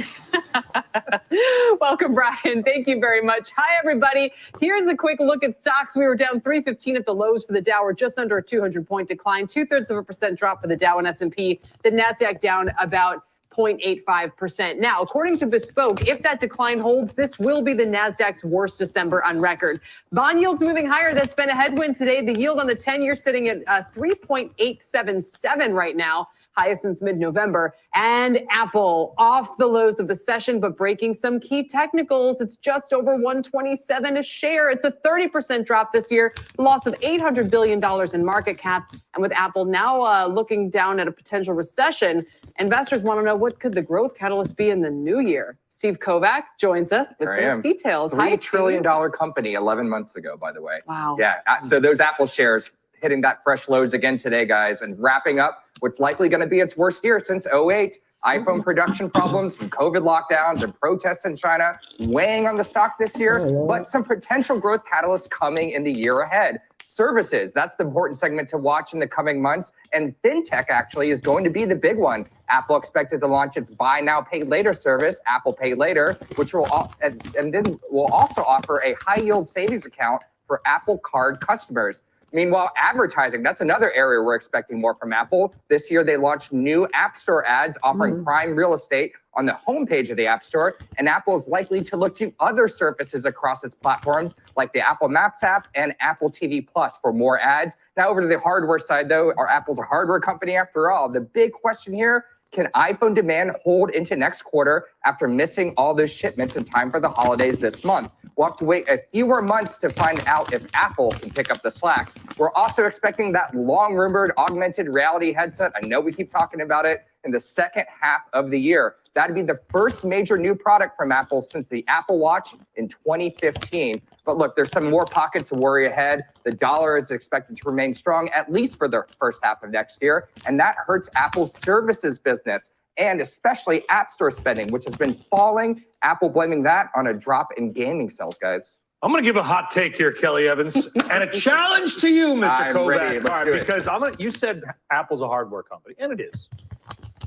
Welcome, Brian. Thank you very much. Hi, everybody. Here's a quick look at stocks. We were down 315 at the lows for the Dow, or just under a 200-point decline, 0.2% drop for the Dow and S&P. The NASDAQ down about 0.85%. Now, according to Bespoke, if that decline holds, this will be the NASDAQ's worst December on record. Bond yields moving higher. That's been a headwind today. The yield on the 10-year sitting at 3.877 right now, highest since mid-November. And Apple off the lows of the session, but breaking some key technicals. It's just over 127 a share. It's a 30% drop this year, loss of $800 billion in market cap. And with Apple now looking down at a potential recession, investors want to know, what could the growth catalyst be in the new year? Steve Kovac joins us with those details. $3 trillion company 11 months ago, by the way. Wow. Yeah. So those Apple shares hitting that fresh lows again today, guys, and wrapping up what's likely going to be its worst year since 2008. iPhone production problems from COVID lockdowns and protests in China weighing on the stock this year, but some potential growth catalysts coming in the year ahead. Services, that's the important segment to watch in the coming months. And fintech actually is going to be the big one. Apple expected to launch its buy now, pay later service, Apple Pay Later, which will and then will also offer a high yield savings account for Apple Card customers. Meanwhile, advertising, that's another area we're expecting more from Apple. This year, they launched new App Store ads offering prime real estate on the homepage of the App Store. And Apple is likely to look to other surfaces across its platforms, like the Apple Maps app and Apple TV Plus for more ads. Now, over to the hardware side, though, Apple's a hardware company after all. The big question here, can iPhone demand hold into next quarter after missing all those shipments in time for the holidays this month? We'll have to wait a few more months to find out if Apple can pick up the slack. We're also expecting that long-rumored augmented reality headset. I know we keep talking about it in the second half of the year. That'd be the first major new product from Apple since the Apple Watch in 2015. But look, there's some more pockets of worry ahead. The dollar is expected to remain strong, at least for the first half of next year. And that hurts Apple's services business, and especially App Store spending, which has been falling. Apple blaming that on a drop in gaming sales, guys. I'm going to give a hot take here, Kelly Evans, and a challenge to you, Mr. I'm Kovac. ready. Let's do it. Because you said Apple's a hardware company, and it is.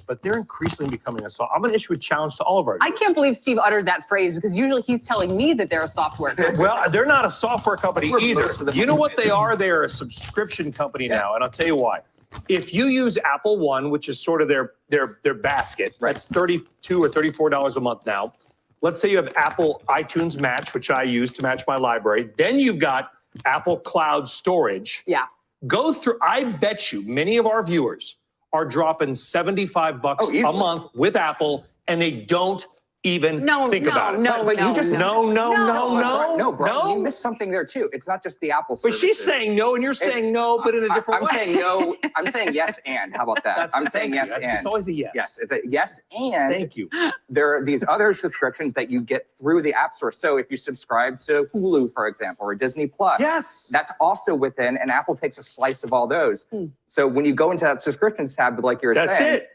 but they're increasingly becoming a soft. I'm going to issue a challenge to all of our I viewers. can't believe Steve uttered that phrase because usually he's telling me that they're a software company. Well, they're not a software company either. You know what they are? They are a subscription company now, and I'll tell you why. If you use Apple One, which is sort of their basket, that's $32 or $34 a month now. Let's say you have Apple iTunes Match, which I use to match my library. Then you've got Apple Cloud Storage. Yeah. Go through. I bet you many of our viewers are dropping $75 a month with Apple, and they don't even think about it. But you just No, Brian, you missed something there too. It's not just the Apple But services. she's saying no, and you're saying no, but in a different way. I'm saying no. I'm saying yes, and how about that? I'm saying yes, and it's always a yes. Yes, it's a yes, and thank you. There are these other subscriptions that you get through the App Store. So if you subscribe to Hulu, for example, or Disney Plus, yes, that's also within, and Apple takes a slice of all those. So when you go into that subscriptions tab, like you were saying,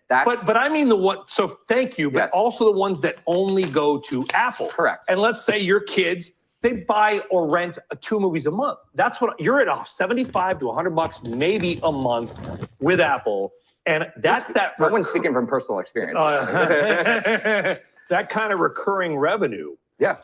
That's it. But I mean the what? So thank you, but also the ones that only go to Apple. Correct. And let's say your kids, they buy or rent 2 movies a month. That's what you're at $75 to $100 maybe a month with Apple, and that's that. Someone's speaking from personal experience. That kind of recurring revenue.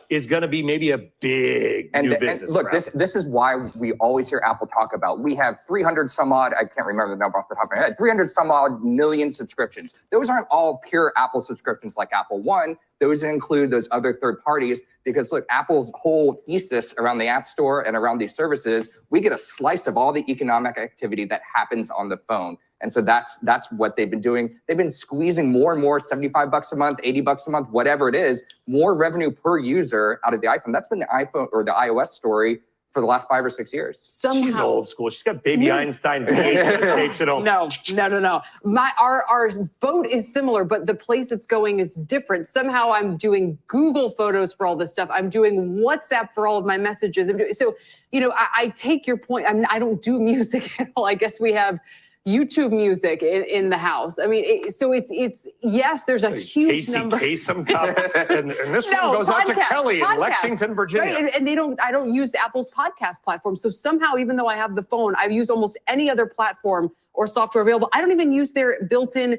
Is going to be maybe a big new business. And look, this is why we always hear Apple talk about, we have 300 some odd, I can't remember the number off the top of my head, 300 some odd million subscriptions. Those aren't all pure Apple subscriptions like Apple One. Those include those other third parties, because look, Apple's whole thesis around the App Store and around these services, we get a slice of all the economic activity that happens on the phone. And so that's what they've been doing. They've been squeezing more and more, $75 a month, $80 a month, whatever it is, more revenue per user out of the iPhone. That's been the iPhone or the iOS story for the last 5 or 6 years. She's old school. She's got Baby Einstein VHS tapes at home. No. Our boat is similar, but the place it's going is different. Somehow I'm doing Google Photos for all this stuff. I'm doing WhatsApp for all of my messages. So, I take your point. I don't do music at all. I guess we have YouTube music in the house. I mean, so it's yes, there's a huge number. Casey Kasem top, and this one goes out to Kelly in Lexington, Virginia. Right? And I don't use Apple's podcast platform. So somehow, even though I have the phone, I've used almost any other platform or software available. I don't even use their built-in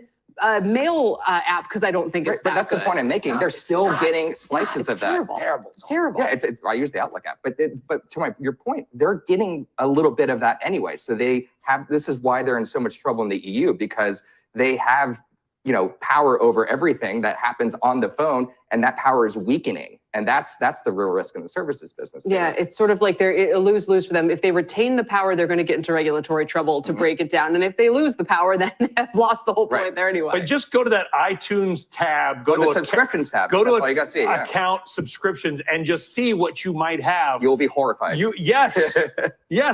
mail app because I don't think it's that But that's good. the point I'm making. They're still getting slices of that. Terrible. It's terrible. Yeah, I use the Outlook app, but to your point, they're getting a little bit of that anyway. So this is why they're in so much trouble in the EU, because they have power over everything that happens on the phone, and that power is weakening. And that's the real risk in the services business. Yeah, it's sort of like they're a lose-lose for them. If they retain the power, they're going to get into regulatory trouble to break it down. And if they lose the power, then they've lost the whole point there anyway. But just go to that iTunes tab, go to the subscriptions tab. Go to That's all you gotta see, account subscriptions and just see what you might have. You'll be horrified. Yes.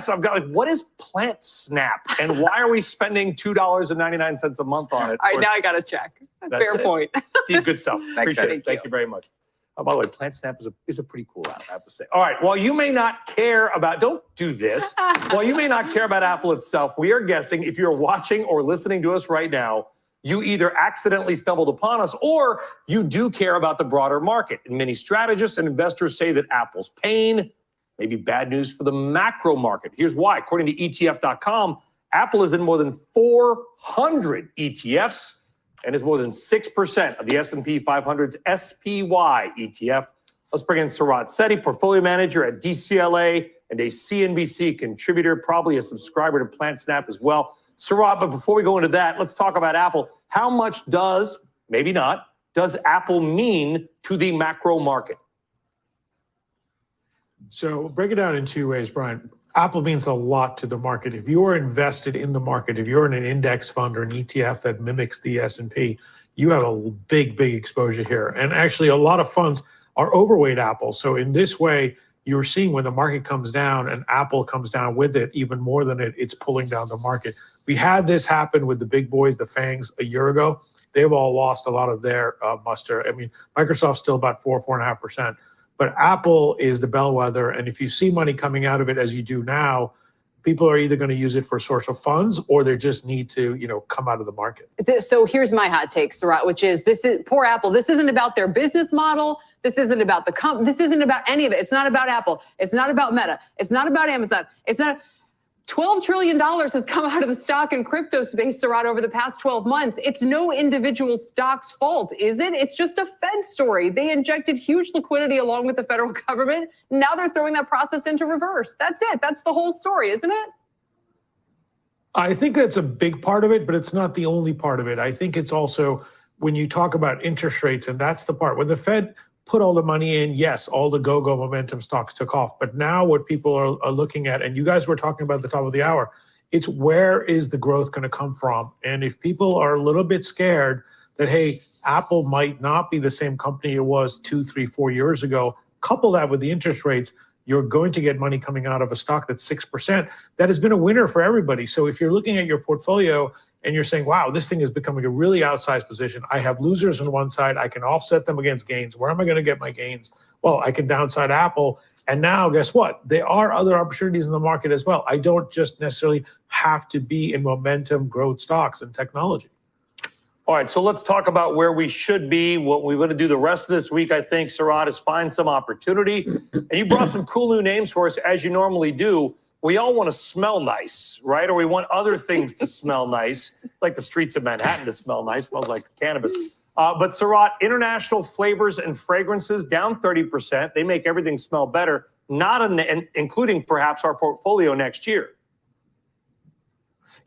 I've got what is Plant Snap, and why are we spending $2.99 a month on it? All right, now I got to check. Fair point. Steve, good stuff. Thanks, Appreciate guys. it. Thank you very much. Oh, by the way, Plant Snap is a pretty cool app, I have to say. All right, while you may not care about, don't do this. While you may not care about Apple itself, we are guessing if you're watching or listening to us right now, you either accidentally stumbled upon us or you do care about the broader market. And many strategists and investors say that Apple's pain may be bad news for the macro market. Here's why. According to ETF.com, Apple is in more than 400 ETFs and is more than 6% of the S&P 500's SPY ETF. Let's bring in Sarat Sethi, portfolio manager at DCLA and a CNBC contributor, probably a subscriber to Plant Snap as well. Sarat, but before we go into that, let's talk about Apple. How much does Apple mean to the macro market? So break it down in 2 ways, Brian. Apple means a lot to the market. If you're invested in the market, if you're in an index fund or an ETF that mimics the S&P, you have a big exposure here. And actually, a lot of funds are overweight Apple. So in this way, you're seeing when the market comes down and Apple comes down with it, even more than it's pulling down the market. We had this happen with the big boys, the FANGs, a year ago. They've all lost a lot of their muster. I mean, Microsoft's still about 4.5%. But Apple is the bellwether, and if you see money coming out of it as you do now, people are either going to use it for source of funds or they just need to, come out of the market. So here's my hot take, Sarat, which is poor Apple. This isn't about their business model. This isn't about this isn't about any of it. It's not about Apple. It's not about Meta. It's not about Amazon. It's not. $12 trillion has come out of the stock and crypto space, Sarat, over the past 12 months. It's no individual stock's fault, is it? It's just a Fed story. They injected huge liquidity along with the federal government. Now they're throwing that process into reverse. That's it. That's the whole story, isn't it? I think that's a big part of it, but it's not the only part of it. I think it's also when you talk about interest rates, and that's the part. When the Fed put all the money in, yes, all the go-go momentum stocks took off. But now what people are looking at, and you guys were talking about at the top of the hour, it's where is the growth going to come from? And if people are a little bit scared that, hey, Apple might not be the same company it was 2, 3, 4 years ago, couple that with the interest rates, you're going to get money coming out of a stock that's 6%. That has been a winner for everybody. So if you're looking at your portfolio and you're saying, wow, this thing is becoming a really outsized position. I have losers on one side. I can offset them against gains. Where am I going to get my gains? Well, I can downside Apple. And now guess what? There are other opportunities in the market as well. I don't just necessarily have to be in momentum growth stocks and technology. All right, so let's talk about where we should be. What we're going to do the rest of this week, I think, Sarat, is find some opportunity. And you brought some cool new names for us, as you normally do. We all want to smell nice, right? Or we want other things to smell nice, like the streets of Manhattan to smell nice. Smells like cannabis. But Sarat, international flavors and fragrances down 30%. They make everything smell better, including perhaps our portfolio next year.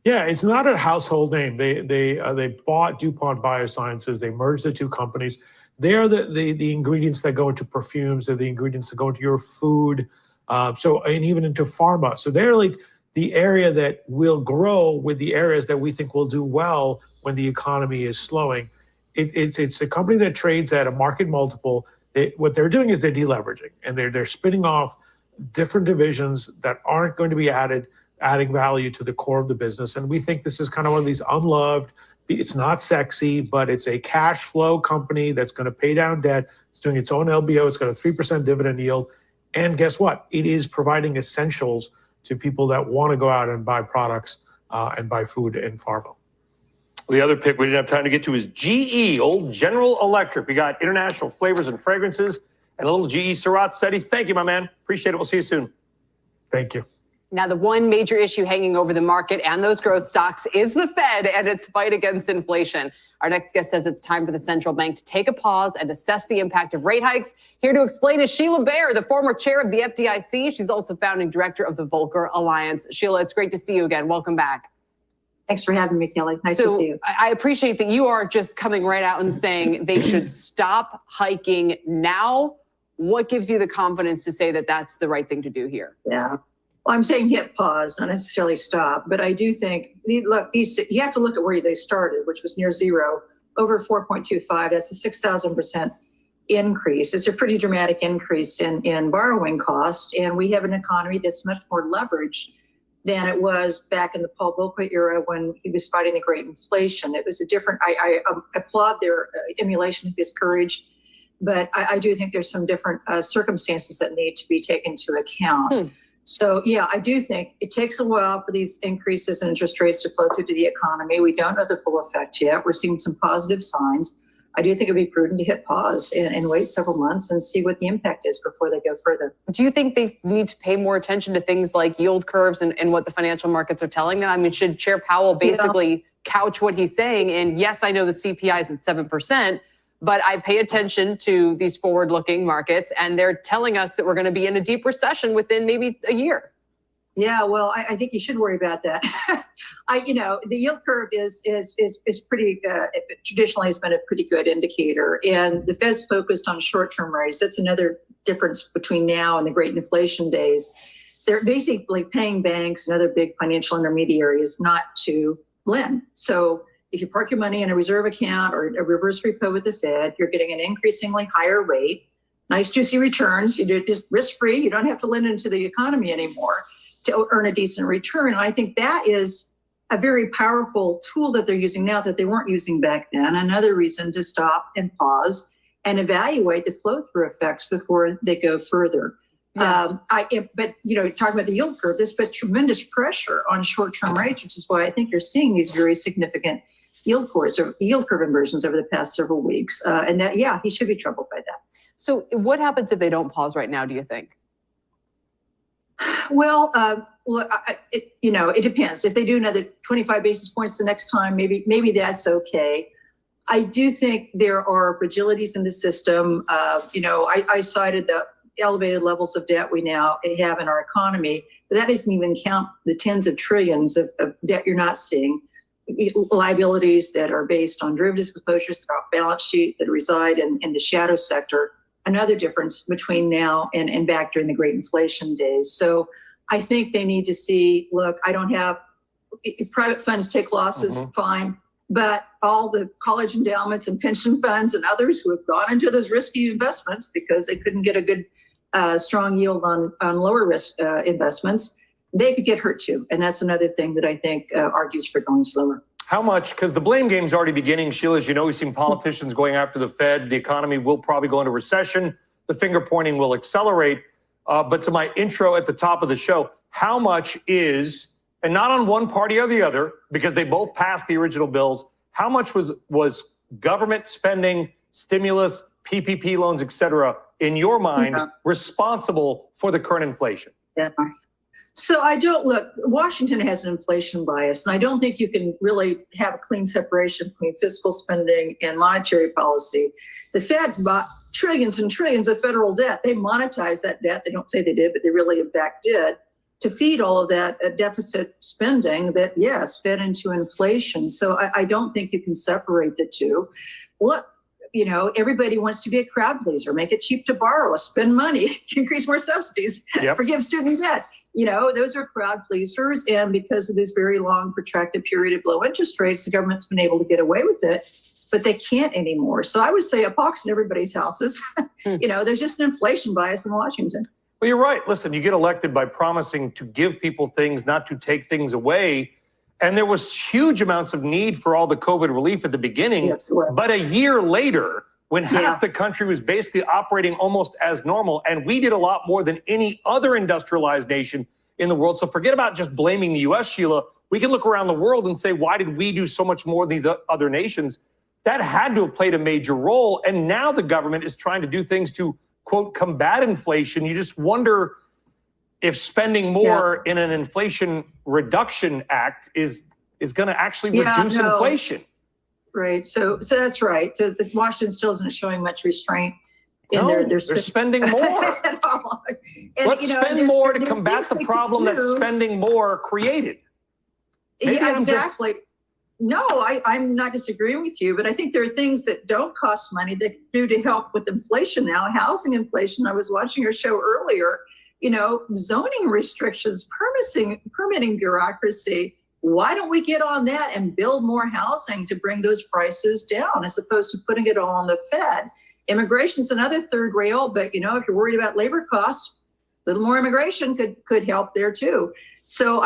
Yeah, it's not a household name. They bought DuPont Biosciences. They merged the two companies. They are the ingredients that go into perfumes. They're the ingredients that go into your food. And even into pharma. So they're like the area that will grow with the areas that we think will do well when the economy is slowing. It's a company that trades at a market multiple. What they're doing is they're deleveraging, and they're spinning off different divisions that aren't going to be adding value to the core of the business. And we think this is kind of one of these unloved, it's not sexy, but it's a cash flow company that's going to pay down debt. It's doing its own LBO. It's got a 3% dividend yield. And guess what? It is providing essentials to people that want to go out and buy products and buy food and pharma. The other pick we didn't have time to get to is GE, old General Electric. We got international flavors and fragrances and a little GE Sarat study. Thank you, my man. Appreciate it. We'll see you soon. Thank you. Now, the one major issue hanging over the market and those growth stocks is the Fed and its fight against inflation. Our next guest says it's time for the central bank to take a pause and assess the impact of rate hikes. Here to explain is Sheila Bair, the former chair of the FDIC. She's also founding director of the Volcker Alliance. Sheila, it's great to see you again. Welcome back. Thanks for having me, Kelly. Nice to see you. I appreciate that you are just coming right out and saying they should stop hiking now. What gives you the confidence to say that that's the right thing to do here? Yeah. Well, I'm saying hit pause, not necessarily stop, but I do think, look, you have to look at where they started, which was near zero, over 4.25. That's a 6,000% increase. It's a pretty dramatic increase in borrowing cost, and we have an economy that's much more leveraged than it was back in the Paul Volcker era when he was fighting the great inflation. It was a different, I applaud their emulation of his courage, but I do think there's some different circumstances that need to be taken into account. So, yeah, I do think it takes a while for these increases in interest rates to flow through to the economy. We don't know the full effect yet. We're seeing some positive signs. I do think it'd be prudent to hit pause and wait several months and see what the impact is before they go further. Do you think they need to pay more attention to things like yield curves and what the financial markets are telling them? I mean, should Chair Powell basically couch what he's saying? And yes, I know the CPI is at 7%, but I pay attention to these forward-looking markets, and they're telling us that we're going to be in a deep recession within maybe a year. Yeah, well, I think you should worry about that. The yield curve is pretty traditionally has been a pretty good indicator, and the Fed's focused on short-term rates. That's another difference between now and the great inflation days. They're basically paying banks and other big financial intermediaries not to lend. So if you park your money in a reserve account or a reverse repo with the Fed, you're getting an increasingly higher rate, nice juicy returns. You do it just risk-free. You don't have to lend into the economy anymore to earn a decent return. And I think that is a very powerful tool that they're using now that they weren't using back then. Another reason to stop and pause and evaluate the flow-through effects before they go further. Yeah. But talking about the yield curve, this puts tremendous pressure on short-term rates, which is why I think you're seeing these very significant yield curve inversions over the past several weeks. And that, yeah, he should be troubled by that. So what happens if they don't pause right now, do you think? Well, look, it depends. If they do another 25 basis points the next time, maybe that's okay. I do think there are fragilities in the system. I cited the elevated levels of debt we now have in our economy, but that doesn't even count the tens of trillions of debt you're not seeing. Liabilities that are based on derivatives exposures that are off balance sheet that reside in the shadow sector. Another difference between now and back during the great inflation days. So I think they need to see, look, I don't have, if private funds take losses, fine. But all the college endowments and pension funds and others who have gone into those risky investments because they couldn't get a good, strong yield on lower risk investments, they could get hurt too. And that's another thing that I think argues for going slower. How much? Because the blame game's already beginning, Sheila. As you know, we've seen politicians going after the Fed. The economy will probably go into recession. The finger pointing will accelerate. But to my intro at the top of the show, how much is, and not on one party or the other, because they both passed the original bills, how much was government spending, stimulus, PPP loans, et cetera, in your mind, responsible for the current inflation? Yeah. So Washington has an inflation bias, and I don't think you can really have a clean separation between fiscal spending and monetary policy. The Fed bought trillions and trillions of federal debt. They monetized that debt. They don't say they did, but they really in fact did, to feed all of that deficit spending that, yes, fed into inflation. So I don't think you can separate the two. Look, everybody wants to be a crowd pleaser, make it cheap to borrow, spend money, increase more subsidies, forgive student debt. Those are crowd pleasers. And because of this very long, protracted period of low interest rates, the government's been able to get away with it, but they can't anymore. So I would say a pox in everybody's houses. There's just an inflation bias in Washington. Well, you're right. Listen, you get elected by promising to give people things, not to take things away. And there was huge amounts of need for all the COVID relief at the beginning. Yes, but a year later, when half the country was basically operating almost as normal, and we did a lot more than any other industrialized nation in the world. So forget about just blaming the U.S., Sheila. We can look around the world and say, why did we do so much more than the other nations? That had to have played a major role. And now the government is trying to do things to, quote, combat inflation. You just wonder if spending more in an Inflation Reduction Act is going to actually reduce inflation. Right. So that's right. So the Washington still isn't showing much restraint in they're spending more. Let's spend more to combat the problem that spending more created. Exactly. No, I'm not disagreeing with you, but I think there are things that don't cost money that do to help with inflation now. Housing inflation. I was watching your show earlier. Zoning restrictions, permitting bureaucracy. Why don't we get on that and build more housing to bring those prices down as opposed to putting it all on the Fed? Immigration's another third rail, but if you're worried about labor costs, a little more immigration could help there too. So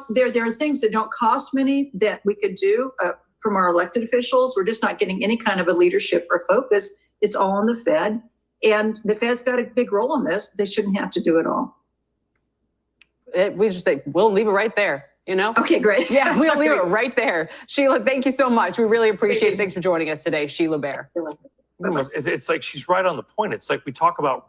there are things that don't cost money that we could do from our elected officials. We're just not getting any kind of a leadership or focus. It's all on the Fed. And the Fed's got a big role in this. They shouldn't have to do it all. We just say, we'll leave it right there. Okay, great. Yeah, we'll leave it right there. Sheila, thank you so much. We really appreciate it. Thanks for joining us today, Sheila Bair. It's like she's right on the point. It's like we talk about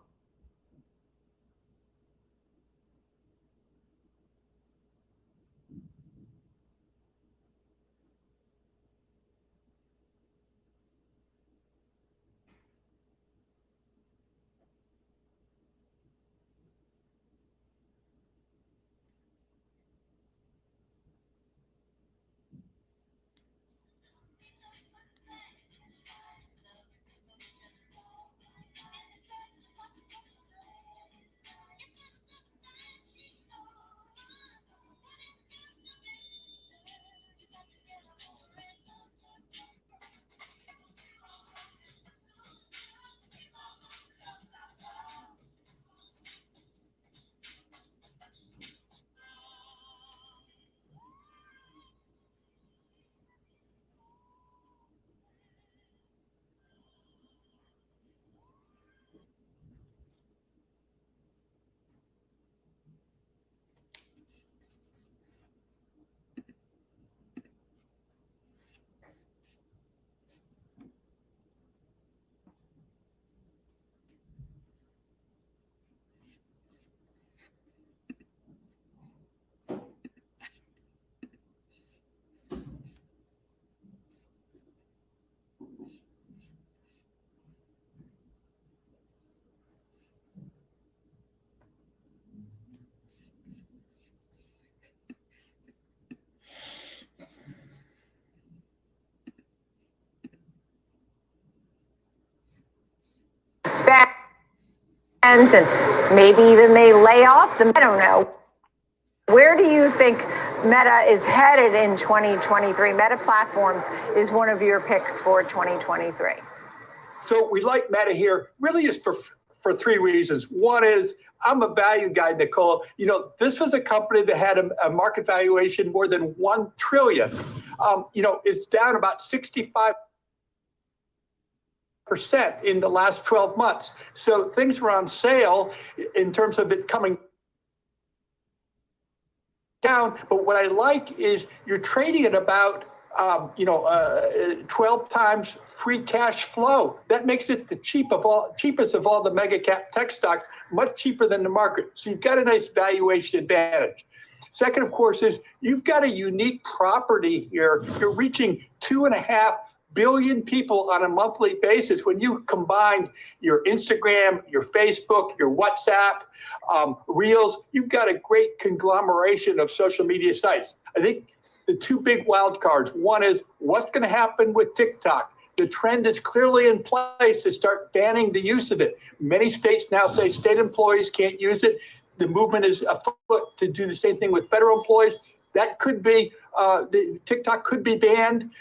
and maybe even may lay off them. I don't know. Where do you think Meta is headed in 2023? Meta Platforms is one of your picks for 2023. So we like Meta here really is for three reasons. One is I'm a value guy, Nicole. You know, this was a company that had a market valuation more than $1 trillion. You know, it's down about 65% in the last 12 months. So things were on sale in terms of it coming down. But what I like is you're trading at about 12 times free cash flow. That makes it the cheapest of all the mega cap tech stocks, much cheaper than the market. So you've got a nice valuation advantage. Second, of course, is you've got a unique property here. You're reaching 2.5 billion people on a monthly basis. When you combine your Instagram, your Facebook, your WhatsApp, Reels, you've got a great conglomeration of social media sites. I think the two big wild cards. One is what's going to happen with TikTok. The trend is clearly in place to start banning the use of it. Many states now say state employees can't use it. The movement is afoot to do the same thing with federal employees. That could be, the TikTok could be banned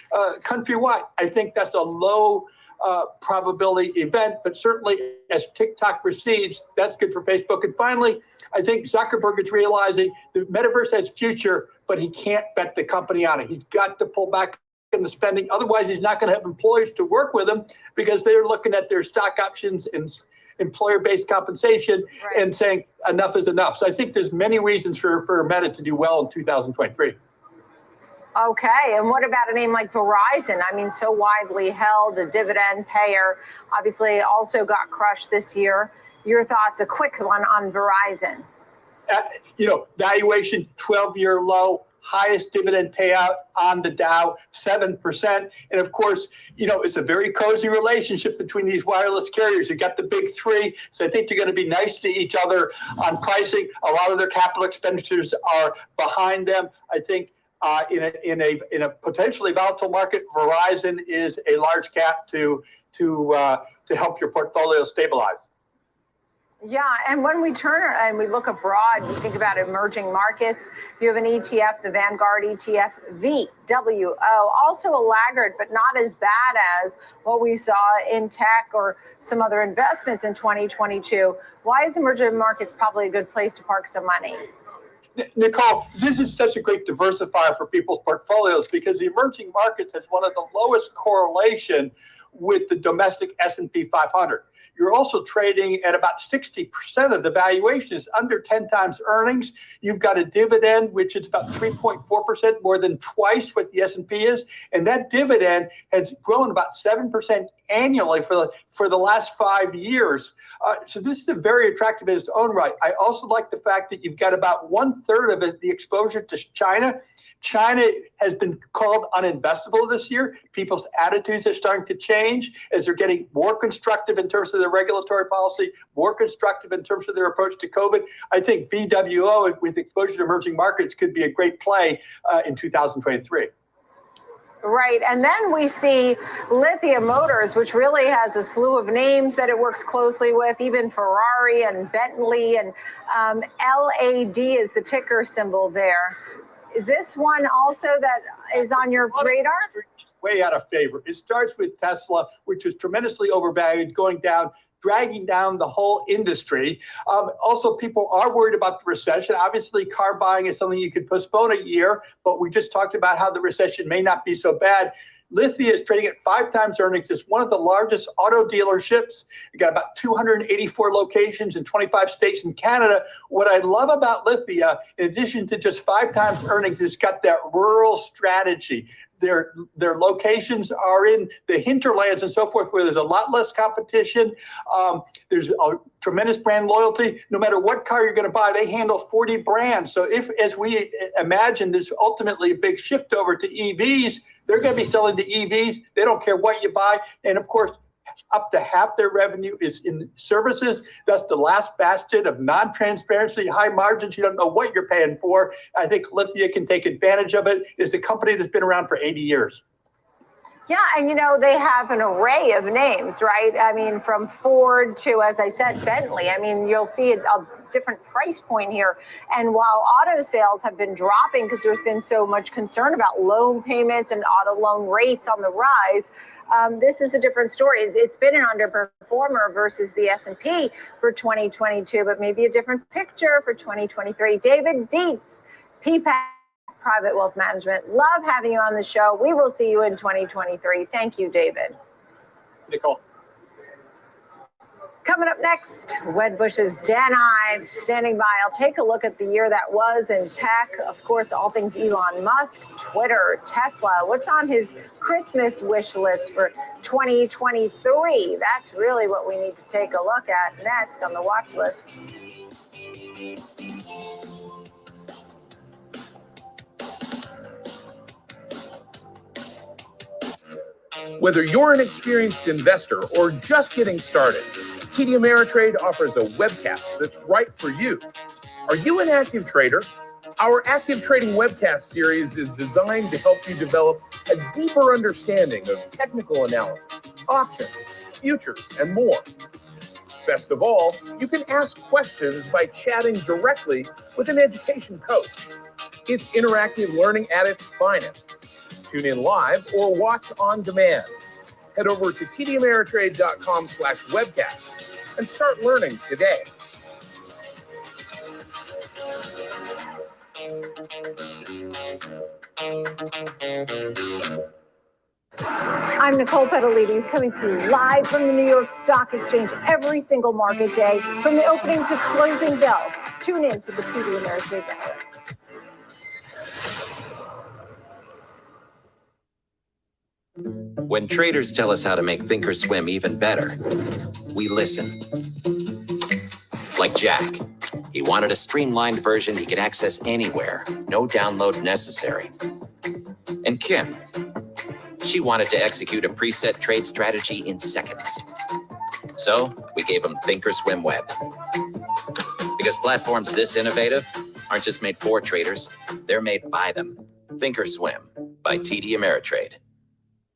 countrywide. I think that's a low probability event, but certainly as TikTok recedes, that's good for Facebook. And finally, I think Zuckerberg is realizing the metaverse has future, but he can't bet the company on it. He's got to pull back in the spending. Otherwise, he's not going to have employees to work with him because they're looking at their stock options and employer-based compensation and saying enough is enough. So I think there's many reasons for Meta to do well in 2023. Okay, and what about a name like Verizon? I mean, so widely held, a dividend payer, obviously also got crushed this year. Your thoughts, a quick one on Verizon. Valuation 12-year low, highest dividend payout on the Dow, 7%. And of course, it's a very cozy relationship between these wireless carriers. You got the big three, so I think they're going to be nice to each other on pricing. A lot of their capital expenditures are behind them. I think in a potentially volatile market, Verizon is a large cap to help your portfolio stabilize. Yeah, and when we turn and we look abroad, you think about emerging markets, you have an ETF, the Vanguard ETF, VWO, also a laggard, but not as bad as what we saw in tech or some other investments in 2022. Why is emerging markets probably a good place to park some money? Nicole, this is such a great diversifier for people's portfolios because the emerging markets has one of the lowest correlation with the domestic S&P 500. You're also trading at about 60% of the valuation is under 10 times earnings. You've got a dividend, which is about 3.4%, more than twice what the S&P is. And that dividend has grown about 7% annually for the last 5 years. So this is a very attractive in its own right. I also like the fact that you've got about 1/3 of it, the exposure to China. China has been called uninvestable this year. People's attitudes are starting to change as they're getting more constructive in terms of their regulatory policy, more constructive in terms of their approach to COVID. I think VWO with exposure to emerging markets could be a great play in 2023. Right, and then we see Lithium Motors, which really has a slew of names that it works closely with, even Ferrari and Bentley, and LAD is the ticker symbol there. Is this one also that is on your radar? Way out of favor. It starts with Tesla, which is tremendously overvalued, going down, dragging down the whole industry. Also, people are worried about the recession. Obviously, car buying is something you could postpone a year, but we just talked about how the recession may not be so bad. Lithia is trading at 5 times earnings. It's one of the largest auto dealerships. You got about 284 locations in 25 states in Canada. What I love about Lithia, in addition to just 5 times earnings, is got that rural strategy. Their locations are in the hinterlands and so forth, where there's a lot less competition. There's a tremendous brand loyalty. No matter what car you're going to buy, they handle 40 brands. So if, as we imagine, there's ultimately a big shift over to EVs, they're going to be selling the EVs. They don't care what you buy. And of course, up to half their revenue is in services. That's the last bastion of non-transparency, high margins. You don't know what you're paying for. I think Lithia can take advantage of it. It's a company that's been around for 80 years. Yeah, and they have an array of names, right? I mean, from Ford to, as I said, Bentley. I mean, you'll see a different price point here. And while auto sales have been dropping because there's been so much concern about loan payments and auto loan rates on the rise, this is a different story. It's been an underperformer versus the S&P for 2022, but maybe a different picture for 2023. David Dietz, PPAC Private Wealth Management. Love having you on the show. We will see you in 2023. Thank you, David. Nicole. Coming up next, Wedbush's Dan Ives standing by. I'll take a look at the year that was in tech. Of course, all things Elon Musk, Twitter, Tesla. What's on his Christmas wish list for 2023? That's really what we need to take a look at next on the watch list. Whether you're an experienced investor or just getting started, TD Ameritrade offers a webcast that's right for you. Are you an active trader? Our Active Trading webcast series is designed to help you develop a deeper understanding of technical analysis, options, futures, and more. Best of all, you can ask questions by chatting directly with an education coach. It's interactive learning at its finest. Tune in live or watch on demand. Head over to tdameritrade.com/webcast and start learning today. I'm Nicole Petalides coming to you live from the New York Stock Exchange every single market day from the opening to closing bells. Tune in to the TD Ameritrade Network. When traders tell us how to make Thinkorswim even better, we listen. Like Jack. He wanted a streamlined version he could access anywhere, no download necessary. And Kim. She wanted to execute a preset trade strategy in seconds. So we gave him Thinkorswim Web. Because platforms this innovative aren't just made for traders, they're made by them. Thinkorswim by TD Ameritrade.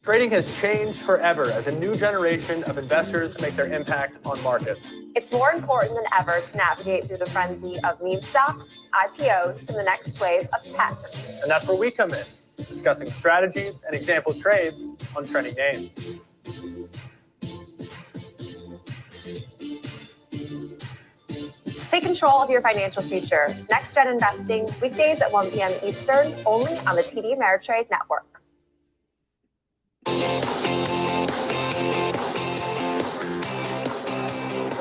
Trading has changed forever as a new generation of investors make their impact on markets. It's more important than ever to navigate through the frenzy of meme stocks, IPOs, and the next wave of tech. And that's where we come in, discussing strategies and example trades on trending names. Take control of your financial future. Next Gen Investing, weekdays at 1 p.m. Eastern, only on the TD Ameritrade Network.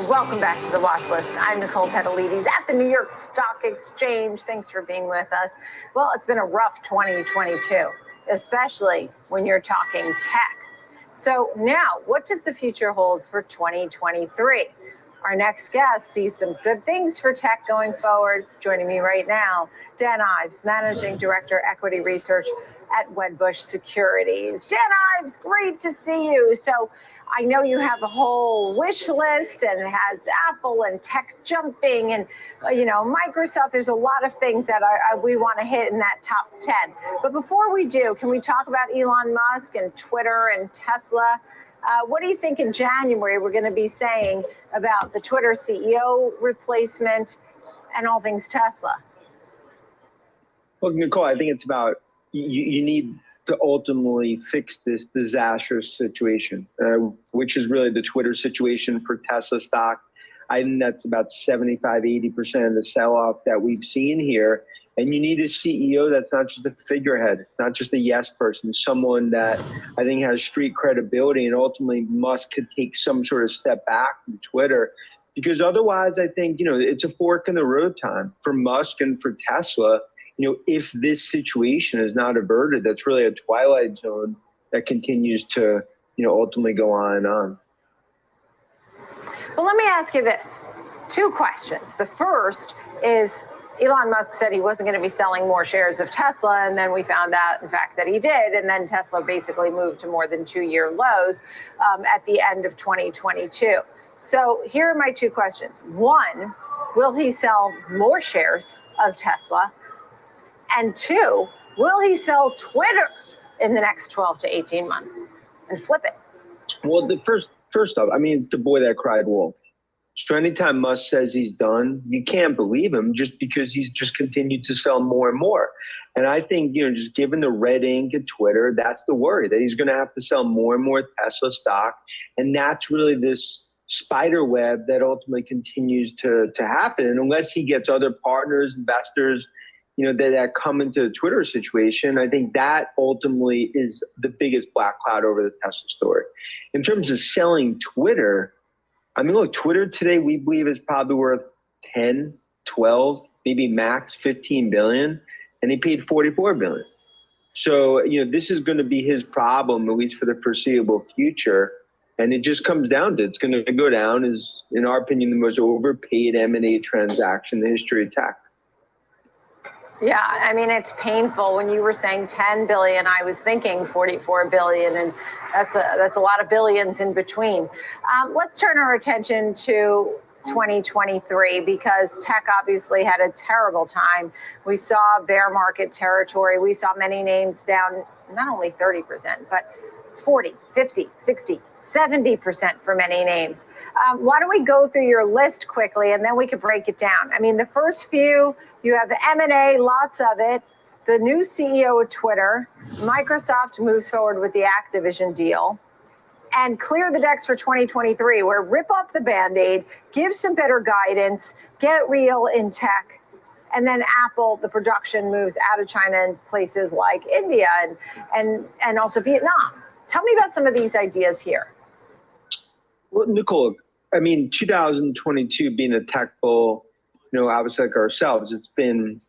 Welcome back to the watch list. I'm Nicole Petalides at the New York Stock Exchange. Thanks for being with us. Well, it's been a rough 2022, especially when you're talking tech. So now, what does the future hold for 2023? Our next guest sees some good things for tech going forward. Joining me right now, Dan Ives, Managing Director, Equity Research at Wedbush Securities. Dan Ives, great to see you. So I know you have a whole wish list and it has Apple and tech jumping and, Microsoft. There's a lot of things that we want to hit in that top 10. But before we do, can we talk about Elon Musk and Twitter and Tesla? What do you think in January we're going to be saying about the Twitter CEO replacement and all things Tesla? Well, Nicole, I think it's about you need to ultimately fix this disastrous situation, which is really the Twitter situation for Tesla stock. I think that's about 75-80% of the sell-off that we've seen here. And you need a CEO that's not just a figurehead, not just a yes person, someone that I think has street credibility, and ultimately Musk could take some sort of step back from Twitter. Because otherwise, I think, it's a fork in the road time for Musk and for Tesla. If this situation is not averted, that's really a twilight zone that continues to, ultimately go on and on. Well, let me ask you this. 2 questions. The first is Elon Musk said he wasn't going to be selling more shares of Tesla, and then we found out, in fact, that he did, and then Tesla basically moved to more than 2-year lows at the end of 2022. So here are my 2 questions. 1, will he sell more shares of Tesla? And 2, will he sell Twitter in the next 12 to 18 months? and flip it? Well, first off, I mean, it's the boy that cried wolf. So anytime Musk says he's done, you can't believe him just because he's just continued to sell more and more. And I think, just given the red ink at Twitter, that's the worry, that he's going to have to sell more and more Tesla stock. And that's really this spider web that ultimately continues to happen. And unless he gets other partners, investors, that come into the Twitter situation, I think that ultimately is the biggest black cloud over the Tesla story. In terms of selling Twitter, I mean, look, Twitter today, we believe is probably worth 10, 12, maybe max 15 billion, and he paid 44 billion. So, this is going to be his problem, at least for the foreseeable future. And it just comes down to, it's going to go down as, in our opinion, the most overpaid M&A transaction in the history of tech. Yeah, I mean, it's painful. When you were saying 10 billion, I was thinking 44 billion, and that's a lot of billions in between. Let's turn our attention to 2023, because tech obviously had a terrible time. We saw bear market territory. We saw many names down not only 30%, but 40, 50, 60, 70% for many names. Why don't we go through your list quickly, and then we could break it down. I mean, the first few, you have the M&A, lots of it. The new CEO of Twitter, Microsoft moves forward with the Activision deal, and clear the decks for 2023, where rip off the Band-Aid, give some better guidance, get real in tech. And then Apple, the production moves out of China and places like India and also Vietnam. Tell me about some of these ideas here. Well, Nicole, I mean, 2022 being a tech bull, obviously like ourselves, it's been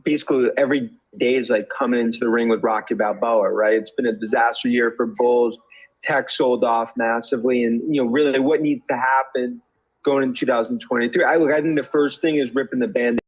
basically every day is like coming into the ring with Rocky Balboa, right? It's been a disaster year for bulls. Tech sold off massively. And, really what needs to happen going into 2023? I think the first thing is ripping the Band-Aid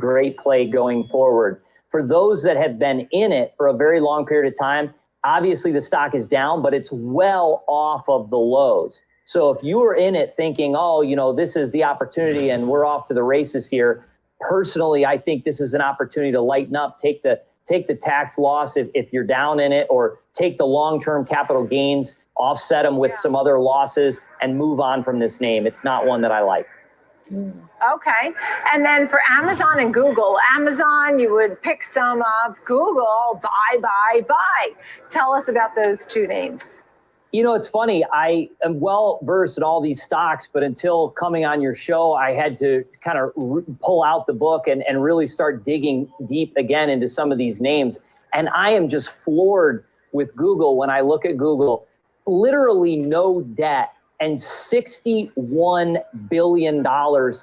great play going forward. For those that have been in it for a very long period of time, obviously the stock is down, but it's well off of the lows. So if you were in it thinking, oh, you know, this is the opportunity and we're off to the races here, personally, I think this is an opportunity to lighten up, take the tax loss if you're down in it, or take the long-term capital gains, offset them with some other losses, and move on from this name. It's not one that I like. Okay. And then for Amazon and Google, Amazon, you would pick some up. Google, buy. Tell us about those two names. You know, it's funny. I am well versed in all these stocks, but until coming on your show, I had to kind of pull out the book and really start digging deep again into some of these names. And I am just floored with Google when I look at Google. Literally no debt and $61 billion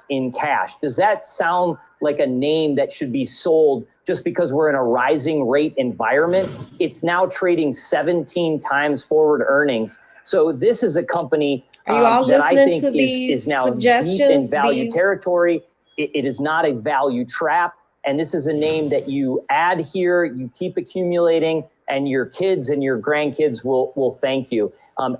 in cash. Does that sound like a name that should be sold just because we're in a rising rate environment? It's now trading 17 times forward earnings. So this is a company that I think is now deep in value territory. It is not a value trap. And this is a name that you add here, you keep accumulating, and your kids and your grandkids will thank you.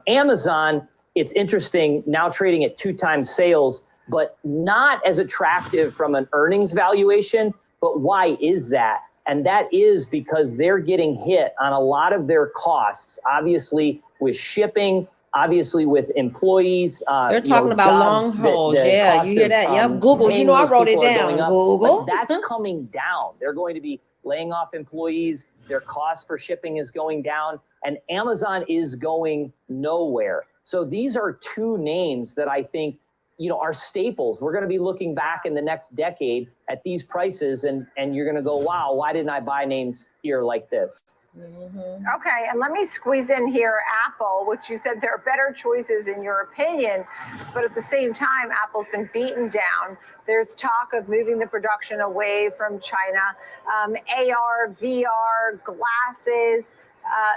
Amazon, it's interesting, now trading at 2 times sales, but not as attractive from an earnings valuation. But why is that? And that is because they're getting hit on a lot of their costs, obviously with shipping, obviously with employees. They're talking about long hauls. Yeah, you hear that? Yep. Google, you know, I wrote it down. Google. But that's coming down. They're going to be laying off employees. Their cost for shipping is going down, and Amazon is going nowhere. So these are two names that I think, you know, are staples. We're going to be looking back in the next decade at these prices, and you're going to go, wow, why didn't I buy names here like this? Okay, and let me squeeze in here Apple, which you said there are better choices in your opinion, but at the same time, Apple's been beaten down. There's talk of moving the production away from China, AR, VR, glasses.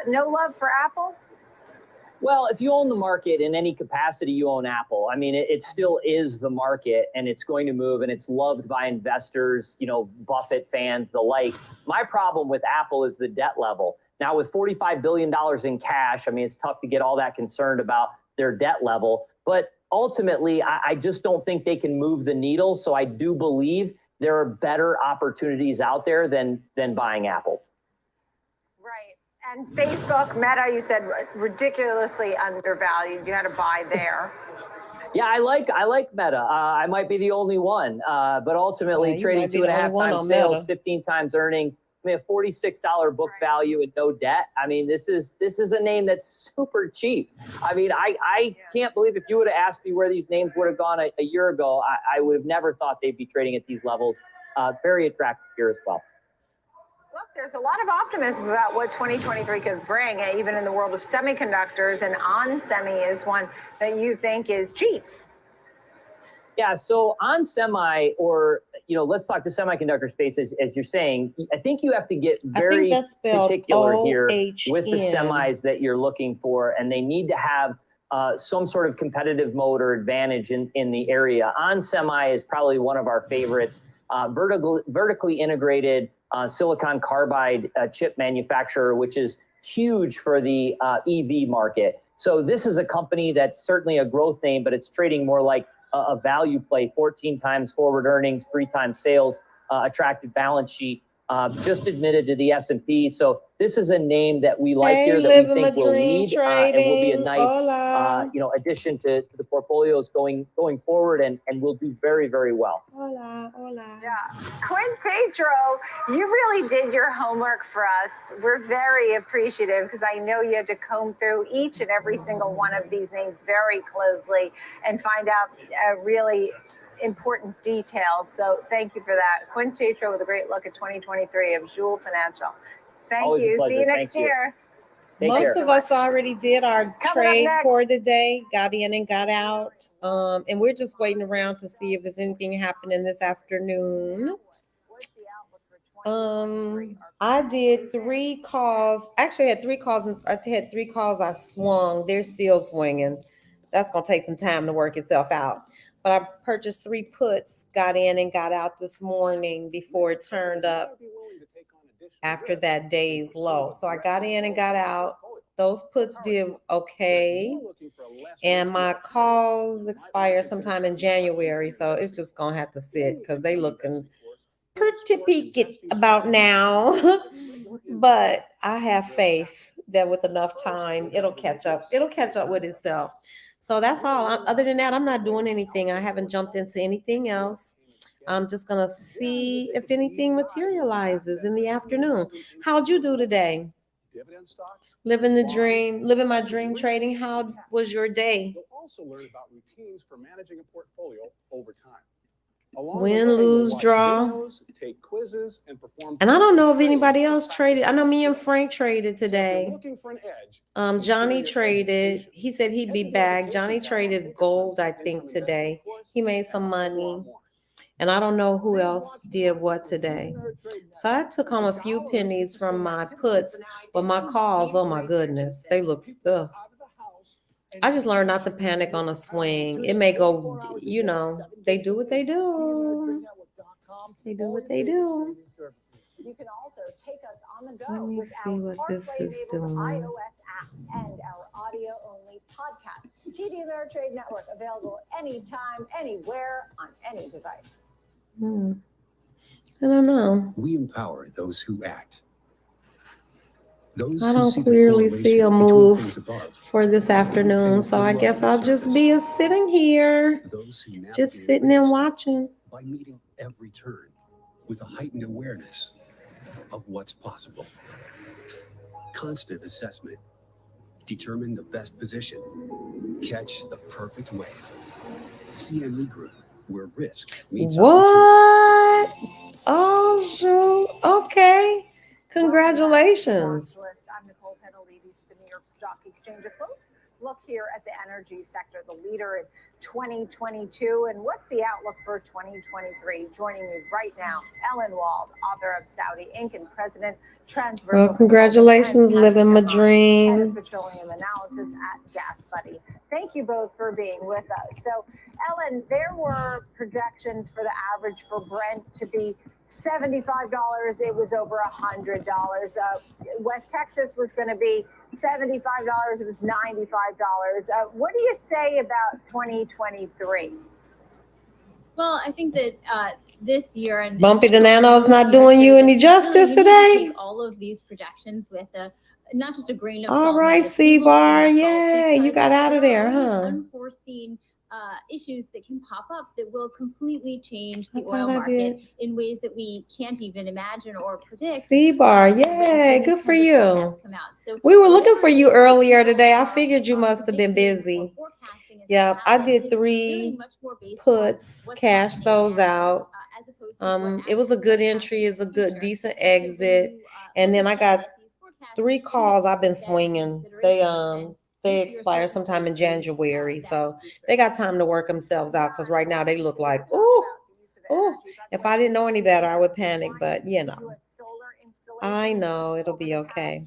No love for Apple? Well, if you own the market in any capacity, you own Apple. I mean, it still is the market, and it's going to move, and it's loved by investors, you know, Buffett fans, the like. My problem with Apple is the debt level. Now, with $45 billion in cash, I mean, it's tough to get all that concerned about their debt level. But ultimately, I just don't think they can move the needle. So I do believe there are better opportunities out there than buying Apple. And Facebook, Meta, you said ridiculously undervalued. You had to buy there. Yeah, I like Meta. I might be the only one, but ultimately trading 2.5 times sales, 15 times earnings. I mean, a $46 book value and no debt. I mean, this is a name that's super cheap. I mean, I can't believe if you would have asked me where these names would have gone a year ago, I would have never thought they'd be trading at these levels. Very attractive here as well. Look, there's a lot of optimism about what 2023 could bring, even in the world of semiconductors, and onsemi is one that you think is cheap. Yeah, so onsemi, or, you know, let's talk the semiconductor space, as you're saying. I think you have to get very particular here with the semis that you're looking for, and they need to have some sort of competitive mode or advantage in the area. onsemi is probably one of our favorites. Vertically integrated silicon carbide chip manufacturer, which is huge for the EV market. So this is a company that's certainly a growth name, but it's trading more like a value play, 14 times forward earnings, 3 times sales, attractive balance sheet, just admitted to the S&P. So this is a name that we like here that we think will lead and will be a nice you know, addition to the portfolios going forward, and will do very, very well. Yeah. Quinn Pedro, you really did your homework for us. We're very appreciative because I know you had to comb through each and every single one of these names very closely and find out really important details. So thank you for that. Quinn Pedro with a great look at 2023 of Joule Financial. Thank you. See you next year. Most of us already did our trade for the day, got in and got out. And we're just waiting around to see if there's anything happening this afternoon. I did 3 calls. Actually, I had 3 calls. I had 3 calls I swung. They're still swinging. That's going to take some time to work itself out. but I purchased 3 puts, got in and got out this morning before it turned up after that day's low. So I got in and got out. Those puts did okay. And my calls expire sometime in January. So it's just going to have to sit because they looking pretty peaked about now. But I have faith that with enough time, it'll catch up. It'll catch up with itself. So that's all. Other than that, I'm not doing anything. I haven't jumped into anything else. I'm just going to see if anything materializes in the afternoon. How'd you do today? Living the dream, living my dream trading. How was your day? You'll also learn about routines for managing a portfolio over time. Win, lose, draw. Videos, take quizzes, and perform. And I don't know if anybody else traded. I know me and Frank traded today. Looking for an edge, Johnny traded. He said he'd be back. Johnny traded gold, I think, today. He made some money. And I don't know who else did what today. So I took home a few pennies from my puts, but my calls, oh my goodness, they look stuff. I just learned not to panic on a swing. It may go, they do what they do. They do what they do. You can also take us on the go Let me with see our what this is CarPlay-enabled doing. iOS app and our audio-only podcasts. TD Ameritrade Network, available anytime, anywhere, on any device. I don't know. We empower those who act. Those I who don't see the clearly see a correlation between move things above for this afternoon, so I guess I'll just be sitting here, those who navigate just sitting and risk watching. by meeting every turn with a heightened awareness of what's possible. Constant assessment. Determine the best position. Catch the perfect wave. CME Group, where risk meets What? Oh, shoot. Okay. Congratulations. I'm Nicole Pedalides, the New York Stock Exchange. A close look here at the energy sector, the leader in 2022. And what's the outlook for 2023? Joining me right now, Ellen Wald, author of Saudi Inc. and president, Transversal. Well, congratulations, living my dream. Head of petroleum analysis at Gas Buddy. Thank you both for being with us. So, Ellen, there were projections for the average for Brent to be $75. It was over $100. West Texas was going to be $75. It was $95. What do you say about 2023? Well, I think that this year and Bumpy the Nano's not doing you any justice today. All of these projections with not just a grain of All salt. right, C-Bar. Yay, you got out of there, huh? Unforeseen issues that can pop up that will completely change the I oil thought I market did. in ways that we can't even imagine or predict. C-Bar, yay, good for you. We were looking for you earlier today. I figured you must have been busy. Yep, I did 3 puts, cashed those out. It was a good entry, it's a good, decent exit. And then I got 3 calls I've been swinging. They expire sometime in January, so they got time to work themselves out because right now they look like, ooh, if I didn't know any better, I would panic, but I know it'll be okay.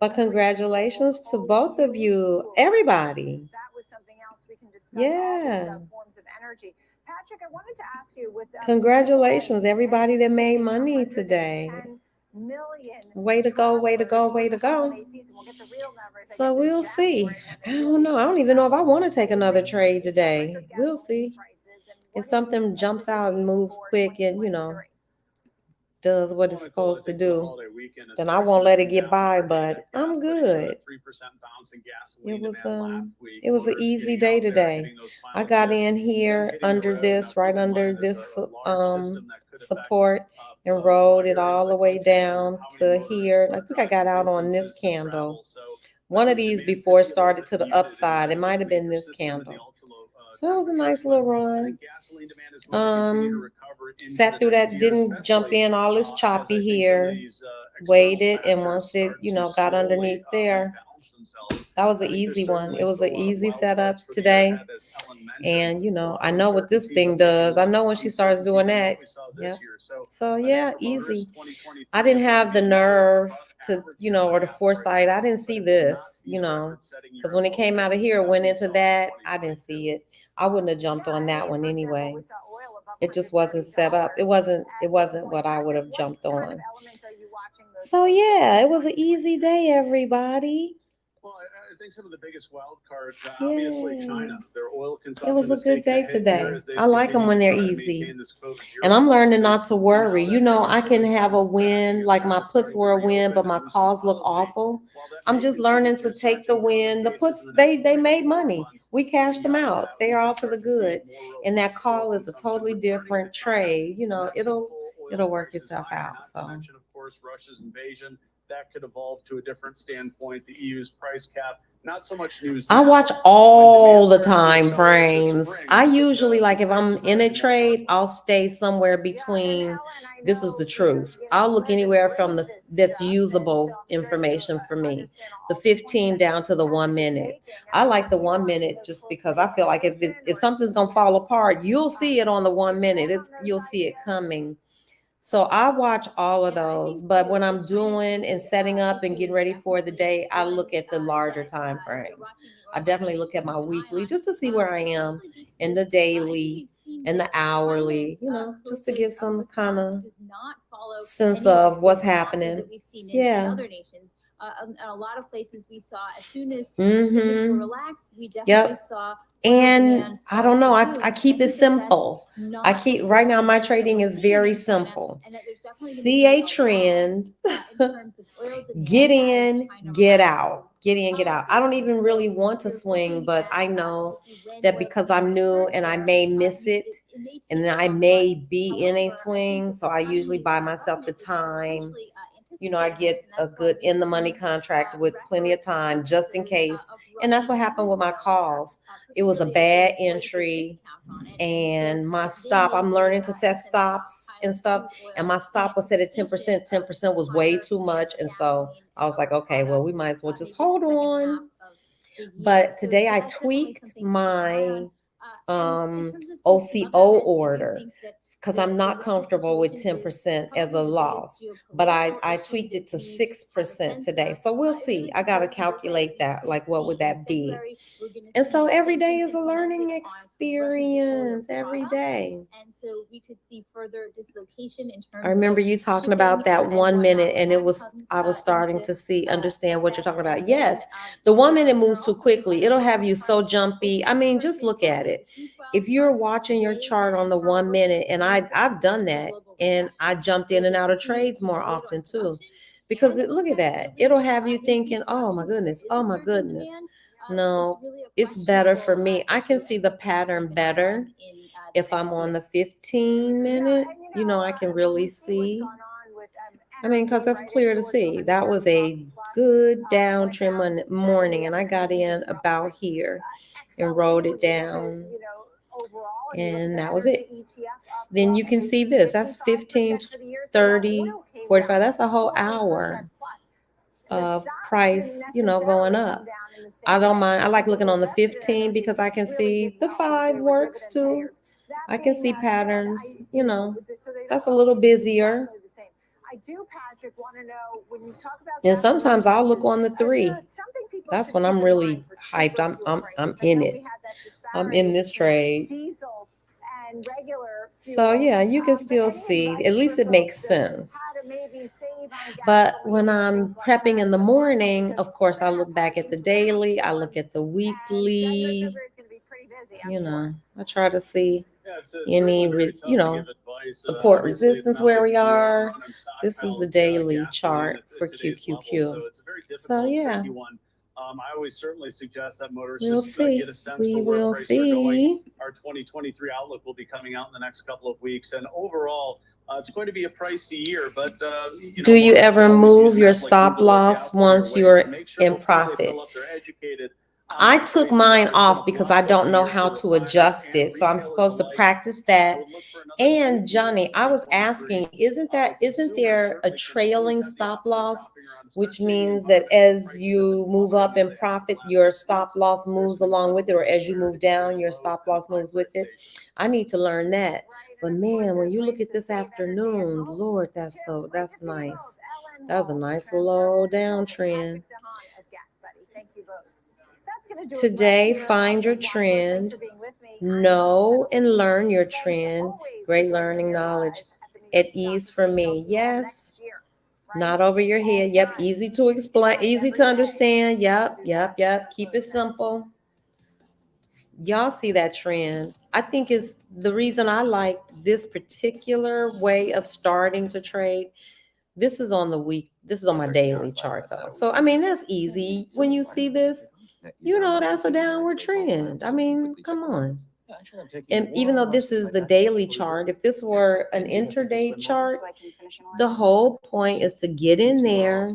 But congratulations to both of you, everybody. That was something else we can discuss. Yeah. All these forms of energy. Patrick, I wanted to ask you with Congratulations, everybody that made money today. Way to go, way to go, way to go. So we'll see. I don't know. I don't even know if I want to take another trade today. We'll see. If something jumps out and moves quick and, does what it's supposed to do, then I won't let it get by, but I'm good. It was an easy day today. I got in here right under this support and rode it all the way down to here. I think I got out on this candle. One of these before it started to the upside. It might have been this candle. So it was a nice little run. Sat through that, didn't jump in all this choppy here. Waited, and once it, got underneath there, that was an easy one. It was an easy setup today. And, I know what this thing does. I know when she starts doing that. Yeah. So, yeah, easy. I didn't have the nerve to, or the foresight. I didn't see this, because when it came out of here, it went into that. I didn't see it. I wouldn't have jumped on that one anyway. It just wasn't set up. It wasn't what I would have jumped on. So yeah, it was an easy day, everybody. Well, I think some of the biggest wild cards, obviously China, their oil consumption. It was a good day today. I like them when they're easy. And I'm learning not to worry. I can have a win, like my puts were a win, but my calls look awful. I'm just learning to take the win. The puts, they made money. We cashed them out. They are all to the good. And that call is a totally different trade. It'll work itself out. So. Of course, Russia's invasion. That could evolve to a different standpoint. The EU's price cap, not so much news. I watch all the time frames. I usually, like, if I'm in a trade, I'll stay somewhere between. This is the truth. I'll look anywhere from that's usable information for me. The 15 down to the 1 minute. I like the 1 minute just because I feel like if something's gonna fall apart, you'll see it on the 1 minute. You'll see it coming. So I watch all of those, but when I'm doing and setting up and getting ready for the day, I look at the larger time frames. I definitely look at my weekly just to see where I am, and the daily and the hourly, just to get some kind of sense of what's happening. Yeah. A lot of places we saw as soon as restrictions were relaxed, we definitely saw. And I don't know, I keep it simple. Right now, my trading is very simple. See a trend, get in, get out. Get in, get out. I don't even really want to swing, but I know that because I'm new and I may miss it and I may be in a swing, so I usually buy myself the time. I get a good in the money contract with plenty of time just in case. And that's what happened with my calls. It was a bad entry, and my stop, I'm learning to set stops and stuff. And my stop was set at 10%. 10% was way too much. And so I was like, okay, well, we might as well just hold on. But today I tweaked my OCO order because I'm not comfortable with 10% as a loss, but I tweaked it to 6% today. So we'll see. I got to calculate that. Like, what would that be? And so every day is a learning experience every day. And so we could see further dislocation in terms. I remember you talking about that 1 minute, and I was starting to understand what you're talking about. Yes, the 1 minute moves too quickly. It'll have you so jumpy. I mean, just look at it. If you're watching your chart on the 1 minute, and I've done that, and I jumped in and out of trades more often too, because look at that. It'll have you thinking, oh my goodness, oh my goodness. No, it's better for me. I can see the pattern better if I'm on the 15 minute. I can really see. I mean, because that's clear to see. That was a good downtrend morning, and I got in about here and rode it down. And that was it. Then you can see this. That's 15, 30, 45. That's a whole hour of price, going up. I don't mind. I like looking on the 15 because I can see the 5 works too. I can see patterns, that's a little busier. I do, Patrick, want to know when you talk about. And sometimes I'll look on the 3. That's when I'm really hyped. I'm in it. I'm in this trade. So yeah, you can still see. At least it makes sense. But when I'm prepping in the morning, of course, I look back at the daily. I look at the weekly. I try to see any, support resistance where we are. This is the daily chart for QQQ. So yeah. I always certainly suggest that motorists we'll get a sense for where prices are going. Our 2023 outlook will be coming out in the next couple of weeks, and overall, it's going to be a pricey year. But do you ever move your stop loss once you're in profit? I took mine off because I don't know how to adjust it. So I'm supposed to practice that. And Johnny, I was asking, isn't there a trailing stop loss, which means that as you move up in profit, your stop loss moves along with it, or as you move down, your stop loss moves with it? I need to learn that. But man, when you look at this afternoon, Lord, that's nice. That was a nice low downtrend. Today, find your trend, know and learn your trend. Great learning knowledge at ease for me. Yes. Not over your head. Yep. Easy to explain, easy to understand. Yep. Keep it simple. Y'all see that trend. I think is the reason I like this particular way of starting to trade. This is on the week. This is on my daily chart though. So, I mean, that's easy. When you see this, you know, that's a downward trend. I mean, come on. And even though this is the daily chart, if this were an intraday chart, the whole point is to get in there,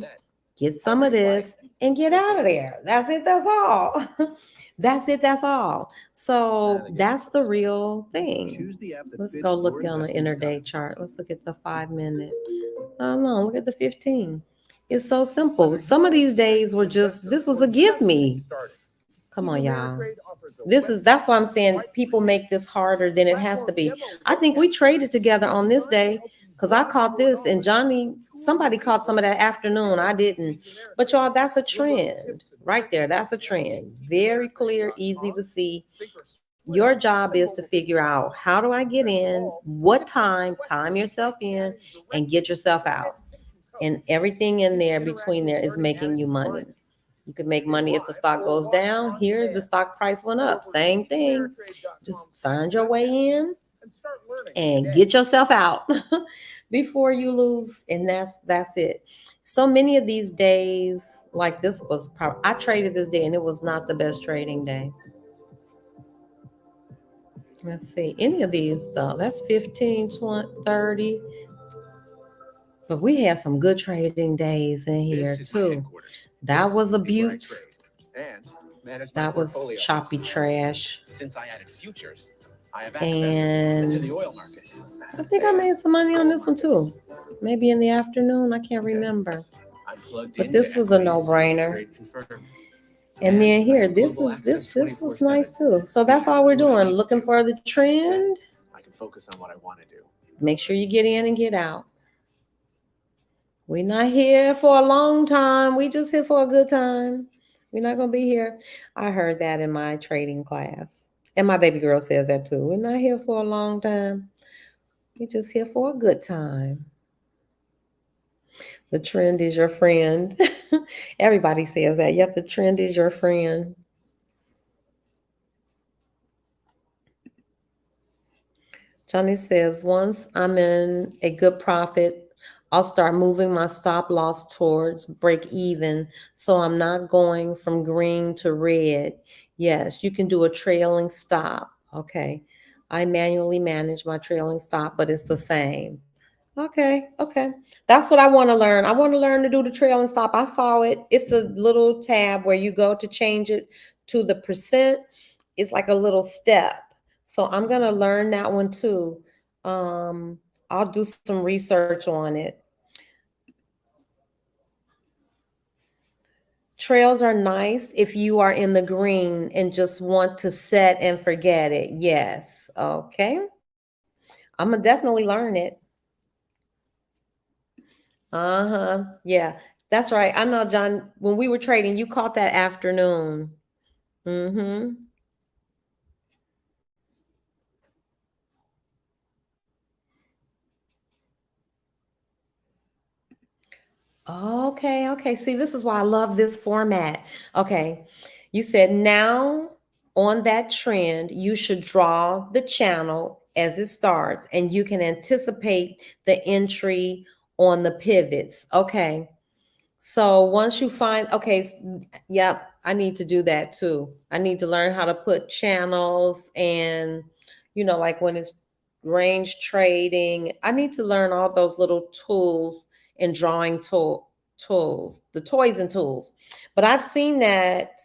get some of this, and get out of there. That's it. That's all. That's it. That's all. So that's the real thing. Let's go look on the intraday chart. Let's look at the 5 minute. Oh no, look at the 15. It's so simple. Some of these days were just, this was a give me. Come on, y'all. That's why I'm saying people make this harder than it has to be. I think we traded together on this day because I caught this and Johnny, somebody caught some of that afternoon. I didn't. But y'all, that's a trend right there. That's a trend. Very clear, easy to see. Your job is to figure out, how do I get in, what time yourself in, and get yourself out. And everything in there between there is making you money. You can make money if the stock goes down. Here, the stock price went up. Same thing. Just find your way in and get yourself out before you lose. And that's it. So many of these days, like this was probably, I traded this day and it was not the best trading day. Let's see, any of these though, that's 15, 20, 30. But we had some good trading days in here too. That was a beaut. That was choppy trash. Since I added futures, I have access to the oil markets. I think I made some money on this one too. Maybe in the afternoon, I can't remember. But this was a no-brainer. And then here, this was nice too. So that's all we're doing. Looking for the trend. I can focus on what I want to do. Make sure you get in and get out. We're not here for a long time. We just here for a good time. We're not going to be here. I heard that in my trading class. And my baby girl says that too. We're not here for a long time. We're just here for a good time. The trend is your friend. Everybody says that. Yep, the trend is your friend. Johnny says, once I'm in a good profit, I'll start moving my stop loss towards break even. So I'm not going from green to red. Yes, you can do a trailing stop. Okay. I manually manage my trailing stop, but it's the same. Okay. That's what I want to learn. I want to learn to do the trailing stop. I saw it. It's a little tab where you go to change it to the percent. It's like a little step. So I'm going to learn that one too. I'll do some research on it. Trails are nice if you are in the green and just want to set and forget it. Yes. Okay. I'm going to definitely learn it. Yeah, that's right. I know, John, when we were trading, you caught that afternoon. Okay. See, this is why I love this format. Okay. You said now on that trend, you should draw the channel as it starts and you can anticipate the entry on the pivots. Okay. So once you find, yep, I need to do that too. I need to learn how to put channels and, like when it's range trading, I need to learn all those little tools and drawing tools, the toys and tools. But I've seen that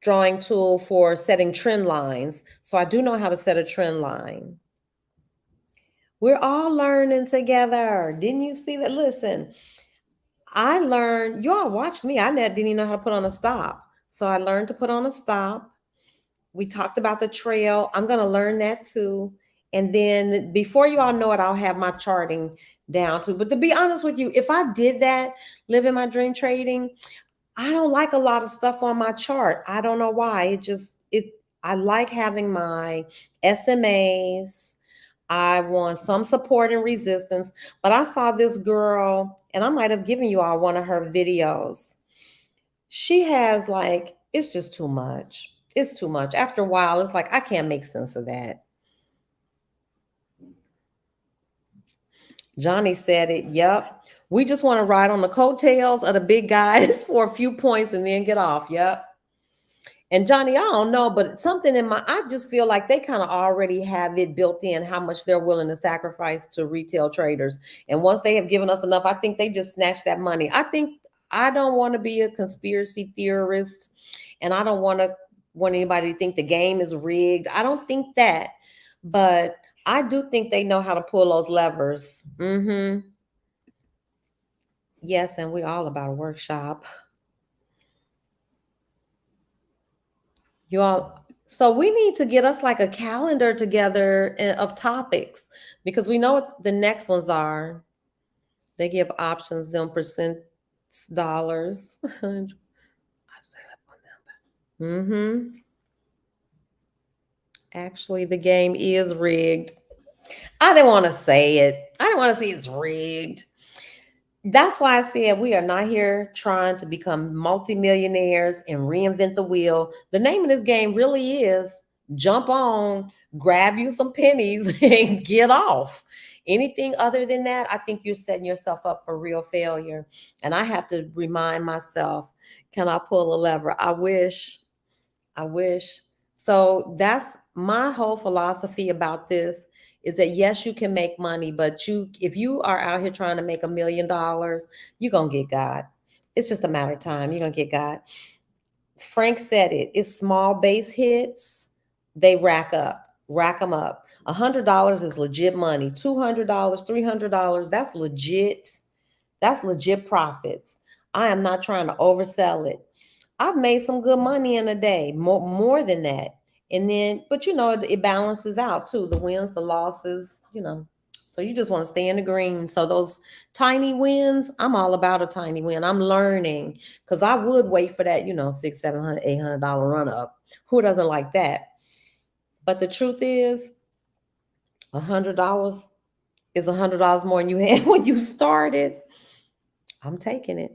drawing tool for setting trend lines. So I do know how to set a trend line. We're all learning together. Didn't you see that? Listen, I learned, y'all watched me. I didn't even know how to put on a stop. So I learned to put on a stop. We talked about the trail. I'm going to learn that too. And then before you all know it, I'll have my charting down too. But to be honest with you, if I did that, living my dream trading, I don't like a lot of stuff on my chart. I don't know why. I like having my SMAs. I want some support and resistance. But I saw this girl, and I might have given you all one of her videos. She has like, it's just too much. It's too much. After a while, it's like, I can't make sense of that. Johnny said it. Yep. We just want to ride on the coattails of the big guys for a few points and then get off. Yep. And Johnny, I don't know, but something I just feel like they kind of already have it built in how much they're willing to sacrifice to retail traders. And once they have given us enough, I think they just snatch that money. I don't want to be a conspiracy theorist, and I don't want anybody to think the game is rigged. I don't think that, but I do think they know how to pull those levers. Yes, and we're all about a workshop. You all, so we need to get us like a calendar together of topics, because we know what the next ones are. They give options, them percent dollars. I set up on them. Actually, the game is rigged. I didn't want to say it. I didn't want to say it's rigged. That's why I said we are not here trying to become multimillionaires and reinvent the wheel. The name of this game really is jump on, grab you some pennies, and get off. Anything other than that, I think you're setting yourself up for real failure. And I have to remind myself, can I pull a lever? I wish. So that's my whole philosophy about this, is that yes, you can make money, but if you are out here trying to make $1 million, you're going to get God. It's just a matter of time. You're going to get God. Frank said it. It's small base hits. They rack them up. $100 is legit money. $200, $300, that's legit. That's legit profits. I am not trying to oversell it. I've made some good money in a day, more than that. And then, but it balances out too. The wins, the losses, so you just want to stay in the green. So those tiny wins, I'm all about a tiny win. I'm learning, because I would wait for that, $600, $700, $800 run up. Who doesn't like that? But the truth is, $100 is $100 more than you had when you started. I'm taking it.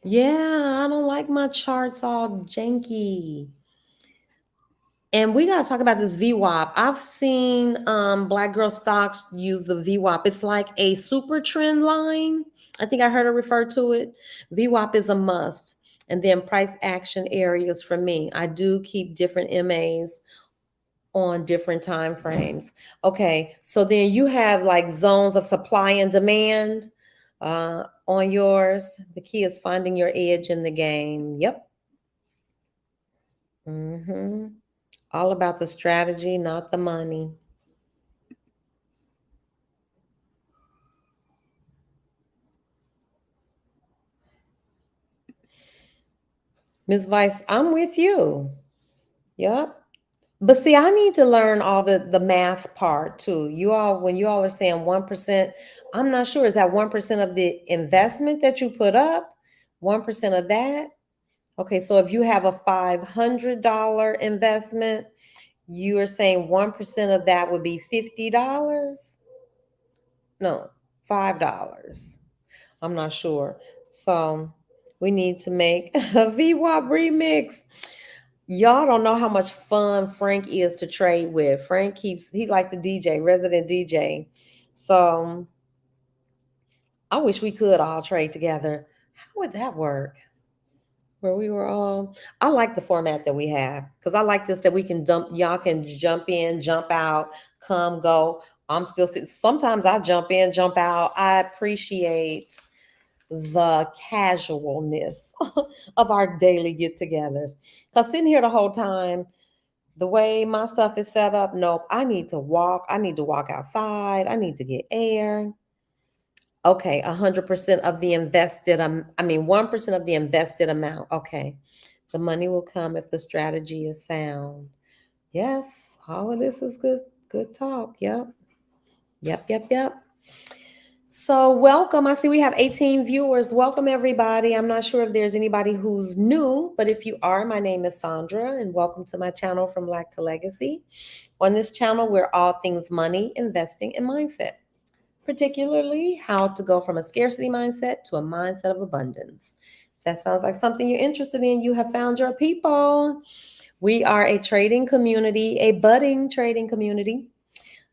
Yeah, I don't like my charts all janky. And we got to talk about this VWAP. I've seen Black Girl Stocks use the VWAP. It's like a super trend line. I think I heard her refer to it. VWAP is a must. And then price action areas for me. I do keep different MAs on different time frames. Okay, so then you have like zones of supply and demand on yours. The key is finding your edge in the game. Yep. All about the strategy, not the money. Ms. Weiss, I'm with you. Yep. But see, I need to learn all the math part too. When you all are saying 1%, I'm not sure. Is that 1% of the investment that you put up? 1% of that? Okay, so if you have a $500 investment, you are saying 1% of that would be $50? No, $5. I'm not sure. So we need to make a VWAP remix. Y'all don't know how much fun Frank is to trade with. He's like the DJ, resident DJ. So I wish we could all trade together. How would that work? Where we were all, I like the format that we have, because I like this, that we can y'all can jump in, jump out, come, go. I'm still sitting. Sometimes I jump in, jump out. I appreciate the casualness of our daily get-togethers. Because sitting here the whole time, the way my stuff is set up, nope, I need to walk. I need to walk outside. I need to get air. Okay, 100% of the invested, 1% of the invested amount. Okay, The money will come if the strategy is sound. Yes, all of this is good talk. Yep. Yep. So welcome. I see we have 18 viewers. Welcome everybody. I'm not sure if there's anybody who's new, but if you are, my name is Sandra and welcome to my channel From Lack to Legacy. On this channel, we're all things money, investing, and mindset, particularly how to go from a scarcity mindset to a mindset of abundance. If that sounds like something you're interested in, you have found your people. We are a trading community, a budding trading community.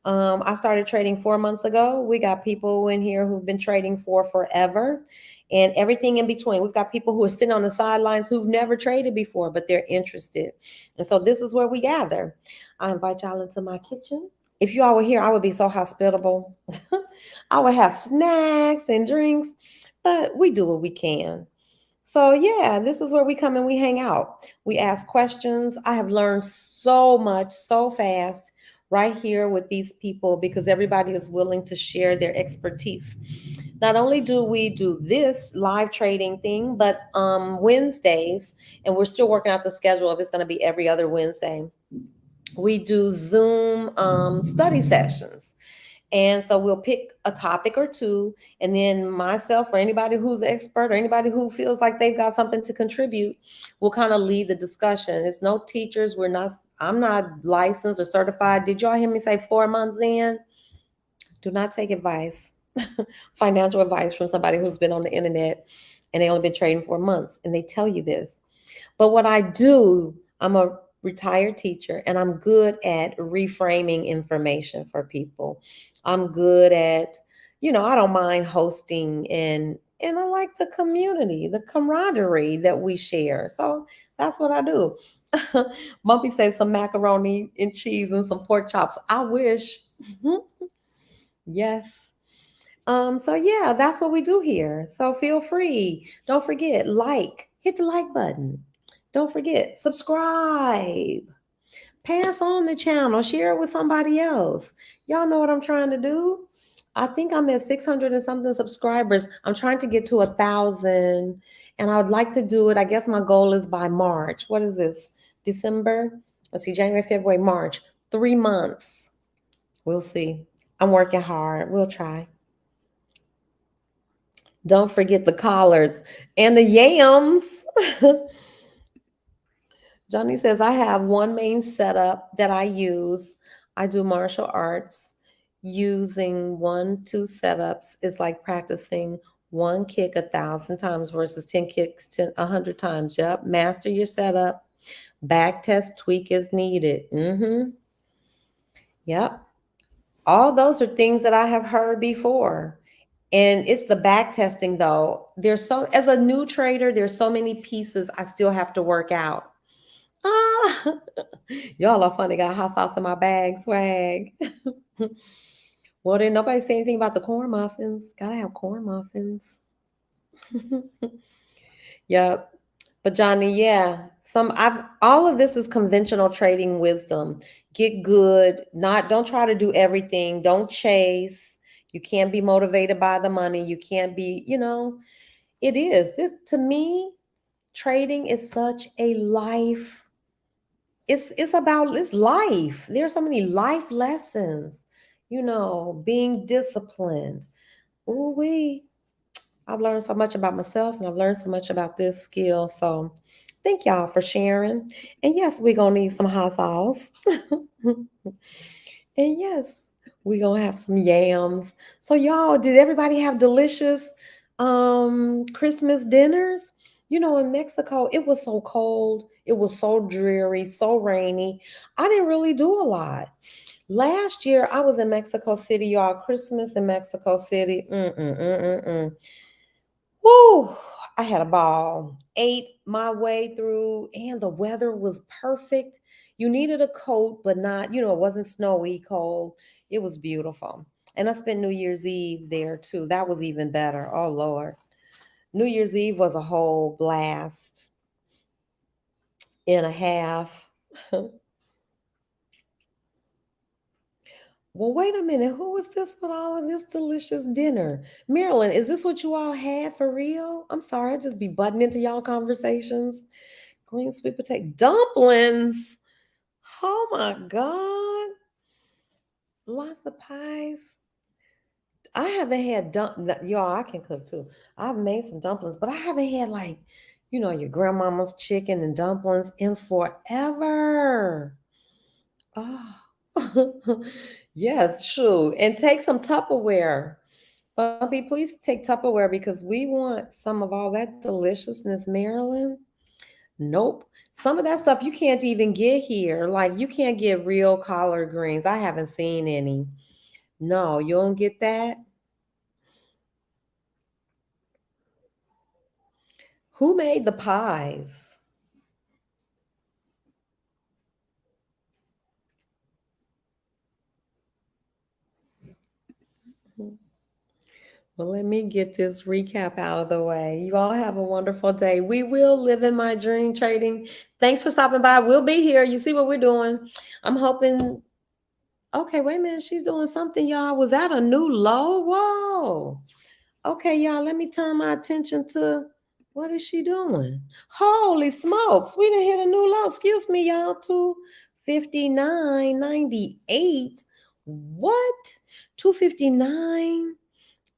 I started trading 4 months ago. We got people in here who've been trading for forever and everything in between. We've got people who are sitting on the sidelines who've never traded before, but they're interested. And so this is where we gather. I invite y'all into my kitchen. If you all were here, I would be so hospitable. I would have snacks and drinks, but we do what we can. So yeah, this is where we come and we hang out. We ask questions. I have learned so much so fast right here with these people because everybody is willing to share their expertise. Not only do we do this live trading thing, but Wednesdays, and we're still working out the schedule if it's going to be every other Wednesday, we do Zoom study sessions. And so we'll pick a topic or two, and then myself or anybody who's an expert or anybody who feels like they've got something to contribute will kind of lead the discussion. It's no teachers. I'm not licensed or certified. Did y'all hear me say 4 months in? Do not take advice, financial advice from somebody who's been on the internet and they only been trading 4 months and they tell you this. But what I do, I'm a retired teacher and I'm good at reframing information for people. I'm good at, I don't mind hosting and I like the community, the camaraderie that we share. So that's what I do. Mumpy says some macaroni and cheese and some pork chops. I wish. Yes. So yeah, that's what we do here. So feel free. Don't forget, hit the like button. Don't forget, subscribe. Pass on the channel, share it with somebody else. Y'all know what I'm trying to do. I think I'm at 600 and something subscribers. I'm trying to get to 1,000 and I would like to do it. I guess my goal is by March. What is this? December? Let's see, January, February, March. 3 months. We'll see. I'm working hard. We'll try. Don't forget the collards and the yams. Johnny says, I have one main setup that I use. I do martial arts. Using 1-2 setups is like practicing one kick 1,000 times versus 10 kicks 100 times. Yep. Master your setup. Back test, tweak as needed. Yep. All those are things that I have heard before. And it's the back testing though. As a new trader, there's so many pieces I still have to work out. Y'all are funny. Got hot sauce in my bag, swag. Well, didn't nobody say anything about the corn muffins. Gotta have corn muffins. Yep. But Johnny, yeah, all of this is conventional trading wisdom. Get good. Don't try to do everything. Don't chase. You can't be motivated by the money. You can't be, it is. This to me, trading is such a life. It's life. There's so many life lessons, being disciplined. I've learned so much about myself and I've learned so much about this skill. So thank y'all for sharing. And yes, we're going to need some hot sauce. And yes, we're going to have some yams. So y'all, did everybody have delicious Christmas dinners? In Mexico, it was so cold. It was so dreary, so rainy. I didn't really do a lot. Last year, I was in Mexico City, y'all. Christmas in Mexico City. Woo! I had a ball. Ate my way through, and the weather was perfect. You needed a coat, but not, it wasn't snowy cold. It was beautiful. And I spent New Year's Eve there too. That was even better. Oh, Lord. New Year's Eve was a whole blast and a half. Well, wait a minute. Who was this with all of this delicious dinner? Marilyn, is this what you all had for real? I'm sorry, I just be butting into y'all conversations. Green sweet potato dumplings. Oh my God. Lots of pies. I haven't had y'all, I can cook too. I've made some dumplings, but I haven't had like, your grandmama's chicken and dumplings in forever. Oh, yes, true. And take some Tupperware. Bumpy, please take Tupperware because we want some of all that deliciousness, Maryland. Nope. Some of that stuff you can't even get here. Like you can't get real collard greens. I haven't seen any. No, you don't get that. Who made the pies? Well, let me get this recap out of the way. You all have a wonderful day. We will live in my dream trading. Thanks for stopping by. We'll be here. You see what we're doing. I'm hoping. Okay, wait a minute. She's doing something, y'all. Was that a new low? Whoa. Okay, y'all, let me turn my attention to what is she doing? Holy smokes. We done hit a new low. Excuse me, y'all. 259.98. What? 259.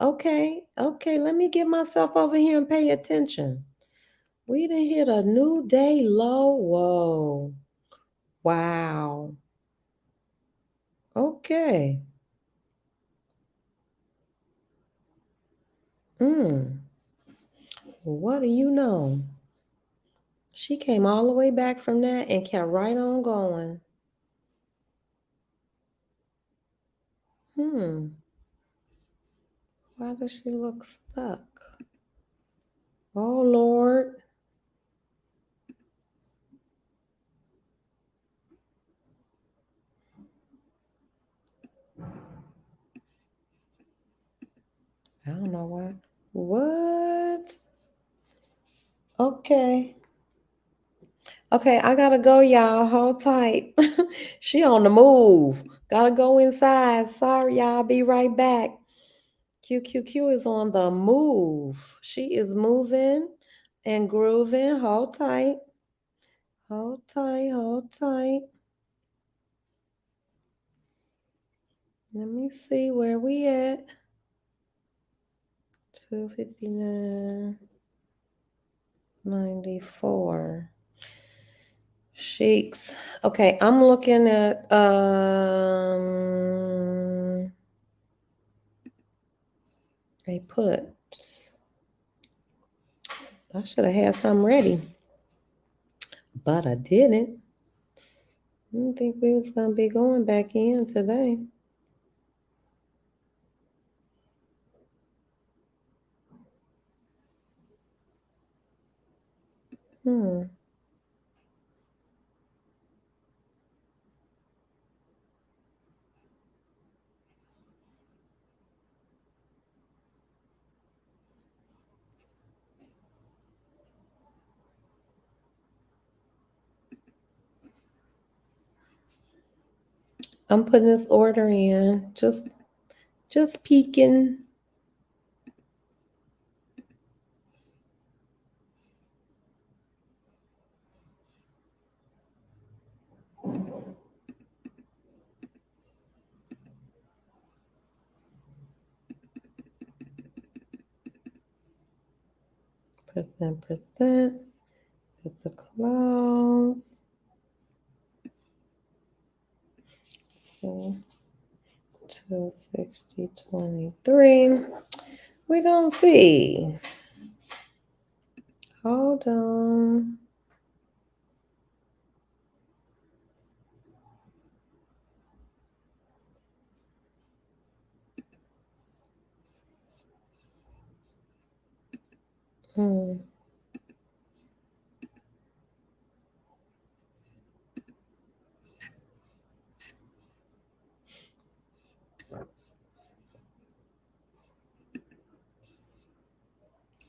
Okay, let me get myself over here and pay attention. We done hit a new day low. Whoa. Wow. Okay. What do you know? She came all the way back from that and kept right on going. Why does she look stuck? Oh, Lord. I don't know why. What? Okay. Okay, I gotta go, y'all. Hold tight. She on the move. Gotta go inside. Sorry, y'all. Be right back. QQQ is on the move. She is moving and grooving. Hold tight. Hold tight. Hold tight. Let me see where we at. 259.94. Sheiks. Okay, I'm looking at a put. I should have had something ready, but I didn't. I didn't think we was gonna be going back in today. I'm putting this order in. Just peeking. %. Put the close. So 260.23. We're gonna see. Hold on.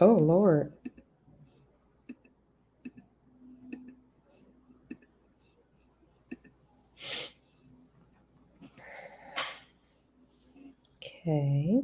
Oh, Lord. Okay.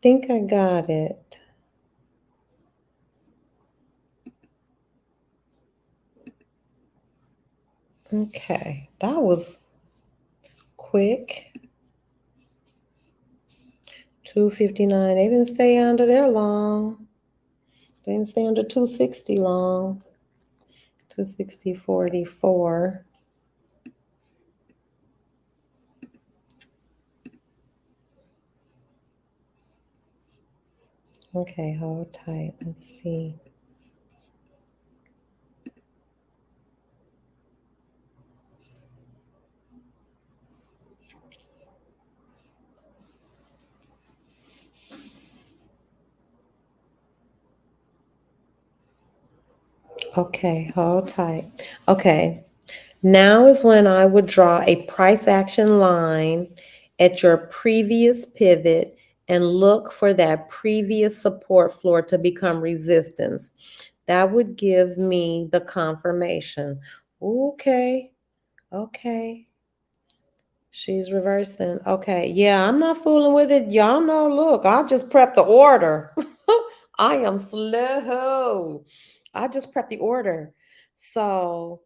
think I got it. Okay, that was quick. 259. They didn't stay under there long. They didn't stay under 260 long. 260.44. Okay, hold tight. Let's see. Okay, hold tight. Okay, now is when I would draw a price action line at your previous pivot and look for that previous support floor to become resistance. That would give me the confirmation. Okay, okay. She's reversing. Okay, yeah, I'm not fooling with it. Y'all know, look, I just prepped the order. I am slow. I just prepped the order. So,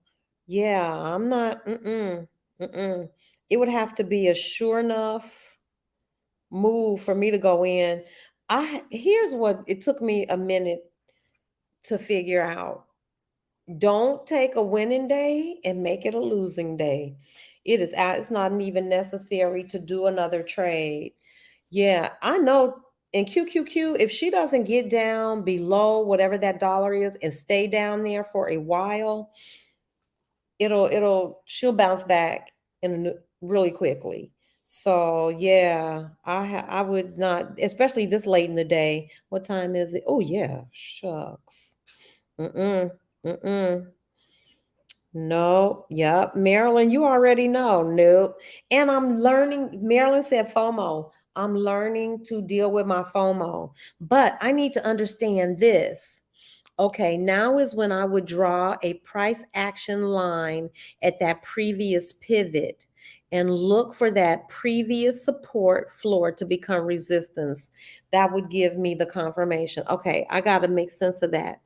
yeah, I'm not, It would have to be a sure enough move for me to go in. Here's what it took me a minute to figure out. Don't take a winning day and make it a losing day. It's not even necessary to do another trade. Yeah, I know in QQQ, if she doesn't get down below whatever that dollar is and stay down there for a while, she'll bounce back really quickly. So yeah, I would not, especially this late in the day. What time is it? Oh yeah, shucks. Mm-mm, mm-mm. No, yep. Marilyn, you already know. Nope. And I'm learning, Marilyn said FOMO. I'm learning to deal with my FOMO. But I need to understand this. Okay, now is when I would draw a price action line at that previous pivot and look for that previous support floor to become resistance. That would give me the confirmation. Okay, I got to make sense of that.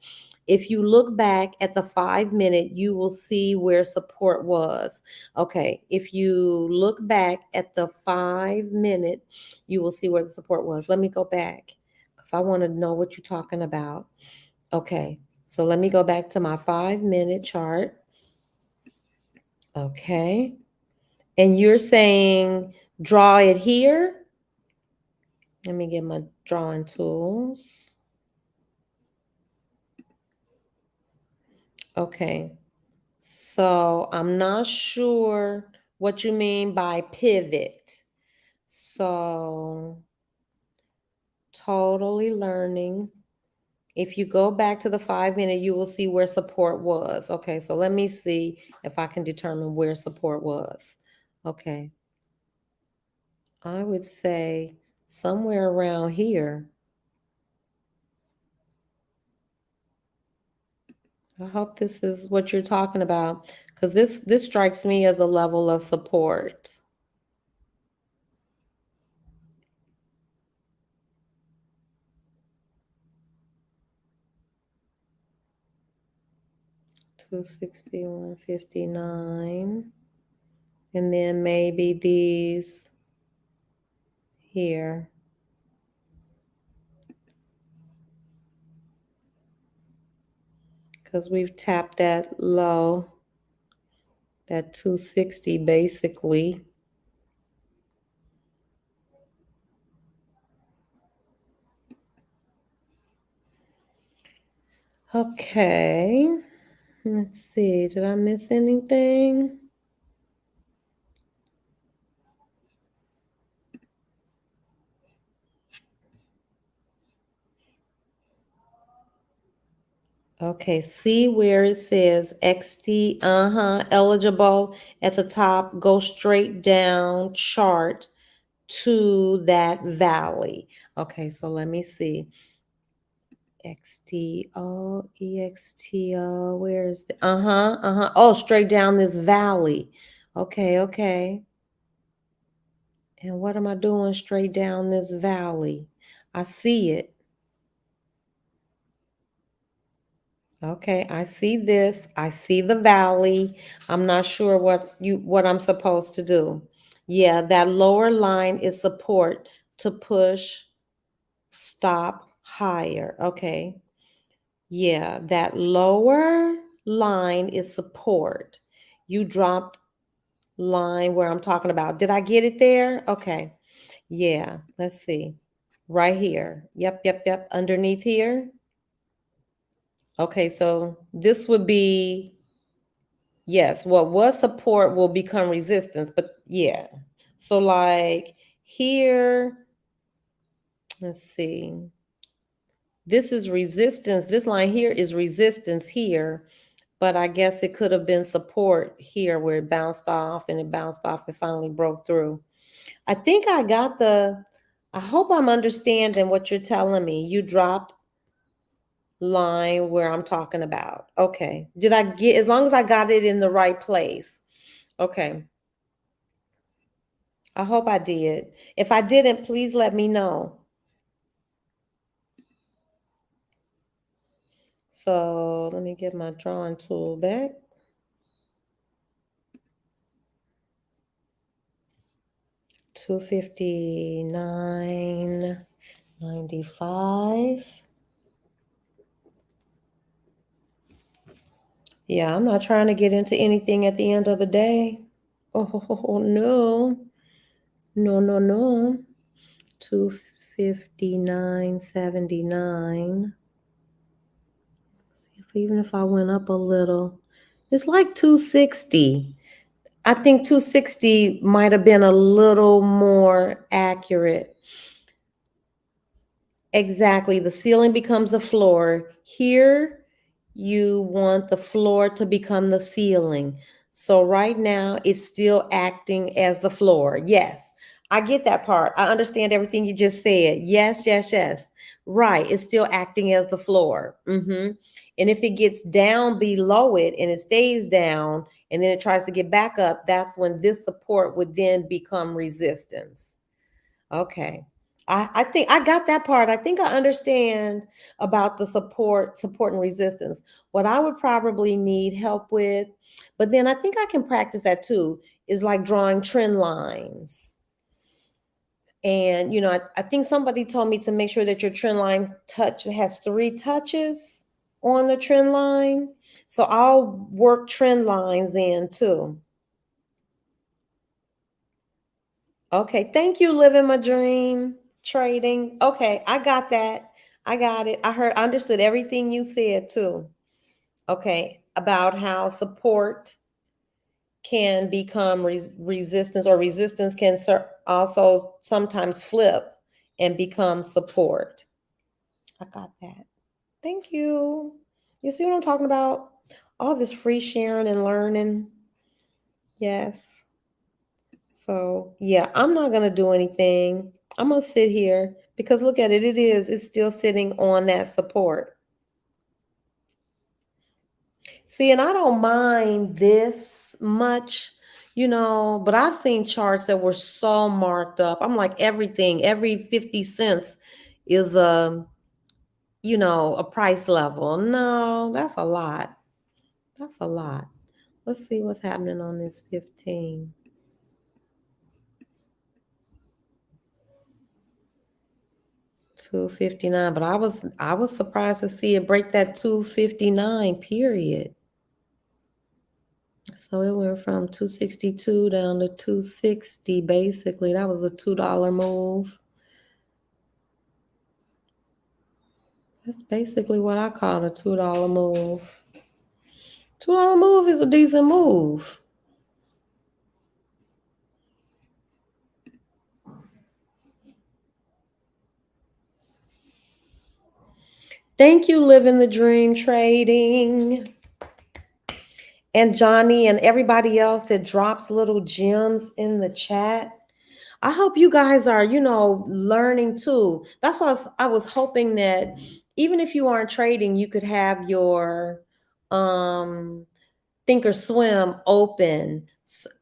If you look back at the 5 minute, you will see where support was. Okay, if you look back at the 5 minute, you will see where the support was. Let me go back because I want to know what you're talking about. Okay, so let me go back to my 5 minute chart. Okay, and you're saying draw it here. Let me get my drawing tools. Okay, so I'm not sure what you mean by pivot. So totally learning. If you go back to the 5 minute, you will see where support was. Okay, so let me see if I can determine where support was. Okay. I would say somewhere around here. I hope this is what you're talking about because this strikes me as a level of support. $261.59, and then maybe these here. Because we've tapped that low, that 260 basically. Okay, let's see, did I miss anything? Okay, see where it says XT, eligible at the top, go straight down chart to that valley. Okay, so let me see. XTO, EXTO, where's the, oh, straight down this valley. Okay. And what am I doing straight down this valley? I see it. Okay, I see this. I see the valley. I'm not sure what I'm supposed to do. Yeah, that lower line is support to push stop higher. Okay. Yeah, that lower line is support. You dropped line where I'm talking about. Did I get it there? Okay. Yeah, let's see. Right here. Yep. Underneath here. Okay, so this would be, yes, what was support will become resistance, but yeah. So like here, let's see. This is resistance. This line here is resistance here, but I guess it could have been support here where it bounced off and finally broke through. I think I hope I'm understanding what you're telling me. You dropped line where I'm talking about. Okay. Did I get, as long as I got it in the right place? Okay. I hope I did. If I didn't, please let me know. So let me get my drawing tool back. $259.95. Yeah, I'm not trying to get into anything at the end of the day. Oh no. No. 259.79. Even if I went up a little, it's like 260. I think 260 might have been a little more accurate. Exactly. The ceiling becomes a floor. Here, you want the floor to become the ceiling. So right now, it's still acting as the floor. Yes, I get that part. I understand everything you just said. Yes. Right. It's still acting as the floor. And if it gets down below it and it stays down and then it tries to get back up, that's when this support would then become resistance. Okay. I think I got that part. I think I understand about the support and resistance. What I would probably need help with, but then I think I can practice that too, is like drawing trend lines. And, I think somebody told me to make sure that your trend line has 3 touches on the trend line. So I'll work trend lines in too. Okay, thank you, living my dream, trading. Okay, I got that. I got it. I understood everything you said too. Okay, about how support can become resistance, or resistance can also sometimes flip and become support. I got that. Thank you. You see what I'm talking about? All this free sharing and learning. Yes. So yeah, I'm not going to do anything. I'm going to sit here because look at it. It's still sitting on that support. See, and I don't mind this much, but I've seen charts that were so marked up. I'm like, every 50 cents is a price level. No, that's a lot. That's a lot. Let's see what's happening on this 15. $259, but I was surprised to see it break that 259 period. So it went from 262 down to 260 basically. That was a $2 move. That's basically what I call a $2 move. $2 move is a decent move. Thank you, Living the Dream Trading. And Johnny and everybody else that drops little gems in the chat. I hope you guys are, learning too. That's why I was hoping that even if you aren't trading, you could have your Thinkorswim open.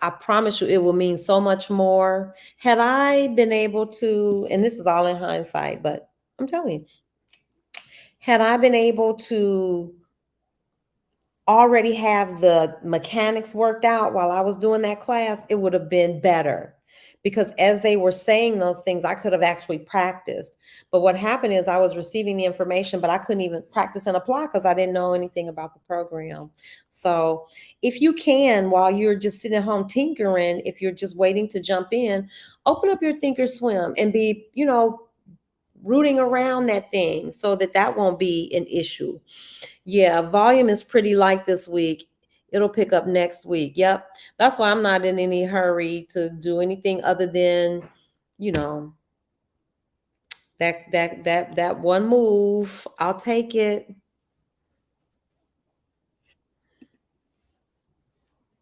I promise you it will mean so much more. Had I been able to, and this is all in hindsight, but I'm telling you. Had I been able to already have the mechanics worked out while I was doing that class, it would have been better. Because as they were saying those things, I could have actually practiced. But what happened is I was receiving the information, but I couldn't even practice and apply because I didn't know anything about the program. So if you can, while you're just sitting at home tinkering, if you're just waiting to jump in, open up your Thinkorswim and be, rooting around that thing so that won't be an issue. Yeah, volume is pretty light this week. It'll pick up next week. Yep. That's why I'm not in any hurry to do anything other than, that one move. I'll take it.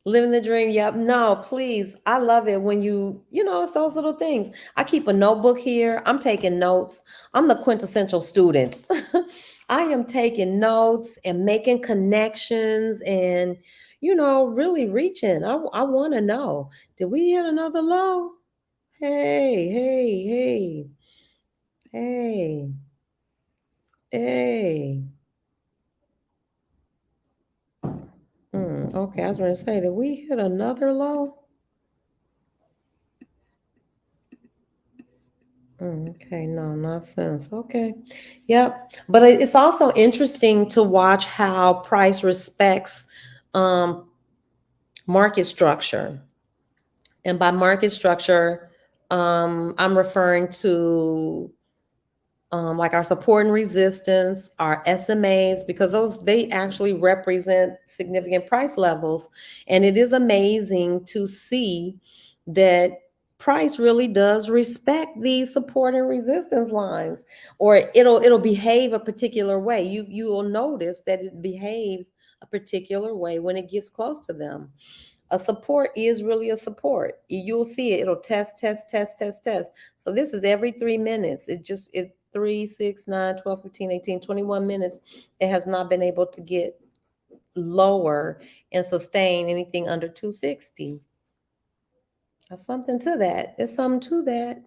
Living the dream. Yep. No, please. I love it when it's those little things. I keep a notebook here. I'm taking notes. I'm the quintessential student. I am taking notes and making connections and, really reaching. I want to know, did we hit another low? Hey, hey, hey, hey, hey. Okay, I was going to say, did we hit another low? Okay, no, nonsense. Okay. Yep. But it's also interesting to watch how price respects market structure. And by market structure, I'm referring to like our support and resistance, our SMAs, because they actually represent significant price levels. And it is amazing to see that price really does respect these support and resistance lines, or it'll behave a particular way. You will notice that it behaves a particular way when it gets close to them. A support is really a support. You'll see it. It'll test, test, test, test, test. So this is every 3 minutes. It 3, 6, 9, 12, 15, 18, 21 minutes. It has not been able to get lower and sustain anything under 260. There's something to that. There's something to that.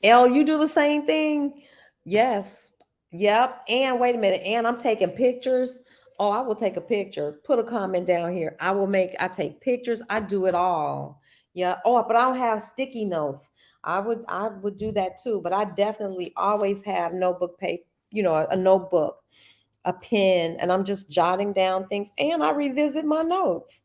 Elle, you do the same thing? Yes. Yep. And wait a minute. And I'm taking pictures. Oh, I will take a picture. Put a comment down here. I take pictures. I do it all. Yeah. Oh, but I don't have sticky notes. I would do that too. But I definitely always have notebook paper, a notebook, a pen, and I'm just jotting down things. And I revisit my notes.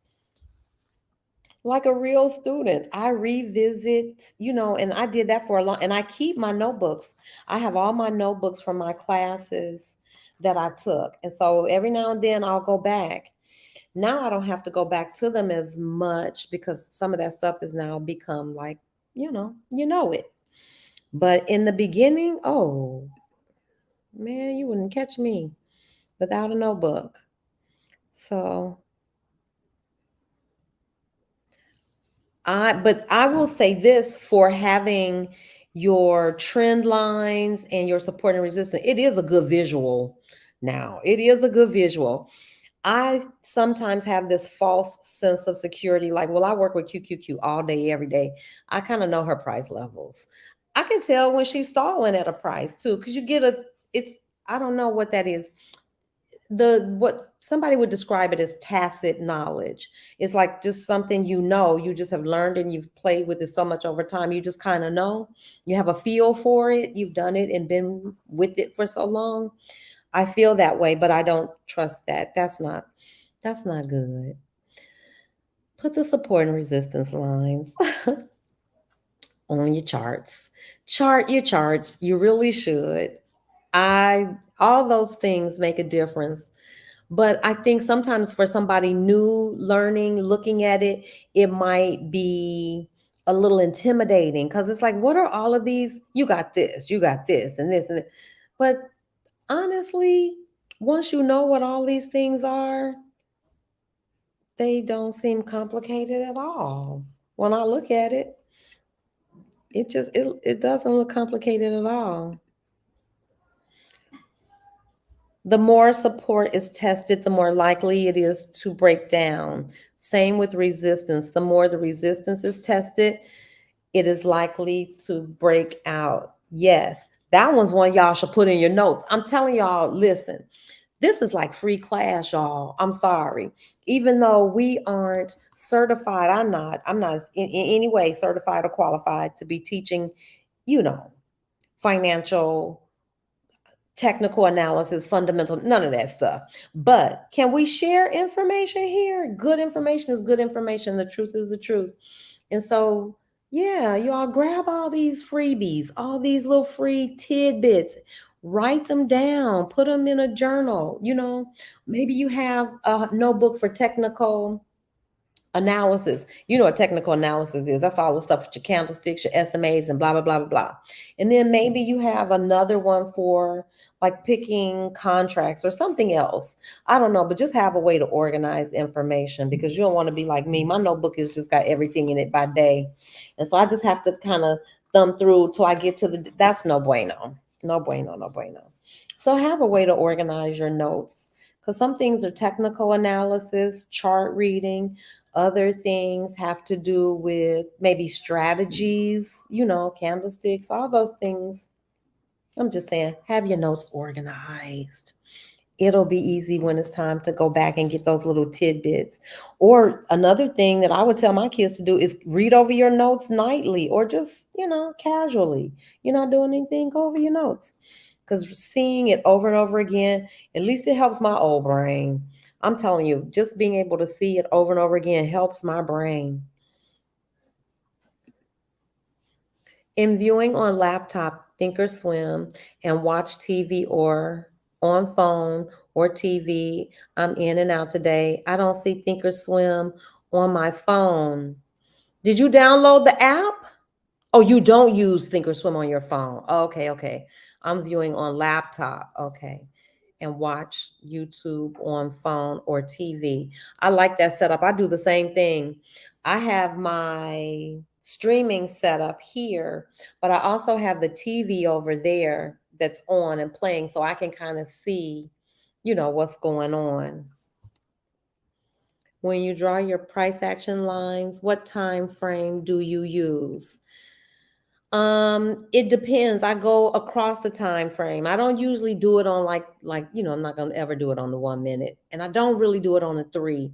Like a real student, I revisit, and I did that for a long, and I keep my notebooks. I have all my notebooks from my classes that I took. And so every now and then I'll go back. Now I don't have to go back to them as much because some of that stuff has now become like, it. But in the beginning, oh man, you wouldn't catch me without a notebook. So but I will say this, for having your trend lines and your support and resistance, it is a good visual now. It is a good visual. I sometimes have this false sense of security, like, well, I work with QQQ all day, every day. I kind of know her price levels. I can tell when she's stalling at a price too, because I don't know what that is. What somebody would describe it as tacit knowledge. It's like just something you just have learned and you've played with it so much over time. You just kind of know. You have a feel for it. You've done it and been with it for so long. I feel that way, but I don't trust that. That's not good. Put the support and resistance lines on your charts. Chart your charts. You really should. All those things make a difference. But I think sometimes for somebody new learning, looking at it, it might be a little intimidating because it's like, what are all of these? You got this, and this, and that. But honestly, once you know what all these things are, they don't seem complicated at all. When I look at it, it doesn't look complicated at all. The more support is tested, the more likely it is to break down. Same with resistance. The more the resistance is tested, it is likely to break out. Yes, that one's one y'all should put in your notes. I'm telling y'all, listen, this is like free class, y'all. I'm sorry. Even though we aren't certified, I'm not in any way certified or qualified to be teaching, financial technical analysis, fundamental, none of that stuff. But can we share information here? Good information is good information. The truth is the truth. And so, yeah, you all grab all these freebies, all these little free tidbits, write them down, put them in a journal. Maybe you have a notebook for technical analysis. You know what technical analysis is. That's all the stuff with your candlesticks, your SMAs, and blah, blah, blah, blah, blah. And then maybe you have another one for like picking contracts or something else. I don't know, but just have a way to organize information, because you don't want to be like me. My notebook has just got everything in it by day. And so I just have to kind of thumb through till I get to that's no bueno. No bueno, no bueno. So have a way to organize your notes, because some things are technical analysis, chart reading. Other things have to do with maybe strategies, candlesticks, all those things. I'm just saying, have your notes organized. It'll be easy when it's time to go back and get those little tidbits. Or another thing that I would tell my kids to do is read over your notes nightly, or just, casually. You're not doing anything, go over your notes. Because seeing it over and over again, at least it helps my old brain. I'm telling you, just being able to see it over and over again helps my brain. In viewing on laptop, Thinkorswim, and watch TV or on phone or TV, I'm in and out today. I don't see Thinkorswim on my phone. Did you download the app? Oh, you don't use Thinkorswim on your phone. Okay. I'm viewing on laptop. Okay. And watch YouTube on phone or TV. I like that setup. I do the same thing. I have my streaming setup here, but I also have the TV over there that's on and playing, so I can kind of see, what's going on. When you draw your price action lines, what time frame do you use? It depends. I go across the time frame. I don't usually do it on like I'm not gonna ever do it on the 1 minute, and I don't really do it on the 3.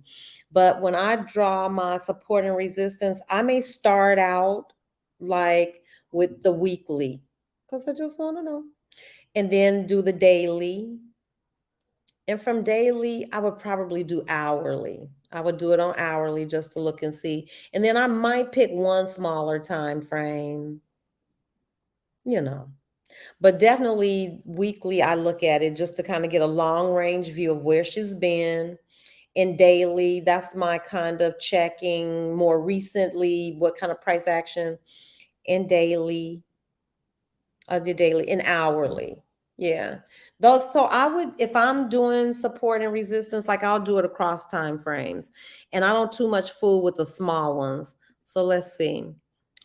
But when I draw my support and resistance, I may start out like with the weekly, because I just want to know, and then do the daily. And from daily, I would probably do hourly. I would do it on hourly just to look and see. And then I might pick one smaller time frame. But definitely weekly, I look at it just to kind of get a long range view of where she's been. And daily, that's my kind of checking more recently, what kind of price action. And daily, I did daily and hourly. Yeah. Those, so I would, if I'm doing support and resistance, like I'll do it across time frames. And I don't too much fool with the small ones. So let's see.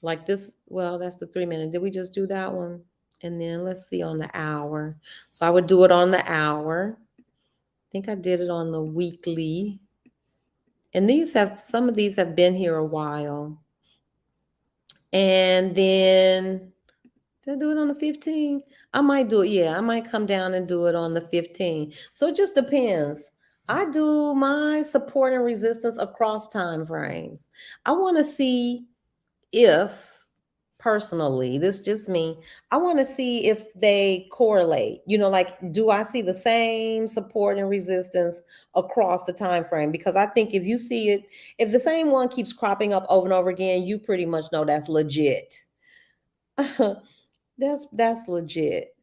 Like this, well, that's the 3 minute. Did we just do that one? And then let's see on the hour. So I would do it on the hour. I think I did it on the weekly. And some of these have been here a while. And then did I do it on the 15? I might do it. Yeah, I might come down and do it on the 15. So it just depends. I do my support and resistance across time frames. I want to see if, personally, this is just me, I want to see if they correlate. Like, do I see the same support and resistance across the time frame? Because I think if you see it, if the same one keeps cropping up over and over again, you pretty much know that's legit. That's legit.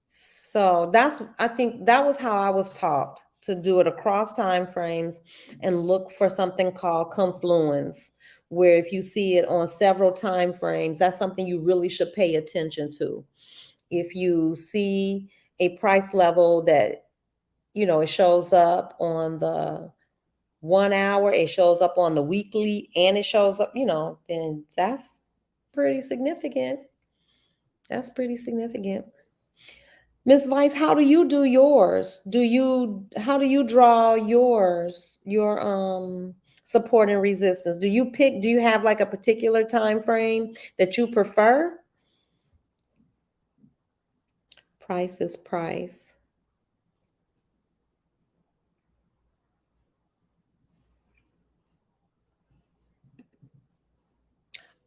So I think that was how I was taught to do it across time frames and look for something called confluence, where if you see it on several time frames, that's something you really should pay attention to. If you see a price level that, it shows up on the 1 hour, it shows up on the weekly, and it shows up, then that's pretty significant. That's pretty significant. Miss Vice, how do you do yours? How do you draw yours? Your support and resistance. Do you have like a particular time frame that you prefer? Price is price.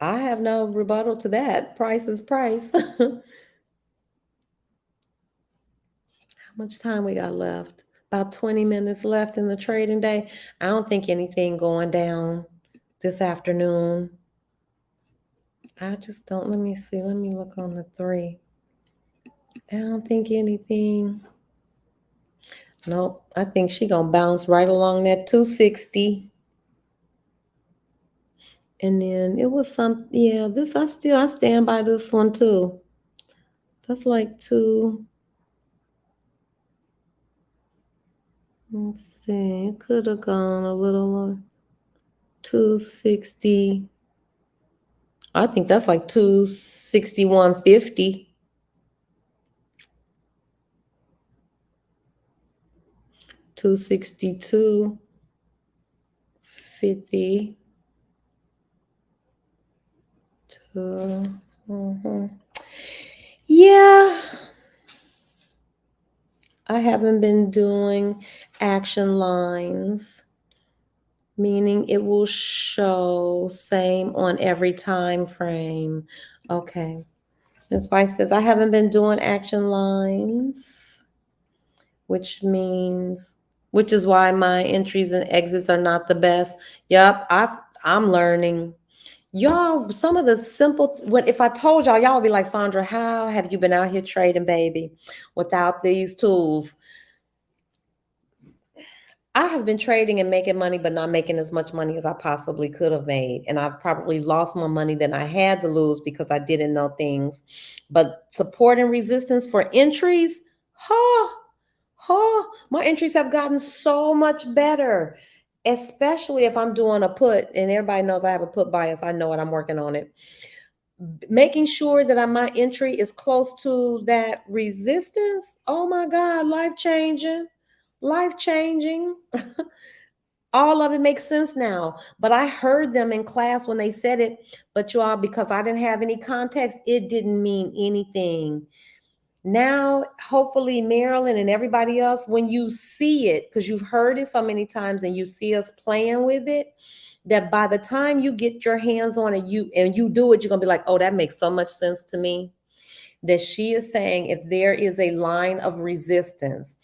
I have no rebuttal to that. Price is price. How much time we got left? About 20 minutes left in the trading day. I don't think anything going down this afternoon. I just don't. Let me see. Let me look on the 3. I don't think anything. Nope. I think she gonna bounce right along that 260. And then it was this I stand by this one too. That's like 2. Let's see. It could have gone a little lower. 260. I think that's like 261.50. 262.50. Yeah. I haven't been doing action lines, meaning it will show same on every time frame. Okay. Ms. Vice says, I haven't been doing action lines, which is why my entries and exits are not the best. Yep, I'm learning. Y'all, some of the simple, if I told y'all would be like, Sandra, how have you been out here trading, baby, without these tools? I have been trading and making money, but not making as much money as I possibly could have made. And I've probably lost more money than I had to lose because I didn't know things. But support and resistance for entries, my entries have gotten so much better, especially if I'm doing a put. And everybody knows I have a put bias. I know it. I'm working on it. Making sure that my entry is close to that resistance. Oh my God, life-changing. Life-changing. All of it makes sense now. But I heard them in class when they said it, but y'all, because I didn't have any context, it didn't mean anything. Now, hopefully, Marilyn and everybody else, when you see it, because you've heard it so many times and you see us playing with it, that by the time you get your hands on it, you do it, you're gonna be like, oh, that makes so much sense to me. That she is saying if there is a line of resistance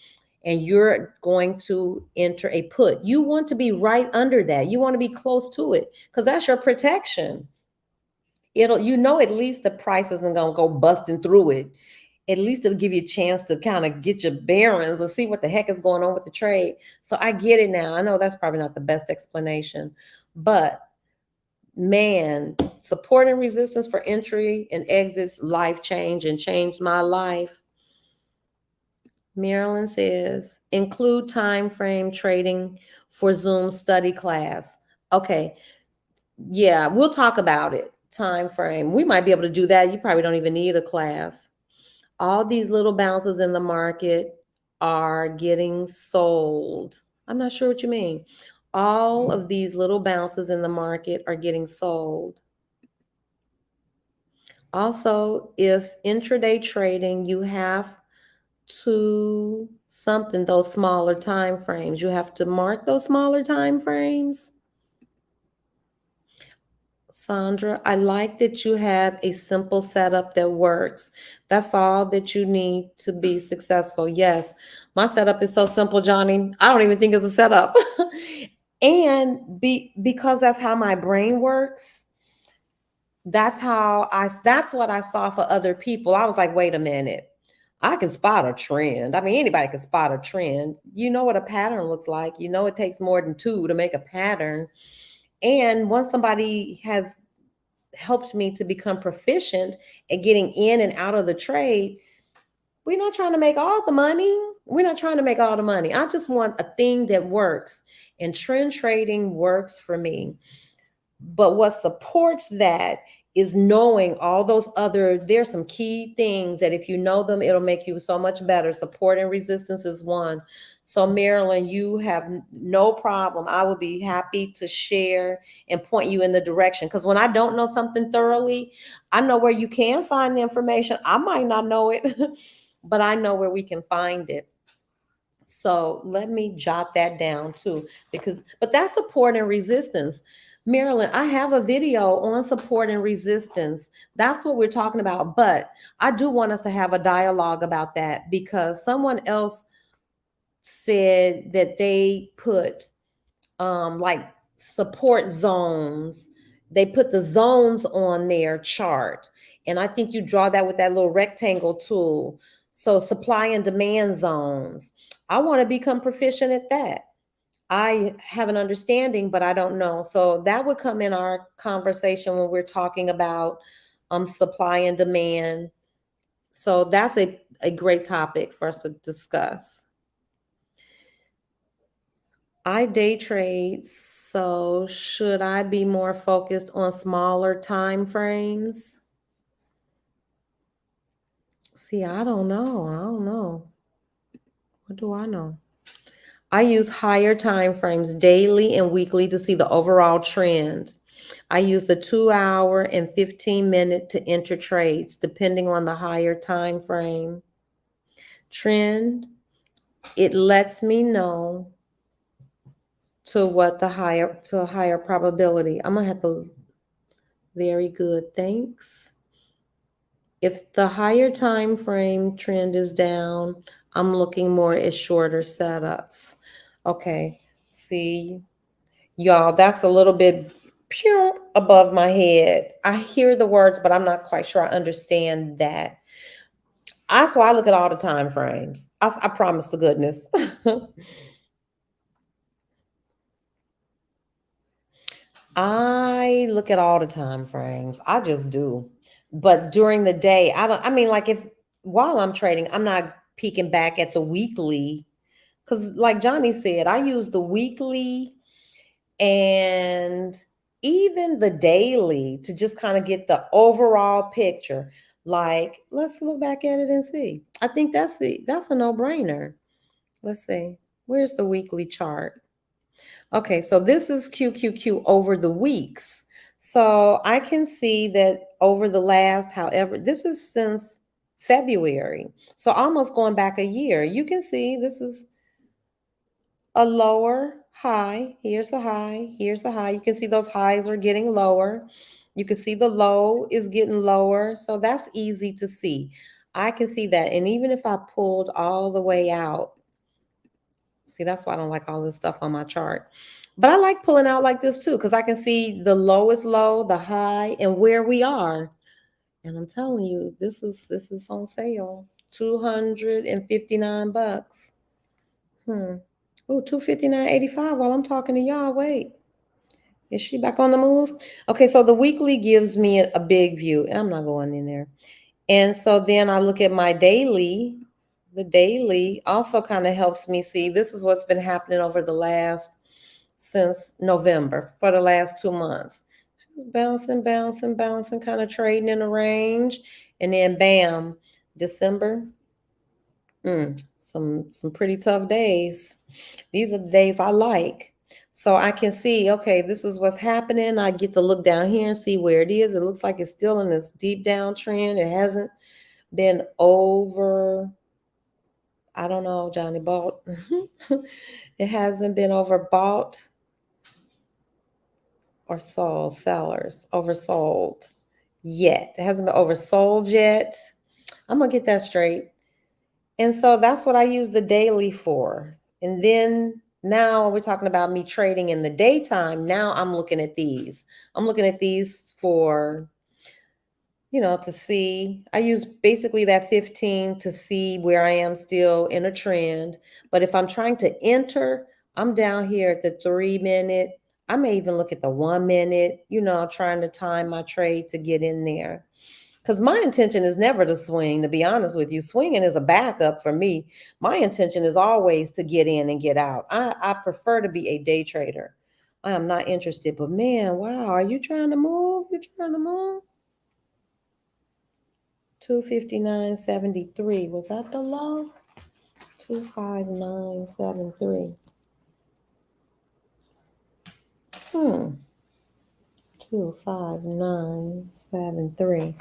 and you're going to enter a put, you want to be right under that. You want to be close to it because that's your protection. At least the price isn't gonna go busting through it. At least it'll give you a chance to kind of get your bearings or see what the heck is going on with the trade. So I get it now. I know that's probably not the best explanation, but man, support and resistance for entry and exits, life change and changed my life. Marilyn says, include time frame trading for Zoom study class. Okay. Yeah, we'll talk about it. Time frame. We might be able to do that. You probably don't even need a class. All these little bounces in the market are getting sold. I'm not sure what you mean. All of these little bounces in the market are getting sold. Also, if intraday trading, you have to those smaller time frames. You have to mark those smaller time frames. Sandra, I like that you have a simple setup that works. That's all that you need to be successful. Yes, my setup is so simple, Johnny. I don't even think it's a setup. And because that's how my brain works. That's what I saw for other people. I was like, wait a minute. I can spot a trend. I mean, anybody can spot a trend. You know what a pattern looks like. You know, it takes more than 2 to make a pattern. And once somebody has helped me to become proficient at getting in and out of the trade, we're not trying to make all the money. We're not trying to make all the money. I just want a thing that works. And trend trading works for me. But what supports that is knowing all those there's some key things that if you know them, it'll make you so much better. Support and resistance is one. So Marilyn, you have no problem. I would be happy to share and point you in the direction. Because when I don't know something thoroughly, I know where you can find the information. I might not know it, but I know where we can find it. So let me jot that down too, but that's support and resistance. Marilyn, I have a video on support and resistance. That's what we're talking about. But I do want us to have a dialogue about that because someone else said that they put like support zones. They put the zones on their chart. And I think you draw that with that little rectangle tool. So supply and demand zones. I want to become proficient at that. I have an understanding, but I don't know. So that would come in our conversation when we're talking about supply and demand. So that's a great topic for us to discuss. I day trade, so should I be more focused on smaller time frames? See, I don't know. What do I know? I use higher time frames daily and weekly to see the overall trend. I use the 2 hour and 15-minute to enter trades, depending on the higher time frame. Trend, it lets me know to a higher probability. I'm gonna have to, very good, thanks. If the higher time frame trend is down, I'm looking more at shorter setups. Okay, see, y'all, that's a little bit above my head. I hear the words, but I'm not quite sure I understand that. That's why I look at all the time frames. I promise to goodness. I look at all the time frames. I just do. But during the day, I mean, like while I'm trading, I'm not peeking back at the weekly. Because like Johnny said, I use the weekly and even the daily to just kind of get the overall picture. Like, let's look back at it and see. I think that's a no-brainer. Let's see. Where's the weekly chart? Okay, so this is QQQ over the weeks. So I can see that over the last, however, this is since February. So almost going back a year. You can see this is a lower high. Here's the high. Here's the high. You can see those highs are getting lower. You can see the low is getting lower. So that's easy to see. I can see that. And even if I pulled all the way out, see, that's why I don't like all this stuff on my chart. But I like pulling out like this too, because I can see the low is low, the high, and where we are. And I'm telling you, this is on sale. $259. Oh, $259.85 while I'm talking to y'all. Wait. Is she back on the move? Okay, so the weekly gives me a big view. I'm not going in there. And so then I look at my daily. The daily also kind of helps me see this is what's been happening over since November for the last 2 months. Bouncing, kind of trading in a range. And then bam, December. Some pretty tough days. These are the days I like. So I can see, okay, this is what's happening. I get to look down here and see where it is. It looks like it's still in this deep downtrend. It hasn't been over, I don't know, Johnny bought. It hasn't been overbought or sold, sellers, oversold yet. It hasn't been oversold yet. I'm going to get that straight. And so that's what I use the daily for. And then now we're talking about me trading in the daytime. Now I'm looking at these. I'm looking at these for, to see. I use basically that 15 to see where I am still in a trend. But if I'm trying to enter, I'm down here at the 3 minute. I may even look at the 1 minute, trying to time my trade to get in there. Because my intention is never to swing, to be honest with you. Swinging is a backup for me. My intention is always to get in and get out. I prefer to be a day trader. I am not interested, but man, wow, are you trying to move? You're trying to move? 259.73. Was that the low? 259.73. 259.73.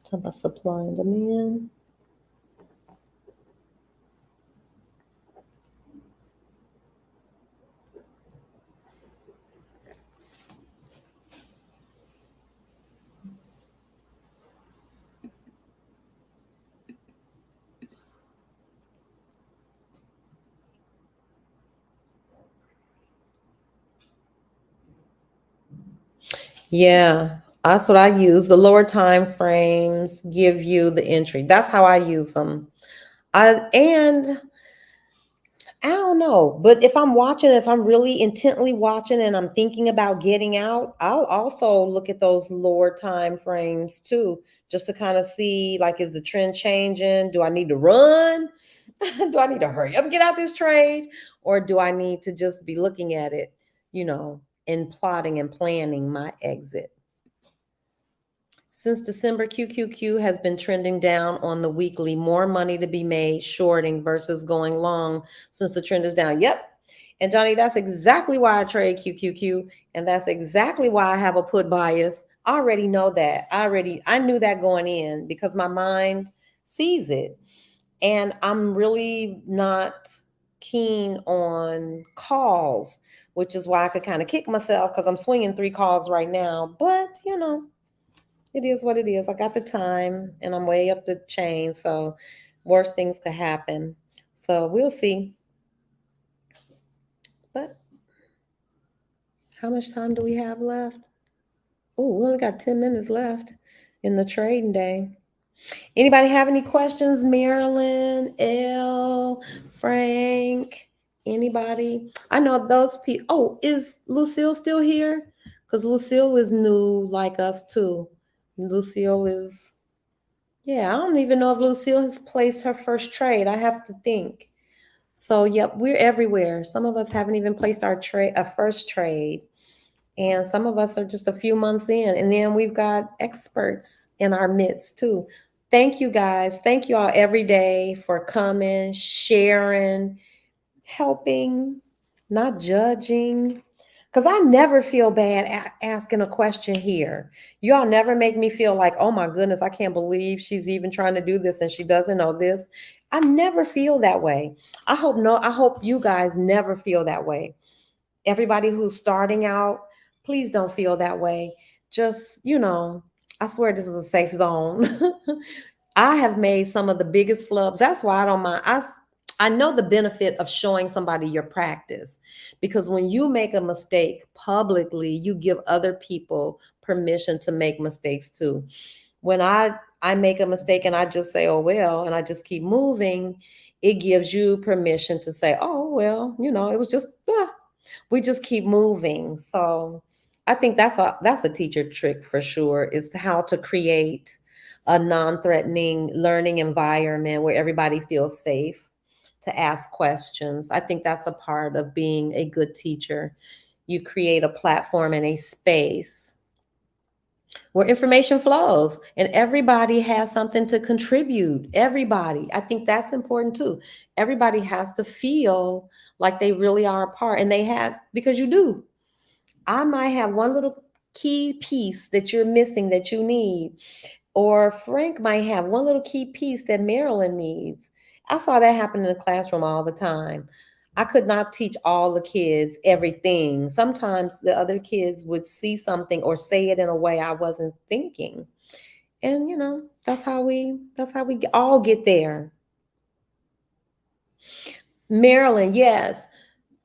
Talk about supply and demand. Yeah, that's what I use. The lower time frames give you the entry. That's how I use them. And I don't know, but if I'm watching, if I'm really intently watching and I'm thinking about getting out, I'll also look at those lower time frames too, just to kind of see, like, is the trend changing? Do I need to run? Do I need to hurry up and get out this trade? Or do I need to just be looking at it, and plotting and planning my exit? Since December, QQQ has been trending down on the weekly. More money to be made shorting versus going long since the trend is down. Yep. And Johnny, that's exactly why I trade QQQ. And that's exactly why I have a put bias. I already know that. I knew that going in because my mind sees it. And I'm really not keen on calls, which is why I could kind of kick myself because I'm swinging 3 calls right now. But, it is what it is. I got the time and I'm way up the chain. So worse things could happen. So we'll see. But how much time do we have left? Oh, we only got 10 minutes left in the trading day. Anybody have any questions? Marilyn, L, Frank, anybody? I know those people. Oh, is Lucille still here? Because Lucille is new like us too. Lucille is... Yeah, I don't even know if Lucille has placed her first trade. I have to think. So, yep, we're everywhere. Some of us haven't even placed our first trade. And some of us are just a few months in. And then we've got experts in our midst too. Thank you guys. Thank you all every day for coming, sharing, helping, not judging. Because I never feel bad asking a question here. Y'all never make me feel like, oh my goodness, I can't believe she's even trying to do this and she doesn't know this. I never feel that way. I hope you guys never feel that way. Everybody who's starting out, please don't feel that way. Just, I swear this is a safe zone. I have made some of the biggest flubs. That's why I don't mind. I know the benefit of showing somebody your practice, because when you make a mistake publicly, you give other people permission to make mistakes too. When I make a mistake and I just say, oh, well, and I just keep moving, it gives you permission to say, oh, well, it was just, we just keep moving. So I think that's a teacher trick for sure, is how to create a non-threatening learning environment where everybody feels safe to ask questions. I think that's a part of being a good teacher. You create a platform and a space where information flows and everybody has something to contribute. Everybody. I think that's important too. Everybody has to feel like they really are a part, and they have, because you do. I might have one little key piece that you're missing that you need, or Frank might have one little key piece that Marilyn needs. I saw that happen in the classroom all the time. I could not teach all the kids everything. Sometimes the other kids would see something or say it in a way I wasn't thinking. And that's how we all get there. Marilyn, yes.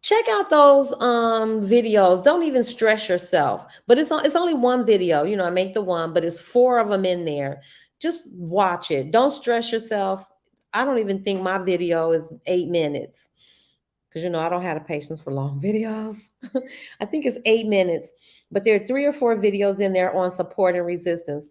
Check out those videos. Don't even stress yourself. But it's only one video. I make the one, but it's 4 of them in there. Just watch it. Don't stress yourself. I don't even think my video is 8 minutes, because I don't have the patience for long videos. I think it's 8 minutes, but there are 3 or 4 videos in there on support and resistance.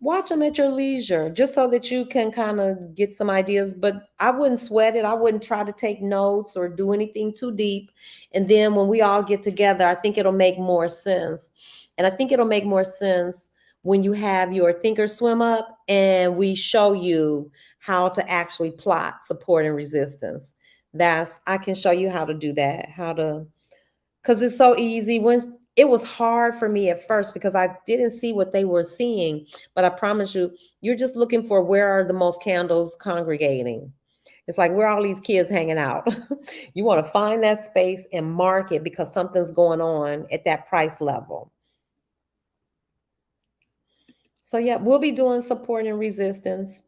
Watch them at your leisure, just so that you can kind of get some ideas. But I wouldn't sweat it. I wouldn't try to take notes or do anything too deep. And then when we all get together, I think it'll make more sense. And I think it'll make more sense when you have your Thinkorswim up and we show you how to actually plot support and resistance. I can show you how to do that, because it's so easy. When it was hard for me at first because I didn't see what they were seeing, but I promise you, you're just looking for where are the most candles congregating. It's like, where are all these kids hanging out? You want to find that space and mark it because something's going on at that price level. So yeah, we'll be doing support and resistance.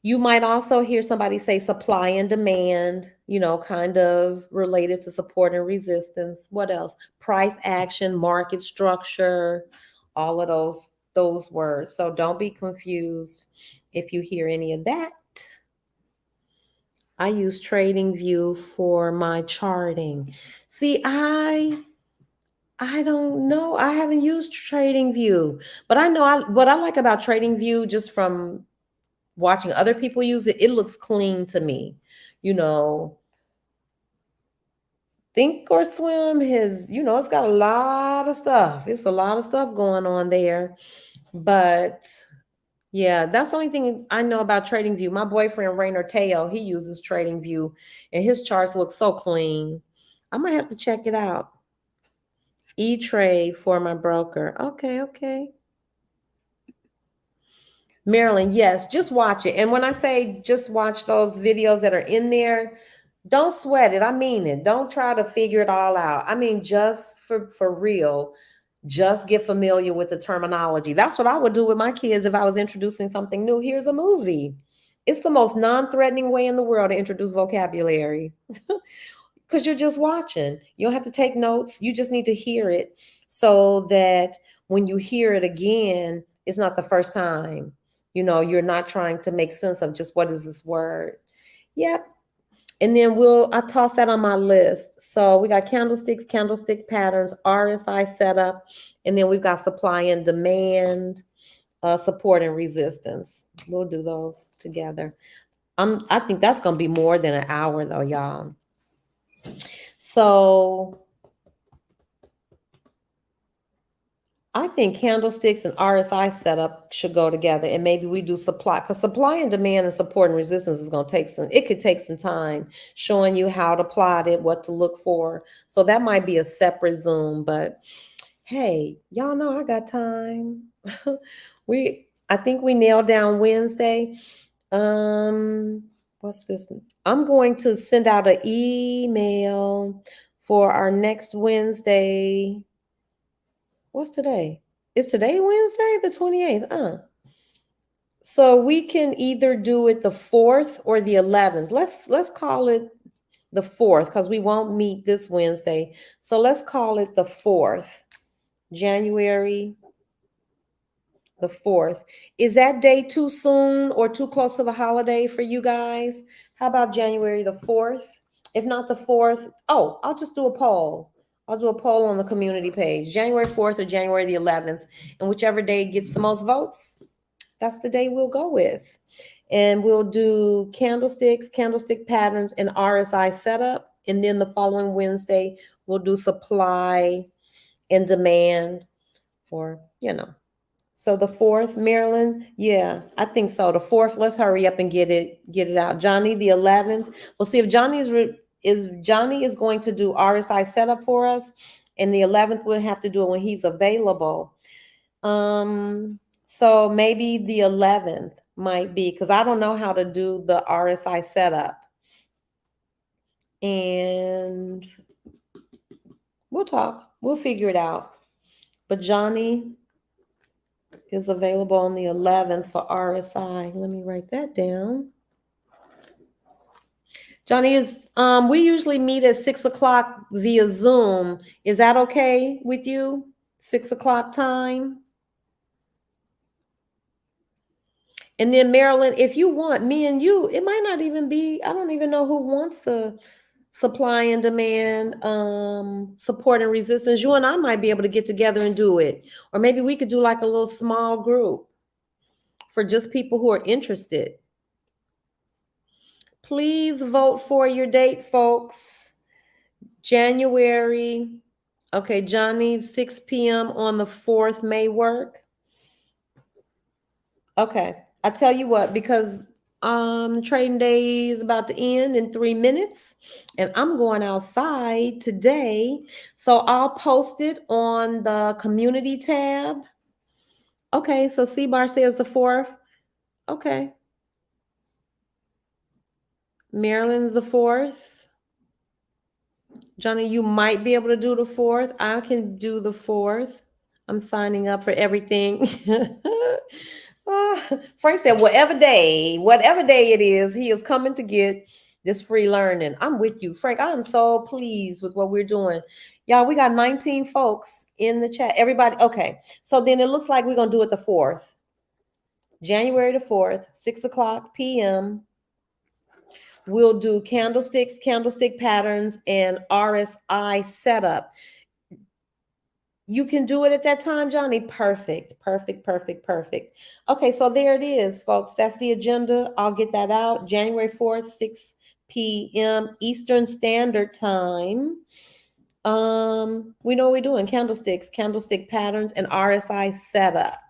You might also hear somebody say supply and demand, kind of related to support and resistance. What else? Price action, market structure, all of those words. So don't be confused if you hear any of that. I use TradingView for my charting. See, I don't know. I haven't used TradingView, but I know what I like about TradingView just from watching other people use it, it looks clean to me. Thinkorswim has, it's got a lot of stuff. It's a lot of stuff going on there. But yeah, that's the only thing I know about TradingView. My boyfriend, Rainer Teo, he uses TradingView and his charts look so clean. I might have to check it out. E-Trade for my broker. Okay. Marilyn, yes, just watch it. And when I say just watch those videos that are in there, don't sweat it. I mean it. Don't try to figure it all out. I mean, just for real, just get familiar with the terminology. That's what I would do with my kids if I was introducing something new. Here's a movie. It's the most non-threatening way in the world to introduce vocabulary because you're just watching. You don't have to take notes. You just need to hear it so that when you hear it again, it's not the first time. You're not trying to make sense of just what is this word. Yep. And then I toss that on my list. So we got candlesticks, candlestick patterns, RSI setup, and then we've got supply and demand, support and resistance. We'll do those together. I think that's going to be more than an hour though, y'all. So I think candlesticks and RSI setup should go together, and maybe we do supply, because supply and demand and support and resistance is going to it could take some time showing you how to plot it, what to look for. So that might be a separate Zoom, but hey, y'all know I got time. I think we nailed down Wednesday. What's this? I'm going to send out an email for our next Wednesday. What's today? Is today Wednesday, the 28th? So we can either do it the 4th or the 11th. Let's call it the 4th because we won't meet this Wednesday. So let's call it the 4th, January the 4th. Is that day too soon or too close to the holiday for you guys? How about January the 4th? If not the 4th, I'll just do a poll. I'll do a poll on the community page, January 4th or January the 11th. And whichever day gets the most votes, that's the day we'll go with. And we'll do candlesticks, candlestick patterns, and RSI setup. And then the following Wednesday, we'll do supply and demand, or, So the 4th, Maryland, yeah, I think so. The 4th, let's hurry up and get it out. Johnny, the 11th. We'll see if Johnny is going to do RSI setup for us, and the 11th we'll have to do it when he's available. So maybe the 11th might be, because I don't know how to do the RSI setup. And we'll talk. We'll figure it out. But Johnny is available on the 11th for RSI. Let me write that down. Johnny we usually meet at 6:00 via Zoom. Is that okay with you? 6:00 time? And then Marilyn, if you want, me and you, it might not even be, I don't even know who wants the supply and demand, support and resistance. You and I might be able to get together and do it. Or maybe we could do like a little small group for just people who are interested. Please vote for your date, folks. January. Okay, Johnny, 6 p.m. on the 4th may work. Okay. I tell you what, because trading day is about to end in 3 minutes and I'm going outside today. So I'll post it on the community tab. Okay, so C-Bar says the 4th. Okay. Maryland's the 4th. Johnny, you might be able to do the 4th. I can do the 4th. I'm signing up for everything. Frank said, whatever day it is, he is coming to get this free learning. I'm with you, Frank. I'm so pleased with what we're doing. Y'all, we got 19 folks in the chat. Everybody, okay. So then it looks like we're going to do it the 4th. January the 4th, 6:00 p.m. We'll do candlesticks, candlestick patterns, and RSI setup. You can do it at that time, Johnny. Perfect. Okay, so there it is, folks. That's the agenda. I'll get that out. January 4th, 6 p.m. Eastern Standard Time. We know what we're doing. Candlesticks, candlestick patterns, and RSI setup.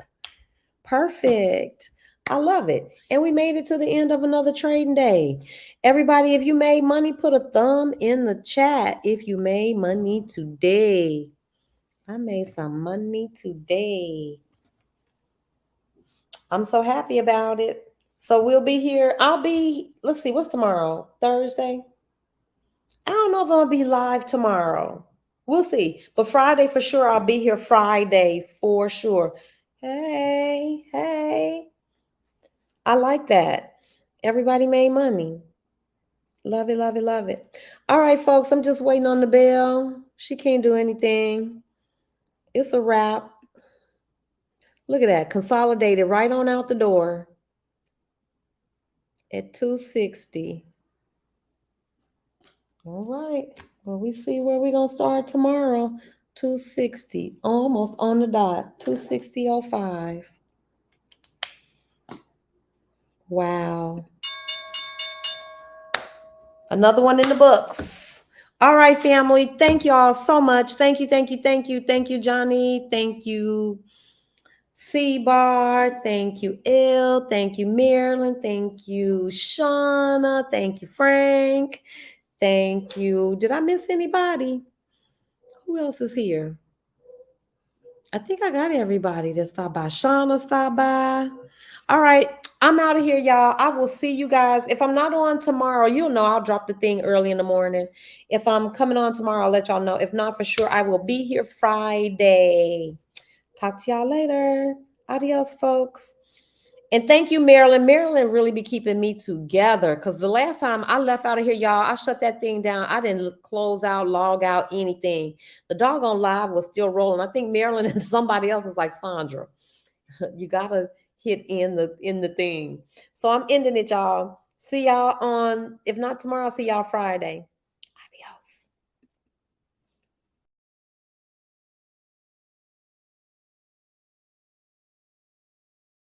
Perfect. I love it. And we made it to the end of another trading day. Everybody, if you made money, put a thumb in the chat if you made money today. I made some money today. I'm so happy about it. So we'll be here. Let's see, what's tomorrow? Thursday? I don't know if I'm going to be live tomorrow. We'll see. But Friday for sure, I'll be here Friday for sure. Hey. I like that. Everybody made money. Love it. All right, folks, I'm just waiting on the bell. She can't do anything. It's a wrap. Look at that. Consolidated right on out the door at 260. All right. Well, we see where we're going to start tomorrow. 260. Almost on the dot. 260.05. Wow. Another one in the books. All right, family. Thank you all so much. Thank you, Johnny. Thank you, C-Bar. Thank you, Il. Thank you, Marilyn. Thank you, Shauna. Thank you, Frank. Thank you. Did I miss anybody? Who else is here? I think I got everybody that stopped by. Shauna stopped by. All right. I'm out of here, y'all. I will see you guys. If I'm not on tomorrow, you'll know I'll drop the thing early in the morning. If I'm coming on tomorrow, I'll let y'all know. If not, for sure, I will be here Friday. Talk to y'all later. Adios, folks. And thank you, Marilyn. Marilyn really be keeping me together because the last time I left out of here, y'all, I shut that thing down. I didn't close out, log out, anything. The doggone live was still rolling. I think Marilyn and somebody else is like, Sandra, you gotta hit in the thing. So I'm ending it, y'all. See y'all on, if not tomorrow, I'll see y'all Friday.